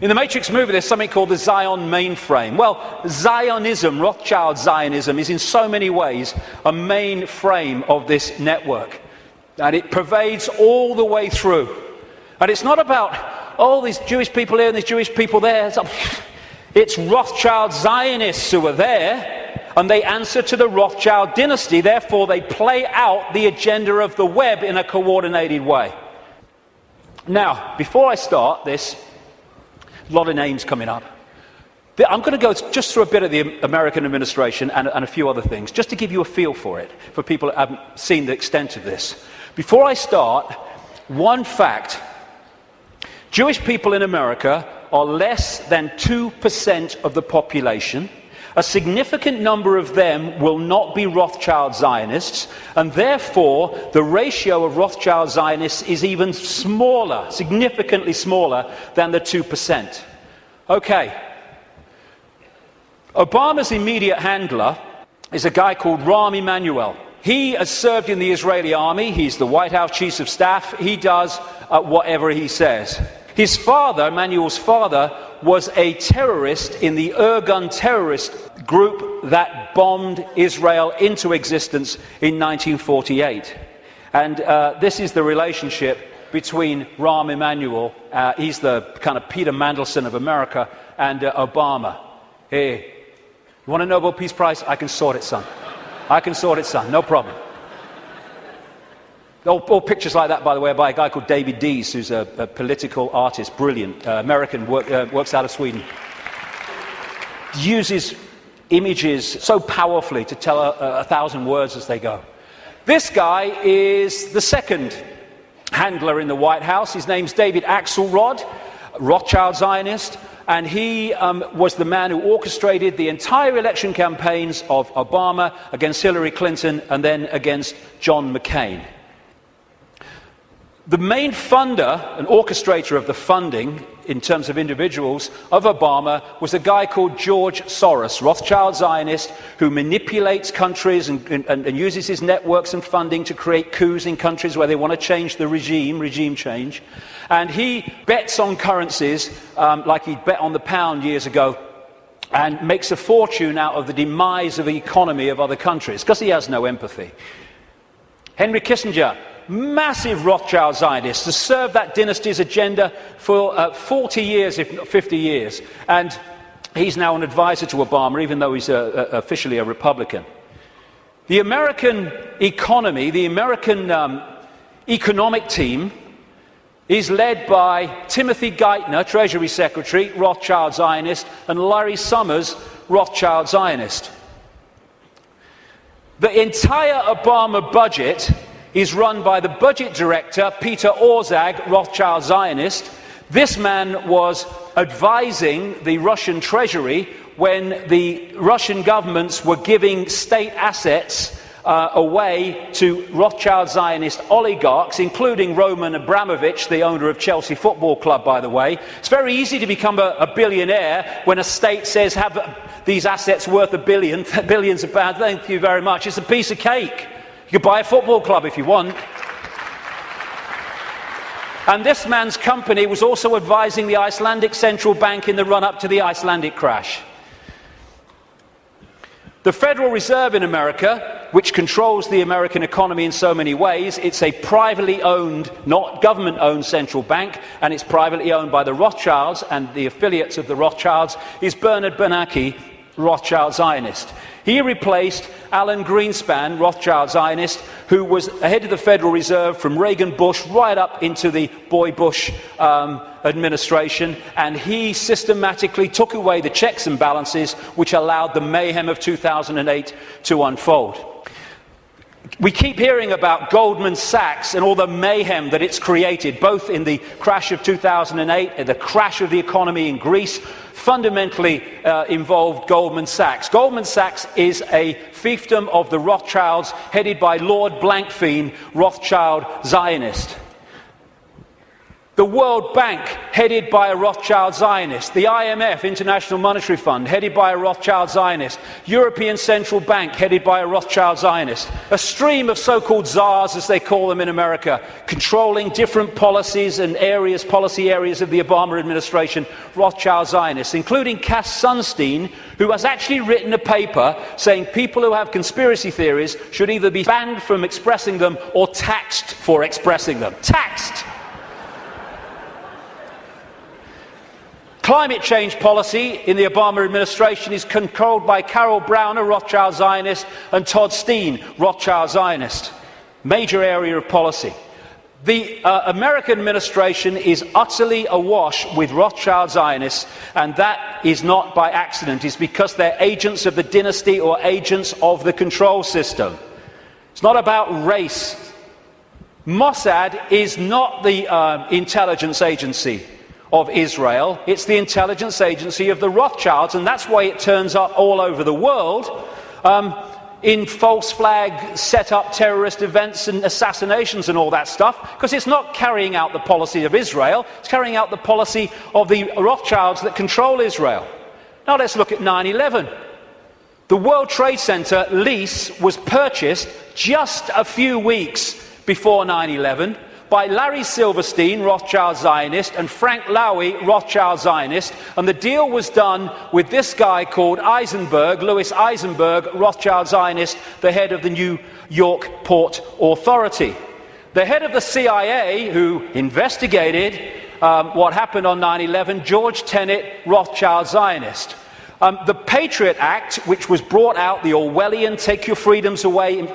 A: In the Matrix movie, there's something called the Zion mainframe. Well, Zionism, Rothschild Zionism, is in so many ways a mainframe of this network. And it pervades all the way through. And it's not about, oh, these Jewish people here and these Jewish people there. It's Rothschild Zionists who are there, and they answer to the Rothschild dynasty. Therefore, they play out the agenda of the web in a coordinated way. Now, before I start this, a lot of names coming up. I'm going to go just through a bit of the American administration and a few other things, just to give you a feel for it, for people that haven't seen the extent of this. Before I start, one fact. Jewish people in America are less than 2% of the population. A significant number of them will not be Rothschild Zionists, and therefore the ratio of Rothschild Zionists is even smaller, significantly smaller than the 2%. Okay. Obama's immediate handler is a guy called Rahm Emanuel. He has served in the Israeli army. He's the White House Chief of Staff. He does whatever he says. His father, Emanuel's father, was a terrorist in the Irgun terrorist group that bombed Israel into existence in 1948. And this is the relationship between Rahm Emanuel, he's the kind of Peter Mandelson of America, and Obama. Hey, you want a Nobel Peace Prize? I can sort it, son. I can sort it, son. No problem. All pictures like that, by the way, are by a guy called David Dees, who's a political artist, brilliant, American, works out of Sweden. Uses images so powerfully to tell 1,000 words as they go. This guy is the second handler in the White House. His name's David Axelrod, Rothschild Zionist, and he was the man who orchestrated the entire election campaigns of Obama against Hillary Clinton and then against John McCain. The main funder and orchestrator of the funding, in terms of individuals, of Obama was a guy called George Soros, Rothschild Zionist, who manipulates countries and uses his networks and funding to create coups in countries where they want to change the regime change. And he bets on currencies like he bet on the pound years ago and makes a fortune out of the demise of the economy of other countries because he has no empathy. Henry Kissinger, massive Rothschild Zionist, has served that dynasty's agenda for 40 years, if not 50 years. And he's now an advisor to Obama, even though he's officially a Republican. The American economy, the American economic team, is led by Timothy Geithner, Treasury Secretary, Rothschild Zionist, and Larry Summers, Rothschild Zionist. The entire Obama budget is run by the budget director, Peter Orszag, Rothschild Zionist. This man was advising the Russian treasury when the Russian governments were giving state assets away to Rothschild Zionist oligarchs, including Roman Abramovich, the owner of Chelsea Football Club, by the way. It's very easy to become a billionaire when a state says, have these assets worth billions of pounds. Thank you very much. It's a piece of cake. You could buy a football club if you want. And this man's company was also advising the Icelandic Central Bank in the run-up to the Icelandic crash. The Federal Reserve in America, which controls the American economy in so many ways, it's a privately owned, not government-owned central bank, and it's privately owned by the Rothschilds and the affiliates of the Rothschilds, is Bernard Bernanke, Rothschild Zionist. He replaced Alan Greenspan, Rothschild Zionist, who was head of the Federal Reserve from Reagan Bush right up into the Boy Bush administration, and he systematically took away the checks and balances which allowed the mayhem of 2008 to unfold. We keep hearing about Goldman Sachs and all the mayhem that it's created, both in the crash of 2008 and the crash of the economy in Greece. Fundamentally involved Goldman Sachs. Goldman Sachs is a fiefdom of the Rothschilds, headed by Lord Blankfein, Rothschild Zionist. The World Bank, headed by a Rothschild Zionist. The IMF, International Monetary Fund, headed by a Rothschild Zionist. European Central Bank, headed by a Rothschild Zionist. A stream of so-called czars, as they call them in America, controlling different policies and areas, policy areas of the Obama administration, Rothschild Zionists, including Cass Sunstein, who has actually written a paper saying people who have conspiracy theories should either be banned from expressing them or taxed for expressing them. Taxed! Climate change policy in the Obama administration is controlled by Carol Browner, Rothschild Zionist, and Todd Steen, Rothschild Zionist. Major area of policy. The American administration is utterly awash with Rothschild Zionists, and that is not by accident. It's because they're agents of the dynasty or agents of the control system. It's not about race. Mossad is not the intelligence agency of Israel. It's the intelligence agency of the Rothschilds, and that's why it turns up all over the world in false flag set up terrorist events and assassinations and all that stuff, because it's not carrying out the policy of Israel, it's carrying out the policy of the Rothschilds that control Israel. Now let's look at 9/11. The World Trade Center lease was purchased just a few weeks before 9/11 by Larry Silverstein, Rothschild Zionist, and Frank Lowy, Rothschild Zionist, and the deal was done with this guy called Eisenberg, Louis Eisenberg, Rothschild Zionist, the head of the New York Port Authority. The head of the CIA, who investigated what happened on 9/11, George Tenet, Rothschild Zionist. The Patriot Act, which was brought out, the Orwellian Take Your Freedoms Away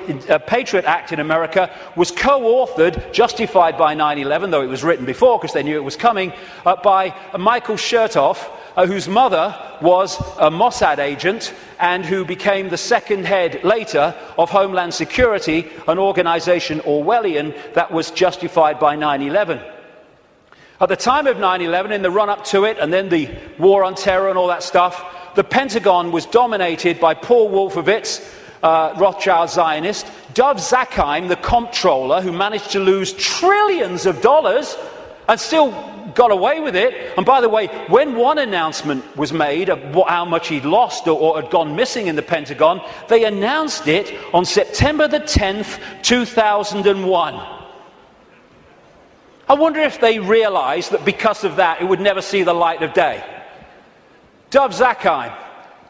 A: Patriot Act in America, was co-authored, justified by 9/11, though it was written before because they knew it was coming, by Michael Chertoff, whose mother was a Mossad agent and who became the second head later of Homeland Security, an organization Orwellian that was justified by 9/11. At the time of 9/11, in the run-up to it, and then the war on terror and all that stuff, the Pentagon was dominated by Paul Wolfowitz, Rothschild Zionist, Dov Zakheim, the comptroller, who managed to lose trillions of dollars and still got away with it. And by the way, when one announcement was made of how much he'd lost or had gone missing in the Pentagon, they announced it on September the 10th, 2001. I wonder if they realized that because of that, it would never see the light of day. Dov Zakheim,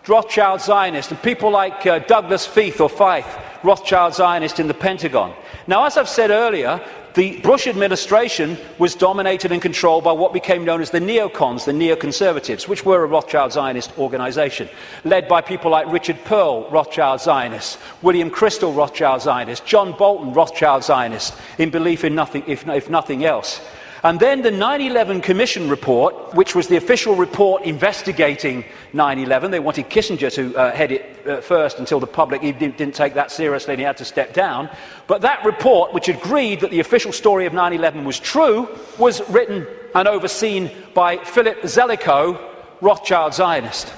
A: Rothschild Zionist, and people like Douglas Feith or Feith, Rothschild Zionist in the Pentagon. Now, as I've said earlier, the Bush administration was dominated and controlled by what became known as the neocons, the neoconservatives, which were a Rothschild Zionist organization, led by people like Richard Pearl, Rothschild Zionist, William Crystal, Rothschild Zionist, John Bolton, Rothschild Zionist, in belief in nothing, if nothing else. And then the 9/11 Commission report, which was the official report investigating 9/11. They wanted Kissinger to head it first until the public didn't take that seriously and he had to step down. But that report, which agreed that the official story of 9/11 was true, was written and overseen by Philip Zelikow, Rothschild Zionist.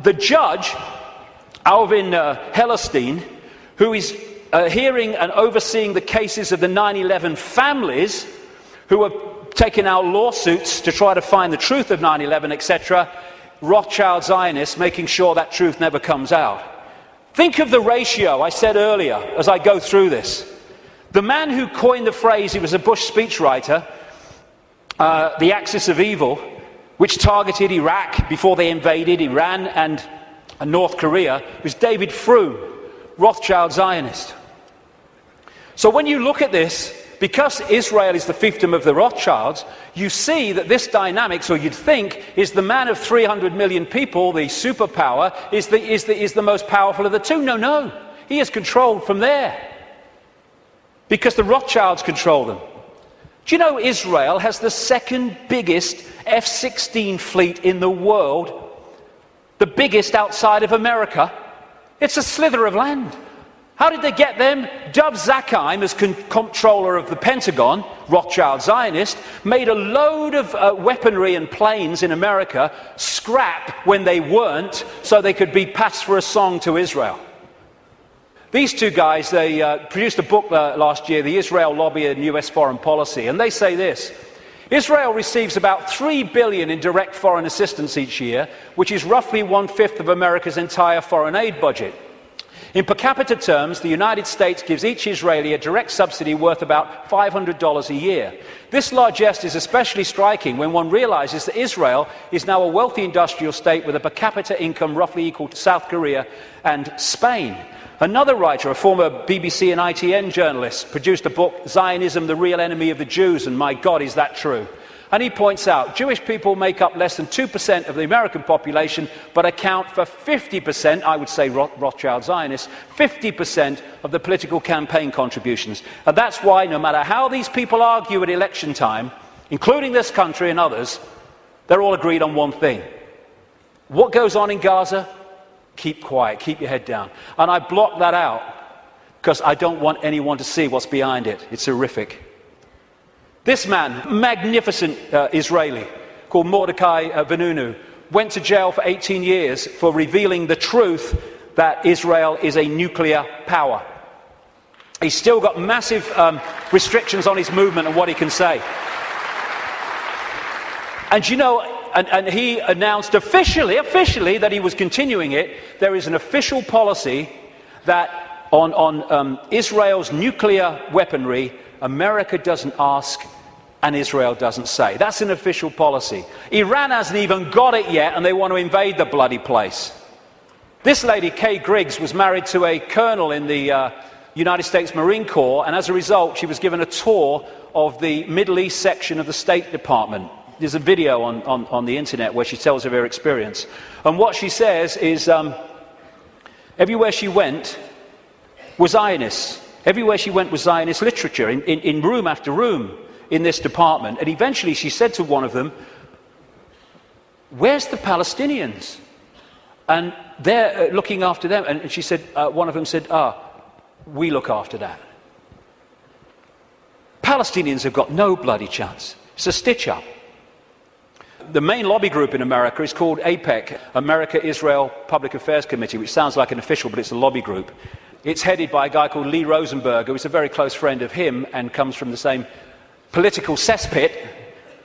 A: The judge, Alvin Hellerstein, who is hearing and overseeing the cases of the 9/11 families, who have taken out lawsuits to try to find the truth of 9/11, etc., Rothschild Zionists, making sure that truth never comes out. Think of the ratio I said earlier as I go through this. The man who coined the phrase, he was a Bush speechwriter, the axis of evil, which targeted Iraq before they invaded Iran and North Korea, was David Froome, Rothschild Zionist. So when you look at this, because Israel is the fiefdom of the Rothschilds, you see that this dynamics, or you'd think, is the man of 300 million people, the superpower, is the most powerful of the two. No. He is controlled from there. Because the Rothschilds control them. Do you know Israel has the second biggest F-16 fleet in the world? The biggest outside of America? It's a slither of land. How did they get them? Dov Zakheim, as comptroller of the Pentagon, Rothschild Zionist, made a load of weaponry and planes in America scrap when they weren't, so they could be passed for a song to Israel. These two guys, they produced a book last year, The Israel Lobby and US Foreign Policy, and they say this: Israel receives about $3 billion in direct foreign assistance each year, which is roughly 1/5 of America's entire foreign aid budget. In per capita terms, the United States gives each Israeli a direct subsidy worth about $500 a year. This largesse is especially striking when one realizes that Israel is now a wealthy industrial state with a per capita income roughly equal to South Korea and Spain. Another writer, a former BBC and ITN journalist, produced a book, Zionism, the Real Enemy of the Jews, and my God, is that true? And he points out, Jewish people make up less than 2% of the American population, but account for 50%, I would say Rothschild Zionists, 50% of the political campaign contributions. And that's why, no matter how these people argue at election time, including this country and others, they're all agreed on one thing. What goes on in Gaza? Keep quiet, keep your head down. And I block that out because I don't want anyone to see what's behind it. It's horrific. This man, magnificent Israeli, called Mordecai Vanunu, went to jail for 18 years for revealing the truth that Israel is a nuclear power. He's still got massive restrictions on his movement and what he can say. And you know, and he announced officially that he was continuing it. There is an official policy that on Israel's nuclear weaponry, America doesn't ask and Israel doesn't say. That's an official policy. Iran hasn't even got it yet and they want to invade the bloody place. This lady, Kay Griggs, was married to a colonel in the United States Marine Corps, and as a result she was given a tour of the Middle East section of the State Department. There's a video on the internet where she tells of her experience. And what she says is everywhere she went was Zionists. Everywhere she went was Zionist literature, in room after room in this department. And eventually she said to one of them, "Where's the Palestinians?" And they're looking after them. And she said, one of them said, "We look after that." Palestinians have got no bloody chance. It's a stitch-up. The main lobby group in America is called AIPAC, America-Israel Public Affairs Committee, which sounds like an official, but it's a lobby group. It's headed by a guy called Lee Rosenberg, who is a very close friend of him and comes from the same political cesspit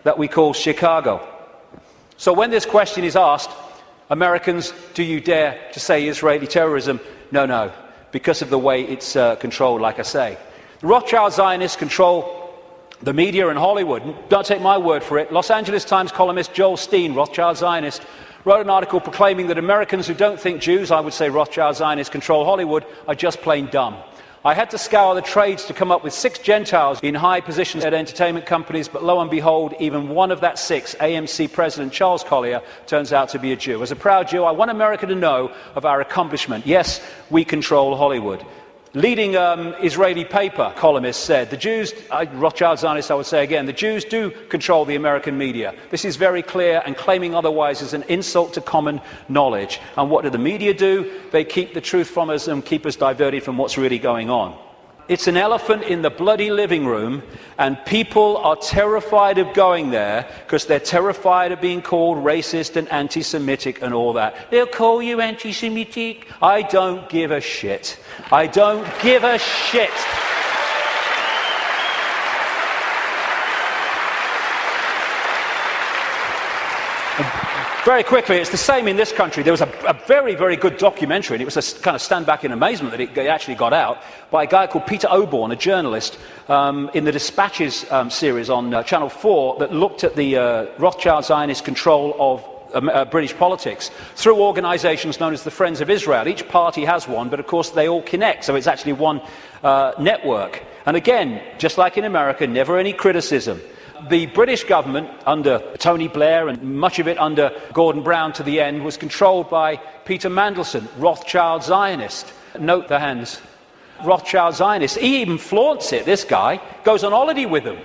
A: that we call Chicago. So when this question is asked, Americans, do you dare to say Israeli terrorism? No, because of the way it's controlled, like I say. The Rothschild Zionists control the media and Hollywood. Don't take my word for it. Los Angeles Times columnist Joel Steen, Rothschild Zionist, wrote an article proclaiming that Americans who don't think Jews, I would say Rothschild Zionists, control Hollywood, are just plain dumb. I had to scour the trades to come up with 6 Gentiles in high positions at entertainment companies, but lo and behold, even one of that 6, AMC President Charles Collier, turns out to be a Jew. As a proud Jew, I want America to know of our accomplishment. Yes, we control Hollywood. Leading Israeli paper columnist said, the Jews, Rothschild Zionists I would say again, the Jews do control the American media. This is very clear, and claiming otherwise is an insult to common knowledge. And what do the media do? They keep the truth from us and keep us diverted from what's really going on. It's an elephant in the bloody living room, and people are terrified of going there because they're terrified of being called racist and anti-Semitic and all that. They'll call you anti-Semitic. I don't give a shit. I don't give a shit. Very quickly, it's the same in this country. There was a very, very good documentary, and it was a kind of stand back in amazement that it actually got out, by a guy called Peter Oborne, a journalist, in the Dispatches series on Channel 4 that looked at the Rothschild Zionist control of British politics through organisations known as the Friends of Israel. Each party has one, but of course they all connect, so it's actually one network. And again, just like in America, never any criticism. The British government, under Tony Blair and much of it under Gordon Brown to the end, was controlled by Peter Mandelson, Rothschild Zionist. Note the hands. Rothschild Zionist. He even flaunts it, this guy. Goes on holiday with them.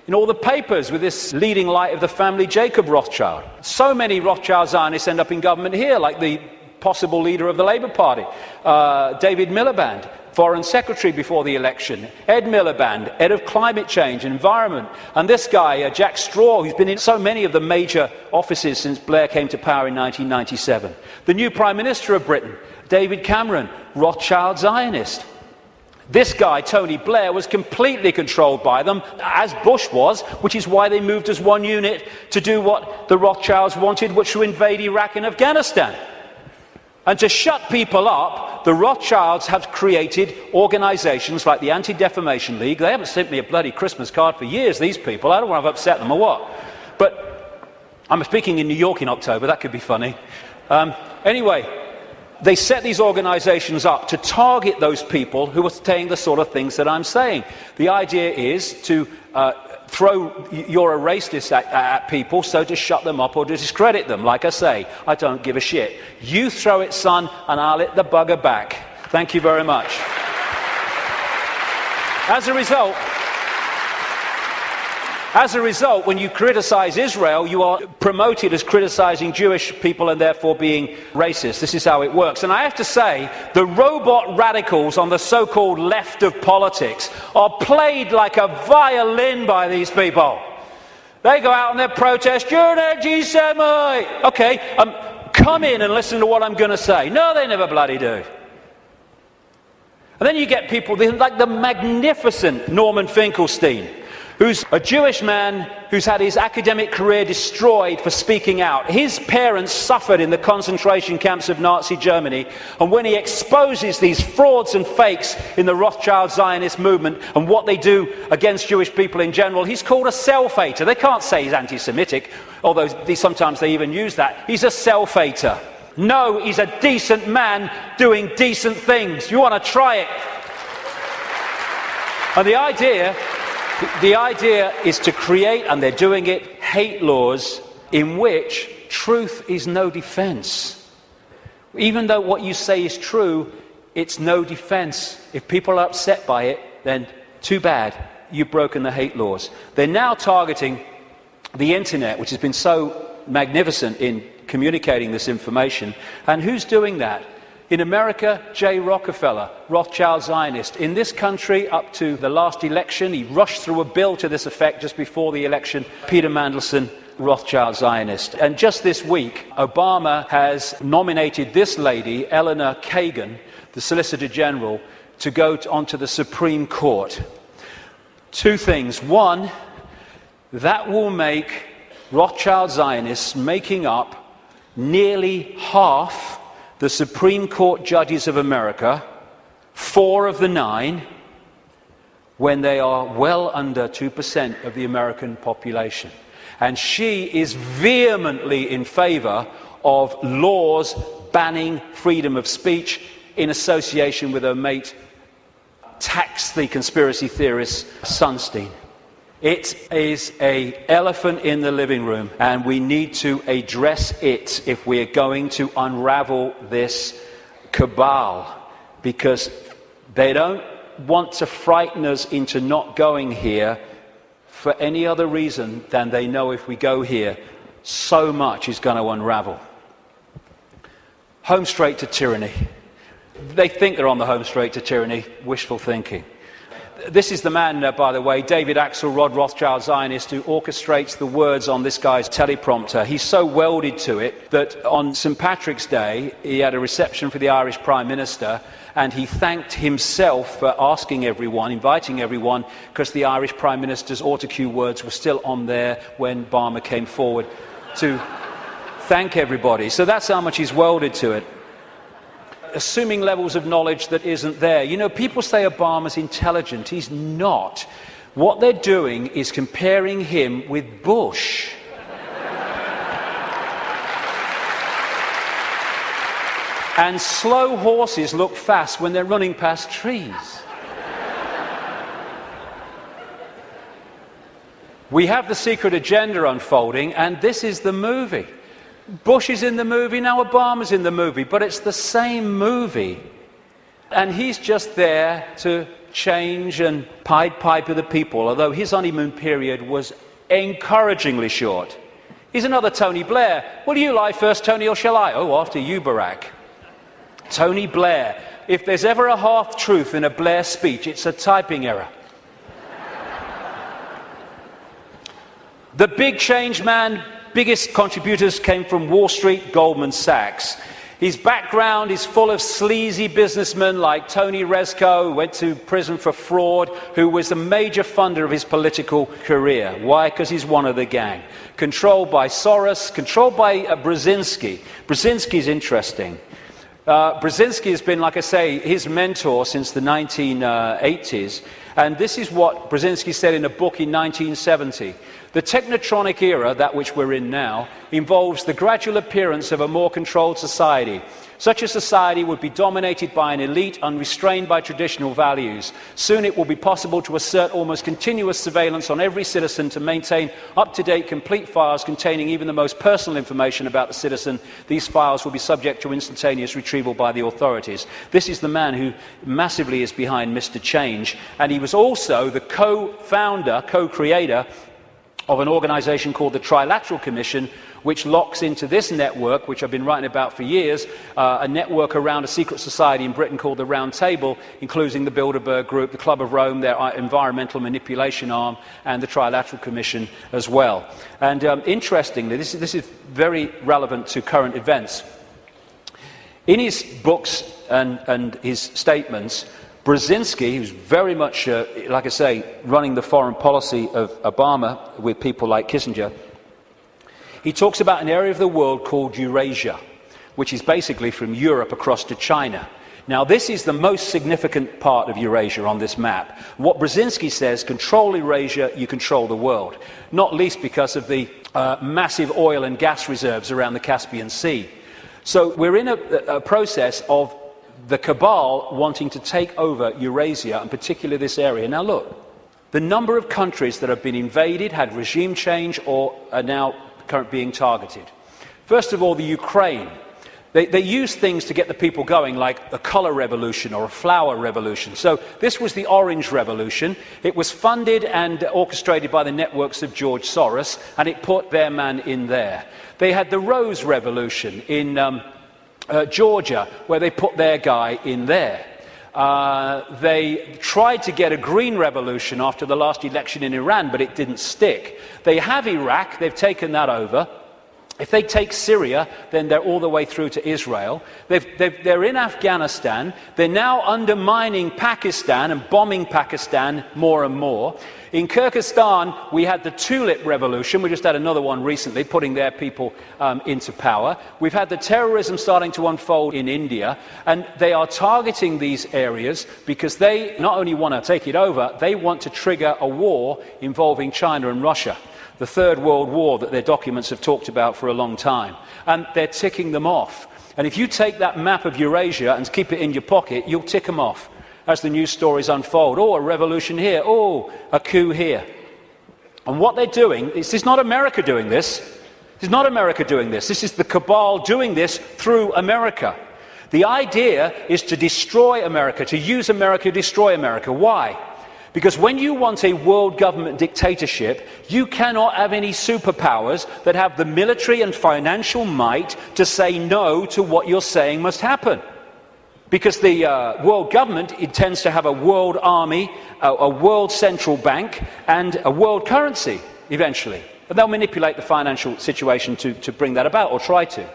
A: In all the papers with this leading light of the family, Jacob Rothschild. So many Rothschild Zionists end up in government here, like the possible leader of the Labour Party, David Miliband, Foreign Secretary before the election, Ed Miliband, Head of Climate Change and Environment, and this guy, Jack Straw, who's been in so many of the major offices since Blair came to power in 1997. The new Prime Minister of Britain, David Cameron, Rothschild Zionist. This guy, Tony Blair, was completely controlled by them, as Bush was, which is why they moved as one unit to do what the Rothschilds wanted, which was to invade Iraq and Afghanistan. And to shut people up, the Rothschilds have created organisations like the Anti-Defamation League. They haven't sent me a bloody Christmas card for years, these people. I don't want to upset them or what. But I'm speaking in New York in October. That could be funny. Anyway, they set these organisations up to target those people who are saying the sort of things that I'm saying. The idea is to throw you're a racist at people, so to shut them up or to discredit them. Like I say, I don't give a shit. You throw it, son, and I'll hit the bugger back. Thank you very much. As a result, when you criticize Israel, you are promoted as criticizing Jewish people and therefore being racist. This is how it works. And I have to say, the robot radicals on the so-called left of politics are played like a violin by these people. They go out on their protest, you're an anti-Semite. Okay, come in and listen to what I'm going to say. No, they never bloody do. And then you get people like the magnificent Norman Finkelstein, who's a Jewish man who's had his academic career destroyed for speaking out. His parents suffered in the concentration camps of Nazi Germany, and when he exposes these frauds and fakes in the Rothschild Zionist movement and what they do against Jewish people in general, he's called a self-hater. They can't say he's anti-Semitic, although sometimes they even use that. He's a self-hater. No, he's a decent man doing decent things. You want to try it? And the idea is to create, and they're doing it, hate laws in which truth is no defense. Even though what you say is true, it's no defense. If people are upset by it, then too bad, you've broken the hate laws. They're now targeting the internet, which has been so magnificent in communicating this information. And who's doing that? In America, J. Rockefeller, Rothschild Zionist. In this country, up to the last election, he rushed through a bill to this effect just before the election, Peter Mandelson, Rothschild Zionist. And just this week, Obama has nominated this lady, Eleanor Kagan, the Solicitor General, to go onto the Supreme Court. Two things. One, that will make Rothschild Zionists making up nearly half the Supreme Court judges of America, 4 of the 9, when they are well under 2% of the American population. And she is vehemently in favour of laws banning freedom of speech in association with her mate, tax the conspiracy theorist Sunstein. It is an elephant in the living room, and we need to address it if we are going to unravel this cabal, because they don't want to frighten us into not going here for any other reason than they know if we go here, so much is going to unravel. Home straight to tyranny. They think they're on the home straight to tyranny, wishful thinking. This is the man, by the way, David Axelrod, Rothschild Zionist, who orchestrates the words on this guy's teleprompter. He's so welded to it that on St. Patrick's Day, he had a reception for the Irish Prime Minister, and he thanked himself for asking everyone, inviting everyone, because the Irish Prime Minister's autocue words were still on there when Barmer came forward to thank everybody. So that's how much he's welded to it. Assuming levels of knowledge that isn't there. You know, people say Obama's intelligent. He's not. What they're doing is comparing him with Bush. And slow horses look fast when they're running past trees. We have the secret agenda unfolding, and this is the movie. Bush is in the movie, now Obama's in the movie, but it's the same movie. And he's just there to change and Pied Piper the people, although his honeymoon period was encouragingly short. He's another Tony Blair. Will you lie first, Tony, or shall I? Oh, after you, Barack. Tony Blair. If there's ever a half-truth in a Blair speech, it's a typing error. The big change man, biggest contributors came from Wall Street, Goldman Sachs. His background is full of sleazy businessmen like Tony Rezko, who went to prison for fraud, who was a major funder of his political career. Why? Because he's one of the gang. Controlled by Soros, controlled by Brzezinski. Brzezinski's interesting. Brzezinski has been, like I say, his mentor since the 1980s. And this is what Brzezinski said in a book in 1970. The technotronic era, that which we're in now, involves the gradual appearance of a more controlled society. Such a society would be dominated by an elite unrestrained by traditional values. Soon it will be possible to assert almost continuous surveillance on every citizen to maintain up-to-date complete files containing even the most personal information about the citizen. These files will be subject to instantaneous retrieval by the authorities. This is the man who massively is behind Mr. Change, and he was also the co-founder, co-creator of an organization called the Trilateral Commission, which locks into this network, which I've been writing about for years, a network around a secret society in Britain called the Round Table, including the Bilderberg Group, the Club of Rome, their environmental manipulation arm, and the Trilateral Commission as well. And interestingly, this is very relevant to current events. In his books and his statements, Brzezinski, who's very much, like I say, running the foreign policy of Obama with people like Kissinger, he talks about an area of the world called Eurasia, which is basically from Europe across to China. Now, this is the most significant part of Eurasia on this map. What Brzezinski says, control Eurasia, you control the world, not least because of the massive oil and gas reserves around the Caspian Sea. So we're in a process of the cabal wanting to take over Eurasia, and particularly this area. Now look, the number of countries that have been invaded, had regime change, or are now currently being targeted. First of all, the Ukraine. They use things to get the people going, like a colour revolution or a flower revolution. So this was the Orange Revolution. It was funded and orchestrated by the networks of George Soros, and it put their man in there. They had the Rose Revolution in Georgia, where they put their guy in there. They tried to get a green revolution after the last election in Iran, but it didn't stick. They have Iraq, they've taken that over. If they take Syria, then they're all the way through to Israel. They're in Afghanistan. They're now undermining Pakistan and bombing Pakistan more and more. In Kyrgyzstan, we had the Tulip Revolution. We just had another one recently, putting their people into power. We've had the terrorism starting to unfold in India, and they are targeting these areas because they not only want to take it over, they want to trigger a war involving China and Russia. The Third World War that their documents have talked about for a long time. And they're ticking them off. And if you take that map of Eurasia and keep it in your pocket, you'll tick them off as the news stories unfold. Oh, a revolution here. Oh, a coup here. And what they're doing, this is not America doing this. This is not America doing this. This is the cabal doing this through America. The idea is to destroy America, to use America to destroy America. Why? Because when you want a world government dictatorship, you cannot have any superpowers that have the military and financial might to say no to what you're saying must happen. Because the world government intends to have a world army, a world central bank, and a world currency, eventually. And they'll manipulate the financial situation to bring that about, or try to.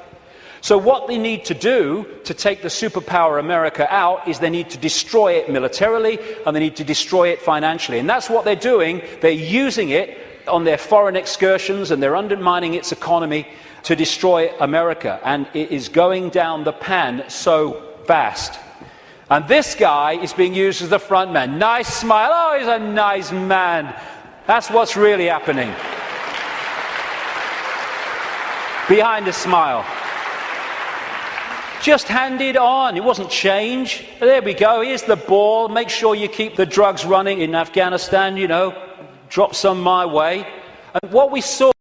A: So what they need to do to take the superpower America out is they need to destroy it militarily, and they need to destroy it financially. And that's what they're doing. They're using it on their foreign excursions, and they're undermining its economy to destroy America. And it is going down the pan so fast. And this guy is being used as the front man. Nice smile. Oh, he's a nice man. That's what's really happening. Behind the smile. Just hand it on. It wasn't change. There we go. Here's the ball. Make sure you keep the drugs running in Afghanistan, you know. Drop some my way. And what we saw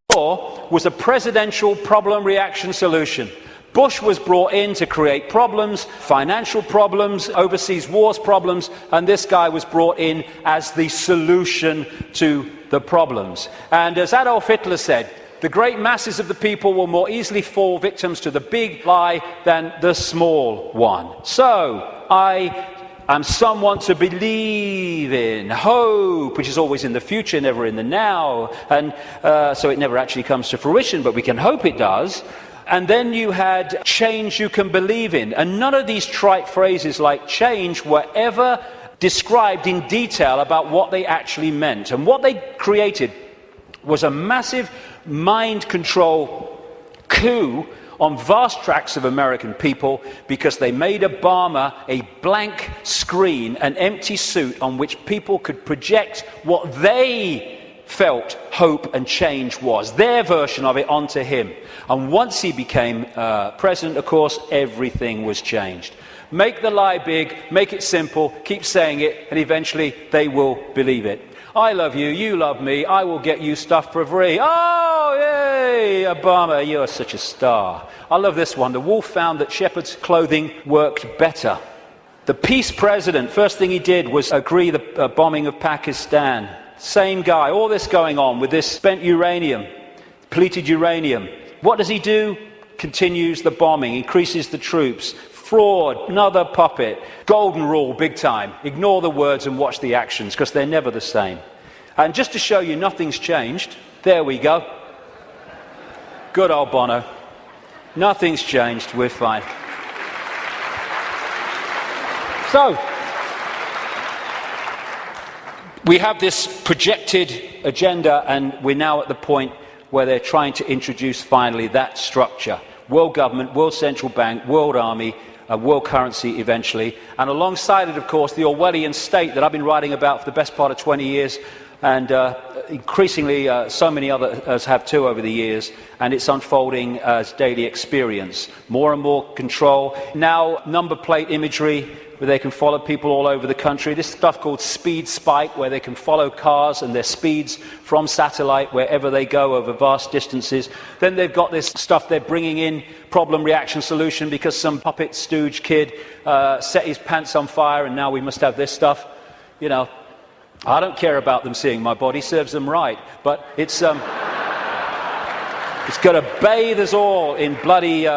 A: was a presidential problem reaction solution. Bush was brought in to create problems, financial problems, overseas wars problems, and this guy was brought in as the solution to the problems. And as Adolf Hitler said, the great masses of the people will more easily fall victims to the big lie than the small one. So, I am someone to believe in. Hope, which is always in the future, never in the now. And so it never actually comes to fruition, but we can hope it does. And then you had change you can believe in. And none of these trite phrases like change were ever described in detail about what they actually meant. And what they created was a massive mind control coup on vast tracts of American people, because they made Obama a blank screen, an empty suit on which people could project what they felt hope and change was, their version of it, onto him. And once he became president, of course, everything was changed. Make the lie big, make it simple, keep saying it, and eventually they will believe it. I love you, you love me, I will get you stuff for free. Oh, yay, Obama, you're such a star. I love this one. The wolf found that shepherd's clothing worked better. The peace president, first thing he did was agree the bombing of Pakistan. Same guy, all this going on with this spent uranium, depleted uranium. What does he do? Continues the bombing, increases the troops. Fraud, another puppet. Golden rule, big time. Ignore the words and watch the actions, because they're never the same. And just to show you nothing's changed, there we go. Good old Bono. Nothing's changed, we're fine. So, we have this projected agenda, and we're now at the point where they're trying to introduce finally that structure. World government, world central bank, world army, world currency eventually, and alongside it, of course, the Orwellian state that I've been writing about for the best part of 20 years, and increasingly so many others have too over the years, and it's unfolding as daily experience. More and more control. Now, number plate imagery, where they can follow people all over the country. This stuff called Speed Spike, where they can follow cars and their speeds from satellite wherever they go over vast distances. Then they've got this stuff they're bringing in, problem, reaction, solution, because some puppet stooge kid set his pants on fire, and now we must have this stuff. You know, I don't care about them seeing my body, serves them right, but it's going to bathe us all in bloody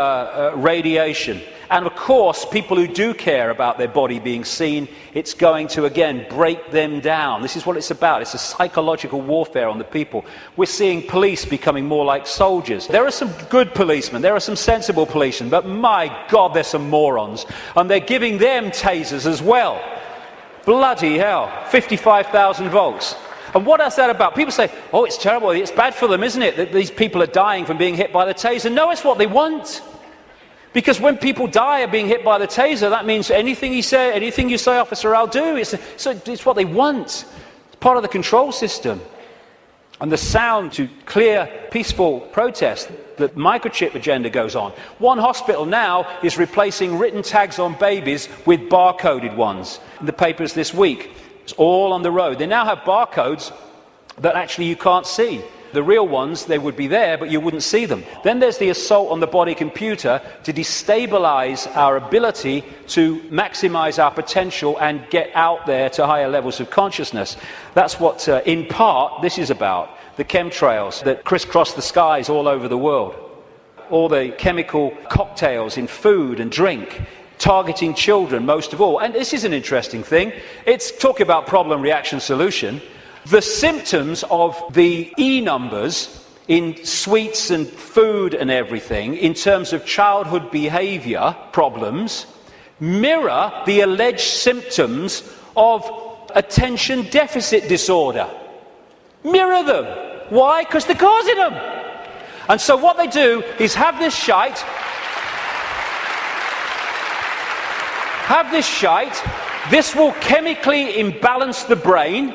A: radiation. And of course, people who do care about their body being seen, it's going to, again, break them down. This is what it's about. It's a psychological warfare on the people. We're seeing police becoming more like soldiers. There are some good policemen, there are some sensible policemen, but my God, there's some morons. And they're giving them tasers as well. Bloody hell, 55,000 volts. And what is that about? People say, oh, it's terrible, it's bad for them, isn't it, that these people are dying from being hit by the taser? No, it's what they want. Because when people die of being hit by the taser, that means anything you say, officer, I'll do. It's what they want. It's part of the control system. And the sound to clear, peaceful protest, the microchip agenda goes on. One hospital now is replacing written tags on babies with barcoded ones. In the papers this week, it's all on the road. They now have barcodes that actually you can't see. The real ones, they would be there, but you wouldn't see them. Then there's the assault on the body computer to destabilize our ability to maximize our potential and get out there to higher levels of consciousness. That's what, in part, this is about. The chemtrails that crisscross the skies all over the world. All the chemical cocktails in food and drink, targeting children most of all. And this is an interesting thing. It's talking about problem, reaction, solution. The symptoms of the E numbers in sweets and food and everything, in terms of childhood behavior problems, mirror the alleged symptoms of attention deficit disorder. Mirror them. Why? Because they're causing them. And so what they do is have this shite. This will chemically imbalance the brain.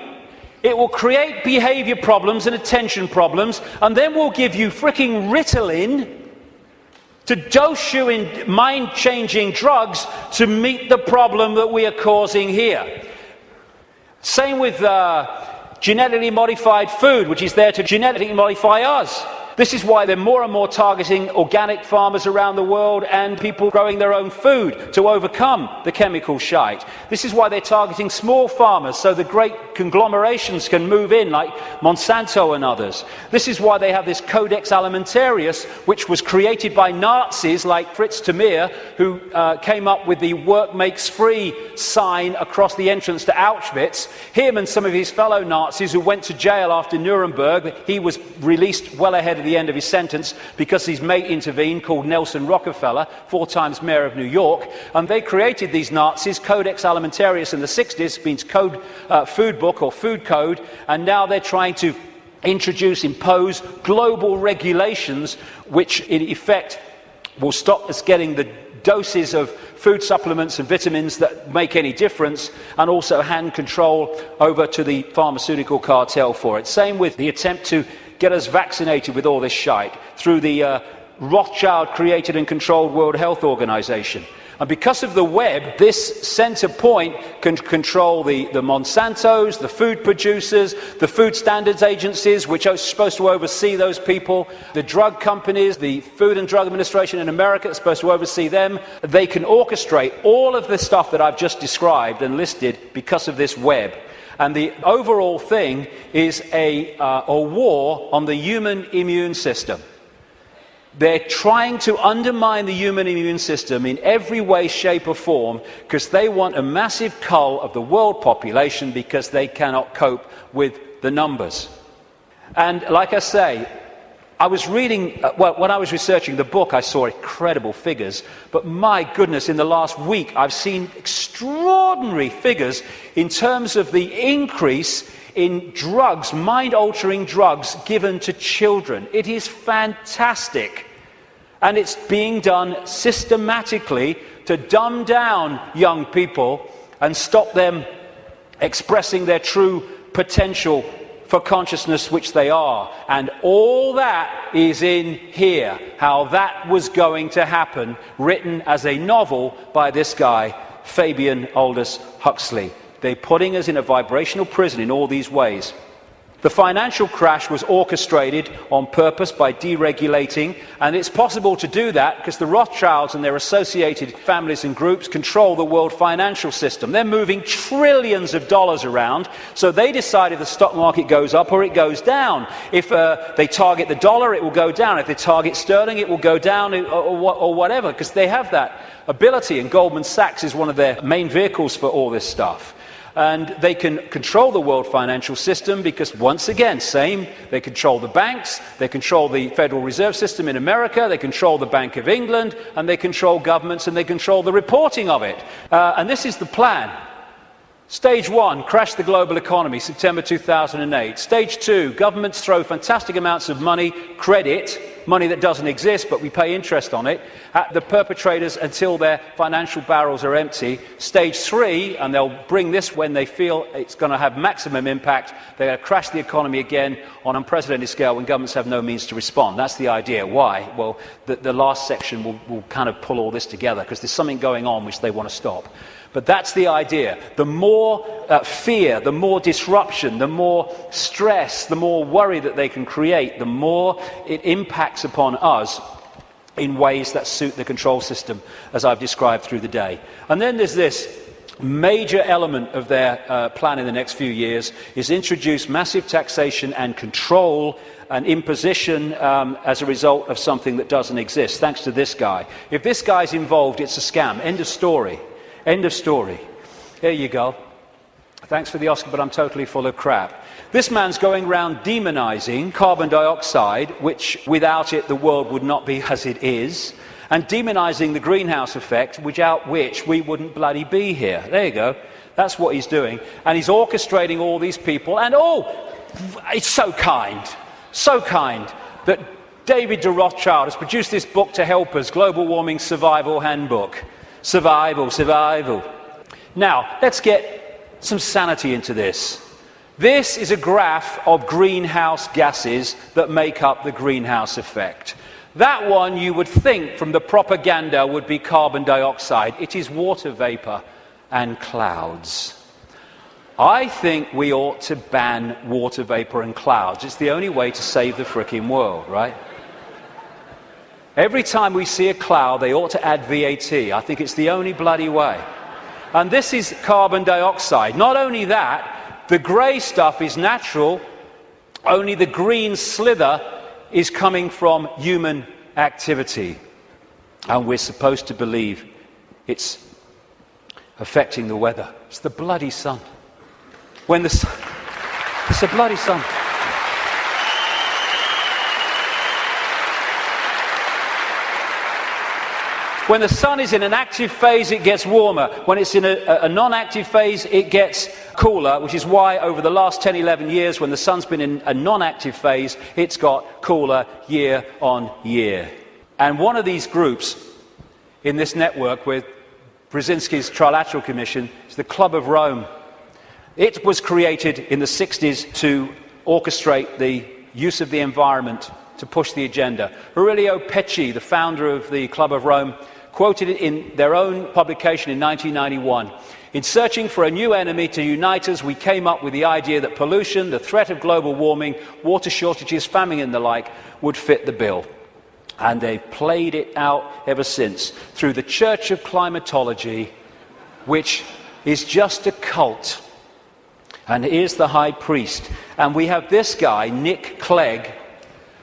A: It will create behavior problems and attention problems, and then we'll give you fricking Ritalin to dose you in mind-changing drugs to meet the problem that we are causing here. Same with genetically modified food, which is there to genetically modify us. This is why they're more and more targeting organic farmers around the world and people growing their own food to overcome the chemical shite. This is why they're targeting small farmers so the great conglomerations can move in, like Monsanto and others. This is why they have this Codex Alimentarius, which was created by Nazis like Fritz Tamir, who came up with the work makes free sign across the entrance to Auschwitz. Him and some of his fellow Nazis who went to jail after Nuremberg, he was released well ahead of the end of his sentence because his mate intervened, called Nelson Rockefeller, 4 times mayor of New York, and they created these Nazis. Codex Alimentarius in the 60s means code, food book or food code, and now they're trying to impose global regulations which in effect will stop us getting the doses of food supplements and vitamins that make any difference, and also hand control over to the pharmaceutical cartel for it. Same with the attempt to get us vaccinated with all this shite through the Rothschild created and controlled World Health Organization. And because of the web, this center point can control the Monsantos, the food producers, the food standards agencies, which are supposed to oversee those people, the drug companies, the Food and Drug Administration in America is supposed to oversee them. They can orchestrate all of the stuff that I've just described and listed because of this web. And the overall thing is a war on the human immune system. They're trying to undermine the human immune system in every way, shape or form because they want a massive cull of the world population because they cannot cope with the numbers. And like I say, I was reading, when I was researching the book, I saw incredible figures, but my goodness, in the last week I've seen extraordinary figures in terms of the increase in drugs, mind-altering drugs given to children. It is fantastic. And it's being done systematically to dumb down young people and stop them expressing their true potential for consciousness, which they are. And all that is in here, how that was going to happen, written as a novel by this guy, Fabian Aldous Huxley. They're putting us in a vibrational prison in all these ways. The financial crash was orchestrated on purpose by deregulating, and it's possible to do that because the Rothschilds and their associated families and groups control the world financial system. They're moving trillions of dollars around, so they decide if the stock market goes up or it goes down. If they target the dollar, it will go down. If they target sterling, it will go down or whatever, because they have that ability, and Goldman Sachs is one of their main vehicles for all this stuff. And they can control the world financial system because, once again, they control the banks, they control the Federal Reserve System in America, they control the Bank of England, and they control governments, and they control the reporting of it. And this is the plan. Stage 1, crash the global economy, September 2008. Stage 2, governments throw fantastic amounts of money, credit, money that doesn't exist, but we pay interest on it, at the perpetrators until their financial barrels are empty. Stage 3, and they'll bring this when they feel it's going to have maximum impact, they're going to crash the economy again on unprecedented scale when governments have no means to respond. That's the idea. Why? Well, the last section will kind of pull all this together, because there's something going on which they want to stop. But that's the idea. The more fear, the more disruption, the more stress, the more worry that they can create, the more it impacts upon us in ways that suit the control system, as I've described through the day. And then there's this major element of their plan in the next few years, is introduce massive taxation and control and imposition as a result of something that doesn't exist, thanks to this guy. If this guy's involved, it's a scam. End of story. End of story. There you go. Thanks for the Oscar, but I'm totally full of crap. This man's going around demonizing carbon dioxide, which without it the world would not be as it is, and demonizing the greenhouse effect, without which we wouldn't bloody be here. There you go. That's what he's doing. And he's orchestrating all these people. And it's so kind that David de Rothschild has produced this book to help us, Global Warming Survival Handbook. Survival. Now, let's get some sanity into this. This is a graph of greenhouse gases that make up the greenhouse effect. That one, you would think from the propaganda, would be carbon dioxide. It is water vapor and clouds. I think we ought to ban water vapor and clouds. It's the only way to save the frickin' world, right? Every time we see a cloud, they ought to add VAT. I think it's the only bloody way. And this is carbon dioxide. Not only that, the grey stuff is natural, only the green slither is coming from human activity. And we're supposed to believe it's affecting the weather. It's the bloody sun. It's the bloody sun. When the sun is in an active phase, it gets warmer. When it's in a non-active phase, it gets cooler, which is why over the last 10, 11 years, when the sun's been in a non-active phase, it's got cooler year on year. And one of these groups in this network with Brzezinski's Trilateral Commission is the Club of Rome. It was created in the 60s to orchestrate the use of the environment to push the agenda. Aurelio Pecci, the founder of the Club of Rome, quoted it in their own publication in 1991. In searching for a new enemy to unite us, we came up with the idea that pollution, the threat of global warming, water shortages, famine and the like would fit the bill. And they've played it out ever since through the Church of Climatology, which is just a cult. And here's the high priest. And we have this guy, Nick Clegg,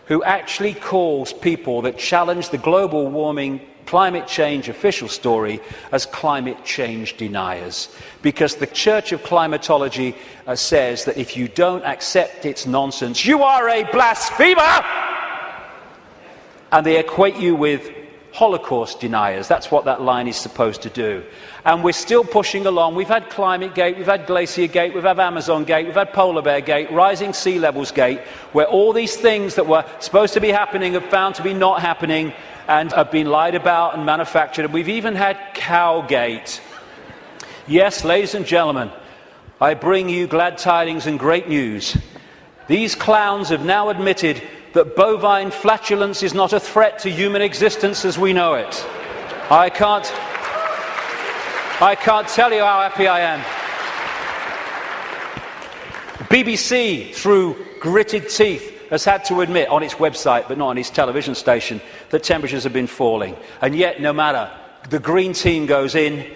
A: who actually calls people that challenge the global warming climate change official story as climate change deniers. Because the Church of Climatology says that if you don't accept its nonsense, you are a blasphemer! And they equate you with Holocaust deniers. That's what that line is supposed to do. And we're still pushing along. We've had Climate Gate, we've had Glacier Gate, we've had Amazon Gate, we've had Polar Bear Gate, Rising Sea Levels Gate, where all these things that were supposed to be happening have found to be not happening and have been lied about and manufactured. And we've even had Cowgate. Yes, ladies and gentlemen, I bring you glad tidings and great news. These clowns have now admitted that bovine flatulence is not a threat to human existence as we know it. I can't tell you how happy I am. BBC, through gritted teeth, has had to admit on its website, but not on its television station, that temperatures have been falling. And yet, no matter, the Green Team goes in,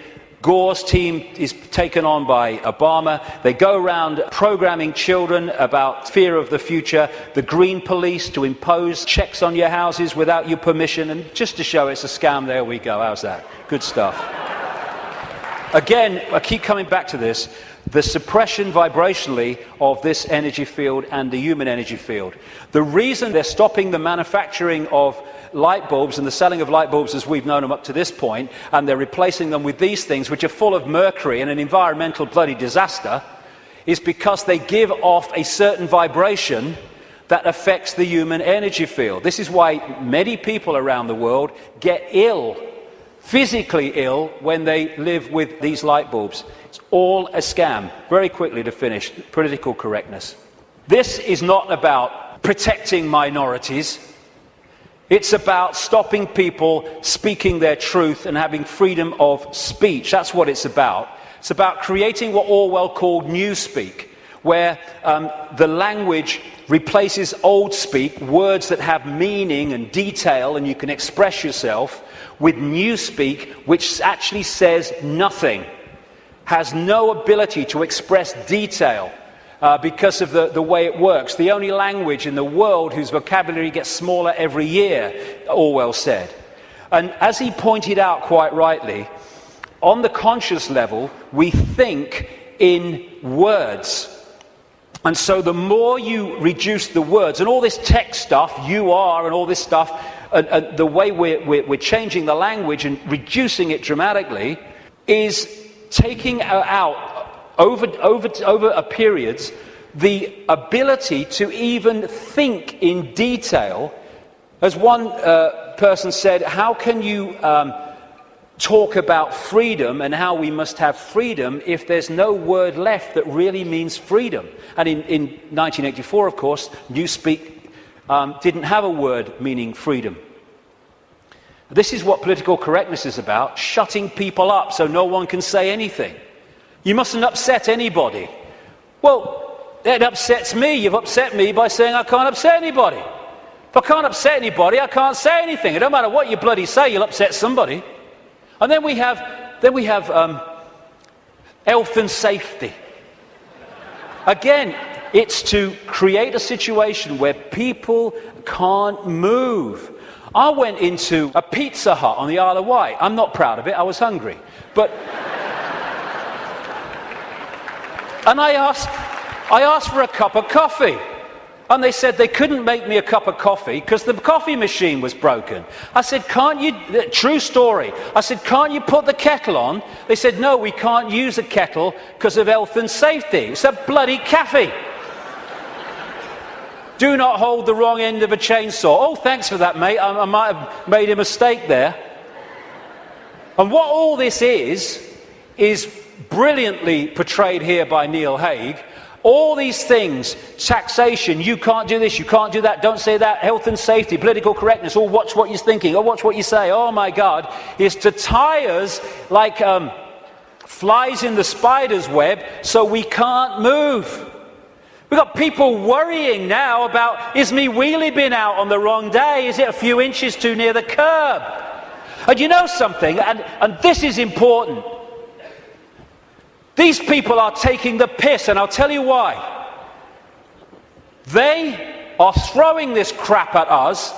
A: Gore's team is taken on by Obama. They go around programming children about fear of the future. The Green Police to impose checks on your houses without your permission. And just to show it's a scam, there we go. How's that? Good stuff. Again, I keep coming back to this. The suppression vibrationally of this energy field and the human energy field. The reason they're stopping the manufacturing of light bulbs and the selling of light bulbs as we've known them up to this point, and they're replacing them with these things which are full of mercury and an environmental bloody disaster, is because they give off a certain vibration that affects the human energy field. This is why many people around the world get ill, physically ill, when they live with these light bulbs. It's all a scam. Very quickly to finish, political correctness. This is not about protecting minorities. It's about stopping people speaking their truth and having freedom of speech. That's what it's about. It's about creating what Orwell called newspeak, where the language replaces old speak, words that have meaning and detail and you can express yourself, with newspeak, which actually says nothing, has no ability to express detail. Because of the way it works. The only language in the world whose vocabulary gets smaller every year, Orwell said. And as he pointed out quite rightly, on the conscious level, we think in words. And so the more you reduce the words, and all this tech stuff, you are, and all this stuff, and the way we're changing the language and reducing it dramatically, is taking out over a periods, the ability to even think in detail. As one person said, how can you talk about freedom and how we must have freedom if there's no word left that really means freedom? And in 1984, of course, newspeak didn't have a word meaning freedom. This is what political correctness is about, shutting people up so no one can say anything. You mustn't upset anybody. Well, it upsets me. You've upset me by saying I can't upset anybody. If I can't upset anybody, I can't say anything. It don't matter what you bloody say, you'll upset somebody. And then we have health and safety. Again, it's to create a situation where people can't move. I went into a Pizza Hut on the Isle of Wight. I'm not proud of it. I was hungry. But and I asked for a cup of coffee. And they said they couldn't make me a cup of coffee because the coffee machine was broken. I said, can't you, true story, I said, can't you put the kettle on? They said, no, we can't use a kettle because of health and safety. It's a bloody cafe. Do not hold the wrong end of a chainsaw. Oh, thanks for that, mate. I might have made a mistake there. And what all this is brilliantly portrayed here by Neil Haig. All these things, taxation, you can't do this, you can't do that, don't say that, health and safety, political correctness, oh, watch what you're thinking, oh, watch what you say, oh my God, is to tie us like flies in the spider's web so we can't move. We've got people worrying now about, is me wheelie bin out on the wrong day? Is it a few inches too near the curb? And you know something, and this is important. These people are taking the piss, and I'll tell you why. They are throwing this crap at us,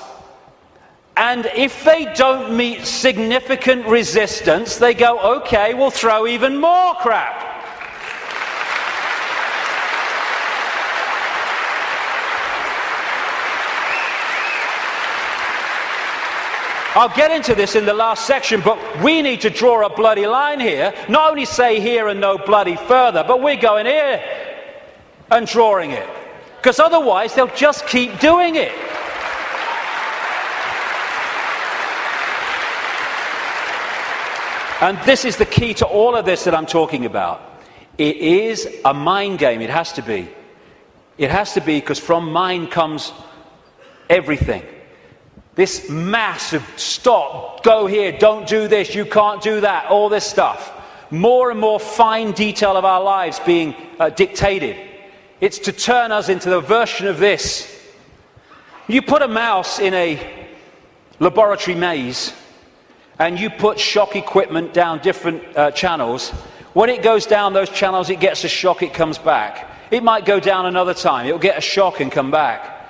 A: and if they don't meet significant resistance, they go, okay, we'll throw even more crap. I'll get into this in the last section, but we need to draw a bloody line here. Not only say here and no bloody further, but we're going here and drawing it. Because otherwise they'll just keep doing it. And this is the key to all of this that I'm talking about. It is a mind game. It has to be. It has to be, because from mind comes everything. This massive stop, go here, don't do this, you can't do that, all this stuff. More and more fine detail of our lives being dictated. It's to turn us into the version of this. You put a mouse in a laboratory maze and you put shock equipment down different channels. When it goes down those channels, it gets a shock, it comes back. It might go down another time, it'll get a shock and come back.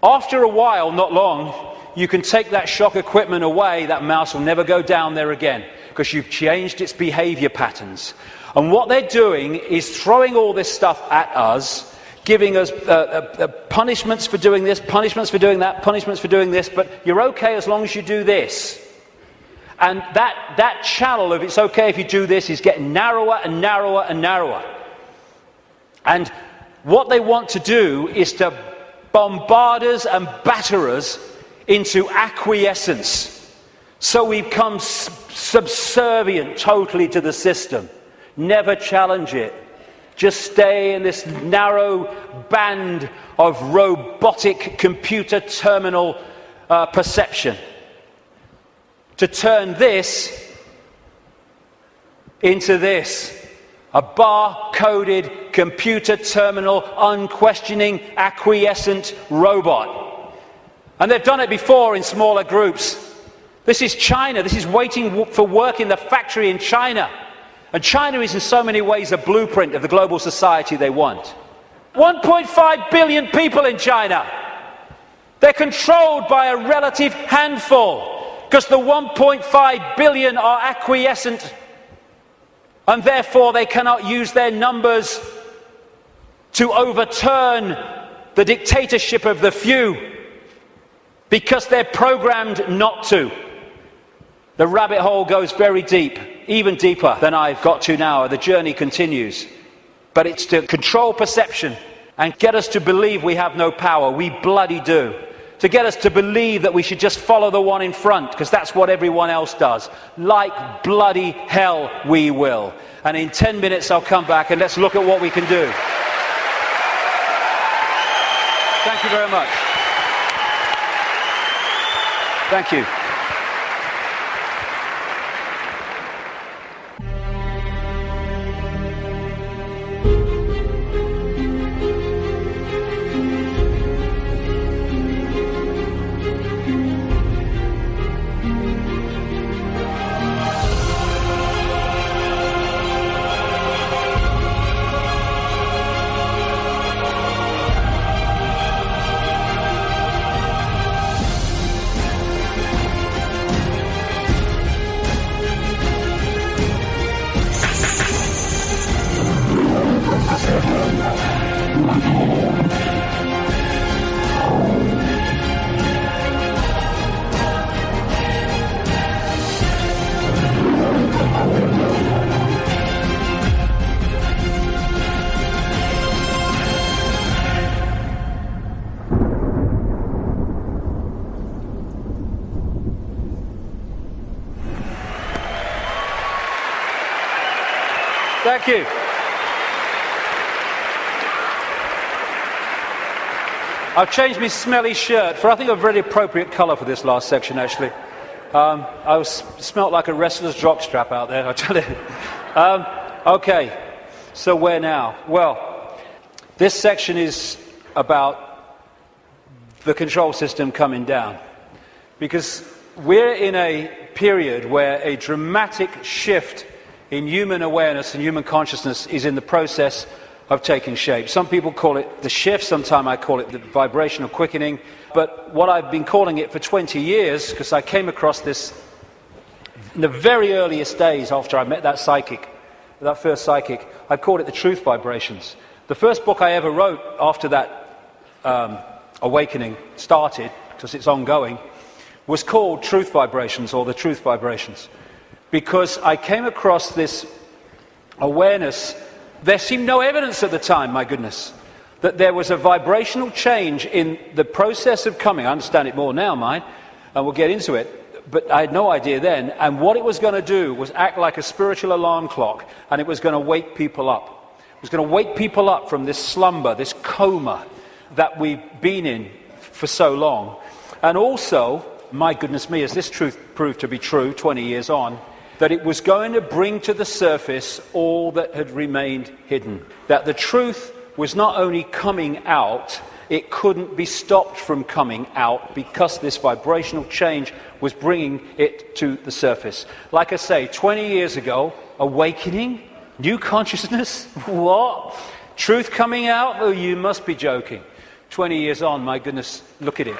A: After a while, not long, you can take that shock equipment away, that mouse will never go down there again, because you've changed its behavior patterns. And what they're doing is throwing all this stuff at us, giving us punishments for doing this, punishments for doing that, punishments for doing this, but you're okay as long as you do this. And that channel of it's okay if you do this is getting narrower and narrower and narrower. And what they want to do is to bombard us and batter us into acquiescence. So we become subservient totally to the system. Never challenge it. Just stay in this narrow band of robotic computer terminal perception. To turn this into this. A bar-coded, computer terminal, unquestioning, acquiescent robot. And they've done it before in smaller groups. This is China. This is waiting for work in the factory in China. And China is in so many ways a blueprint of the global society they want. 1.5 billion people in China. They're controlled by a relative handful, because the 1.5 billion are acquiescent, and therefore they cannot use their numbers to overturn the dictatorship of the few, because they're programmed not to. The rabbit hole goes very deep, even deeper than I've got to now. The journey continues. But it's to control perception and get us to believe we have no power. We bloody do. To get us to believe that we should just follow the one in front, because that's what everyone else does. Like bloody hell we will. And in 10 minutes I'll come back and let's look at what we can do. Thank you very much. Thank you. Thank you. I've changed my smelly shirt for, I think, a very appropriate colour for this last section, actually. Smelt like a wrestler's jockstrap out there, I tell you. Okay, so where now? Well, this section is about the control system coming down. Because we're in a period where a dramatic shift in human awareness and human consciousness is in the process of taking shape. Some people call it the shift, sometimes I call it the vibrational quickening, but what I've been calling it for 20 years, because I came across this in the very earliest days after I met that psychic, that first psychic, I called it the truth vibrations. The first book I ever wrote after that awakening started, because it's ongoing, was called Truth Vibrations, or the Truth Vibrations, because I came across this awareness. There seemed no evidence at the time, my goodness, that there was a vibrational change in the process of coming. I understand it more now, mind, and we'll get into it, but I had no idea then. And what it was going to do was act like a spiritual alarm clock, and it was going to wake people up. It was going to wake people up from this slumber, this coma that we've been in for so long. And also, my goodness me, as this truth proved to be true 20 years on, that it was going to bring to the surface all that had remained hidden. That the truth was not only coming out, it couldn't be stopped from coming out because this vibrational change was bringing it to the surface. Like I say, 20 years ago, awakening, new consciousness, what? Truth coming out? Oh, you must be joking. 20 years on, my goodness, look at it.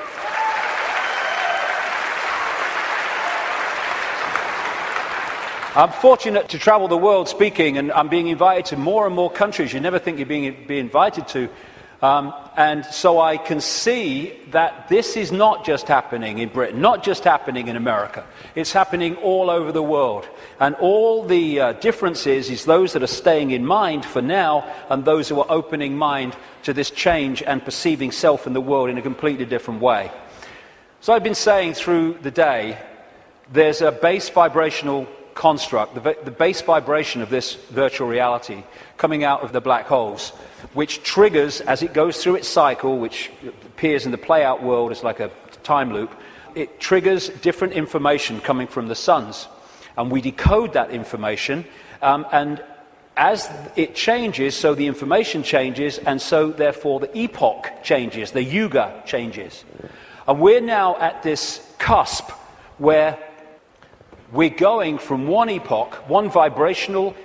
A: I'm fortunate to travel the world speaking, and I'm being invited to more and more countries you never think you're being invited to. And so I can see that this is not just happening in Britain, not just happening in America. It's happening all over the world. And all the differences is those that are staying in mind for now, and those who are opening mind to this change and perceiving self and the world in a completely different way. So I've been saying through the day, there's a base vibrational construct, the base vibration of this virtual reality coming out of the black holes, which triggers, as it goes through its cycle, which appears in the play-out world as like a time loop, it triggers different information coming from the suns. And we decode that information, and as it changes, so the information changes, and so therefore the epoch changes, the yuga changes. And we're now at this cusp where we're going from one epoch, one vibrational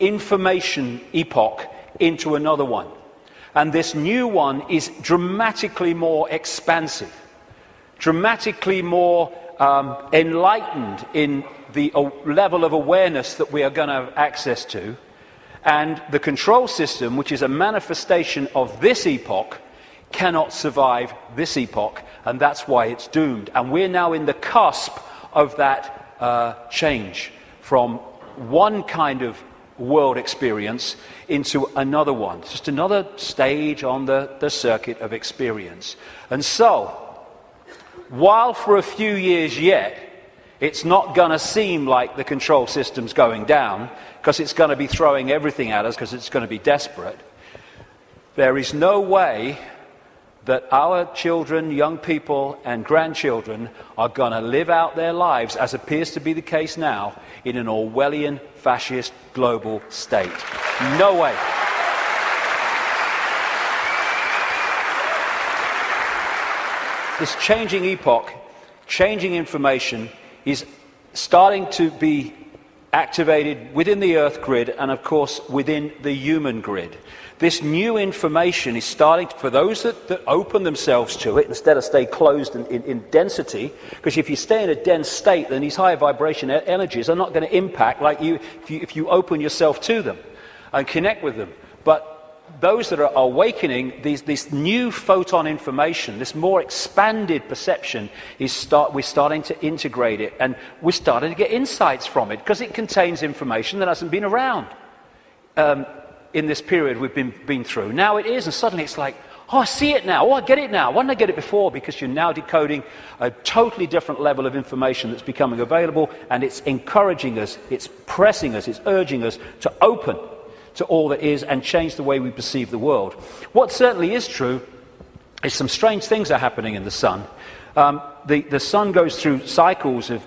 A: information epoch, into another one. And this new one is dramatically more expansive, dramatically more enlightened in the level of awareness that we are going to have access to. And the control system, which is a manifestation of this epoch, cannot survive this epoch, and that's why it's doomed. And we're now in the cusp of that change from one kind of world experience into another one. It's just another stage on the circuit of experience. And so, while for a few years yet, it's not going to seem like the control system's going down, because it's going to be throwing everything at us, because it's going to be desperate, there is no way that our children, young people, and grandchildren are going to live out their lives, as appears to be the case now, in an Orwellian, fascist, global state. No way. This changing epoch, changing information, is starting to be activated within the Earth grid and, of course, within the human grid. This new information is starting to, for those that open themselves to it, instead of stay closed in density, because if you stay in a dense state, then these higher vibration energies are not going to impact like you if you open yourself to them and connect with them. But those that are awakening, this new photon information, this more expanded perception, we're starting to integrate it, and we're starting to get insights from it, because it contains information that hasn't been around in this period we've been through. Now it is, and suddenly it's like, Oh, I see it now. Oh, I get it now. Why didn't I get it before? Because you're now decoding a totally different level of information that's becoming available, and it's encouraging us, it's pressing us, it's urging us to open to all that is and change the way we perceive the world. What certainly is true is some strange things are happening in the sun. The sun goes through cycles of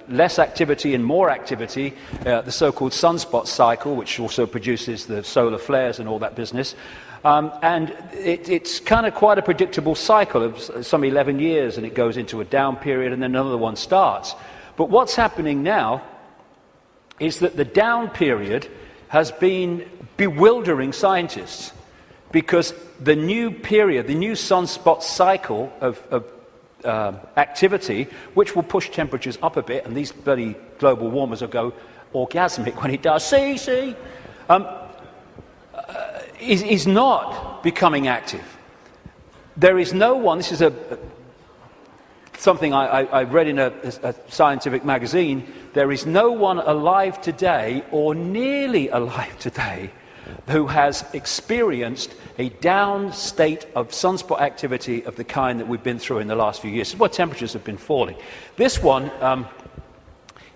A: less activity and more activity, the so-called sunspot cycle, which also produces the solar flares and all that business. And it's kind of quite a predictable cycle of some 11 years, and it goes into a down period, and then another one starts. But what's happening now is that the down period has been bewildering scientists, because the new period, the new sunspot cycle of activity, which will push temperatures up a bit, and these bloody global warmers will go orgasmic when it does, is not becoming active. There is no one, this is something I read in a scientific magazine, there is no one alive today, or nearly alive today, who has experienced a down state of sunspot activity of the kind that we've been through in the last few years. This is where temperatures have been falling. This one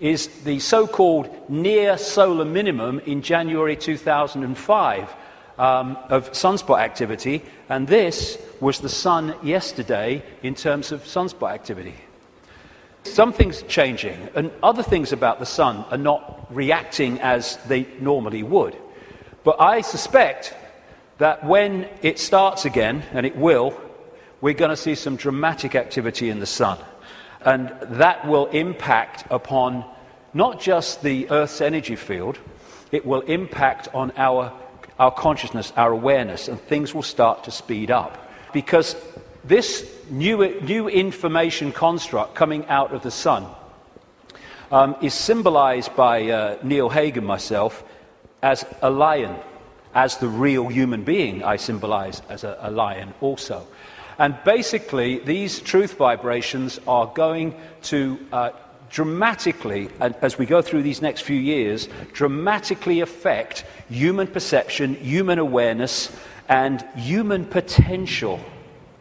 A: is the so-called near solar minimum in January 2005 of sunspot activity, and this was the sun yesterday in terms of sunspot activity. Something's changing, and other things about the sun are not reacting as they normally would. But I suspect that when it starts again, and it will, we're going to see some dramatic activity in the sun. And that will impact upon not just the Earth's energy field, it will impact on our consciousness, our awareness, and things will start to speed up. Because this new information construct coming out of the sun is symbolized by Neil Haig and myself as a lion. As the real human being, I symbolize as a lion also. And basically, these truth vibrations are going to dramatically, as we go through these next few years, dramatically affect human perception, human awareness, and human potential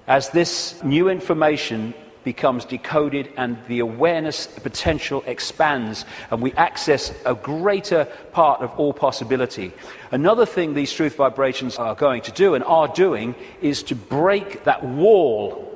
A: as this new information becomes decoded and the awareness potential expands and we access a greater part of all possibility. Another thing these truth vibrations are going to do and are doing is to break that wall,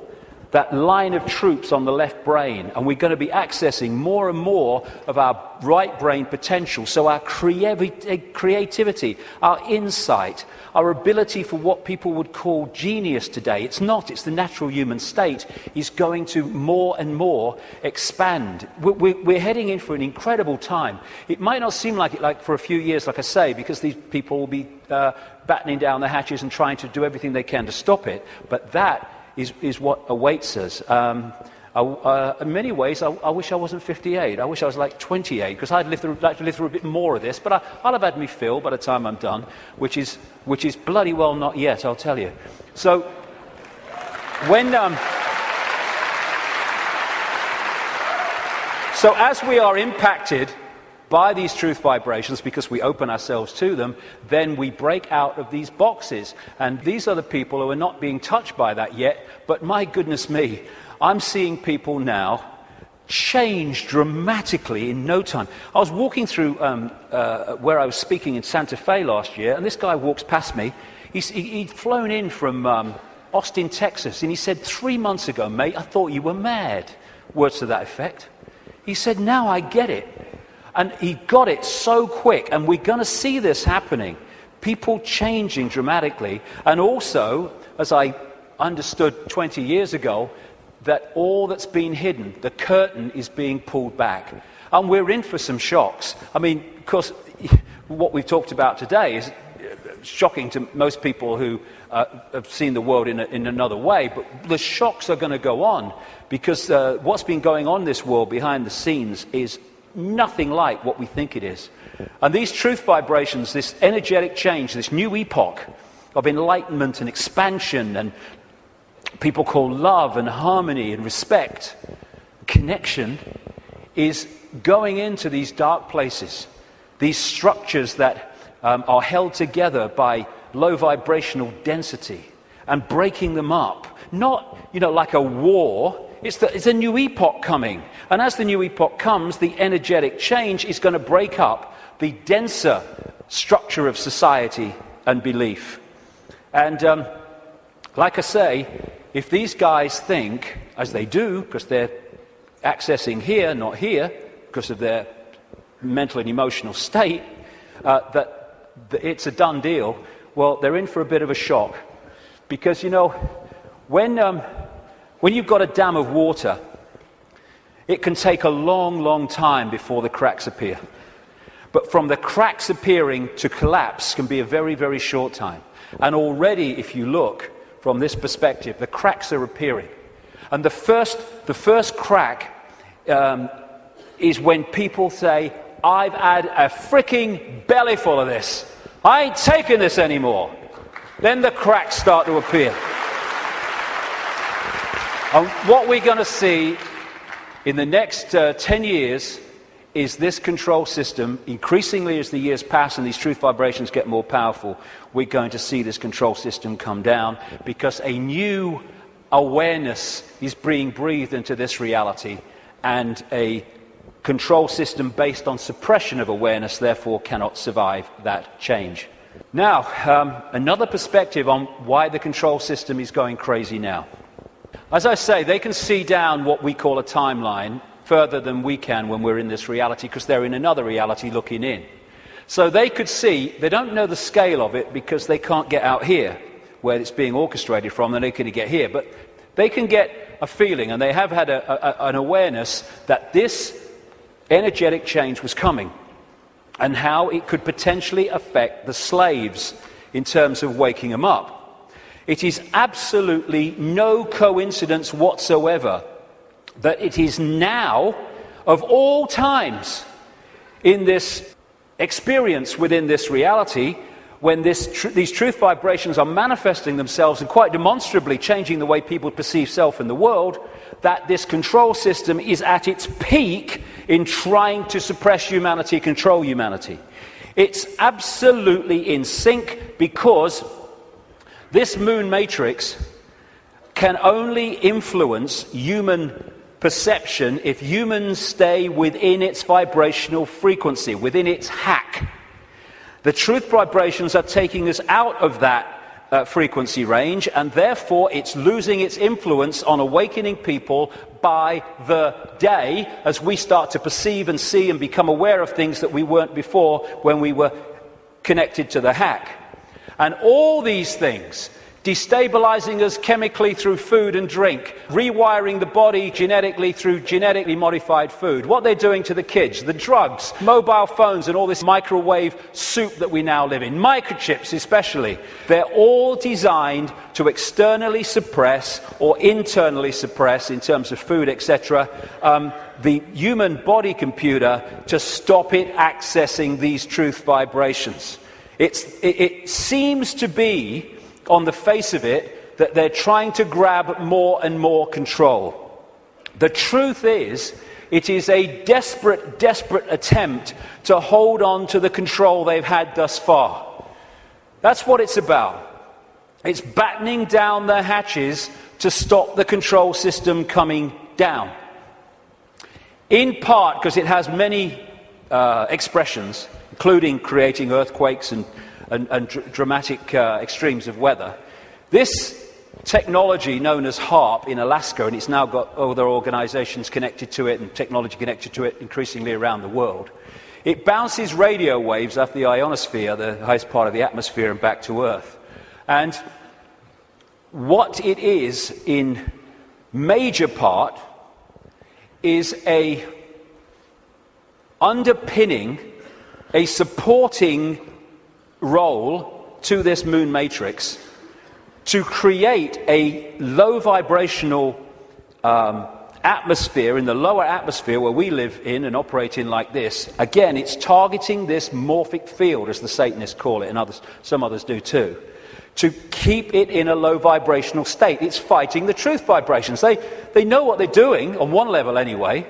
A: that line of troops on the left brain, and we're going to be accessing more and more of our right brain potential. So our creativity, our insight, our ability for what people would call genius today, it's the natural human state, is going to more and more expand. We're heading in for an incredible time. It might not seem like it like for a few years, like I say, because these people will be battening down the hatches and trying to do everything they can to stop it, but that is what awaits us. In many ways, I wish I wasn't 58. I wish I was like 28, because I'd like to live through a bit more of this. But I'll have had me fill by the time I'm done, which is bloody well not yet, I'll tell you. So when so as we are impacted by these truth vibrations, because we open ourselves to them, then we break out of these boxes. And these are the people who are not being touched by that yet, but my goodness me, I'm seeing people now change dramatically in no time. I was walking through where I was speaking in Santa Fe last year, and this guy walks past me. He'd flown in from Austin, Texas, and he said, 3 months ago, mate, I thought you were mad. Words to that effect. He said, now I get it. And he got it so quick, and we're going to see this happening. People changing dramatically, and also, as I understood 20 years ago, that all that's been hidden, the curtain is being pulled back. And we're in for some shocks. I mean, of course, what we've talked about today is shocking to most people who have seen the world in another way, but the shocks are going to go on, because what's been going on in this world behind the scenes is nothing like what we think it is. And these truth vibrations, this energetic change, this new epoch of enlightenment and expansion, and people call love and harmony and respect, connection, is going into these dark places, these structures that are held together by low vibrational density. and breaking them up. Not, like a war. It's a new epoch coming. And as the new epoch comes, the energetic change is going to break up the denser structure of society and belief. And like I say, if these guys think, as they do, because they're accessing here, not here, because of their mental and emotional state, that it's a done deal, well, they're in for a bit of a shock. Because, when you've got a dam of water, it can take a long, long time before the cracks appear. But from the cracks appearing to collapse can be a very, very short time. And already, if you look from this perspective, the cracks are appearing. And the first crack is when people say, I've had a freaking belly full of this. I ain't taking this anymore. Then the cracks start to appear. And what we're going to see in the next 10 years is this control system, increasingly as the years pass and these truth vibrations get more powerful, we're going to see this control system come down because a new awareness is being breathed into this reality, and a control system based on suppression of awareness therefore cannot survive that change. Now, another perspective on why the control system is going crazy now. As I say, they can see down what we call a timeline further than we can when we're in this reality, because they're in another reality looking in. So they could see, they don't know the scale of it because they can't get out here where it's being orchestrated from, and they can get here. But they can get a feeling, and they have had an awareness that this energetic change was coming and how it could potentially affect the slaves in terms of waking them up. It is absolutely no coincidence whatsoever that it is now, of all times, in this experience within this reality, when these truth vibrations are manifesting themselves and quite demonstrably changing the way people perceive self and the world, that this control system is at its peak in trying to suppress humanity, control humanity. It's absolutely in sync, because this moon matrix can only influence human perception if humans stay within its vibrational frequency, within its hack. The truth vibrations are taking us out of that frequency range, and therefore it's losing its influence on awakening people by the day as we start to perceive and see and become aware of things that we weren't before when we were connected to the hack. And all these things, destabilizing us chemically through food and drink, rewiring the body genetically through genetically modified food, what they're doing to the kids, the drugs, mobile phones and all this microwave soup that we now live in, microchips especially, they're all designed to externally suppress or internally suppress, in terms of food, etc., the human body computer to stop it accessing these truth vibrations. It seems to be, on the face of it, that they're trying to grab more and more control. The truth is, it is a desperate, desperate attempt to hold on to the control they've had thus far. That's what it's about. It's battening down the hatches to stop the control system coming down. In part because it has many expressions, including creating earthquakes and dramatic extremes of weather. This technology known as HAARP in Alaska, and it's now got other organizations connected to it and technology connected to it increasingly around the world, it bounces radio waves off the ionosphere, the highest part of the atmosphere, and back to Earth. And what it is in major part is a underpinning, a supporting role to this moon matrix to create a low vibrational atmosphere in the lower atmosphere where we live in and operate in like this. Again, it's targeting this morphic field, as the Satanists call it, and some others do too, to keep it in a low vibrational state. It's fighting the truth vibrations. They know what they're doing, on one level anyway.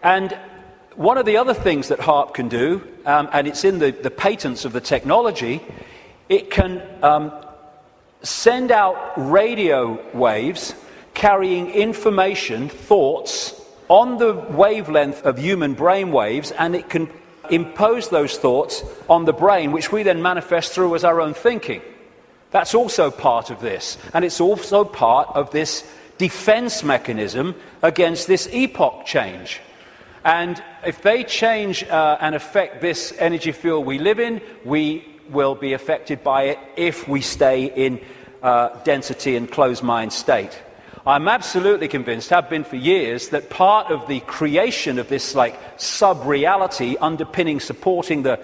A: And one of the other things that HAARP can do, and it's in the patents of the technology, it can send out radio waves carrying information, thoughts, on the wavelength of human brain waves, and it can impose those thoughts on the brain, which we then manifest through as our own thinking. That's also part of this, and it's also part of this defense mechanism against this epoch change. And if they change and affect this energy field we live in, we will be affected by it if we stay in density and closed mind state. I'm absolutely convinced, have been for years, that part of the creation of this like sub-reality underpinning, supporting the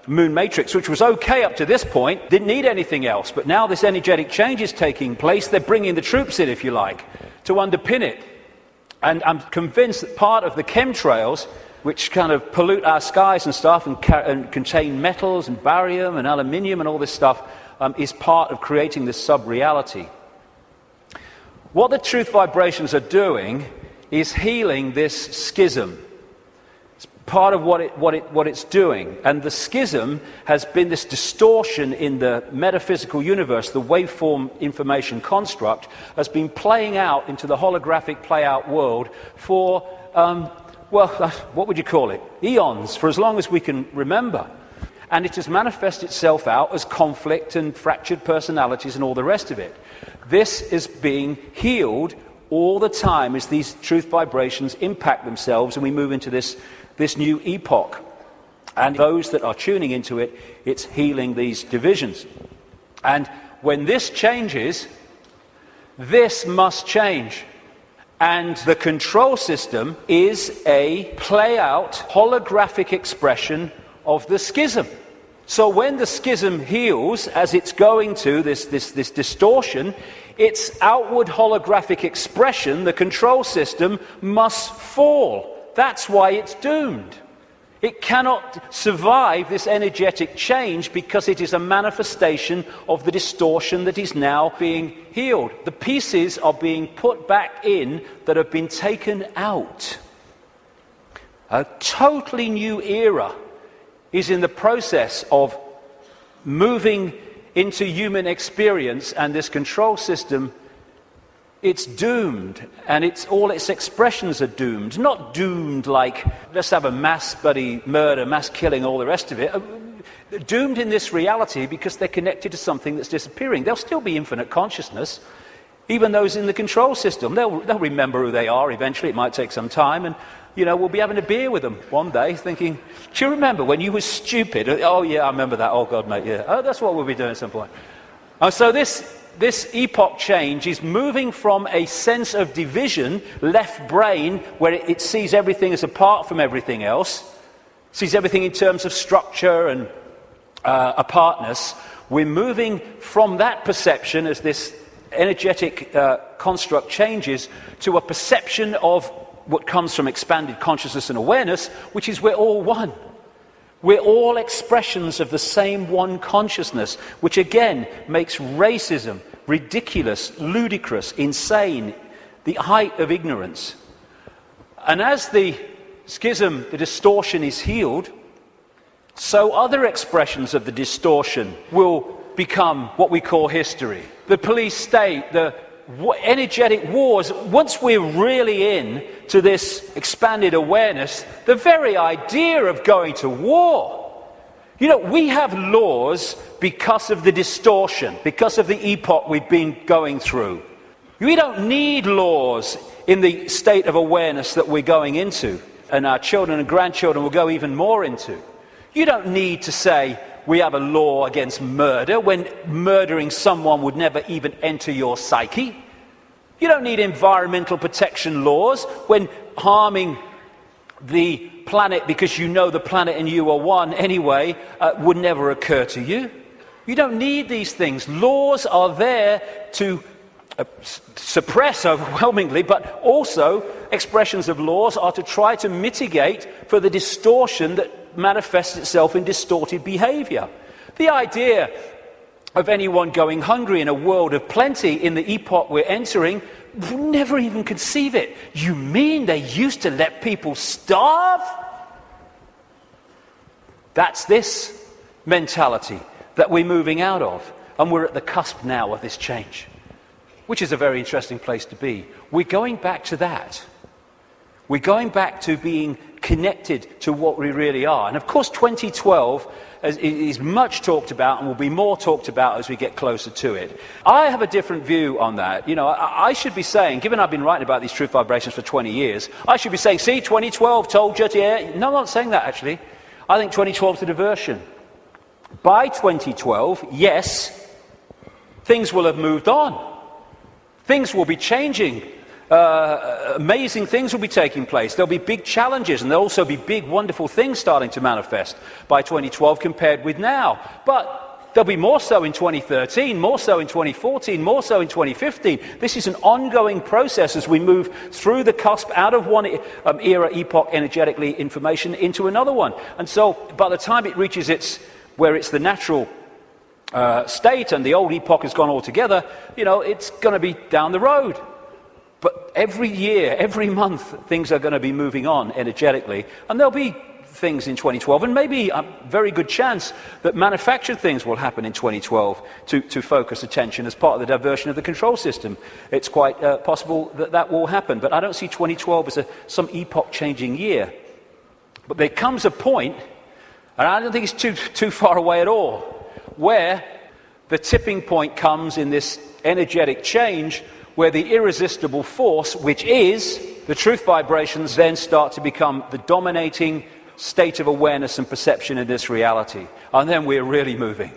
A: moon matrix, which was okay up to this point, didn't need anything else. But now this energetic change is taking place. They're bringing the troops in, if you like, to underpin it. And I'm convinced that part of the chemtrails, which kind of pollute our skies and stuff and contain metals and barium and aluminium and all this stuff, is part of creating this sub-reality. What the truth vibrations are doing is healing this schism. It's part of what it's doing. And the schism has been this distortion in the metaphysical universe. The waveform information construct has been playing out into the holographic play-out world for, what would you call it? Eons, for as long as we can remember. And it has manifested itself out as conflict and fractured personalities and all the rest of it. This is being healed all the time as these truth vibrations impact themselves and we move into this new epoch. And those that are tuning into it, it's healing these divisions. And when this changes, this must change. And the control system is a play-out holographic expression of the schism. So when the schism heals, as it's going to, this distortion, its outward holographic expression, the control system, must fall. That's why it's doomed. It cannot survive this energetic change because it is a manifestation of the distortion that is now being healed. The pieces are being put back in that have been taken out. A totally new era is in the process of moving into human experience, and this control system, it's doomed, and all its expressions are doomed. Not doomed like, let's have a mass bloody murder, mass killing, all the rest of it. Doomed in this reality because they're connected to something that's disappearing. There'll still be infinite consciousness, even those in the control system. They'll remember who they are eventually. It might take some time, and we'll be having a beer with them one day thinking, do you remember when you were stupid? Oh, yeah, I remember that. Oh, God, mate, yeah. Oh, that's what we'll be doing at some point. So this epoch change is moving from a sense of division, left brain, where it sees everything as apart from everything else, sees everything in terms of structure and apartness. We're moving from that perception as this energetic construct changes to a perception of what comes from expanded consciousness and awareness, which is we're all one. We're all expressions of the same one consciousness, which again makes racism ridiculous, ludicrous, insane, the height of ignorance. And as the schism, the distortion is healed, so other expressions of the distortion will become what we call history. The police state, the energetic wars, once we're really in to this expanded awareness, the very idea of going to war. We have laws because of the distortion, because of the epoch we've been going through. We don't need laws in the state of awareness that we're going into, and our children and grandchildren will go even more into. You don't need to say we have a law against murder when murdering someone would never even enter your psyche. You don't need environmental protection laws when harming the planet because you know the planet and you are one anyway would never occur to you. You don't need these things. Laws are there to suppress overwhelmingly, but also expressions of laws are to try to mitigate for the distortion that manifests itself in distorted behavior. The idea of anyone going hungry in a world of plenty in the epoch we're entering, never even conceive it. You mean they used to let people starve? That's this mentality that we're moving out of. And we're at the cusp now of this change, which is a very interesting place to be. We're going back to that. We're going back to being connected to what we really are. And of course, 2012 is much talked about and will be more talked about as we get closer to it. I have a different view on that. You know, I should be saying, given I've been writing about these truth vibrations for 20 years, I should be saying, see, 2012 told you, yeah. No, I'm not saying that, actually. I think 2012 is a diversion. By 2012, yes, things will have moved on. Things will be changing. Amazing things will be taking place. There'll be big challenges, and there'll also be big, wonderful things starting to manifest by 2012 compared with now. But there'll be more so in 2013, more so in 2014, more so in 2015. This is an ongoing process as we move through the cusp out of one era, epoch, energetically, information, into another one. And so by the time it reaches where it's the natural state and the old epoch has gone altogether, you know, it's going to be down the road. But every year, every month, things are going to be moving on energetically. And there'll be things in 2012, and maybe a very good chance that manufactured things will happen in 2012 to focus attention as part of the diversion of the control system. It's quite possible that that will happen. But I don't see 2012 as some epoch-changing year. But there comes a point, and I don't think it's too far away at all, where the tipping point comes in this energetic change, where the irresistible force, which is the truth vibrations, then start to become the dominating state of awareness and perception in this reality. And then we're really moving.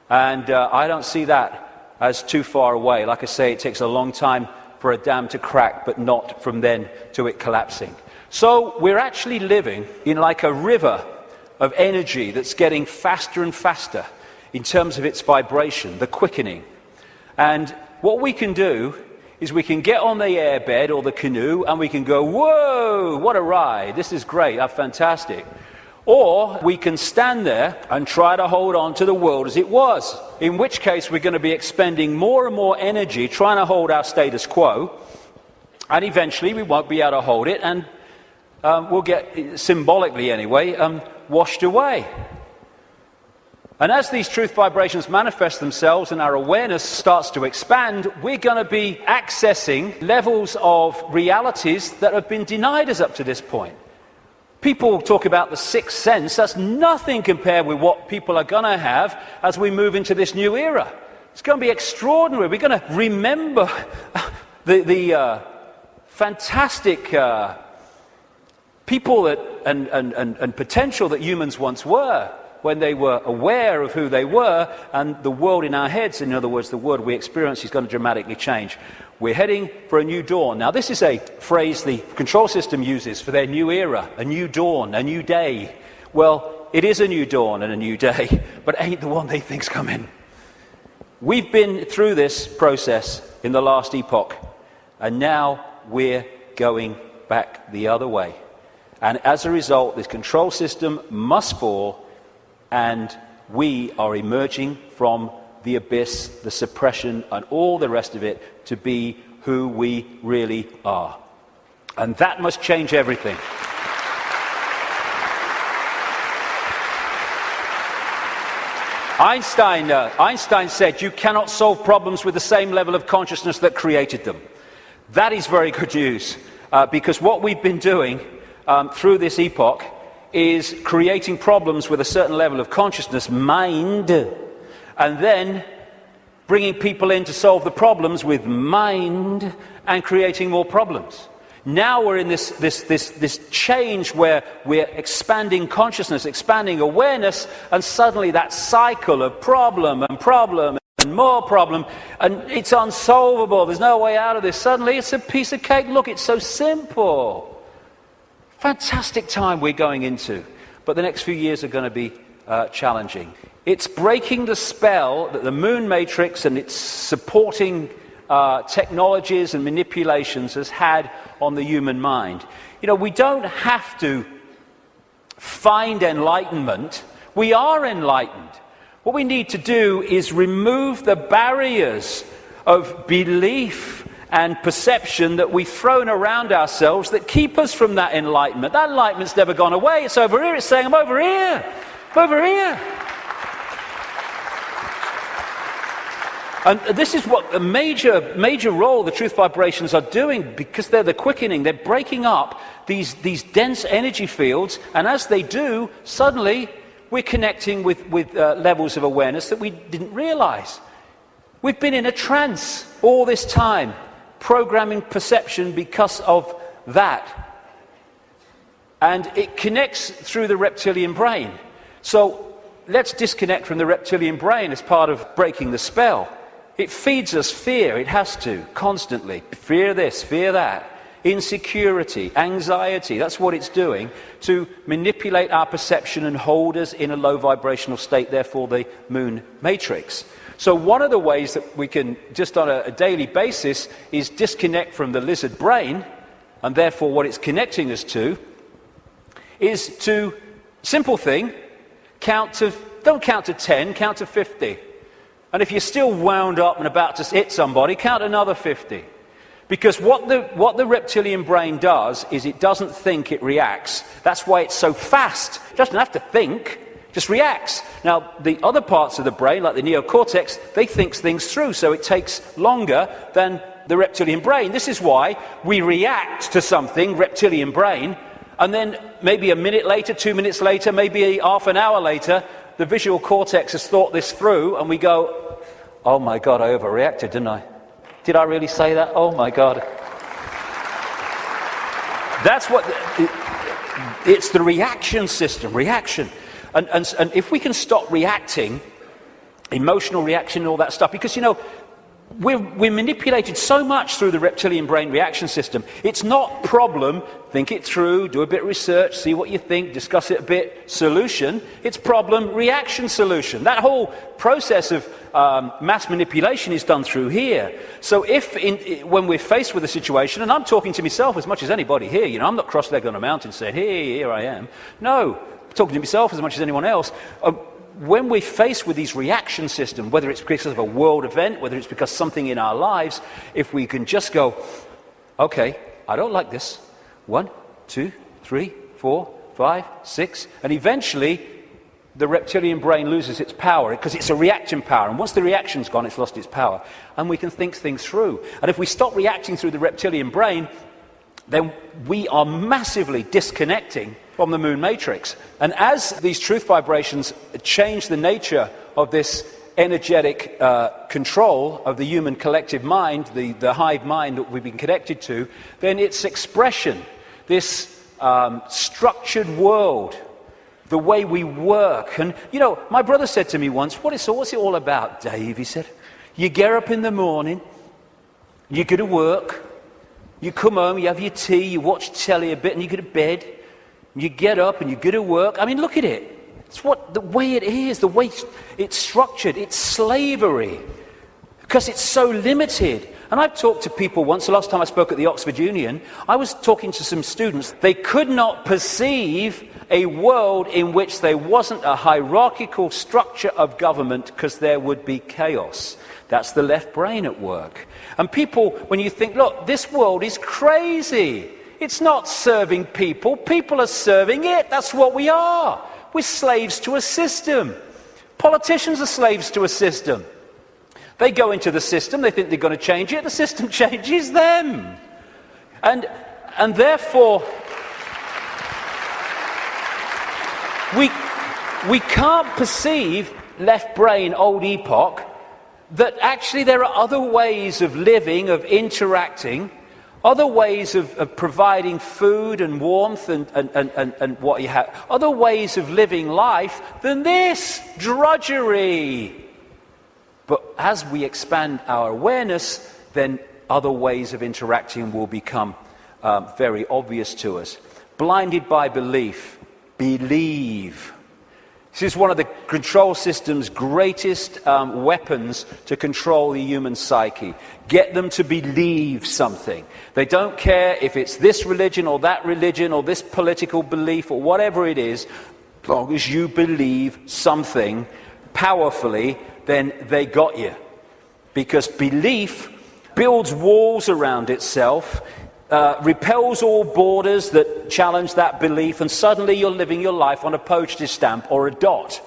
A: And I don't see that as too far away. Like I say, it takes a long time for a dam to crack, but not from then to it collapsing. So we're actually living in like a river of energy that's getting faster and faster in terms of its vibration, the quickening. And what we can do is we can get on the airbed or the canoe and we can go, whoa, what a ride, this is great, that's fantastic. Or we can stand there and try to hold on to the world as it was, in which case we're going to be expending more and more energy trying to hold our status quo, and eventually we won't be able to hold it, and we'll get, symbolically anyway, washed away. And as these truth vibrations manifest themselves and our awareness starts to expand, we're going to be accessing levels of realities that have been denied us up to this point. People talk about the sixth sense. That's nothing compared with what people are going to have as we move into this new era. It's going to be extraordinary. We're going to remember the fantastic people that, and potential that humans once were, when they were aware of who they were, and the world in our heads, in other words, the world we experience, is going to dramatically change. We're heading for a new dawn. Now, this is a phrase the control system uses for their new era, a new dawn, a new day. Well, it is a new dawn and a new day, but it ain't the one they think's coming. We've been through this process in the last epoch, and now we're going back the other way. And as a result, this control system must fall, and we are emerging from the abyss, the suppression, and all the rest of it to be who we really are. And that must change everything. Einstein said, you cannot solve problems with the same level of consciousness that created them. That is very good news, because what we've been doing through this epoch is creating problems with a certain level of consciousness, mind, and then bringing people in to solve the problems with mind and creating more problems. Now we're in this change where we're expanding consciousness, expanding awareness, and suddenly that cycle of problem and more problem, and it's unsolvable, there's no way out of this. Suddenly it's a piece of cake. Look, it's so simple. Fantastic time we're going into, but the next few years are going to be challenging. It's breaking the spell that the moon matrix and its supporting technologies and manipulations has had on the human mind. You know, we don't have to find enlightenment. We are enlightened. What we need to do is remove the barriers of belief and perception that we've thrown around ourselves that keep us from that enlightenment. That enlightenment's never gone away. It's over here. It's saying, I'm over here. I'm over here. And this is what a major role the truth vibrations are doing, because they're the quickening. They're breaking up these dense energy fields, and as they do, suddenly we're connecting with levels of awareness that we didn't realize. We've been in a trance all this time, programming perception because of that. And it connects through the reptilian brain. So let's disconnect from the reptilian brain as part of breaking the spell. It feeds us fear, it has to, constantly. Fear this, fear that. Insecurity, anxiety, that's what it's doing to manipulate our perception and hold us in a low vibrational state, therefore the moon matrix. So one of the ways that we can, just on a daily basis, is disconnect from the lizard brain, and therefore what it's connecting us to, is to, simple thing, don't count to 10, count to 50. And if you're still wound up and about to hit somebody, count another 50. Because what the reptilian brain does is it doesn't think, it reacts. That's why it's so fast. It doesn't have to think, just reacts. Now, the other parts of the brain, like the neocortex, they think things through, so it takes longer than the reptilian brain. This is why we react to something, reptilian brain, and then maybe a minute later, 2 minutes later, maybe half an hour later, the visual cortex has thought this through, and we go, oh my God, I overreacted, didn't I? Did I really say that? Oh my God. That's what, it's the reaction system, reaction. And if we can stop reacting, emotional reaction and all that stuff, because, you know, we're manipulated so much through the reptilian brain reaction system. It's not problem, think it through, do a bit of research, see what you think, discuss it a bit, solution. It's problem, reaction, solution. That whole process of mass manipulation is done through here. So when we're faced with a situation, and I'm talking to myself as much as anybody here, you know, I'm not cross-legged on a mountain saying, hey, here I am. No, I'm talking to myself as much as anyone else. When we're faced with these reaction systems, whether it's because of a world event, whether it's because something in our lives, if we can just go, okay, I don't like this. 1, 2, 3, 4, 5, 6, and eventually the reptilian brain loses its power because it's a reaction power, and once the reaction's gone, it's lost its power, and we can think things through. And if we stop reacting through the reptilian brain, then we are massively disconnecting from the moon matrix. And as these truth vibrations change the nature of this energetic control of the human collective mind, the hive mind that we've been connected to, then its expression, this structured world, the way we work. And, you know, my brother said to me once, what's it all about, Dave? He said, you get up in the morning, you go to work, you come home, you have your tea, you watch telly a bit, and you go to bed. You get up and you go to work. I mean, look at it. It's the way it is, the way it's structured. It's slavery because it's so limited. And I've talked to people once, the last time I spoke at the Oxford Union, I was talking to some students. They could not perceive a world in which there wasn't a hierarchical structure of government because there would be chaos. That's the left brain at work. And people, when you think, look, this world is crazy. It's not serving people. People are serving it. That's what we are. We're slaves to a system. Politicians are slaves to a system. They go into the system. They think they're going to change it. The system changes them. And therefore, we can't perceive left brain, old epoch, that actually there are other ways of living, of interacting, other ways of providing food and warmth and what you have, other ways of living life than this drudgery. But as we expand our awareness, then other ways of interacting will become very obvious to us. Blinded by belief, believe. This is one of the control system's greatest weapons to control the human psyche. Get them to believe something. They don't care if it's this religion or this political belief or whatever it is. As long as you believe something powerfully, then they got you. Because belief builds walls around itself, repels all borders that challenge that belief, and suddenly you're living your life on a postage stamp or a dot.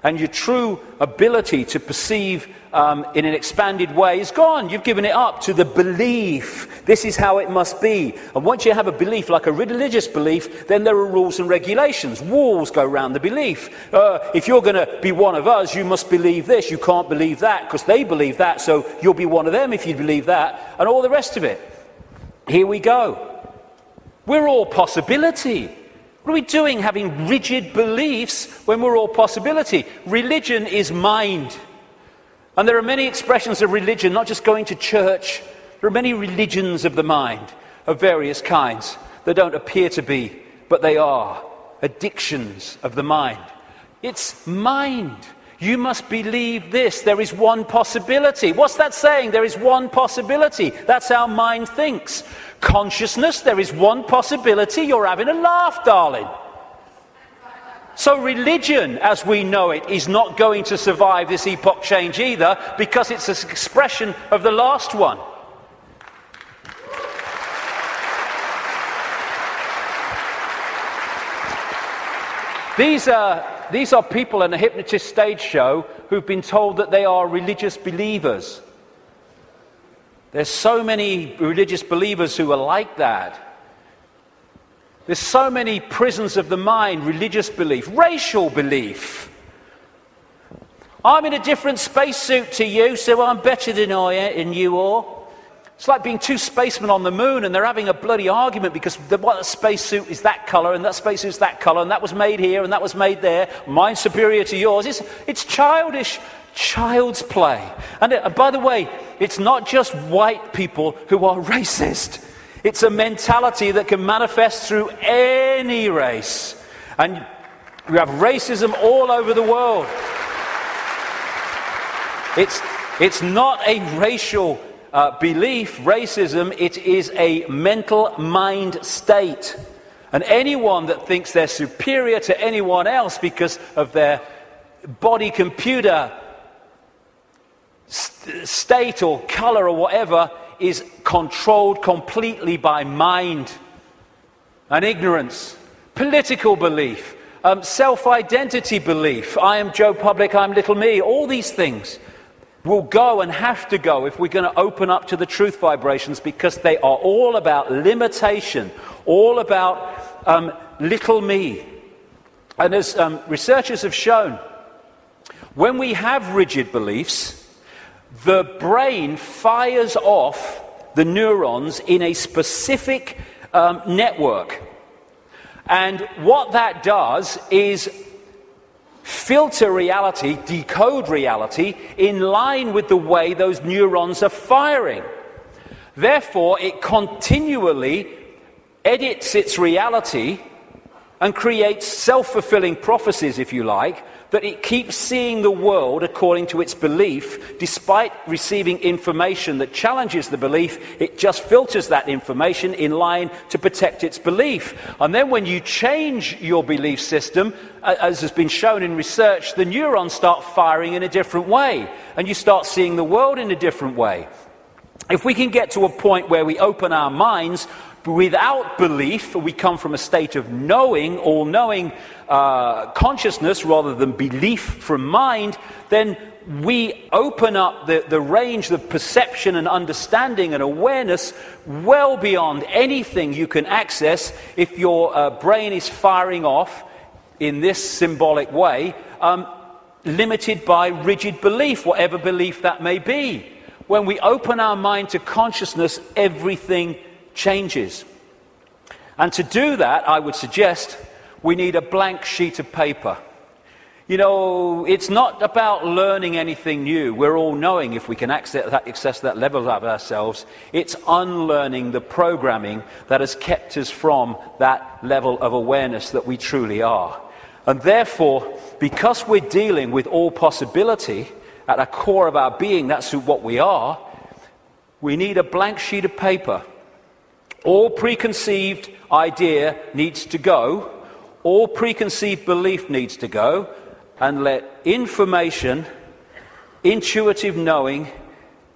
A: and your true ability to perceive in an expanded way is gone. You've given it up to the belief. This is how it must be. And once you have a belief, like a religious belief, then there are rules and regulations. Walls go around the belief. If you're going to be one of us, you must believe this. You can't believe that because they believe that, so you'll be one of them if you believe that, and all the rest of it. Here we go. We're all possibility. What are we doing having rigid beliefs when we're all possibility? Religion is mind. And there are many expressions of religion, not just going to church. There are many religions of the mind of various kinds that don't appear to be, but they are addictions of the mind. It's mind. You must believe this. There is one possibility. What's that saying? There is one possibility. That's how mind thinks. Consciousness, there is one possibility. You're having a laugh, darling. So religion, as we know it, is not going to survive this epoch change either, because it's an expression of the last one. These are people in a hypnotist stage show who've been told that they are religious believers. There's so many religious believers who are like that. There's so many prisons of the mind, religious belief, racial belief. I'm in a different spacesuit to you, so I'm better than you are. It's like being two spacemen on the moon and they're having a bloody argument because the spacesuit is that colour and that spacesuit is that colour and that was made here and that was made there. Mine's superior to yours. It's childish, child's play. And by the way, it's not just white people who are racist. It's a mentality that can manifest through any race. And we have racism all over the world. It's not a racial belief, racism. It is a mental mind state. And anyone that thinks they're superior to anyone else because of their body computer state or colour or whatever is controlled completely by mind and ignorance, political belief, self-identity belief. I am Joe Public, I'm little me. All these things will go and have to go if we're going to open up to the truth vibrations, because they are all about limitation, all about little me. And as researchers have shown, when we have rigid beliefs, the brain fires off the neurons in a specific network. And what that does is filter reality, decode reality, in line with the way those neurons are firing. Therefore, it continually edits its reality and creates self-fulfilling prophecies, if you like, that it keeps seeing the world according to its belief. Despite receiving information that challenges the belief, it just filters that information in line to protect its belief. And then when you change your belief system, as has been shown in research, the neurons start firing in a different way, and you start seeing the world in a different way. If we can get to a point where we open our minds without belief, we come from a state of knowing, all-knowing consciousness rather than belief from mind, then we open up the range of perception and understanding and awareness well beyond anything you can access if your brain is firing off in this symbolic way, limited by rigid belief, whatever belief that may be. When we open our mind to consciousness, everything changes. And to do that, I would suggest we need a blank sheet of paper. You know, it's not about learning anything new. We're all knowing if we can access that level of ourselves. It's unlearning the programming that has kept us from that level of awareness that we truly are. And therefore, because we're dealing with all possibility at the core of our being, that's what we are, we need a blank sheet of paper. All preconceived idea needs to go. All preconceived belief needs to go. And let information, intuitive knowing,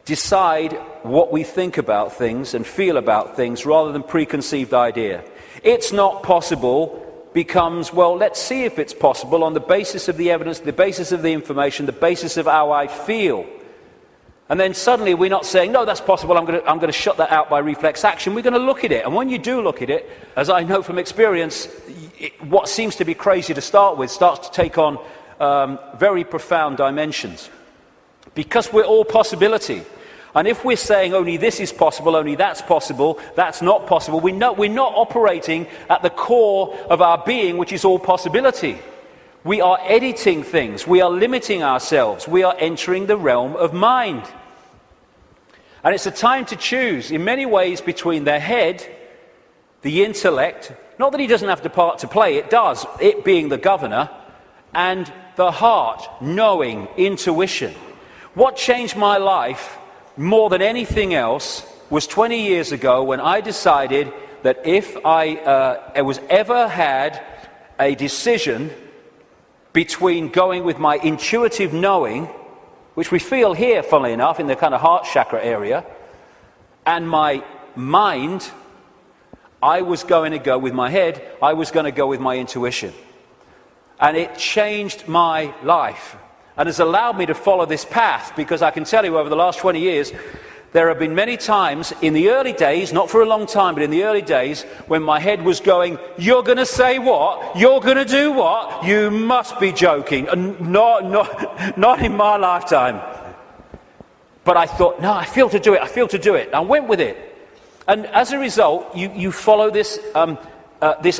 A: decide what we think about things and feel about things rather than preconceived idea. It's not possible becomes, well, let's see if it's possible on the basis of the evidence, the basis of the information, the basis of how I feel. And then suddenly we're not saying, no, that's possible, I'm going to shut that out by reflex action. We're going to look at it. And when you do look at it, as I know from experience, what seems to be crazy to start with starts to take on very profound dimensions. Because we're all possibility. And if we're saying only this is possible, only that's not possible, we're not operating at the core of our being, which is all possibility. We are editing things. We are limiting ourselves. We are entering the realm of mind. And it's a time to choose, in many ways, between the head, the intellect, not that he doesn't have the part to play, it does, it being the governor, and the heart, knowing, intuition. What changed my life more than anything else was 20 years ago when I decided that if I was ever had a decision between going with my intuitive knowing, which we feel here, funnily enough, in the kind of heart chakra area, and my mind, I was going to go with my head, I was going to go with my intuition. And it changed my life and has allowed me to follow this path, because I can tell you over the last 20 years, there have been many times in the early days, not for a long time, but in the early days, when my head was going, you're going to say what? You're going to do what? You must be joking. Not in my lifetime. But I thought, no, I feel to do it. I went with it. And as a result, you follow this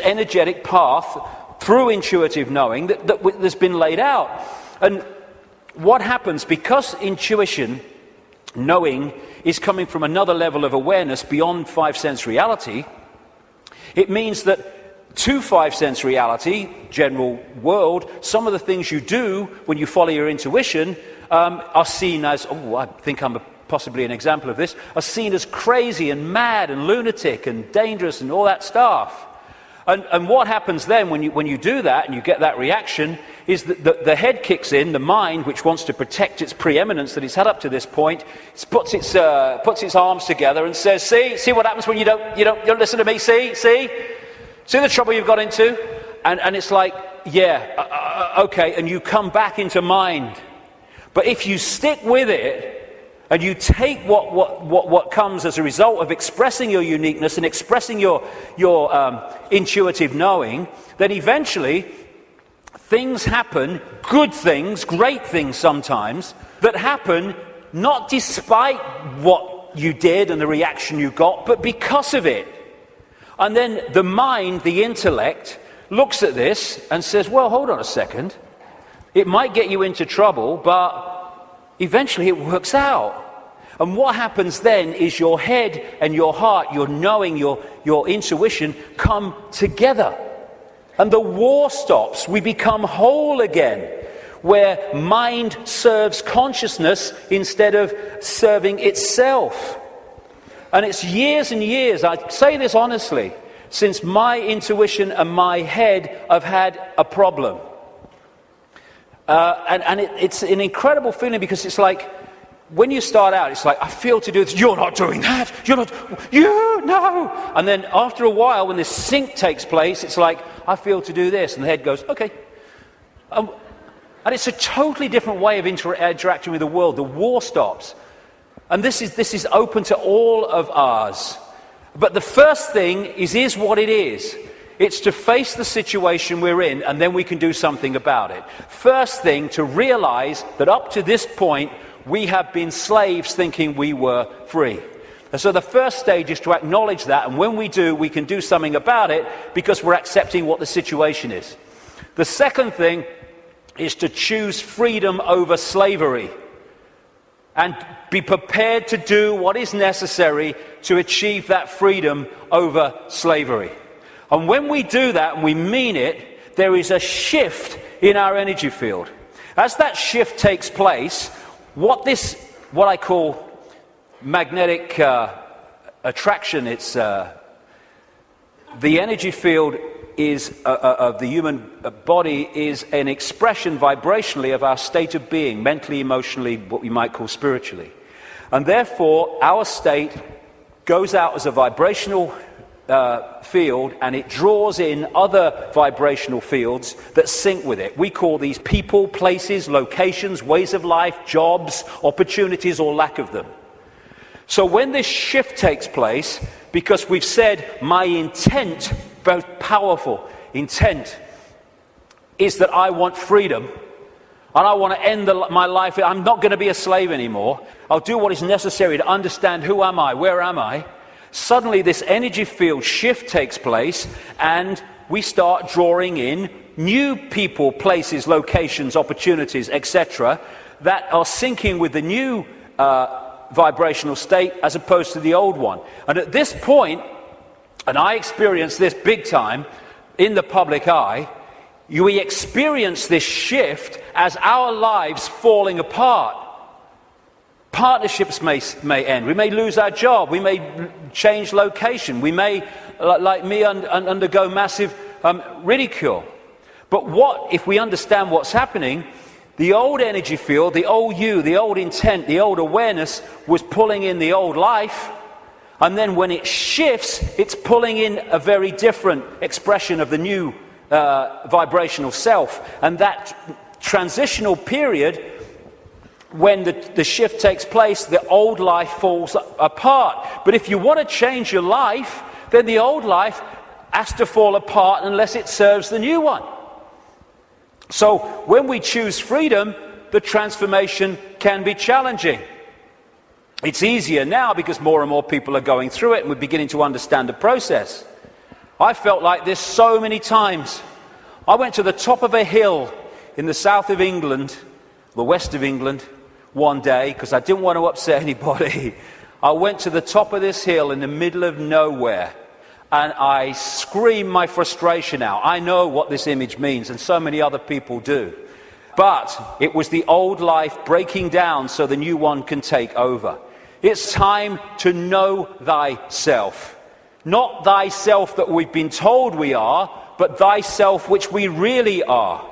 A: energetic path through intuitive knowing that's been laid out. And what happens, because intuition, knowing, is coming from another level of awareness beyond five-sense reality, it means that to five-sense reality, general world, some of the things you do when you follow your intuition are seen as, I think I'm possibly an example of this, are seen as crazy and mad and lunatic and dangerous and all that stuff. And what happens then when you do that and you get that reaction is that the head kicks in, the mind, which wants to protect its preeminence that it's had up to this point, puts its arms together and says, see what happens when you don't listen to me, see the trouble you've got into? And it's like, okay, and you come back into mind. But if you stick with it, and you take what comes as a result of expressing your uniqueness and expressing your intuitive knowing, then eventually things happen, good things, great things sometimes, that happen not despite what you did and the reaction you got, but because of it. And then the mind, the intellect, looks at this and says, well, hold on a second. It might get you into trouble, but eventually it works out. And what happens then is your head and your heart, your knowing, your intuition come together. And the war stops. We become whole again, where mind serves consciousness instead of serving itself. And it's years and years, I say this honestly, since my intuition and my head have had a problem. It's an incredible feeling, because it's like, when you start out, it's like, I feel to do this. You're not doing that. No. And then after a while, when this sync takes place, it's like, I feel to do this. And the head goes, okay. And it's a totally different way of interacting with the world. The war stops. And this is open to all of ours. But the first thing is what it is. It's to face the situation we're in, and then we can do something about it. First thing, to realize that up to this point, we have been slaves thinking we were free. And so the first stage is to acknowledge that, and when we do, we can do something about it because we're accepting what the situation is. The second thing is to choose freedom over slavery and be prepared to do what is necessary to achieve that freedom over slavery. And when we do that and we mean it, there is a shift in our energy field. As that shift takes place, what I call magnetic attraction, it's the energy field is of the human body is an expression vibrationally of our state of being, mentally, emotionally, what we might call spiritually. And therefore, our state goes out as a vibrational field, and it draws in other vibrational fields that sync with it. We call these people, places, locations, ways of life, jobs, opportunities, or lack of them. So when this shift takes place, because we've said my intent, very powerful intent, is that I want freedom, and I want to end my life. I'm not going to be a slave anymore. I'll do what is necessary to understand who am I, where am I. Suddenly this energy field shift takes place, and we start drawing in new people, places, locations, opportunities, etc., that are syncing with the new vibrational state as opposed to the old one. And at this point, and I experienced this big time in the public eye, we experience this shift as our lives falling apart. Partnerships may end. We may lose our job. We may change location. We may, like me, undergo massive ridicule. But what if we understand what's happening? The old energy field, the old you, the old intent, the old awareness was pulling in the old life. And then when it shifts, it's pulling in a very different expression of the new vibrational self. And that transitional period, when the shift takes place, the old life falls apart. But if you want to change your life, then the old life has to fall apart unless it serves the new one. So when we choose freedom, the transformation can be challenging. It's easier now because more and more people are going through it and we're beginning to understand the process. I felt like this so many times. I went to the top of a hill in the south of England, the west of England, one day because I didn't want to upset anybody. I went to the top of this hill in the middle of nowhere and I screamed my frustration out. I know what this image means, and so many other people do. But it was the old life breaking down so the new one can take over. It's time to know thyself. Not thyself that we've been told we are, but thyself which we really are.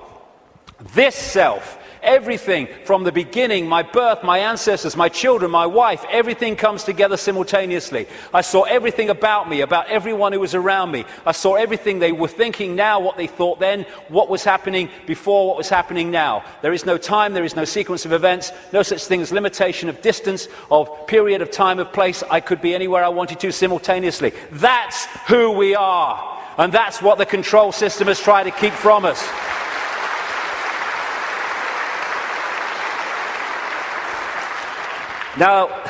A: This self, everything from the beginning, my birth, my ancestors, my children, my wife, everything comes together simultaneously. I saw everything about me, about everyone who was around me. I saw everything they were thinking now, what they thought then, what was happening before, what was happening now. There is no time, there is no sequence of events, no such thing as limitation of distance, of period of time, of place. I could be anywhere I wanted to simultaneously. That's who we are. And that's what the control system has tried to keep from us. Now,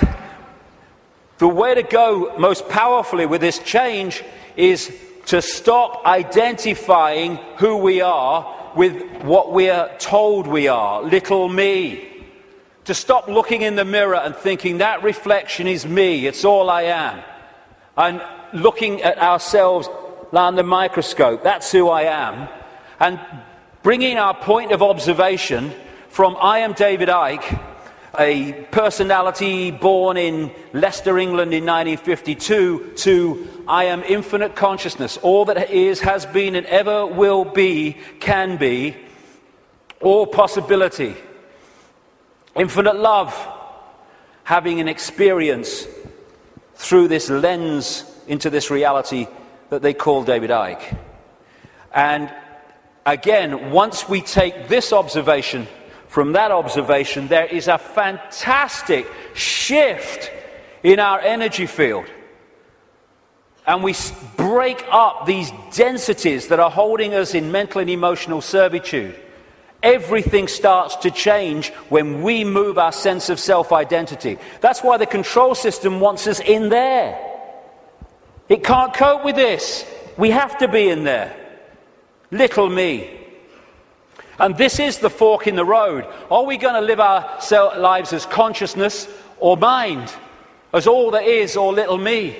A: the way to go most powerfully with this change is to stop identifying who we are with what we are told we are, little me. To stop looking in the mirror and thinking that reflection is me, it's all I am. And looking at ourselves under the microscope, that's who I am. And bringing our point of observation from I am David Icke, a personality born in Leicester, England in 1952, to I am infinite consciousness, all that is, has been, and ever will be, can be, all possibility. Infinite love, having an experience through this lens into this reality that they call David Icke. And again, once we take this observation from that observation, there is a fantastic shift in our energy field. And we break up these densities that are holding us in mental and emotional servitude. Everything starts to change when we move our sense of self-identity. That's why the control system wants us in there. It can't cope with this. We have to be in there. Little me. And this is the fork in the road. Are we going to live our lives as consciousness or mind? As all there is or little me?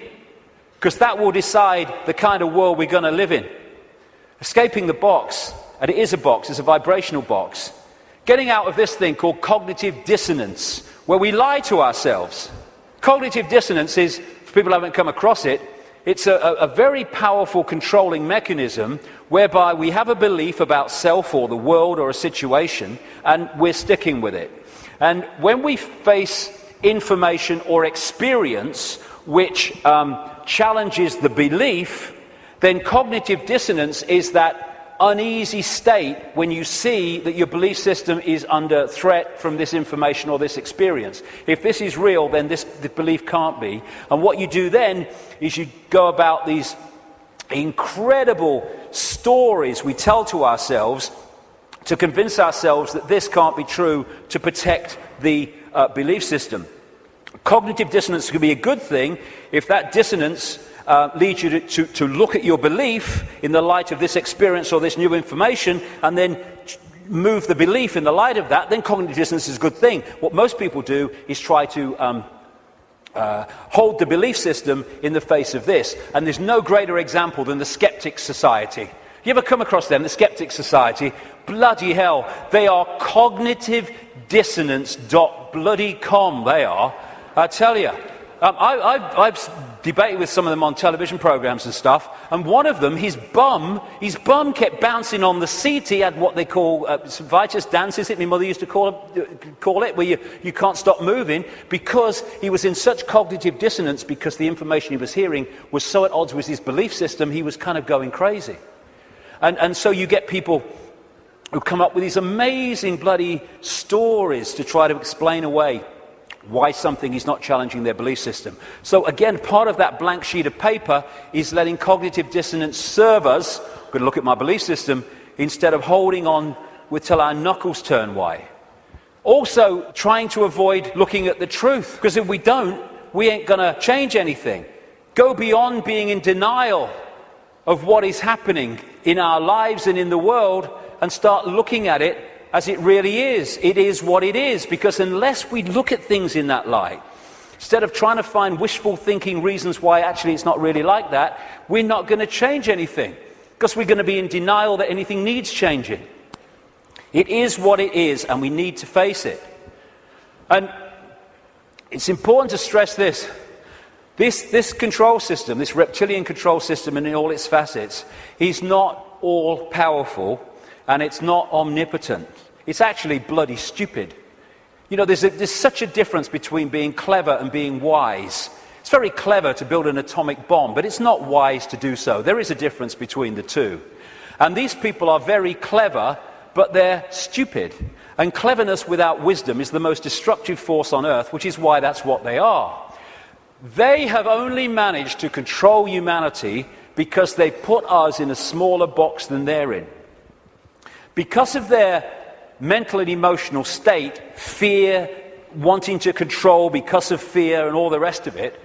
A: Because that will decide the kind of world we're going to live in. Escaping the box, and it is a box, it's a vibrational box. Getting out of this thing called cognitive dissonance, where we lie to ourselves. Cognitive dissonance is, for people who haven't come across it, it's a very powerful controlling mechanism whereby we have a belief about self or the world or a situation, and we're sticking with it. And when we face information or experience, which challenges the belief, then cognitive dissonance is that uneasy state when you see that your belief system is under threat from this information or this experience. If this is real, then the belief can't be. And what you do then is you go about these incredible stories we tell to ourselves to convince ourselves that this can't be true, to protect the belief system. Cognitive dissonance could be a good thing if that dissonance leads you to look at your belief in the light of this experience or this new information, and then move the belief in the light of that. Then cognitive dissonance is a good thing. What most people do is try to hold the belief system in the face of this. And there's no greater example than the Skeptics Society. You ever come across them, the Skeptics Society? Bloody hell, they are cognitive dissonance.com, they are. I tell you. I've debated with some of them on television programs and stuff, and one of them, his bum kept bouncing on the seat. He had what they call Vitus dance, is it? My mother used to call it, where you can't stop moving, because he was in such cognitive dissonance, because the information he was hearing was so at odds with his belief system, he was kind of going crazy. And so you get people who come up with these amazing bloody stories to try to explain away why something is not challenging their belief system. So again, part of that blank sheet of paper is letting cognitive dissonance serve us. I'm going to look at my belief system instead of holding on till our knuckles turn white. Also, trying to avoid looking at the truth, because if we don't, we ain't going to change anything. Go beyond being in denial of what is happening in our lives and in the world, and start looking at it as it really is. It is what it is, because unless we look at things in that light, instead of trying to find wishful thinking reasons why actually it's not really like that, we're not going to change anything, because we're going to be in denial that anything needs changing. It is what it is, and we need to face it. And it's important to stress this. This control system, this reptilian control system in all its facets, is not all-powerful, and it's not omnipotent. It's actually bloody stupid. You know, there's such a difference between being clever and being wise. It's very clever to build an atomic bomb, but it's not wise to do so. There is a difference between the two. And these people are very clever, but they're stupid. And cleverness without wisdom is the most destructive force on earth, which is why that's what they are. They have only managed to control humanity because they put us in a smaller box than they're in. Because of their mental and emotional state, fear, wanting to control because of fear and all the rest of it,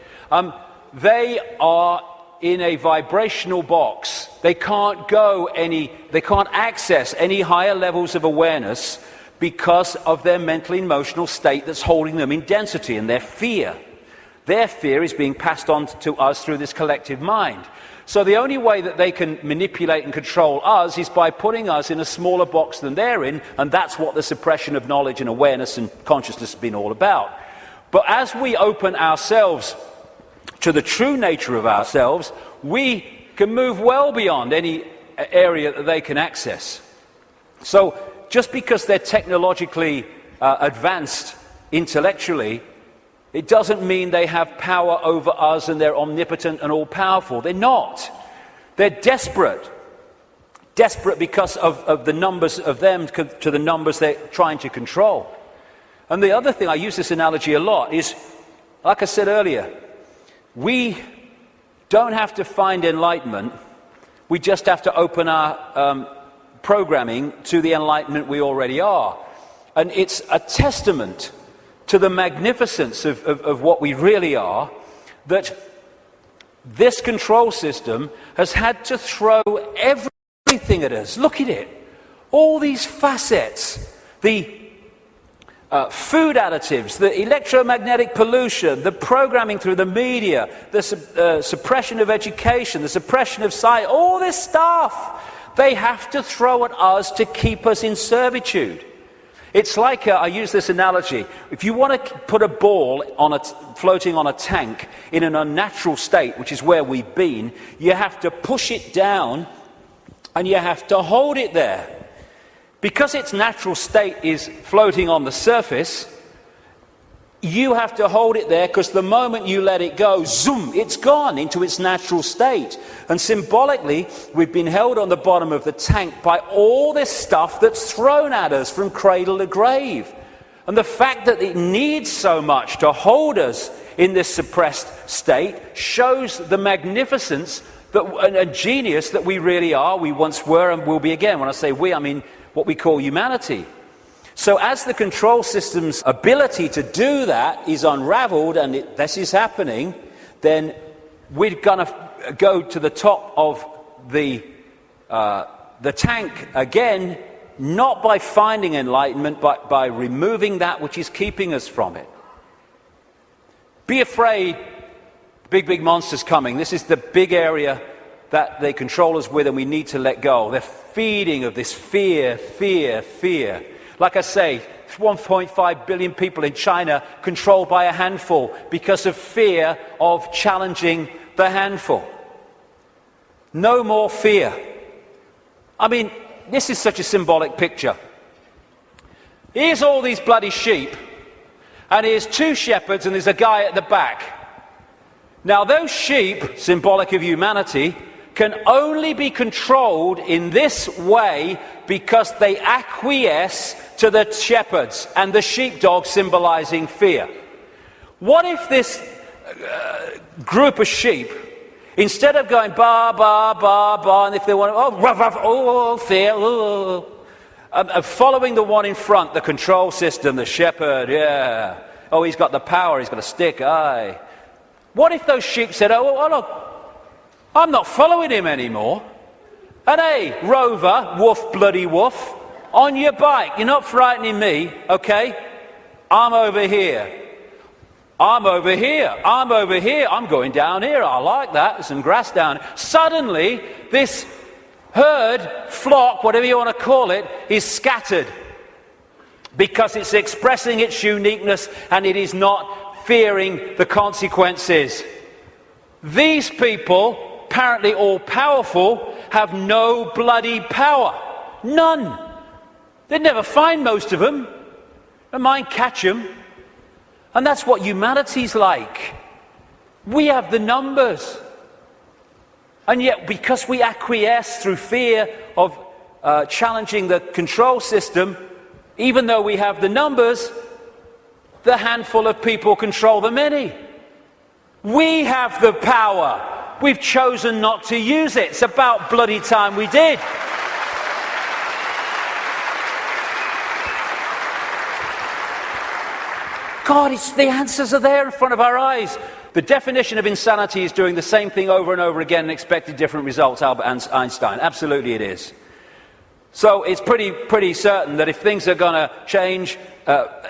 A: they are in a vibrational box. They can't access any higher levels of awareness because of their mental and emotional state that's holding them in density, and their fear. Their fear is being passed on to us through this collective mind. So the only way that they can manipulate and control us is by putting us in a smaller box than they're in, and that's what the suppression of knowledge and awareness and consciousness has been all about. But as we open ourselves to the true nature of ourselves, we can move well beyond any area that they can access. So just because they're technologically advanced intellectually, it doesn't mean they have power over us and they're omnipotent and all-powerful. They're not. They're desperate. Desperate because of the numbers of them to the numbers they're trying to control. And the other thing, I use this analogy a lot, is, like I said earlier, we don't have to find enlightenment. We just have to open our programming to the enlightenment we already are. And it's a testament to the magnificence of what we really are, that this control system has had to throw everything at us. Look at it. All these facets. The food additives, the electromagnetic pollution, the programming through the media, the suppression of education, the suppression of science, all this stuff. They have to throw at us to keep us in servitude. It's like, I use this analogy, if you want to put a ball floating on a tank in an unnatural state, which is where we've been, you have to push it down and you have to hold it there. Because its natural state is floating on the surface, you have to hold it there, because the moment you let it go, zoom, it's gone into its natural state. And symbolically, we've been held on the bottom of the tank by all this stuff that's thrown at us from cradle to grave. And the fact that it needs so much to hold us in this suppressed state shows the magnificence and genius that we really are, we once were and will be again. When I say we, I mean what we call humanity. So as the control system's ability to do that is unraveled, and this is happening, then we're going to go to the top of the tank again, not by finding enlightenment, but by removing that which is keeping us from it. Be afraid, big monsters coming. This is the big area that they control us with, and we need to let go. They're feeding of this fear. Like I say, 1.5 billion people in China controlled by a handful because of fear of challenging the handful. No more fear. I mean, this is such a symbolic picture. Here's all these bloody sheep, and here's two shepherds, and there's a guy at the back. Now, those sheep, symbolic of humanity, can only be controlled in this way because they acquiesce to the shepherds, and the sheepdog symbolizing fear. What if this group of sheep, instead of going ba, ba, ba, ba, and if they want to, oh, ruff, ruff, oh, fear, oh, following the one in front, the control system, the shepherd, yeah, oh, he's got the power, he's got a stick, aye. What if those sheep said, oh, look, I'm not following him anymore. And hey, Rover, woof, bloody woof, on your bike, you're not frightening me, okay? I'm over here. I'm over here. I'm over here. I'm going down here. I like that. There's some grass down here. Suddenly, this herd, flock, whatever you want to call it, is scattered because it's expressing its uniqueness and it is not fearing the consequences. These people, apparently all powerful, have no bloody power. None. They'd never find most of them. Don't mind catch them. And that's what humanity's like. We have the numbers. And yet, because we acquiesce through fear of challenging the control system, even though we have the numbers, the handful of people control the many. We have the power. We've chosen not to use it. It's about bloody time we did. God, the answers are there in front of our eyes. The definition of insanity is doing the same thing over and over again and expecting different results, Albert Einstein. Absolutely it is. So it's pretty certain that if things are going to change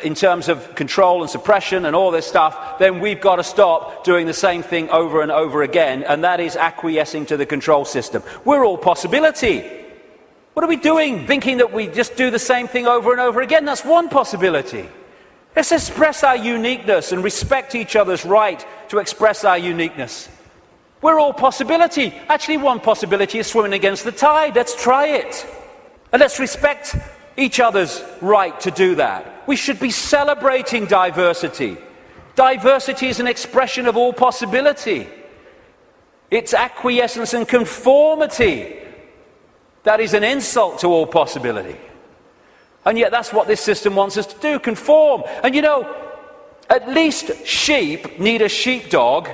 A: in terms of control and suppression and all this stuff, then we've got to stop doing the same thing over and over again, and that is acquiescing to the control system. We're all possibility. What are we doing? Thinking that we just do the same thing over and over again? That's one possibility. Let's express our uniqueness and respect each other's right to express our uniqueness. We're all possibility. Actually, one possibility is swimming against the tide. Let's try it. And let's respect each other's right to do that. We should be celebrating diversity. Diversity is an expression of all possibility. It's acquiescence and conformity that is an insult to all possibility. And yet that's what this system wants us to do, conform. And you know, at least sheep need a sheepdog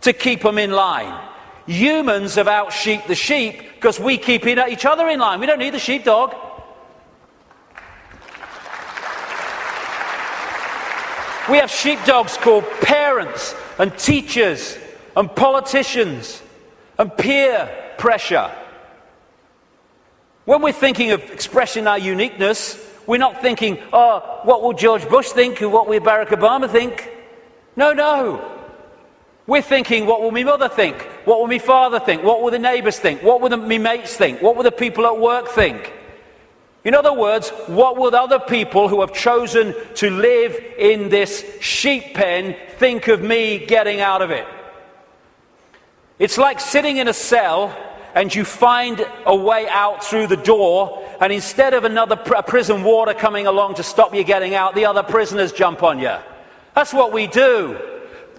A: to keep them in line. Humans have out-sheeped the sheep because we keep each other in line. We don't need the sheepdog. We have sheepdogs called parents and teachers and politicians and peer pressure. When we're thinking of expressing our uniqueness, we're not thinking, oh, what will George Bush think or what will Barack Obama think? No. We're thinking, what will my mother think? What will my father think? What will the neighbours think? What will my mates think? What will the people at work think? In other words, what will other people who have chosen to live in this sheep pen think of me getting out of it? It's like sitting in a cell and you find a way out through the door, and instead of another prison warder coming along to stop you getting out, the other prisoners jump on you. That's what we do.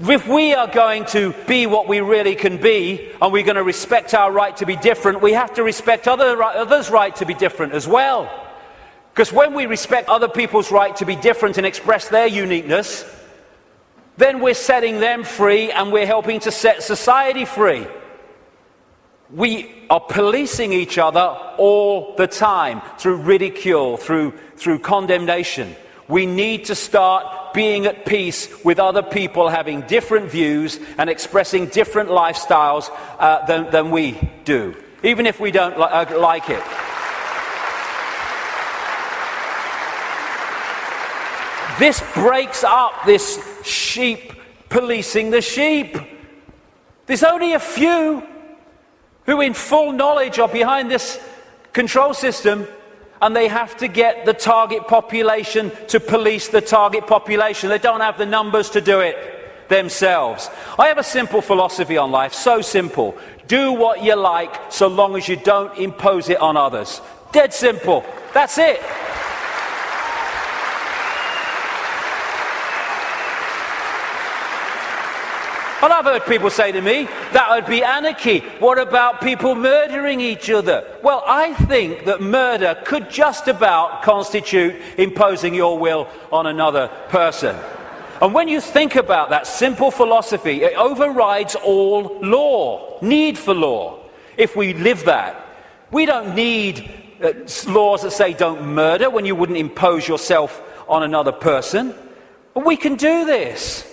A: If we are going to be what we really can be, and we're going to respect our right to be different, we have to respect others' right to be different as well. Because when we respect other people's right to be different and express their uniqueness, then we're setting them free and we're helping to set society free. We are policing each other all the time through ridicule, through condemnation. We need to start being at peace with other people having different views and expressing different lifestyles than we do, even if we don't like it. This breaks up this sheep policing the sheep. There's only a few who in full knowledge are behind this control system, and they have to get the target population to police the target population. They don't have the numbers to do it themselves. I have a simple philosophy on life, so simple. Do what you like so long as you don't impose it on others. Dead simple. That's it. And I've heard people say to me, that would be anarchy. What about people murdering each other? Well, I think that murder could just about constitute imposing your will on another person. And when you think about that simple philosophy, it overrides all law, need for law, if we live that. We don't need laws that say don't murder when you wouldn't impose yourself on another person. But we can do this.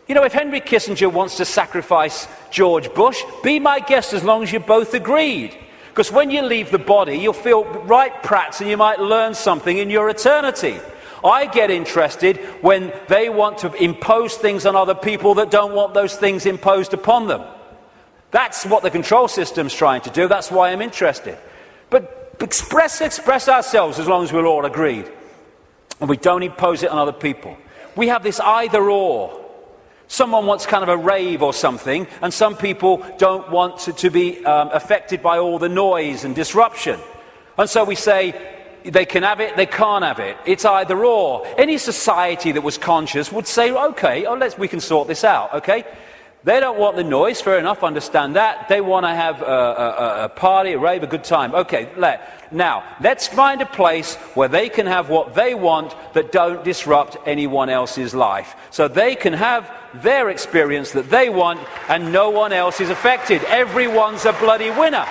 A: You know, if Henry Kissinger wants to sacrifice George Bush, be my guest as long as you both agreed. Because when you leave the body, you'll feel right prats and you might learn something in your eternity. I get interested when they want to impose things on other people that don't want those things imposed upon them. That's what the control system's trying to do. That's why I'm interested. But express ourselves as long as we're all agreed. And we don't impose it on other people. We have this either or. Someone wants kind of a rave or something, and some people don't want to be affected by all the noise and disruption. And so we say, they can have it, they can't have it. It's either or. Any society that was conscious would say, okay, we can sort this out, okay? They don't want the noise, fair enough, understand that. They want to have a party, a rave, a good time. Okay, now, let's find a place where they can have what they want that don't disrupt anyone else's life. So they can have their experience that they want and no one else is affected. Everyone's a bloody winner.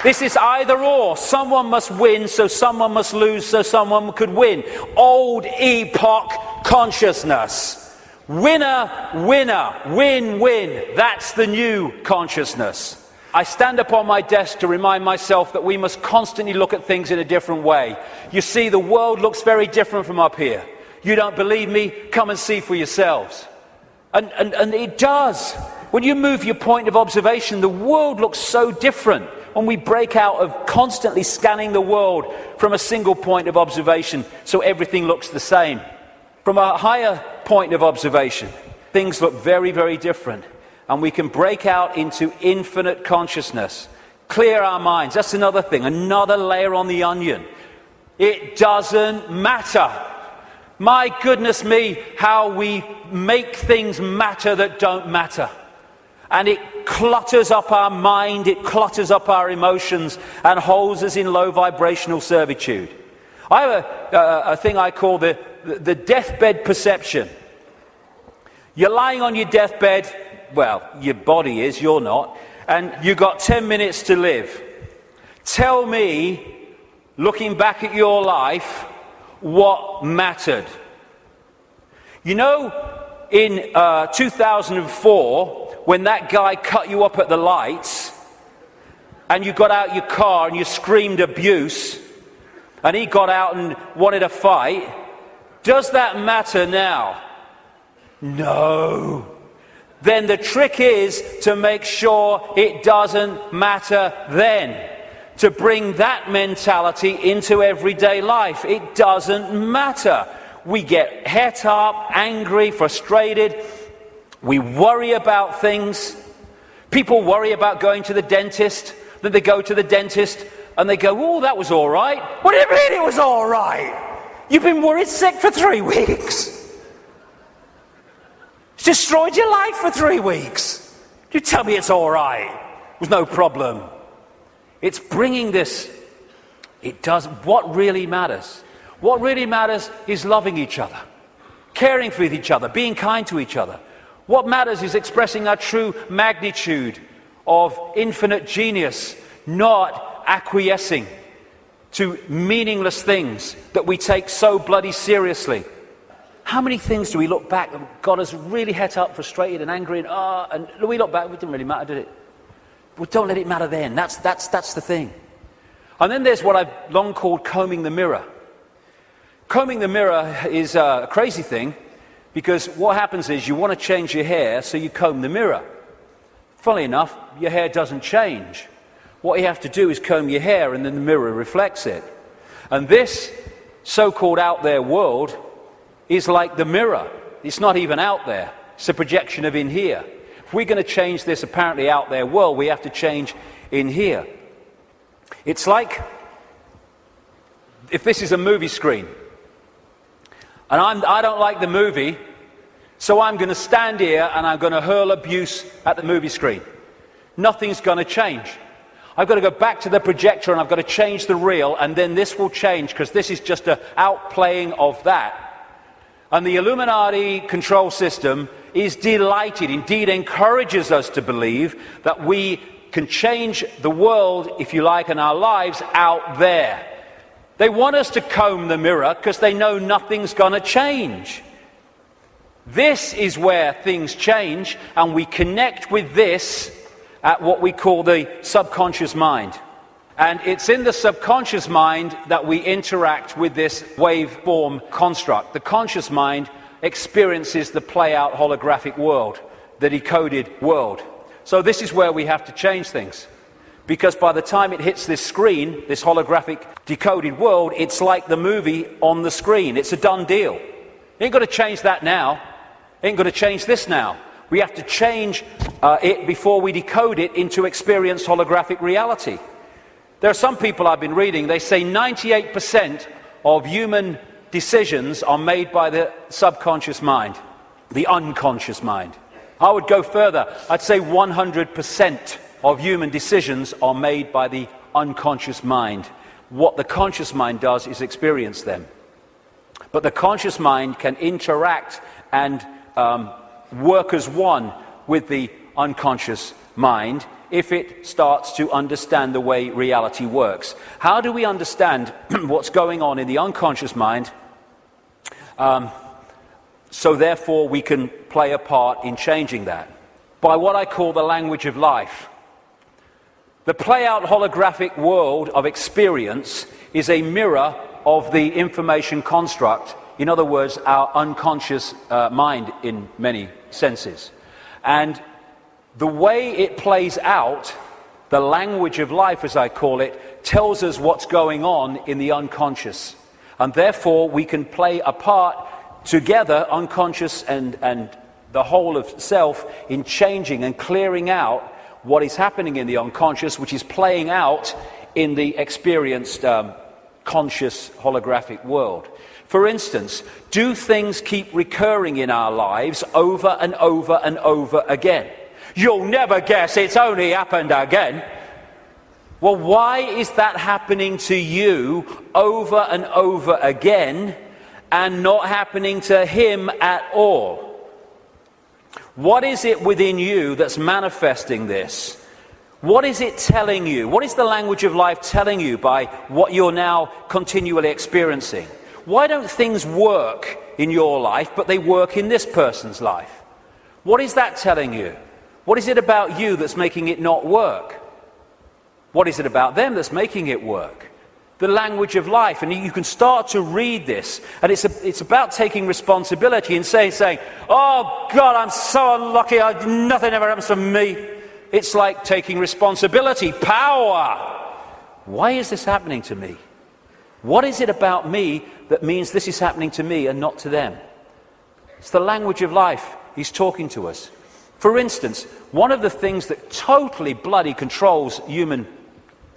A: This is either or. Someone must win, so someone must lose, so someone could win. Old epoch consciousness. Winner, winner, win, win. That's the new consciousness. I stand upon my desk to remind myself that we must constantly look at things in a different way. You see, the world looks very different from up here. You don't believe me? Come and see for yourselves. And it does. When you move your point of observation, the world looks so different. When we break out of constantly scanning the world from a single point of observation, so everything looks the same. From a higher point of observation, things look very, very different. And we can break out into infinite consciousness. Clear our minds. That's another thing, another layer on the onion. It doesn't matter. My goodness me, how we make things matter that don't matter. And it clutters up our mind, it clutters up our emotions, and holds us in low vibrational servitude. I have a thing I call the deathbed perception. You're lying on your deathbed, well, your body is, you're not, and you've got 10 minutes to live. Tell me, looking back at your life, what mattered. You know, in 2004, when that guy cut you up at the lights, and you got out your car and you screamed abuse, and he got out and wanted a fight, does that matter now? No. Then the trick is to make sure it doesn't matter then. To bring that mentality into everyday life. It doesn't matter. We get het up, angry, frustrated. We worry about things. People worry about going to the dentist. Then they go to the dentist and they go, oh, that was all right. What do you mean it was all right? You've been worried sick for 3 weeks. It's destroyed your life for 3 weeks. You tell me it's all right. There's no problem. It's bringing this. It does. What really matters? What really matters is loving each other, caring for each other, being kind to each other. What matters is expressing our true magnitude of infinite genius, not acquiescing to meaningless things that we take so bloody seriously. How many things do we look back that got us really het up, frustrated and angry, and we look back, it didn't really matter, did it? Well, don't let it matter then. That's the thing. And then there's what I've long called combing the mirror. Combing the mirror is a crazy thing, because what happens is you want to change your hair, so you comb the mirror. Funnily enough, your hair doesn't change. What you have to do is comb your hair, and then the mirror reflects it. And this so-called out there world is like the mirror. It's not even out there. It's a projection of in here. If we're going to change this apparently out there world, we have to change in here. It's like if this is a movie screen, and I don't like the movie, so I'm going to stand here and I'm going to hurl abuse at the movie screen. Nothing's going to change. I've got to go back to the projector and I've got to change the reel, and then this will change, because this is just an outplaying of that. And the Illuminati control system is delighted, indeed encourages us to believe that we can change the world, if you like, and our lives out there. They want us to comb the mirror because they know nothing's going to change. This is where things change, and we connect with this at what we call the subconscious mind. And it's in the subconscious mind that we interact with this waveform construct. The conscious mind experiences the play-out holographic world, the decoded world. So this is where we have to change things. Because by the time it hits this screen, this holographic decoded world, it's like the movie on the screen. It's a done deal. You ain't got to change that now. You ain't got to change this now. We have to change it before we decode it into experienced holographic reality. There are some people I've been reading, they say 98% of human decisions are made by the subconscious mind, the unconscious mind. I would go further. I'd say 100% of human decisions are made by the unconscious mind. What the conscious mind does is experience them. But the conscious mind can interact and work as one with the unconscious mind if it starts to understand the way reality works. How do we understand what's going on in the unconscious mind, so therefore we can play a part in changing that? By what I call the language of life. The play-out holographic world of experience is a mirror of the information construct, in other words, our unconscious mind in many senses. And the way it plays out, the language of life, as I call it, tells us what's going on in the unconscious. And therefore, we can play a part together, unconscious and the whole of self, in changing and clearing out what is happening in the unconscious, which is playing out in the experienced conscious holographic world. For instance, do things keep recurring in our lives over and over and over again? You'll never guess it's only happened again. Well, why is that happening to you over and over again and not happening to him at all? What is it within you that's manifesting this? What is it telling you? What is the language of life telling you by what you're now continually experiencing? Why don't things work in your life, but they work in this person's life? What is that telling you? What is it about you that's making it not work? What is it about them that's making it work? The language of life. And you can start to read this. And it's about taking responsibility and saying, oh God, I'm so unlucky, nothing ever happens to me. It's like taking responsibility, power. Why is this happening to me? What is it about me that means this is happening to me and not to them? It's the language of life. He's talking to us. For instance, one of the things that totally bloody controls human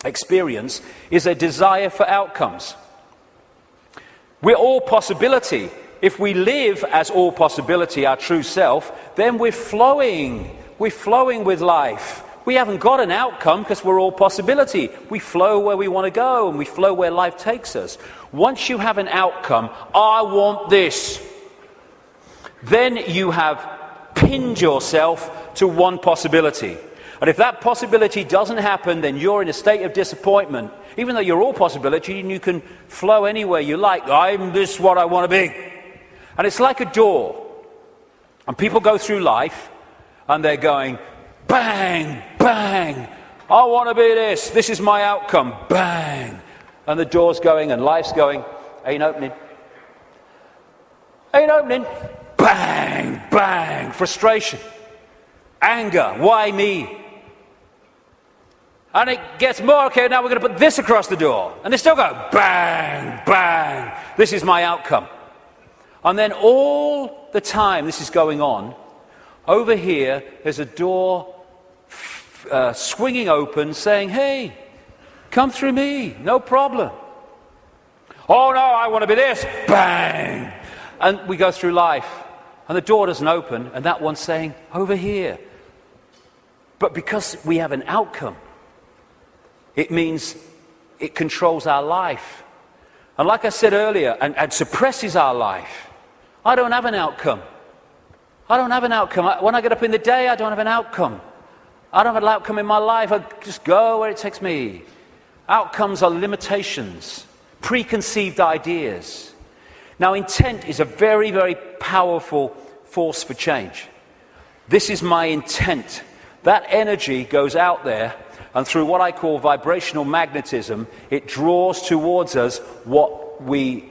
A: experience is a desire for outcomes. We're all possibility. If we live as all possibility, our true self, then we're flowing. We're flowing with life. We haven't got an outcome because we're all possibility. We flow where we want to go and we flow where life takes us. Once you have an outcome, I want this, then you have pinned yourself to one possibility. And if that possibility doesn't happen, then you're in a state of disappointment. Even though you're all possibility and you can flow anywhere you like. I'm this what I want to be. And it's like a door. And people go through life and they're going, bang, bang. I want to be this. This is my outcome. Bang. And the door's going and life's going, ain't opening. Ain't opening. Bang, bang. Frustration. Anger. Why me? And it gets more, okay, now we're going to put this across the door. And they still go, bang, bang. This is my outcome. And then all the time this is going on, over here there's a door swinging open saying, hey, come through me, no problem. Oh no, I want to be this, bang. And we go through life and the door doesn't open and that one's saying, over here. But because we have an outcome, it means it controls our life. And like I said earlier, and suppresses our life. I don't have an outcome. I don't have an outcome. When I get up in the day, I don't have an outcome. I don't have an outcome in my life. I just go where it takes me. Outcomes are limitations, preconceived ideas. Now, intent is a very, very powerful force for change. This is my intent. That energy goes out there, and through what I call vibrational magnetism, it draws towards us what we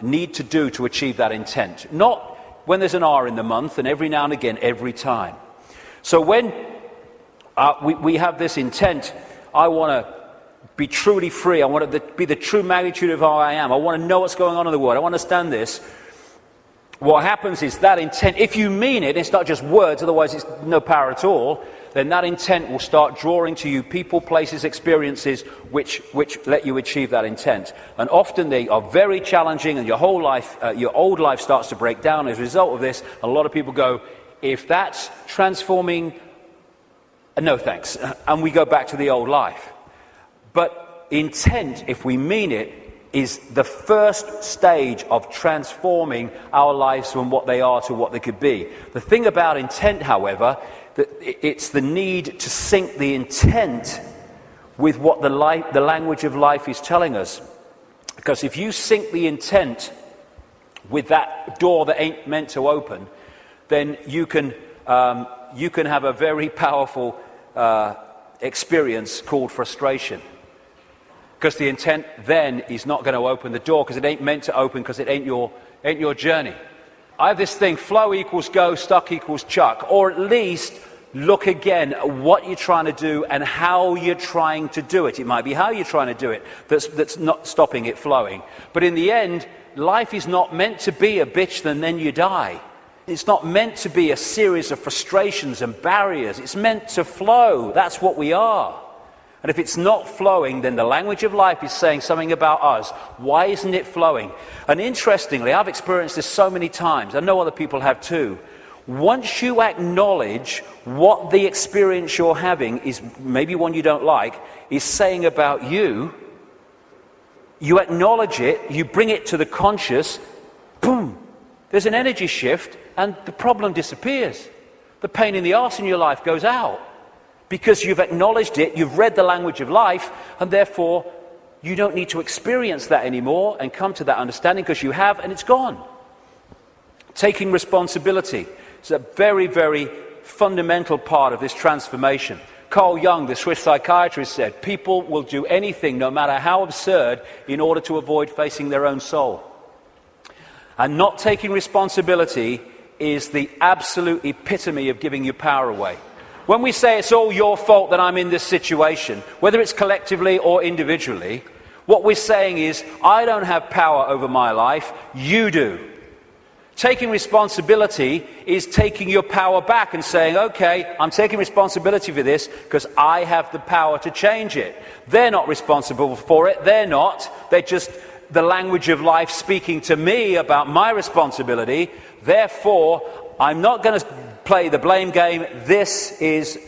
A: need to do to achieve that intent. Not when there's an R in the month, and every now and again, every time. So when we have this intent, I want to be truly free. I want it to be the true magnitude of how I am. I want to know what's going on in the world. I want to understand this. What happens is that intent, if you mean it, it's not just words, otherwise it's no power at all, then that intent will start drawing to you people, places, experiences which let you achieve that intent. And often they are very challenging, and your whole life, your old life starts to break down as a result of this. A lot of people go, if that's transforming, no thanks. And we go back to the old life. But intent, if we mean it, is the first stage of transforming our lives from what they are to what they could be. The thing about intent, however, that it's the need to sync the intent with what the language of life is telling us. Because if you sync the intent with that door that ain't meant to open, then you can have a very powerful experience called frustration. Because the intent then is not going to open the door, because it ain't meant to open, because it ain't your journey. I have this thing, flow equals go, stuck equals chuck. Or at least look again at what you're trying to do and how you're trying to do it. It might be how you're trying to do it that's not stopping it flowing. But in the end, life is not meant to be a bitch and then you die. It's not meant to be a series of frustrations and barriers. It's meant to flow. That's what we are. And if it's not flowing, then the language of life is saying something about us. Why isn't it flowing? And interestingly, I've experienced this so many times. I know other people have too. Once you acknowledge what the experience you're having is, maybe one you don't like, is saying about you, you acknowledge it, you bring it to the conscious, boom, there's an energy shift and the problem disappears. The pain in the arse in your life goes out. Because you've acknowledged it, you've read the language of life, and therefore you don't need to experience that anymore and come to that understanding, because you have, and it's gone. Taking responsibility is a very, very fundamental part of this transformation. Carl Jung, the Swiss psychiatrist, said, people will do anything, no matter how absurd, in order to avoid facing their own soul. And not taking responsibility is the absolute epitome of giving your power away. When we say it's all your fault that I'm in this situation, whether it's collectively or individually, what we're saying is, I don't have power over my life, you do. Taking responsibility is taking your power back and saying, okay, I'm taking responsibility for this because I have the power to change it. They're not responsible for it, they're the language of life speaking to me about my responsibility. Therefore, I'm not going to play the blame game. This is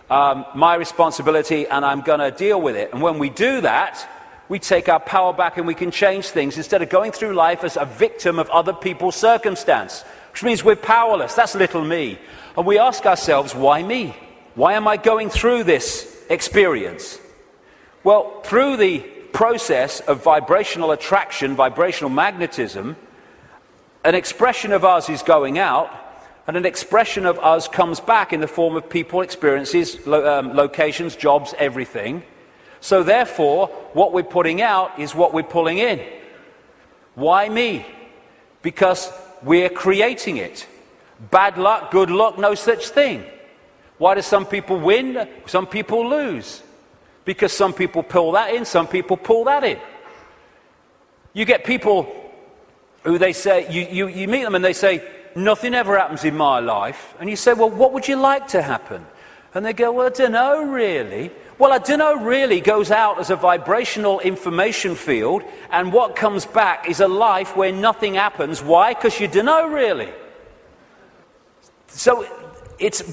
A: my responsibility, and I'm going to deal with it. And when we do that, we take our power back and we can change things instead of going through life as a victim of other people's circumstance, which means we're powerless. That's little me. And we ask ourselves, why me? Why am I going through this experience? Well, through the process of vibrational attraction, vibrational magnetism, an expression of us is going out, and an expression of us comes back in the form of people, experiences, locations, jobs, everything. So therefore, what we're putting out is what we're pulling in. Why me? Because we're creating it. Bad luck, good luck, no such thing. Why do some people win, some people lose? Because some people pull that in, some people pull that in. You get people who they say, you meet them and they say, nothing ever happens in my life. And you say, well, what would you like to happen? And they go, well, I don't know really. Well, I don't know really goes out as a vibrational information field, and what comes back is a life where nothing happens. Why? Because you don't know really. So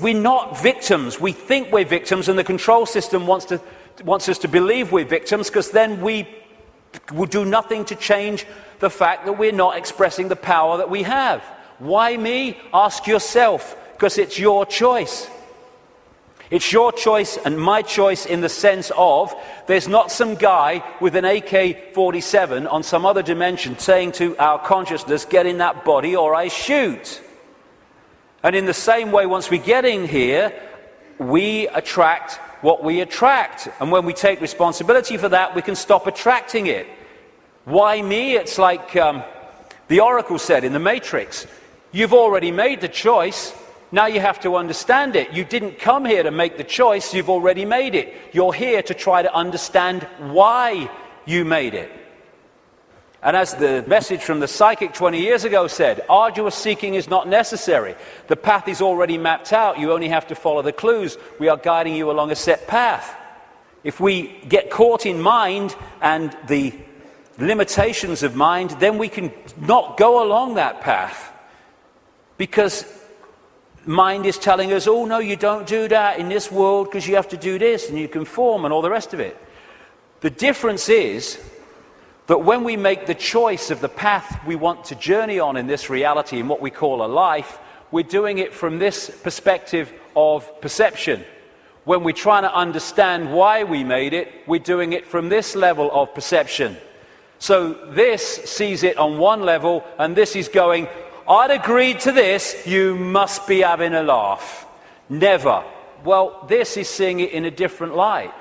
A: we're not victims. We think we're victims, and the control system wants us to believe we're victims, because then we will do nothing to change the fact that we're not expressing the power that we have. Why me? Ask yourself, because it's your choice. It's your choice and my choice in the sense of there's not some guy with an AK-47 on some other dimension saying to our consciousness, get in that body or I shoot. And in the same way, once we get in here, we attract what we attract. And when we take responsibility for that, we can stop attracting it. Why me? It's like the Oracle said in the Matrix. You've already made the choice. Now you have to understand it. You didn't come here to make the choice. You've already made it. You're here to try to understand why you made it. And as the message from the psychic 20 years ago said, arduous seeking is not necessary. The path is already mapped out. You only have to follow the clues. We are guiding you along a set path. If we get caught in mind and the limitations of mind, then we can not go along that path. Because mind is telling us, oh no, you don't do that in this world because you have to do this and you conform and all the rest of it. The difference is that when we make the choice of the path we want to journey on in this reality, in what we call a life, we're doing it from this perspective of perception. When we're trying to understand why we made it, we're doing it from this level of perception. So this sees it on one level, and this is going, I'd agreed to this, you must be having a laugh. Never. Well, this is seeing it in a different light.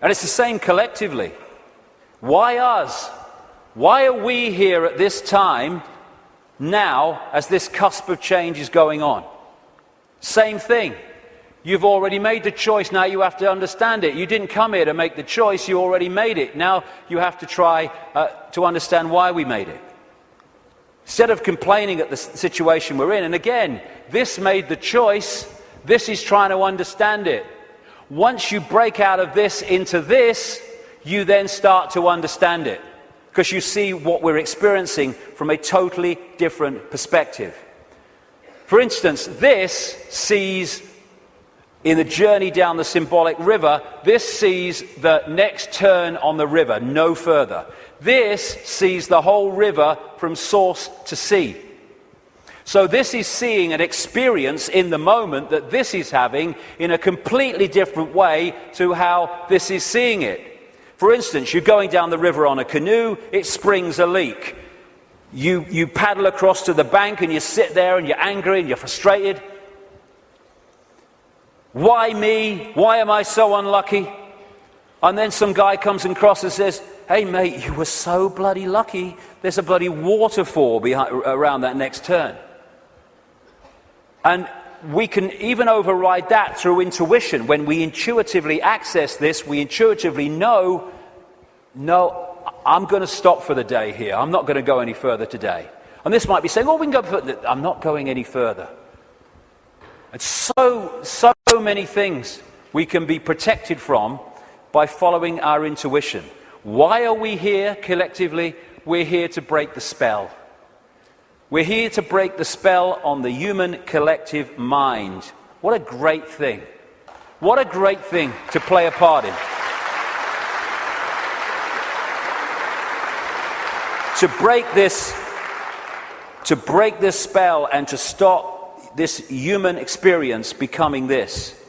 A: And it's the same collectively. Why us? Why are we here at this time, now, as this cusp of change is going on? Same thing. You've already made the choice, now you have to understand it. You didn't come here to make the choice, you already made it. Now you have to try to understand why we made it. Instead of complaining at the situation we're in, and again, this made the choice, this is trying to understand it. Once you break out of this into this, you then start to understand it, because you see what we're experiencing from a totally different perspective. For instance, this sees, in the journey down the symbolic river, this sees the next turn on the river, no further. This sees the whole river from source to sea. So this is seeing an experience in the moment that this is having in a completely different way to how this is seeing it. For instance, you're going down the river on a canoe, it springs a leak. You paddle across to the bank and you sit there and you're angry and you're frustrated. Why me? Why am I so unlucky? And then some guy comes across and says, hey mate, you were so bloody lucky. There's a bloody waterfall around that next turn. And we can even override that through intuition. When we intuitively access this, we intuitively know, no, I'm going to stop for the day here. I'm not going to go any further today. And this might be saying, oh, we can go further. I'm not going any further. And so many things we can be protected from by following our intuition. Why are we here collectively? We're here to break the spell. We're here to break the spell on the human collective mind. What a great thing. What a great thing to play a part in. To break this spell and to stop this human experience becoming this.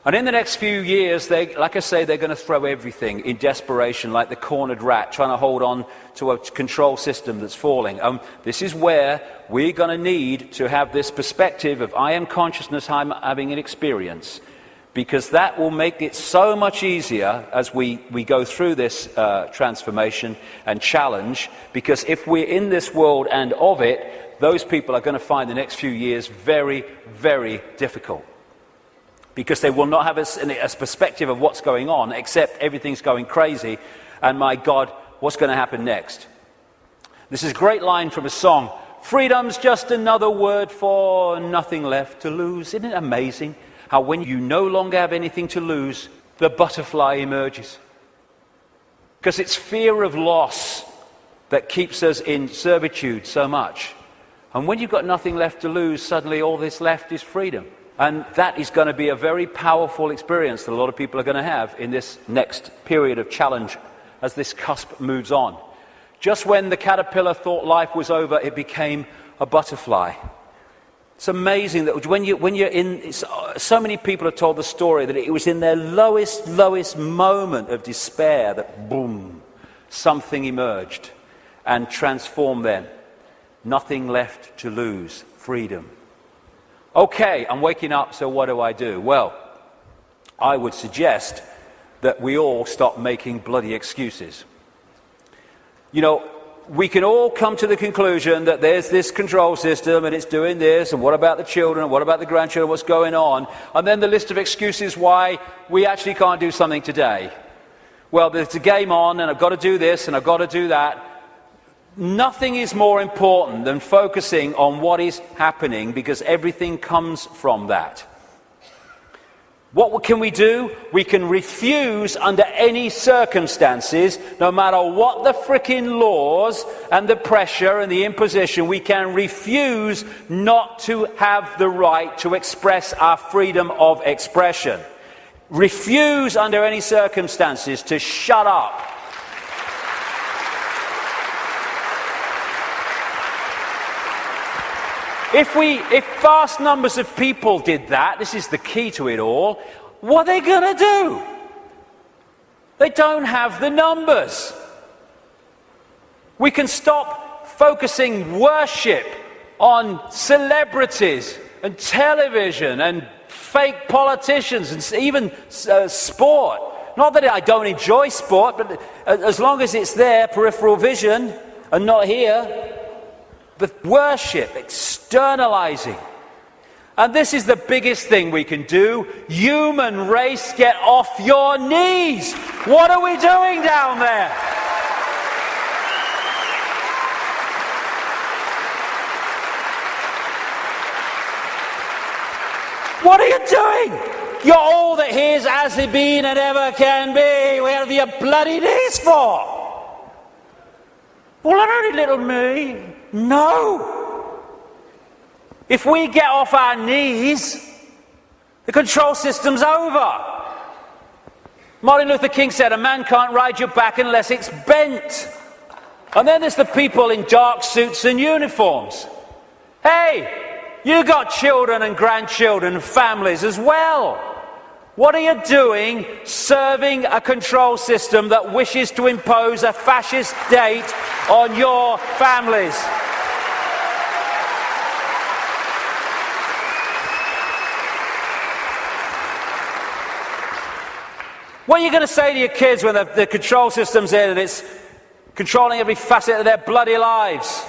A: And in the next few years, like I say, they're going to throw everything in desperation, like the cornered rat, trying to hold on to a control system that's falling. This is where we're going to need to have this perspective of I am consciousness, I'm having an experience, because that will make it so much easier as we go through this transformation and challenge, because if we're in this world and of it, those people are going to find the next few years very, very difficult. Because they will not have a perspective of what's going on, except everything's going crazy, and my God, what's going to happen next? This is a great line from a song. Freedom's just another word for nothing left to lose. Isn't it amazing how when you no longer have anything to lose, the butterfly emerges? Because it's fear of loss that keeps us in servitude so much. And when you've got nothing left to lose, suddenly all that's left is freedom. And that is going to be a very powerful experience that a lot of people are going to have in this next period of challenge as this cusp moves on. Just when the caterpillar thought life was over, it became a butterfly. It's amazing that when you're in, so many people have told the story that it was in their lowest moment of despair that boom, something emerged and transformed them. Nothing left to lose, freedom. Okay, I'm waking up, so what do? Well, I would suggest that we all stop making bloody excuses. You know, we can all come to the conclusion that there's this control system and it's doing this, and what about the children, and what about the grandchildren, what's going on? And then the list of excuses why we actually can't do something today. Well, there's a game on, and I've got to do this, and I've got to do that. Nothing is more important than focusing on what is happening, because everything comes from that. What can we do? We can refuse under any circumstances, no matter what the frickin' laws and the pressure and the imposition, we can refuse not to have the right to express our freedom of expression. Refuse under any circumstances to shut up. If vast numbers of people did that, this is the key to it all, what are they going to do? They don't have the numbers. We can stop focusing worship on celebrities and television and fake politicians and even sport. Not that I don't enjoy sport, but as long as it's there, peripheral vision, and not here. But worship, externalizing. And this is the biggest thing we can do. Human race, get off your knees. What are we doing down there? What are you doing? You're all that here's as it been and ever can be. Where have you bloody knees for? Well, I only little me. No. If we get off our knees, the control system's over. Martin Luther King said, a man can't ride your back unless it's bent. And then there's the people in dark suits and uniforms. Hey, you got children and grandchildren and families as well. What are you doing serving a control system that wishes to impose a fascist state on your families? What are you going to say to your kids when the control system's in and it's controlling every facet of their bloody lives?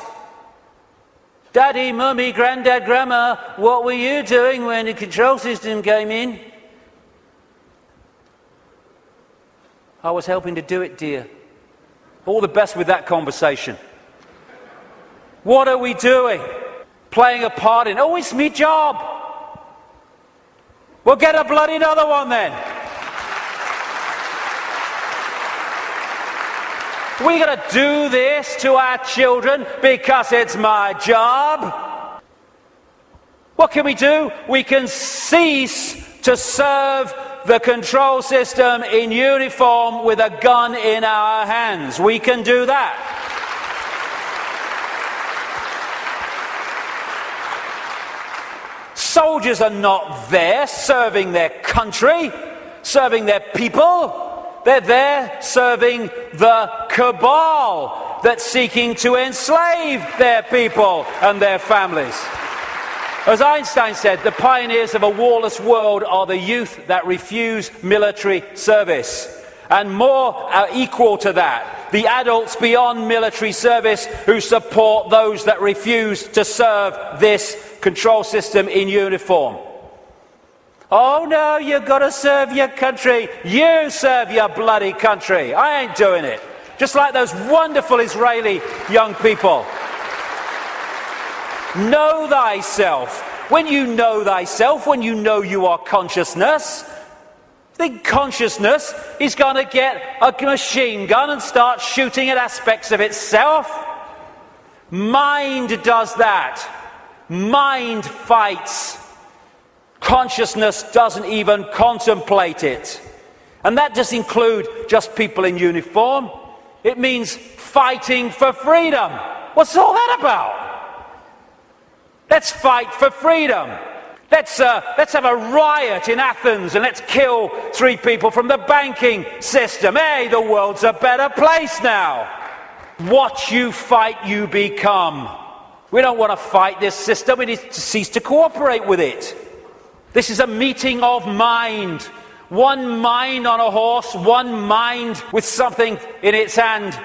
A: Daddy, Mummy, Granddad, Grandma, what were you doing when the control system came in? I was helping to do it, dear. All the best with that conversation. What are we doing? Playing a part in, oh, it's me job. Well, get a bloody another one then. We got to do this to our children because it's my job. What can we do? We can cease to serve the control system in uniform with a gun in our hands. We can do that. Soldiers are not there serving their country, serving their people. They're there serving the cabal that's seeking to enslave their people and their families. As Einstein said, the pioneers of a warless world are the youth that refuse military service. And more equal to that, the adults beyond military service who support those that refuse to serve this control system in uniform. Oh no, you've got to serve your country. You serve your bloody country. I ain't doing it. Just like those wonderful Israeli young people. Know thyself. When you know thyself, when you know you are consciousness, the consciousness is going to get a machine gun and start shooting at aspects of itself. Mind does that. Mind fights. Consciousness doesn't even contemplate it. And that doesn't include just people in uniform. It means fighting for freedom. What's all that about? Let's fight for freedom. Let's have a riot in Athens and let's kill 3 people from the banking system. Hey, the world's a better place now. What you fight, you become. We don't want to fight this system. We need to cease to cooperate with it. This is a meeting of mind. One mind on a horse, one mind with something in its hand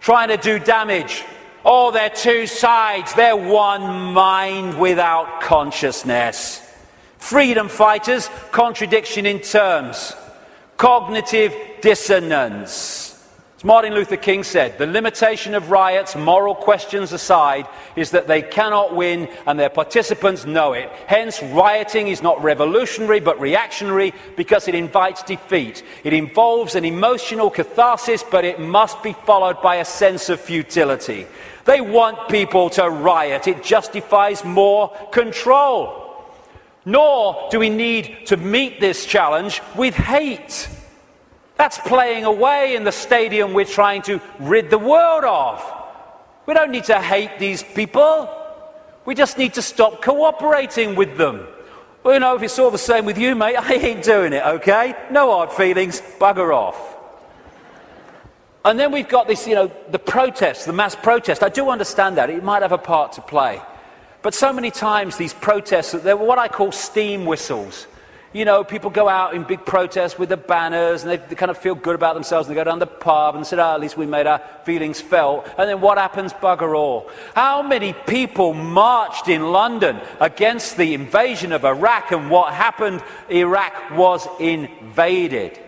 A: trying to do damage. Oh, they're 2 sides. They're one mind without consciousness. Freedom fighters, contradiction in terms. Cognitive dissonance. As Martin Luther King said, the limitation of riots, moral questions aside, is that they cannot win and their participants know it. Hence, rioting is not revolutionary but reactionary because it invites defeat. It involves an emotional catharsis, but it must be followed by a sense of futility. They want people to riot. It justifies more control. Nor do we need to meet this challenge with hate. That's playing away in the stadium we're trying to rid the world of. We don't need to hate these people. We just need to stop cooperating with them. Well, you know, if it's all the same with you, mate, I ain't doing it, okay? No hard feelings, bugger off. And then we've got this, the protest, the mass protest. I do understand that. It might have a part to play. But so many times these protests, they're what I call steam whistles. People go out in big protests with the banners and they kind of feel good about themselves and they go down the pub and say, at least we made our feelings felt. And then what happens? Bugger all. How many people marched in London against the invasion of Iraq, and what happened? Iraq was invaded.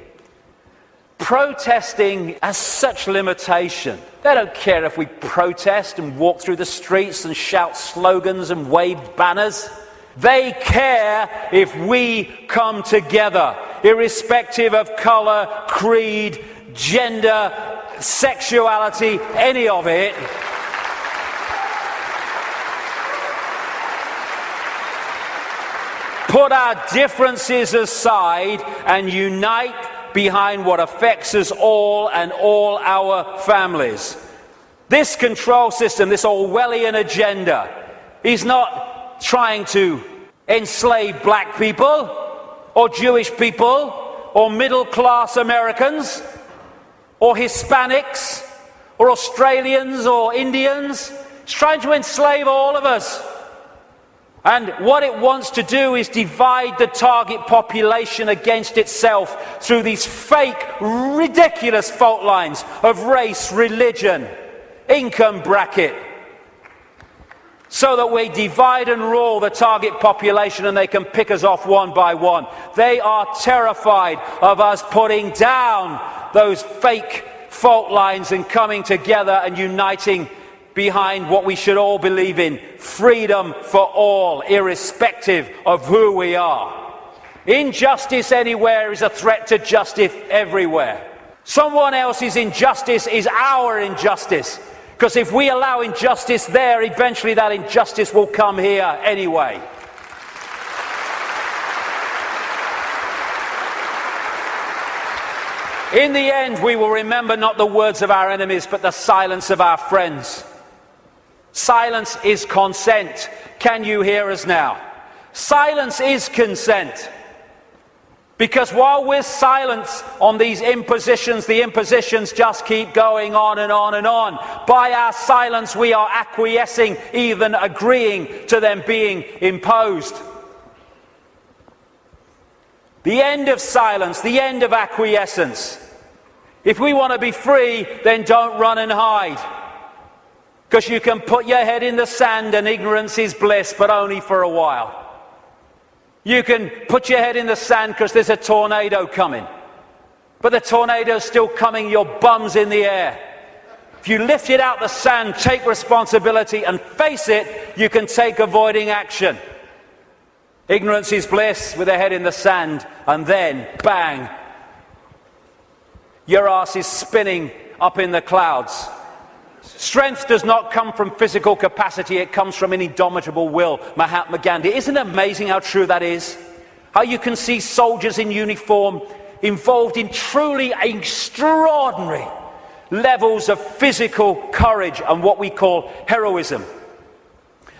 A: Protesting has such limitation. They don't care if we protest and walk through the streets and shout slogans and wave banners. They care if we come together, irrespective of colour, creed, gender, sexuality, any of it. Put our differences aside and unite behind what affects us all and all our families. This control system, this Orwellian agenda, is not trying to enslave black people or Jewish people or middle-class Americans or Hispanics or Australians or Indians. It's trying to enslave all of us. And what it wants to do is divide the target population against itself through these fake, ridiculous fault lines of race, religion, income bracket, so that we divide and rule the target population and they can pick us off one by one. They are terrified of us putting down those fake fault lines and coming together and uniting behind what we should all believe in: freedom for all, irrespective of who we are. Injustice anywhere is a threat to justice everywhere. Someone else's injustice is our injustice. Because if we allow injustice there, eventually that injustice will come here anyway. In the end, we will remember not the words of our enemies, but the silence of our friends. Silence is consent. Can you hear us now? Silence is consent. Because while we're silent on these impositions, the impositions just keep going on and on and on. By our silence, we are acquiescing, even agreeing to them being imposed. The end of silence, the end of acquiescence. If we want to be free, then don't run and hide. Because you can put your head in the sand and ignorance is bliss, but only for a while. You can put your head in the sand because there's a tornado coming. But the tornado's still coming, your bum's in the air. If you lift it out the sand, take responsibility and face it, you can take avoiding action. Ignorance is bliss with a head in the sand, and then, bang, your ass is spinning up in the clouds. Strength does not come from physical capacity, it comes from an indomitable will. Mahatma Gandhi. Isn't it amazing how true that is? How you can see soldiers in uniform involved in truly extraordinary levels of physical courage and what we call heroism.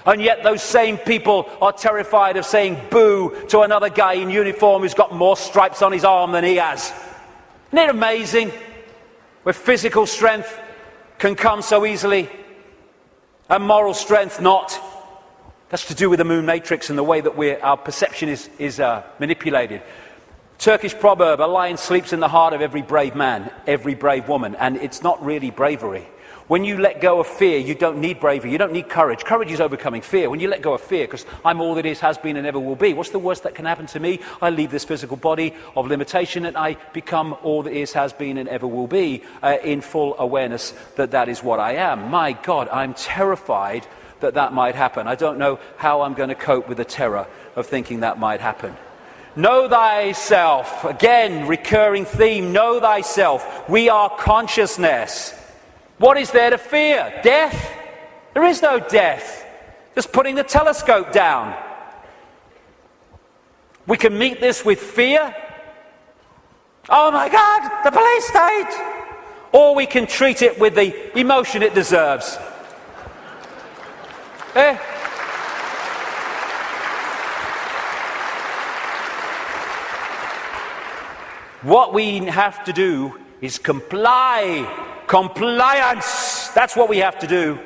A: And yet those same people are terrified of saying boo to another guy in uniform who's got more stripes on his arm than he has. Isn't it amazing? Where physical strength can come so easily and moral strength not. That's to do with the moon matrix and the way that our perception is manipulated. Turkish proverb, a lion sleeps in the heart of every brave man, every brave woman, and it's not really bravery. When you let go of fear, you don't need bravery, you don't need courage. Courage is overcoming fear. When you let go of fear, because I'm all that is, has been, and ever will be. What's the worst that can happen to me? I leave this physical body of limitation and I become all that is, has been, and ever will be, in full awareness that that is what I am. My God, I'm terrified that that might happen. I don't know how I'm going to cope with the terror of thinking that might happen. Know thyself. Again, recurring theme, know thyself. We are consciousness. What is there to fear? Death? There is no death. Just putting the telescope down. We can meet this with fear. Oh my God, the police state! Or we can treat it with the emotion it deserves. What we have to do is comply. Compliance! That's what we have to do.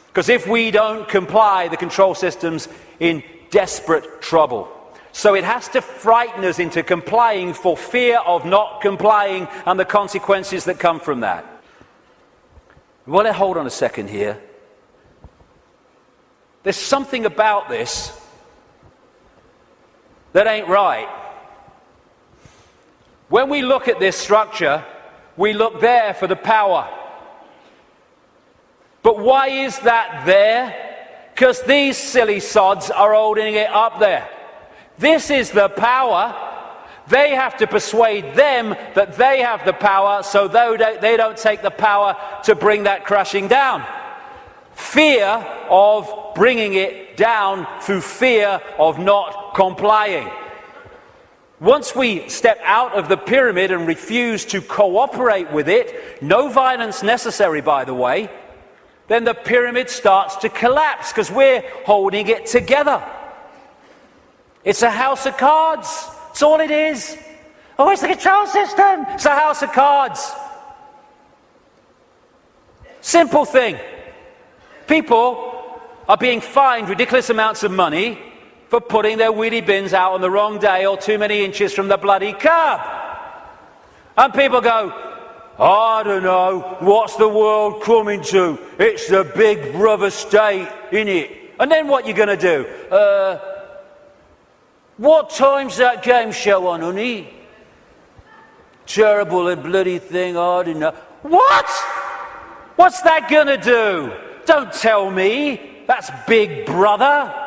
A: Because if we don't comply, the control system's in desperate trouble. So it has to frighten us into complying for fear of not complying and the consequences that come from that. Well, hold on a second here. There's something about this that ain't right. When we look at this structure, we look there for the power. But why is that there? Because these silly sods are holding it up there. This is the power. They have to persuade them that they have the power, so they don't take the power to bring that crashing down. Fear of bringing it down through fear of not complying. Once we step out of the pyramid and refuse to cooperate with it, no violence necessary, by the way, then the pyramid starts to collapse because we're holding it together. It's a house of cards. That's all it is. Oh, it's the control system. It's a house of cards. Simple thing. People are being fined ridiculous amounts of money for putting their wheelie bins out on the wrong day or too many inches from the bloody curb. And people go, I don't know, what's the world coming to? It's the big brother state, innit? And then what you going to do? What time's that game show on, honey? Terrible and bloody thing, I don't know. What? What's that going to do? Don't tell me. That's Big Brother.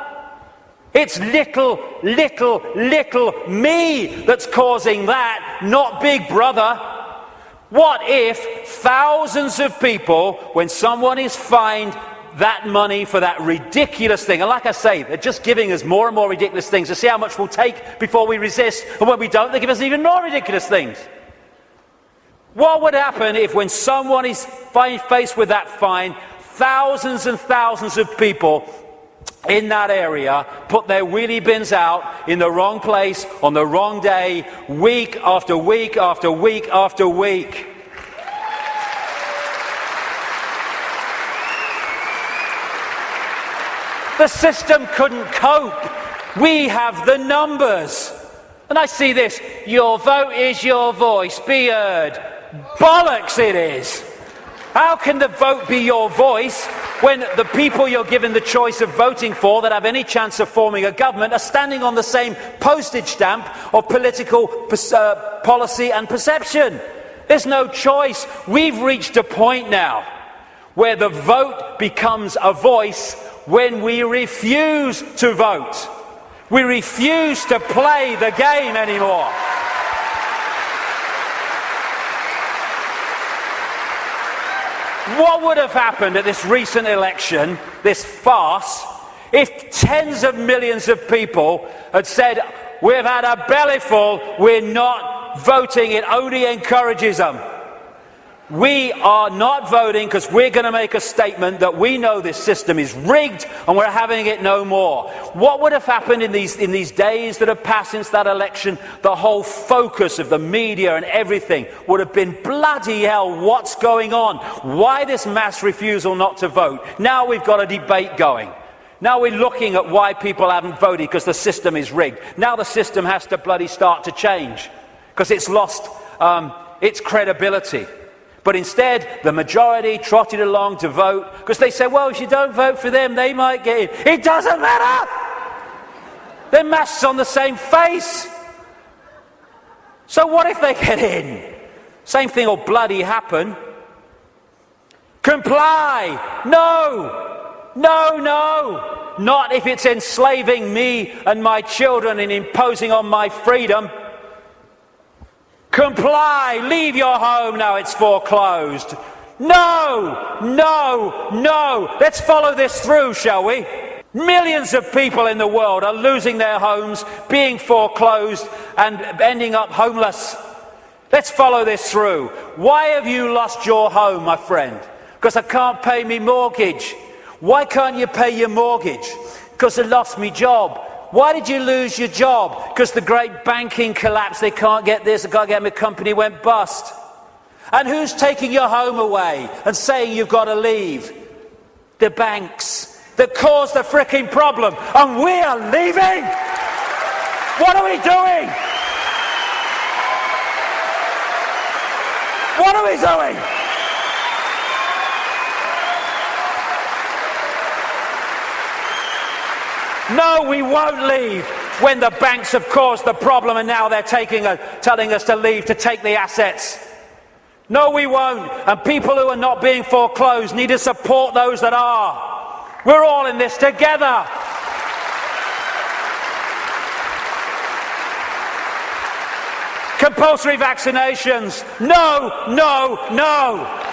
A: It's little me that's causing that, not Big Brother. What if thousands of people, when someone is fined that money for that ridiculous thing, and like I say, they're just giving us more and more ridiculous things to see how much we'll take before we resist, and when we don't, they give us even more ridiculous things. What would happen if, when someone is faced with that fine, thousands and thousands of people in that area put their wheelie bins out in the wrong place on the wrong day, week after week after week after week? The system couldn't cope. We have the numbers. And I see this, your vote is your voice, be heard. Bollocks it is. How can the vote be your voice when the people you're given the choice of voting for that have any chance of forming a government are standing on the same postage stamp of political policy and perception? There's no choice. We've reached a point now where the vote becomes a voice when we refuse to vote. We refuse to play the game anymore. What would have happened at this recent election, this farce, if tens of millions of people had said, we've had a bellyful, we're not voting, it only encourages them? We are not voting because we're going to make a statement that we know this system is rigged and we're having it no more. What would have happened in these days that have passed since that election? The whole focus of the media and everything would have been, bloody hell, what's going on? Why this mass refusal not to vote? Now we've got a debate going. Now we're looking at why people haven't voted because the system is rigged. Now the system has to bloody start to change because it's lost its credibility. But instead, the majority trotted along to vote because they said, well, if you don't vote for them, they might get in. It doesn't matter! They're masks on the same face. So what if they get in? Same thing will bloody happen. Comply! No! No, no! Not if it's enslaving me and my children and imposing on my freedom. Comply, leave your home now it's foreclosed. No, no, no. Let's follow this through, shall we? Millions of people in the world are losing their homes, being foreclosed and ending up homeless. Let's follow this through. Why have you lost your home, my friend? Because I can't pay me mortgage. Why can't you pay your mortgage? Because I lost my job. Why did you lose your job? Because the great banking collapse, they can't get this, they can't get my company went bust. And who's taking your home away and saying you've got to leave? The banks that caused the fricking problem. And we are leaving! What are we doing? What are we doing? No, we won't leave when the banks have caused the problem and now they're telling us to leave to take the assets. No, we won't. And people who are not being foreclosed need to support those that are. We're all in this together. Compulsory vaccinations. No, no, no.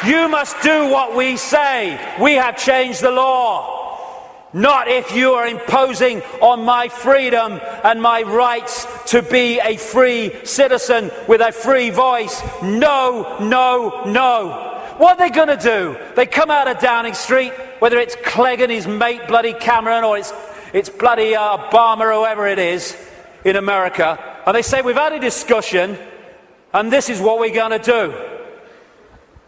A: You must do what we say. We have changed the law. Not if you are imposing on my freedom and my rights to be a free citizen with a free voice. No, no, no. What are they going to do? They come out of Downing Street, whether it's Clegg and his mate bloody Cameron or it's bloody Obama or whoever it is in America, and they say, we've had a discussion and this is what we're going to do.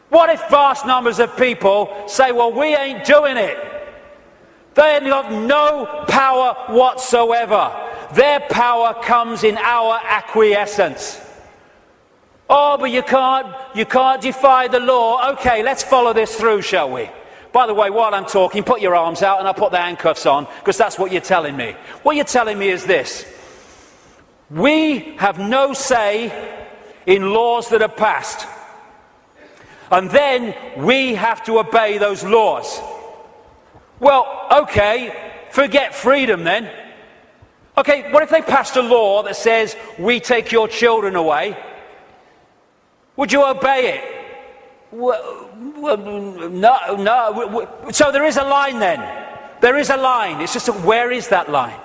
A: What if vast numbers of people say, well, we ain't doing it? They have no power whatsoever. Their power comes in our acquiescence. Oh, but you can't defy the law. Okay, let's follow this through, shall we? By the way, while I'm talking, put your arms out and I'll put the handcuffs on, because that's what you're telling me. What you're telling me is this. We have no say in laws that are passed. And then we have to obey those laws. Well, okay, forget freedom then. Okay, what if they passed a law that says, we take your children away? Would you obey it? Well, no. So there is a line then. There is a line. It's just where is that line?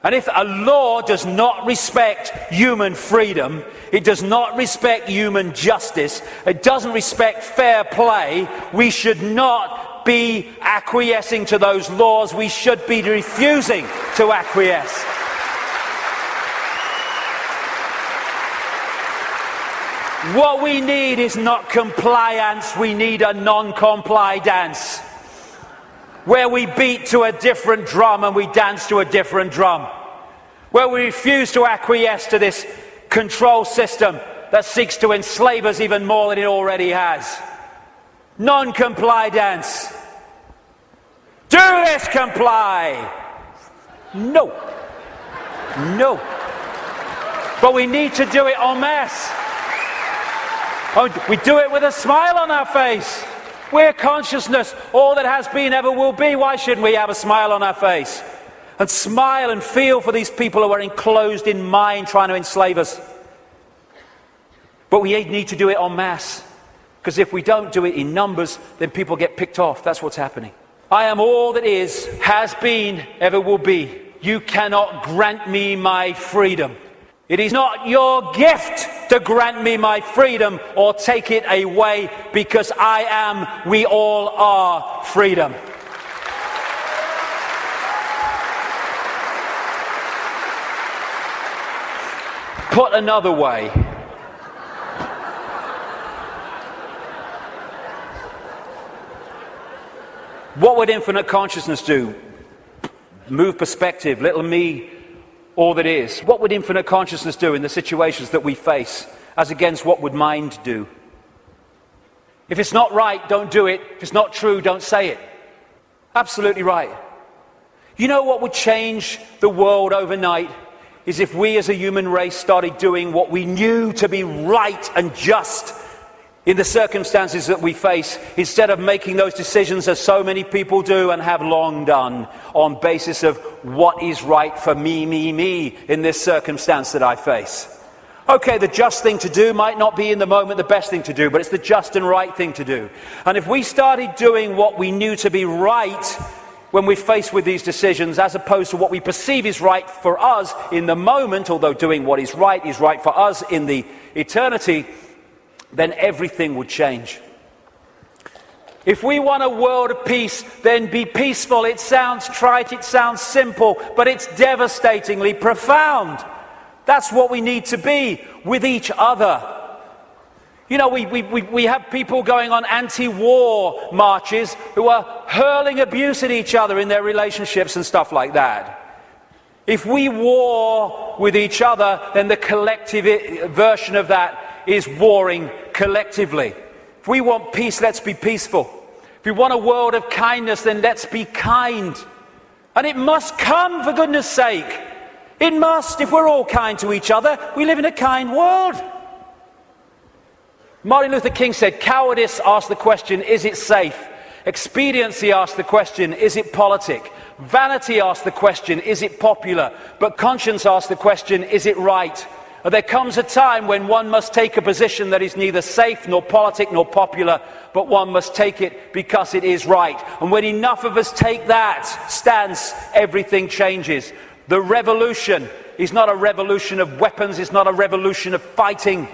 A: And if a law does not respect human freedom, it does not respect human justice, it doesn't respect fair play, we should not be acquiescing to those laws. We should be refusing to acquiesce. What we need is not compliance, we need a non-comply dance. Where we beat to a different drum and we dance to a different drum. Where we refuse to acquiesce to this control system that seeks to enslave us even more than it already has. Non-comply dance. Do this, comply. No. No. But we need to do it en masse. Oh, we do it with a smile on our face. We're consciousness, all that has been, ever will be. Why shouldn't we have a smile on our face? And smile and feel for these people who are enclosed in mind trying to enslave us. But we need to do it en masse. Because if we don't do it in numbers, then people get picked off. That's what's happening. I am all that is, has been, ever will be. You cannot grant me my freedom. It is not your gift to grant me my freedom or take it away, because I am, we all are, freedom. Put another way, what would infinite consciousness do? Move perspective, little me, all that is. What would infinite consciousness do in the situations that we face, as against what would mind do? If it's not right, don't do it. If it's not true, don't say it. Absolutely right. You know what would change the world overnight? Is if we as a human race started doing what we knew to be right and just in the circumstances that we face, instead of making those decisions as so many people do and have long done on basis of what is right for me in this circumstance that I face. Okay, the just thing to do might not be in the moment the best thing to do, but it's the just and right thing to do. And if we started doing what we knew to be right when we're faced with these decisions, as opposed to what we perceive is right for us in the moment, although doing what is right for us in the eternity, then everything would change. If we want a world of peace, then be peaceful. It sounds trite, it sounds simple, but it's devastatingly profound. That's what we need to be with each other. You know, we have people going on anti-war marches who are hurling abuse at each other in their relationships and stuff like that. If we war with each other, then the collective version of that is warring collectively. If we want peace, let's be peaceful. If we want a world of kindness, then let's be kind. And it must come, for goodness sake. It must. If we're all kind to each other, we live in a kind world. Martin Luther King said, cowardice asks the question, is it safe? Expediency asks the question, is it politic? Vanity asks the question, is it popular? But conscience asks the question, is it right? There comes a time when one must take a position that is neither safe, nor politic, nor popular, but one must take it because it is right. And when enough of us take that stance, everything changes. The revolution is not a revolution of weapons, it's not a revolution of fighting.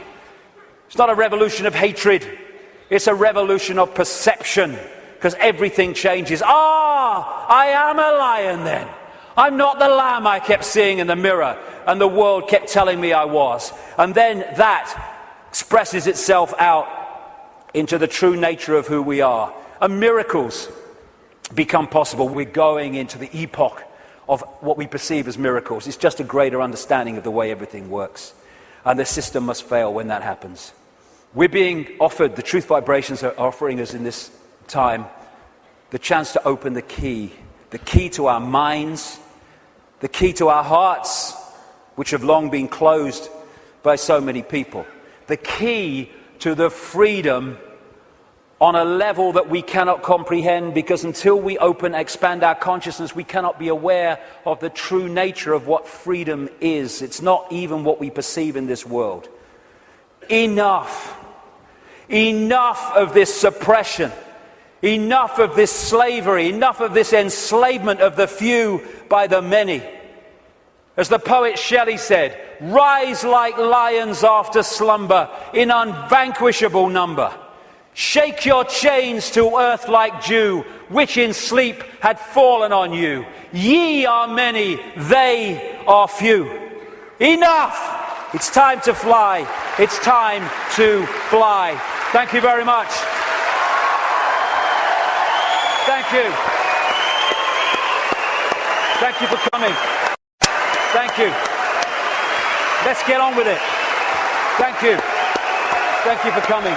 A: It's not a revolution of hatred. It's a revolution of perception, because everything changes. I am a lion then. I'm not the lamb I kept seeing in the mirror and the world kept telling me I was. And then that expresses itself out into the true nature of who we are. And miracles become possible. We're going into the epoch of what we perceive as miracles. It's just a greater understanding of the way everything works. And the system must fail when that happens. We're being offered, the truth vibrations are offering us in this time, the chance to open the key to our minds, the key to our hearts, which have long been closed by so many people, the key to the freedom on a level that we cannot comprehend, because until we expand our consciousness, we cannot be aware of the true nature of what freedom is. It's not even what we perceive in this world. Enough. Enough of this suppression. Enough of this slavery. Enough of this enslavement of the few by the many. As the poet Shelley said, rise like lions after slumber in unvanquishable number. Shake your chains to earth like dew, which in sleep had fallen on you. Ye are many, they are few. Enough! It's time to fly. It's time to fly. Thank you very much. Thank you. Thank you for coming. Thank you. Let's get on with it. Thank you. Thank you for coming.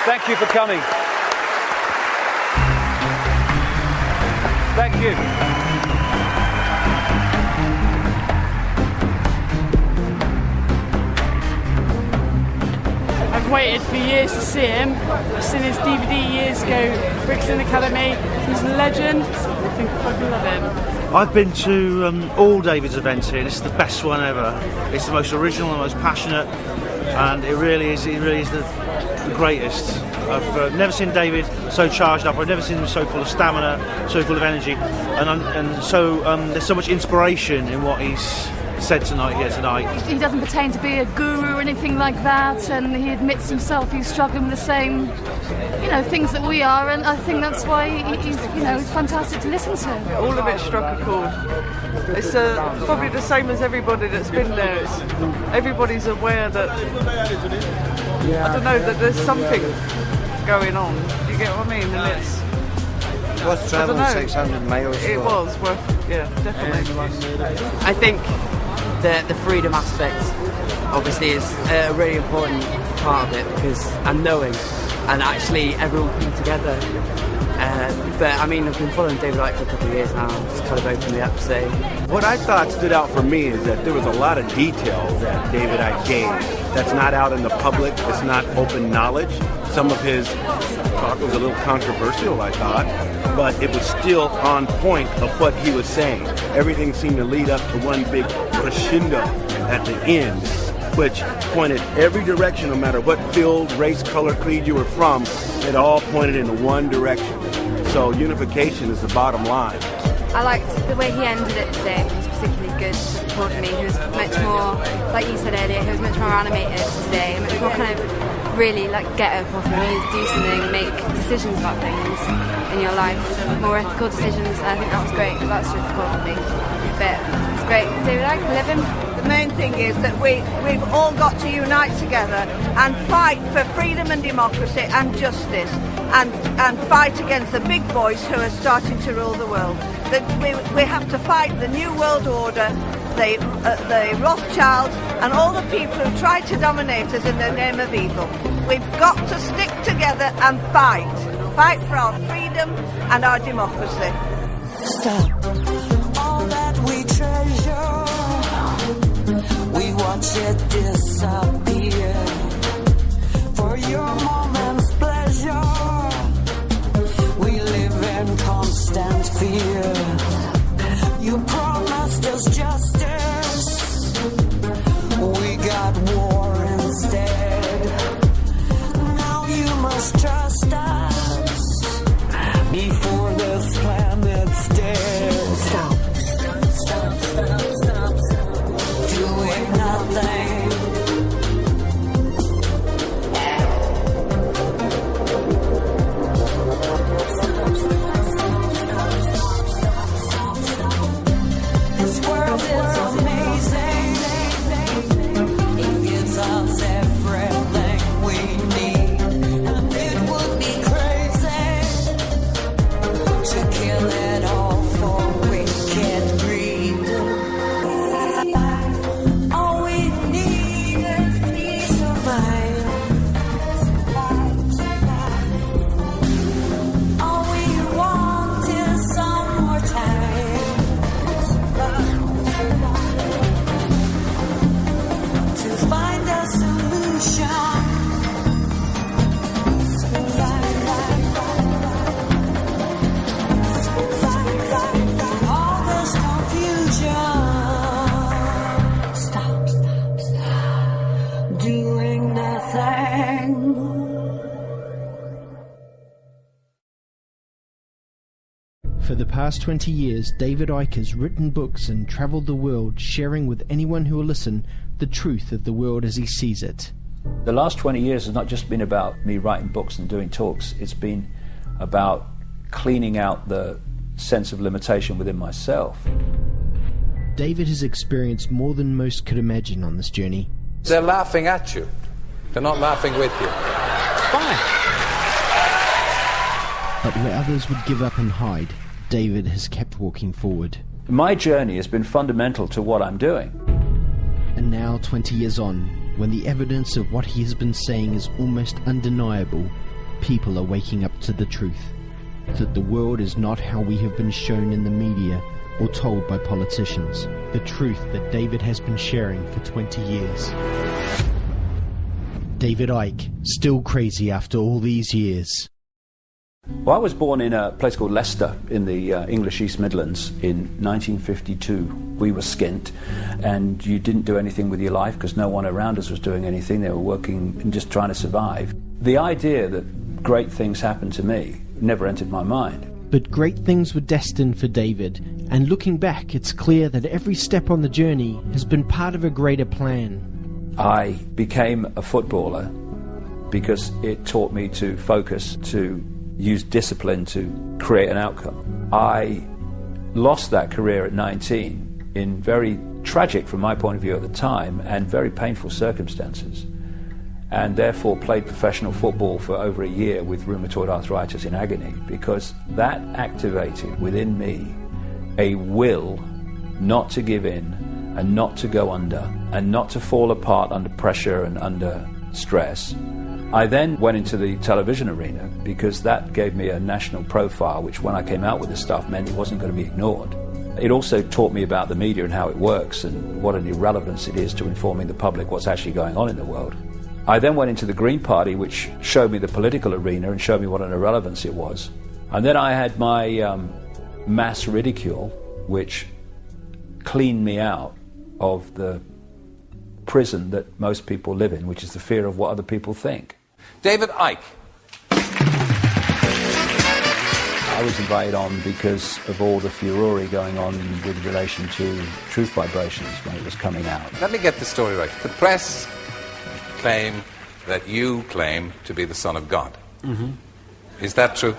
A: Thank you for coming. Thank you.
R: I've waited for years to see him. I've seen his DVD years ago, Brixton Academy. He's a legend. I think I fucking love him.
S: I've been to all David's events here. This is the best one ever. It's the most original, the most passionate, and it really is the greatest. I've never seen David so charged up. I've never seen him so full of stamina, so full of energy, and so there's so much inspiration in what he's said here tonight.
N: He doesn't pretend to be a guru or anything like that, and he admits himself he's struggling with the same, things that we are, and I think that's why he's fantastic to listen to.
T: All of it struck a chord. It's probably the same as everybody that's been there. Everybody's aware that, I don't know, that there's something going on. Do you get what I mean? And it's
E: worth travelling 600 miles.
T: It was worth, definitely.
U: I think the freedom aspect obviously is a really important part of it, because and knowing and actually everyone coming together. But I mean, I've been following David Icke for a couple of years now, just kind of openly up to say.
V: What I thought stood out for me is that there was a lot of detail that David Icke gave that's not out in the public, it's not open knowledge. Some of his talk was a little controversial, I thought, but it was still on point of what he was saying. Everything seemed to lead up to one big crescendo at the end, which pointed every direction, no matter what field, race, color, creed you were from, it all pointed in one direction. So unification is the bottom line.
W: I liked the way he ended it today. It was particularly good for me. He was much more, like you said earlier, he was much more animated today, much more kind of really get up off your knees, do something, make decisions about things in your life, more ethical decisions. I think that was great. That's just cool for me. But it's great. David Icke, I love him.
X: The main thing is that we've all got to unite together and fight for freedom and democracy and justice, and fight against the big boys who are starting to rule the world. That we have to fight the New World Order, the Rothschilds, and all the people who try to dominate us in the name of evil. We've got to stick together and fight for our freedom and our democracy.
Y: Stop all that we treasure. We watch it disappear for your moment's pleasure. We live in constant fear. You promised us justice. We got war instead. Now you must trust us before this planet's dead.
B: For the past 20 years, David Icke has written books and travelled the world, sharing with anyone who will listen the truth of the world as he sees it.
A: The last 20 years has not just been about me writing books and doing talks, it's been about cleaning out the sense of limitation within myself.
B: David has experienced more than most could imagine on this journey.
C: They're laughing at you. They're not laughing with you.
A: Fine.
B: But where others would give up and hide, David has kept walking forward.
A: My journey has been fundamental to what I'm doing.
B: And now, 20 years on, when the evidence of what he has been saying is almost undeniable, people are waking up to the truth. That the world is not how we have been shown in the media or told by politicians. The truth that David has been sharing for 20 years. David Icke, still crazy after all these years.
A: Well, I was born in a place called Leicester in the English East Midlands in 1952. We were skint, and you didn't do anything with your life because no one around us was doing anything. They were working and just trying to survive. The idea that great things happened to me never entered my mind.
B: But great things were destined for David, and looking back, it's clear that every step on the journey has been part of a greater plan.
A: I became a footballer because it taught me to focus, to use discipline to create an outcome. I lost that career at 19 in very tragic, from my point of view at the time, and very painful circumstances, and therefore played professional football for over a year with rheumatoid arthritis in agony, because that activated within me a will not to give in and not to go under and not to fall apart under pressure and under stress. I then went into the television arena because that gave me a national profile, which when I came out with this stuff meant it wasn't going to be ignored. It also taught me about the media and how it works and what an irrelevance it is to informing the public what's actually going on in the world. I then went into the Green Party, which showed me the political arena and showed me what an irrelevance it was. And then I had my mass ridicule, which cleaned me out of the prison that most people live in, which is the fear of what other people think.
C: David Icke.
A: I was invited on because of all the furore going on with relation to truth vibrations when it was coming out.
C: Let me get the story right. The press claim that you claim to be the Son of God.
A: Mm-hmm.
C: Is that true?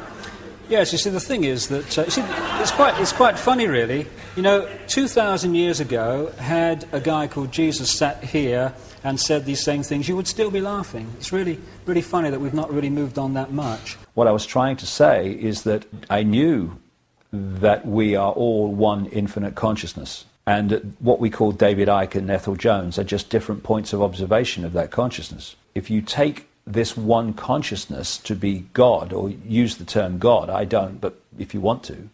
A: Yes, you see, the thing is that it's quite funny, really. You know, 2,000 years ago, had a guy called Jesus sat here and said these same things, you would still be laughing. It's really, really funny that we've not really moved on that much. What I was trying to say is that I knew that we are all one infinite consciousness, and what we call David Icke and Ethel Jones are just different points of observation of that consciousness. If you take this one consciousness to be God, or use the term God, I don't, but if you want to,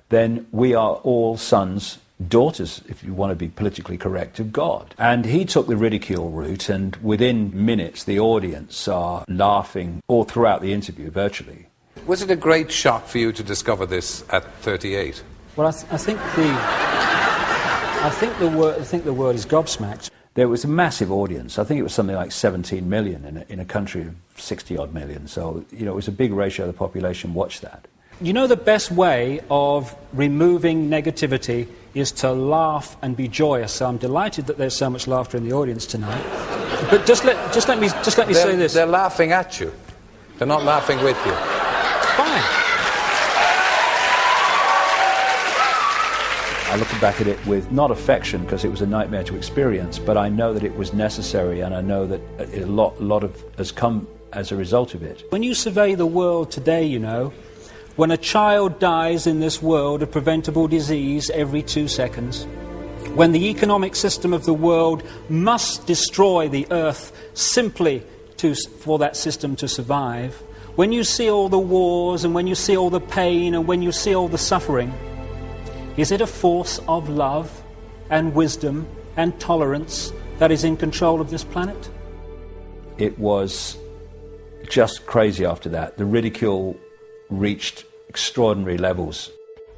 A: then we are all sons, daughters, if you want to be politically correct, of God. And he took the ridicule route, and within minutes the audience are laughing all throughout the interview, virtually.
C: Was it a great shock for you to discover this at 38?
A: Well, I think the word is gobsmacked. There was a massive audience. I think it was something like 17 million in a country of 60-odd million. So, you know, it was a big ratio of the population watched that. You know, the best way of removing negativity is to laugh and be joyous. So I'm delighted that there's so much laughter in the audience tonight. But just let me say this.
C: They're laughing at you. They're not laughing with you.
A: Fine. I look back at it with not affection, because it was a nightmare to experience, but I know that it was necessary, and I know that a lot has come as a result of it. When you survey the world today, you know, when a child dies in this world of preventable disease every 2 seconds, when the economic system of the world must destroy the earth simply for that system to survive, when you see all the wars and when you see all the pain and when you see all the suffering, is it a force of love and wisdom and tolerance that is in control of this planet? It was just crazy after that. The ridicule reached extraordinary levels.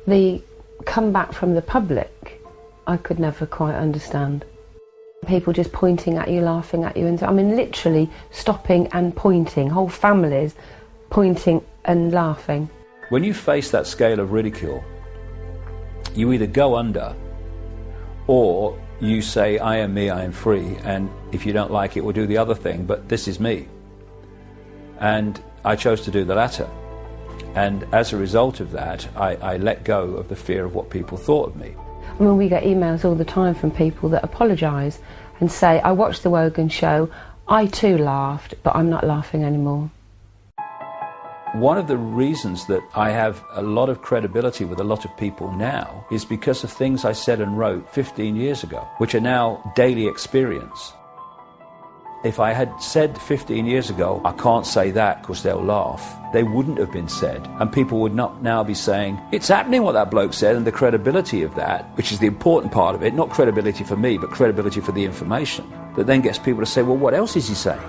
D: The comeback from the public, I could never quite understand. People just pointing at you, laughing at you, and I mean literally stopping and pointing, whole families pointing and laughing.
A: When you face that scale of ridicule, you either go under or you say, I am me, I am free, and if you don't like it, we'll do the other thing, but this is me. And I chose to do the latter. And as a result of that, I let go of the fear of what people thought of me.
D: I mean, we get emails all the time from people that apologise and say, I watched the Wogan show, I too laughed, but I'm not laughing anymore.
A: One of the reasons that I have a lot of credibility with a lot of people now is because of things I said and wrote 15 years ago, which are now daily experience. If I had said 15 years ago, I can't say that because they'll laugh, they wouldn't have been said. And people would not now be saying, it's happening what that bloke said, and the credibility of that, which is the important part of it, not credibility for me, but credibility for the information, that then gets people to say, well, what else is he saying?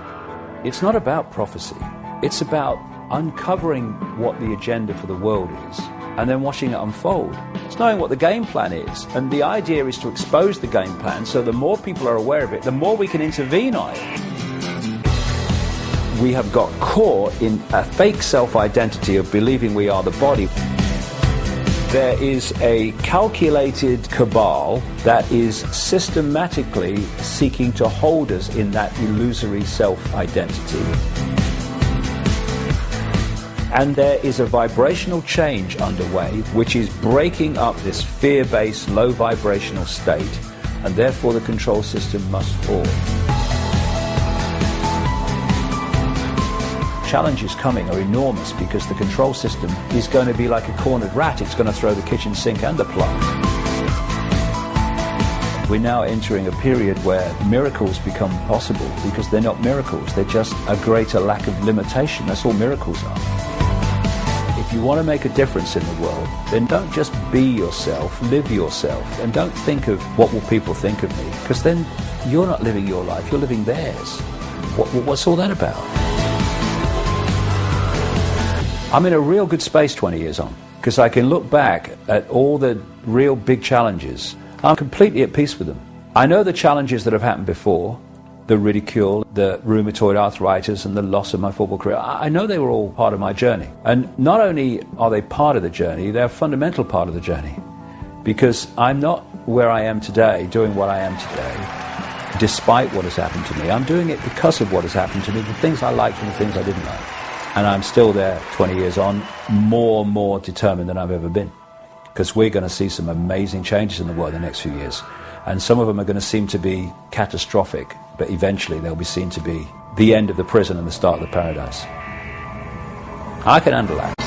A: It's not about prophecy. It's about uncovering what the agenda for the world is and then watching it unfold. It's knowing what the game plan is, and the idea is to expose the game plan so the more people are aware of it, the more we can intervene on it. We have got caught in a fake self-identity of believing we are the body. There is a calculated cabal that is systematically seeking to hold us in that illusory self-identity. And there is a vibrational change underway which is breaking up this fear-based, low vibrational state, and therefore the control system must fall. Challenges coming are enormous because the control system is going to be like a cornered rat. It's going to throw the kitchen sink and the plug. We're now entering a period where miracles become possible because they're not miracles, they're just a greater lack of limitation. That's all miracles are. If you want to make a difference in the world, then don't just be yourself, live yourself, and don't think of what will people think of me, because then you're not living your life, you're living theirs. What's all that about? I'm in a real good space 20 years on, because I can look back at all the real big challenges. I'm completely at peace with them. I know the challenges that have happened before, the ridicule, the rheumatoid arthritis, and the loss of my football career. I know they were all part of my journey. And not only are they part of the journey, they're a fundamental part of the journey. Because I'm not where I am today, doing what I am today, despite what has happened to me. I'm doing it because of what has happened to me, the things I liked and the things I didn't like. And I'm still there 20 years on, more determined than I've ever been. Because we're going to see some amazing changes in the world in the next few years. And some of them are going to seem to be catastrophic, but eventually they'll be seen to be the end of the prison and the start of the paradise. I can handle that.